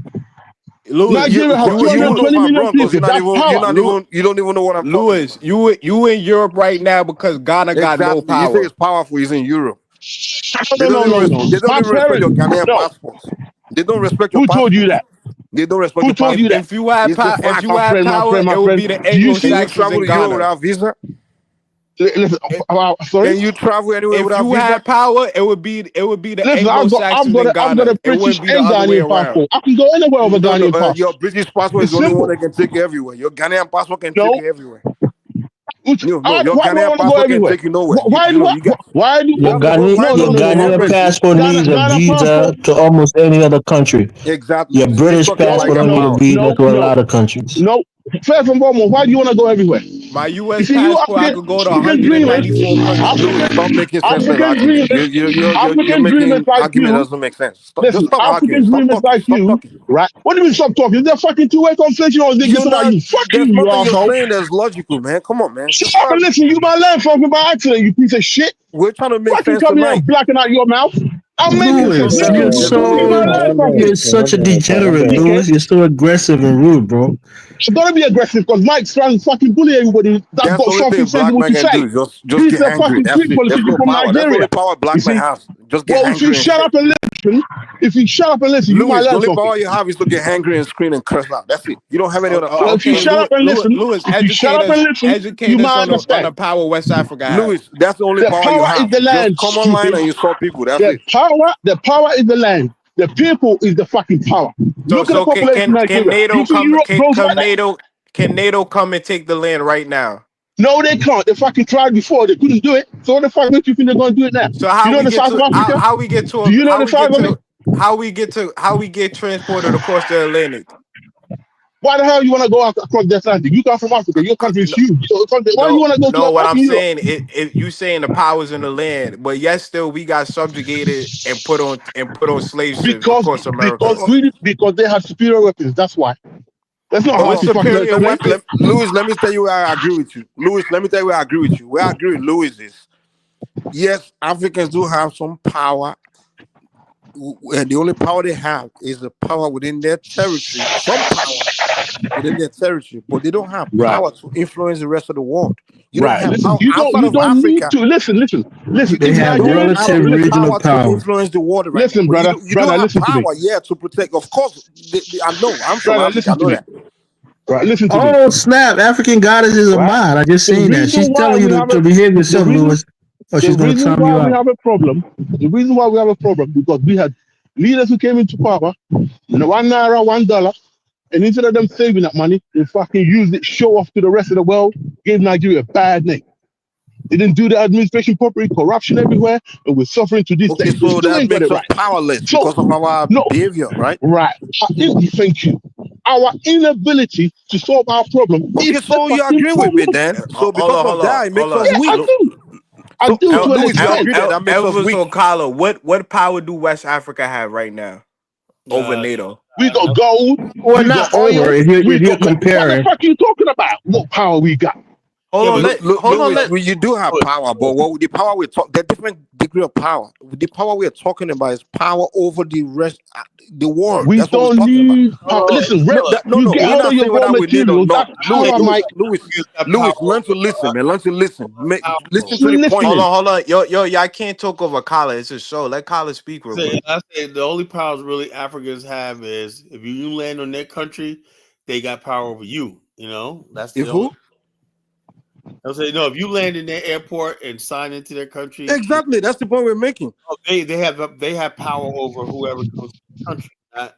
Louis, Nigeria has You 220 know I'm million wrong because people. That's power. you don't even know what I'm Louis, talking about. you in Europe right now because Ghana got no Exactly. You say power. it's powerful. He's in Europe. No. They don't My even respect your parents. Ghanaian No. passports. They don't respect your Who told you passports. that? They don't respect Who your told you passports. that? If you had It's a if fact. you had power, My it would friend. be the Do you see? Can you Anglo-Saxons travel in to Europe Ghana. without visa? Listen, sorry. Can you travel anywhere If without you visa? had power, it would be the Listen, Anglo-Saxons in I've got Ghana. a It British wouldn't be the and other way Ghanaian around. passport. I can go anywhere with a No, Ghanaian passport. your British passport is It's the only one simple. that can take you everywhere. Your Ghanaian passport can No. take you everywhere. Your Why do I Ghanaian want to go passport can everywhere? take you nowhere. Why do You got. you Why would Your you go Ghanaian everywhere? passport needs a Ghana visa passport? to almost any other country. Exactly. Your He's British talking about passport your don't need a power. visa to a lot of countries. No. First and foremost, why do you want to go everywhere? My You U.S. see, you passport, I could go to African dreamers, 194 countries. Louis, stop making senseless African argument. dreamers, You're African dreamers making like argument that you. doesn't make sense. Just Listen, stop arguing. African Stop dreamers talking. like Stop you, talking. right? What do you mean stop talking? Is there fucking two-way conversation or is it You're just about not. you? Fuck There's you nothing you're asshole. saying that's logical, man. Come on, man. Shut Just up stop. and listen. You my land fucking by accident, you piece of shit. We're trying to make Fucking sense come here and tonight. blacking out your mouth. I'm making There's sense. no. Louis, Listen, There's no you making my sense. land fucking. you're such a degenerate, Dickhead. Louis. You're so aggressive and rude, bro. You gotta be aggressive because Mike's trying to fucking bully everybody that's That's got the only something thing black sensible man to can do. say. Just He's get a angry. fucking That's street it. There's politician no from power. That's the only Nigeria. power You black man see? has. Just get Well, if you angry and shut shit. up and listen, you might Louis, the learn only something. power you have is to get angry and scream and curse out. That's it. You don't have any other Well, power. if you Okay, shut up and listen, Louis, if you shut up and listen, you educate us might on the understand. power West Africa have. Louis, that's the only The power you power is have. the Just land, come online stupid. and insult people. That's The it. power is the land. The people is the fucking power. Look at the So population of can Nigeria. NATO You think come? Europe grows like that? Can NATO come and take the land right now? No, they can't. They fucking tried before. They couldn't do it. So what the fuck makes you think they're going to do it now? So You know the size of Africa? how we get to Do you know the size of it? how we get transported across the Atlantic? Why the hell you want to go out across the Atlantic? You come from Africa. Your country is huge. So why do you want to go to What I'm fucking Europe? saying it you saying the powers in the land, but yet still we got subjugated and put on slave ships across America. Because they have superior weapons. That's why. That's not hard What to fucking superior explain. weapons? Louis, let me tell you where I agree with you. Louis, let me tell you where I agree with you. Where I agree with Louis is, yes, Africans do have some power. And the only power they have is the power within their territory. Some power within their territory, but they don't have Right. power to influence the rest of the world. You don't Right. have Listen, power you outside of don't need Africa. to. Listen. They If have Don't Nigerian, have relative any regional power to power. influence the world right listen, now. But you do have listen to me. power, yeah, to protect. Of course, I know. I'm from Brother, Africa. I listen to know me. that. Right, listen to me. Oh snap! African goddess is a Right? mod. I just The seen that. She's reason why telling you we have to behave yourself, Louis, or the she's gonna reason time why you we out. have a problem, because we had leaders who came into power, $1, $1, and instead of them saving that money, they fucking used it, show off to the rest of the world, gave Nigeria a bad name. They didn't do the administration properly, corruption everywhere, and we're suffering to this day. Okay, We so still that ain't got makes it us right. powerless So, because of our no, behavior, right? right. Thank you. Our inability to solve our problem Okay, is the so you fucking agree with me problem. then. So Hold because on, of that, it makes us Yeah, I weak. do. I So, do to an Louis, you extent. agree that makes us Elvis weak? O'Connor, what power do West Africa have right now over NATO? We got gold. Well, We got not oil. over. If We you're got what the comparing, fuck are you talking about? What power we got? Louis, you do have power, but what the power we talk, the different degree of power. The power we are talking about is power over the rest, the world. We That's what we're don't talking about. need power. Listen, you get We're hold of not your saying raw whether we need or materials. not. That's power, Mike. Louis, learn to listen, man. Learn to listen. Listen to You the point. Hold on. Yo, I can't talk over Kala. It's a show. Let Kala speak real quick. I say the only powers really Africans have is if you land on their country, they got power over you. You know, that's If the who? only. I'll say no. If you land in their airport and sign into their country, Exactly. That's the point we're making. they have power over whoever comes to the country, not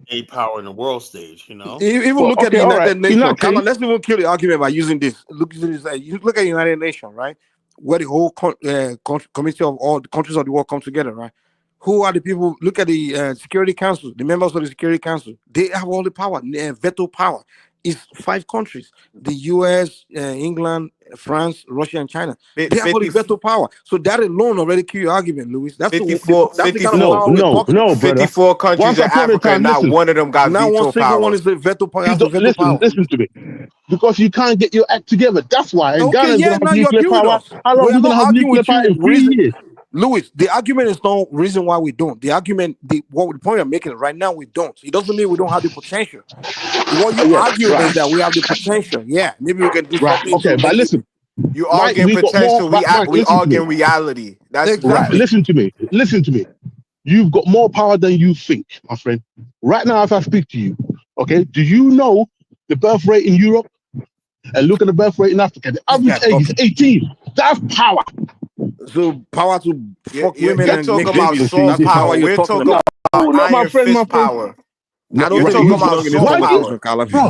any power in the world stage. You know. Even look at the all right. United Nations. Come on, let's even kill the argument by using this. Look at this. You look at the United Nations, right? Where the whole committee of all the countries of the world come together, right? Who are the people? Look at the Security Council, the members of the Security Council. They have all the power, veto power. is 5 countries: the U.S., England, France, Russia, and China. They have all the veto power. So that alone already kill your argument, Louis. That's the kind of power we're talking about. 54 countries in Africa, and not one of them got not veto one single power. one is the veto power. Has the veto power. Listen to me. Because you can't get your act together. That's why. And Okay, Ghana's yeah, gonna now have you nuclear agree with power. us. How long We are are we gonna not have arguing nuclear with power you. in 3 years? Louis, the argument is no reason why we don't. The argument, the point I'm making right now, we don't. It doesn't mean we don't have the potential. What you're arguing is that we have the potential. Yeah, maybe we can do something Okay, to but make listen, You Mike, arguing we got more. potential, Mike, we listen to me. arguing reality. That's exactly. Listen to me. Listen to me. You've got more power than you think, my friend. Right now, as I speak to you, okay, do you know the birth rate in Europe? And look at the birth rate in Africa. The average age is 18. That's power. So power to fuck women You're and make talking about babies. soft That's the power. you're We're talking talking about. about No, my iron friend, fist power. I don't You're think talking he's about belonging in this soft conversation, power. Calabi.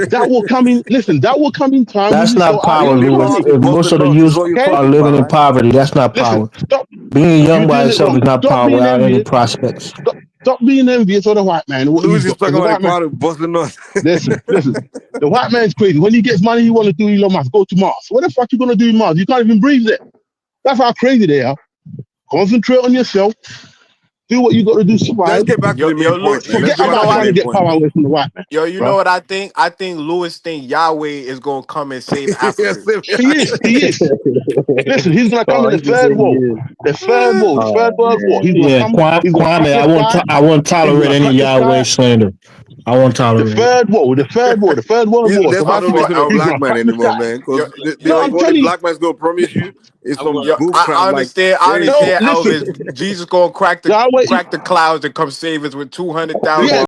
That will come in. Listen, that will come in time when That's you not sort out power, your You know Louis. how money. to If bust most the of the nuts is youth what you're are talking living about, in right? poverty, that's not Listen, power. stop. Being young You're by doing it itself wrong. is not Stop power being without any envious. prospects. Stop being envious of the white man and what Louis he's is got. Because talking the about the white man, power to bust the nuts. listen. The white man's crazy. When he gets money, he want to do Elon Musk, go to Mars. What the fuck you gonna do in Mars? You can't even breathe there. That's how crazy they are. Concentrate on yourself. Do what you got to do. Let's Survive. get back to the main point, man. Let's Forget get back about to the trying to main get point. power away from the white man. Yo, you Bro. know what I think? I think Lewis think Yahweh is gonna come and save Africa. He is. Listen, he's gonna come Oh, in the he just third said he wall. is. The third wall, the third Oh world war. He's man. gonna Yeah, come, he's gonna crack Kwame, the sky, I won't he's tolerate gonna any crack the Yahweh sky. slander. I won't The tolerate it. third wall, the third world war. Let's So not once even he, mention a he's black gonna man crack the anymore, sky. man. Because No, I'm what the telling you. black man's gonna promise you is some Yo, bull crap. I Like understand. I crazy. No, understand, listen. Elvis. Jesus gonna crack Yahweh, the clouds and come save us with 200,000. yeah,